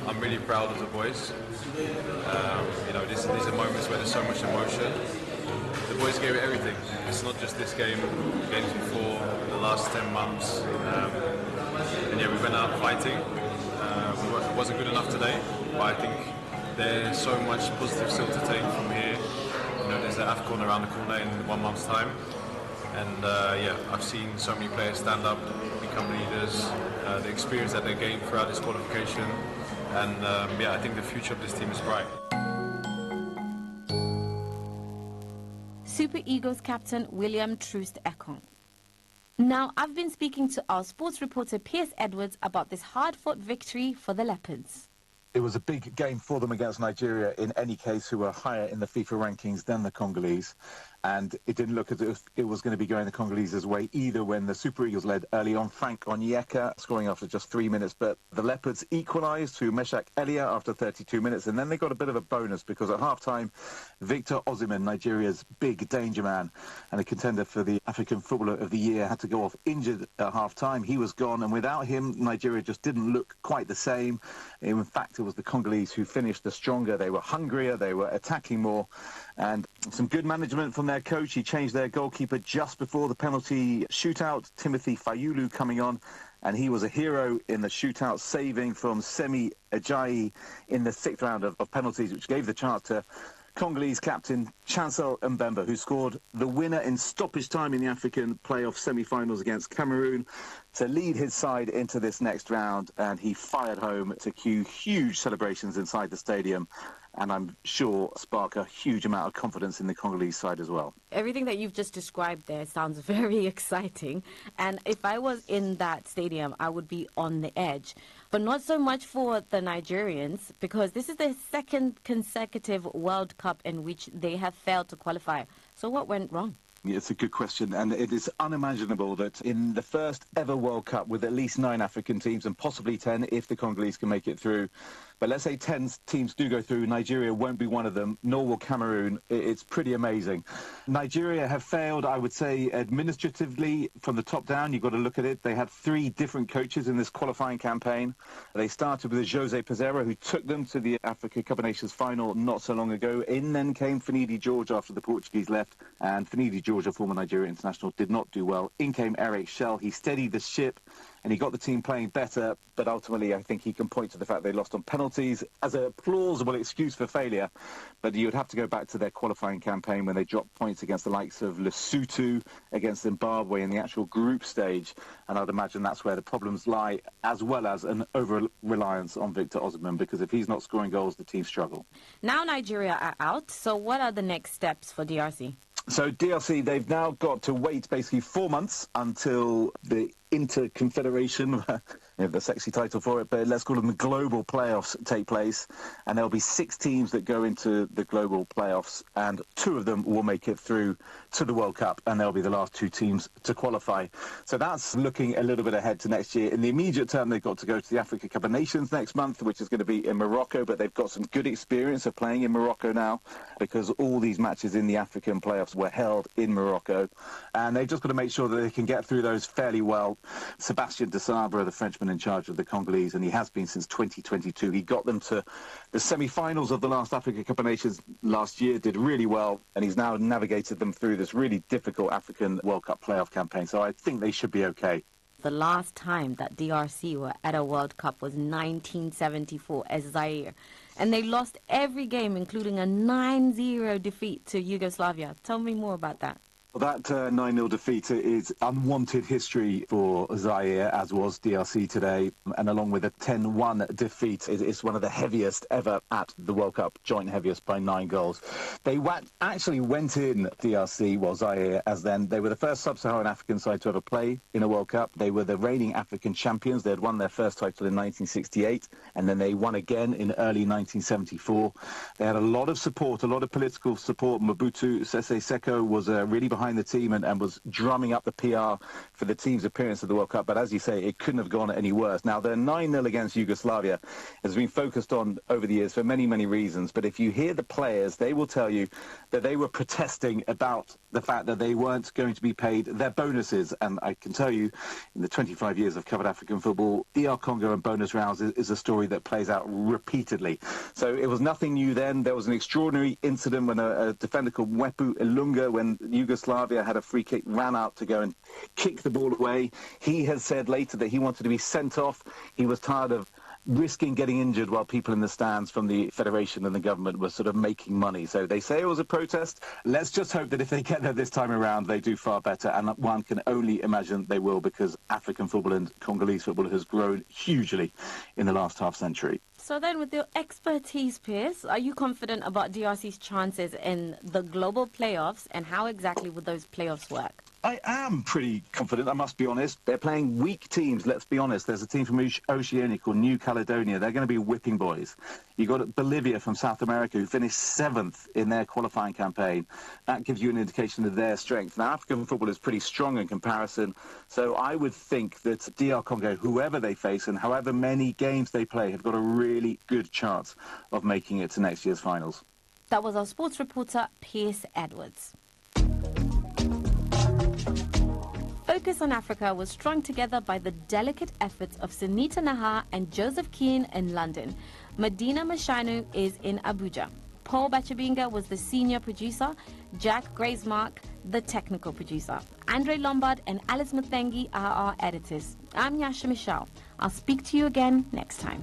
I'm really proud of the boys. These are moments where there's so much emotion. The boys gave it everything. It's not just this game, games before, the last 10 months. We went out fighting. It wasn't good enough today, but I think there's so much positive still to take from here. There's the AFCON around the corner in 1 month's time. And I've seen so many players stand up, become leaders, the experience that they gained throughout this qualification. And I think the future of this team is bright. Super Eagles captain William Troost Ekong. Now, I've been speaking to our sports reporter Piers Edwards about this hard-fought victory for the Leopards. It was a big game for them against Nigeria in any case, who were higher in the FIFA rankings than the Congolese. And it didn't look as if it was going to be going the Congolese' way either when the Super Eagles led early on. Frank Onyeka scoring after just 3 minutes. But the Leopards equalised through Meshak Elia after 32 minutes. And then they got a bit of a bonus because at half-time, Victor Osimhen, Nigeria's big danger man and a contender for the African Footballer of the Year, had to go off injured at half-time. He was gone. And without him, Nigeria just didn't look quite the same. In fact, it was the Congolese who finished the stronger. They were hungrier. They were attacking more. And some good management from their coach. He changed their goalkeeper just before the penalty shootout. Timothy Fayulu coming on, and he was a hero in the shootout, saving from Semi Ajayi in the 6th round of penalties, which gave the chance to Congolese captain Chancel Mbemba, who scored the winner in stoppage time in the African playoff semi-finals against Cameroon to lead his side into this next round. And he fired home to cue huge celebrations inside the stadium and I'm sure spark a huge amount of confidence in the Congolese side as well. Everything that you've just described there sounds very exciting. And if I was in that stadium, I would be on the edge. But not so much for the Nigerians, because this is their second consecutive World Cup in which they have failed to qualify. So what went wrong? It's a good question, and it is unimaginable that in the first ever World Cup with at least 9 African teams and possibly 10 if the Congolese can make it through, but let's say 10 teams do go through, Nigeria won't be one of them, nor will Cameroon. It's pretty amazing. Nigeria have failed, I would say, administratively from the top down. You've got to look at it. They had 3 different coaches in this qualifying campaign. They started with Jose Pereira, who took them to the Africa Cup of Nations final not so long ago. In then came Finidi George after the Portuguese left, and Finidi George, a former Nigeria international, did not do well. In came Eric Schell. He steadied the ship, and he got the team playing better, but ultimately I think he can point to the fact they lost on penalties as a plausible excuse for failure. But you would have to go back to their qualifying campaign when they dropped points against the likes of Lesotho, against Zimbabwe in the actual group stage, and I'd imagine that's where the problems lie, as well as an over-reliance on Victor Osimhen, because if he's not scoring goals, the team struggle. Now Nigeria are out, so what are the next steps for DRC? So DRC, they've now got to wait basically 4 months until the Inter-Confederation, the sexy title for it, but let's call them the global playoffs take place, and there'll be 6 teams that go into the global playoffs, and 2 of them will make it through to the World Cup, and they'll be the last 2 teams to qualify. So that's looking a little bit ahead to next year. In the immediate term, they've got to go to the Africa Cup of Nations next month, which is going to be in Morocco, but they've got some good experience of playing in Morocco now, because all these matches in the African playoffs were held in Morocco, and they've just got to make sure that they can get through those fairly well. Sébastien de Sabre, the Frenchman in charge of the Congolese, and he has been since 2022. He got them to the semi-finals of the last Africa Cup of Nations last year, did really well, and he's now navigated them through this really difficult African World Cup playoff campaign. So I think they should be okay. The last time that DRC were at a World Cup was 1974 as Zaire, and they lost every game, including a 9-0 defeat to Yugoslavia. Tell me more about that. That 9-0 defeat is unwanted history for Zaire, as was DRC today, and along with a 10-1 defeat, it's one of the heaviest ever at the World Cup, joint heaviest by 9 goals. They actually went in DRC, well, Zaire, as then they were the first sub-Saharan African side to ever play in a World Cup. They were the reigning African champions. They had won their first title in 1968, and then they won again in early 1974. They had a lot of support, a lot of political support. Mobutu Sese Seko was really behind the team and was drumming up the PR for the team's appearance at the World Cup. But as you say, it couldn't have gone any worse. Now, their 9-0 against Yugoslavia has been focused on over the years for many, many reasons. But if you hear the players, they will tell you that they were protesting about the fact that they weren't going to be paid their bonuses. And I can tell you, in the 25 years I've covered African football, DR Congo and bonus rounds is a story that plays out repeatedly. So it was nothing new then. There was an extraordinary incident when a defender called Mwepu Ilunga, when Yugoslavia had a free kick, ran out to go and kick the ball away. He has said later that he wanted to be sent off. He was tired of risking getting injured while people in the stands from the federation and the government were sort of making money. So they say it was a protest. Let's just hope that if they get there this time around, they do far better. And one can only imagine they will, because African football and Congolese football has grown hugely in the last half century. So then, with your expertise, Piers, are you confident about DRC's chances in the global playoffs, and how exactly would those playoffs work? I am pretty confident, I must be honest. They're playing weak teams, let's be honest. There's a team from Oceania called New Caledonia. They're going to be whipping boys. You've got Bolivia from South America, who finished 7th in their qualifying campaign. That gives you an indication of their strength. Now, African football is pretty strong in comparison, so I would think that DR Congo, whoever they face and however many games they play, have got a really good chance of making it to next year's finals. That was our sports reporter, Piers Edwards. Focus on Africa was strung together by the delicate efforts of Sunita Nahar and Joseph Keane in London. Medina Mashanu is in Abuja. Paul Bachabinga was the senior producer, Jack Graysmark, the technical producer. Andre Lombard and Alice Muthengi are our editors. I'm Yasha Michelle. I'll speak to you again next time.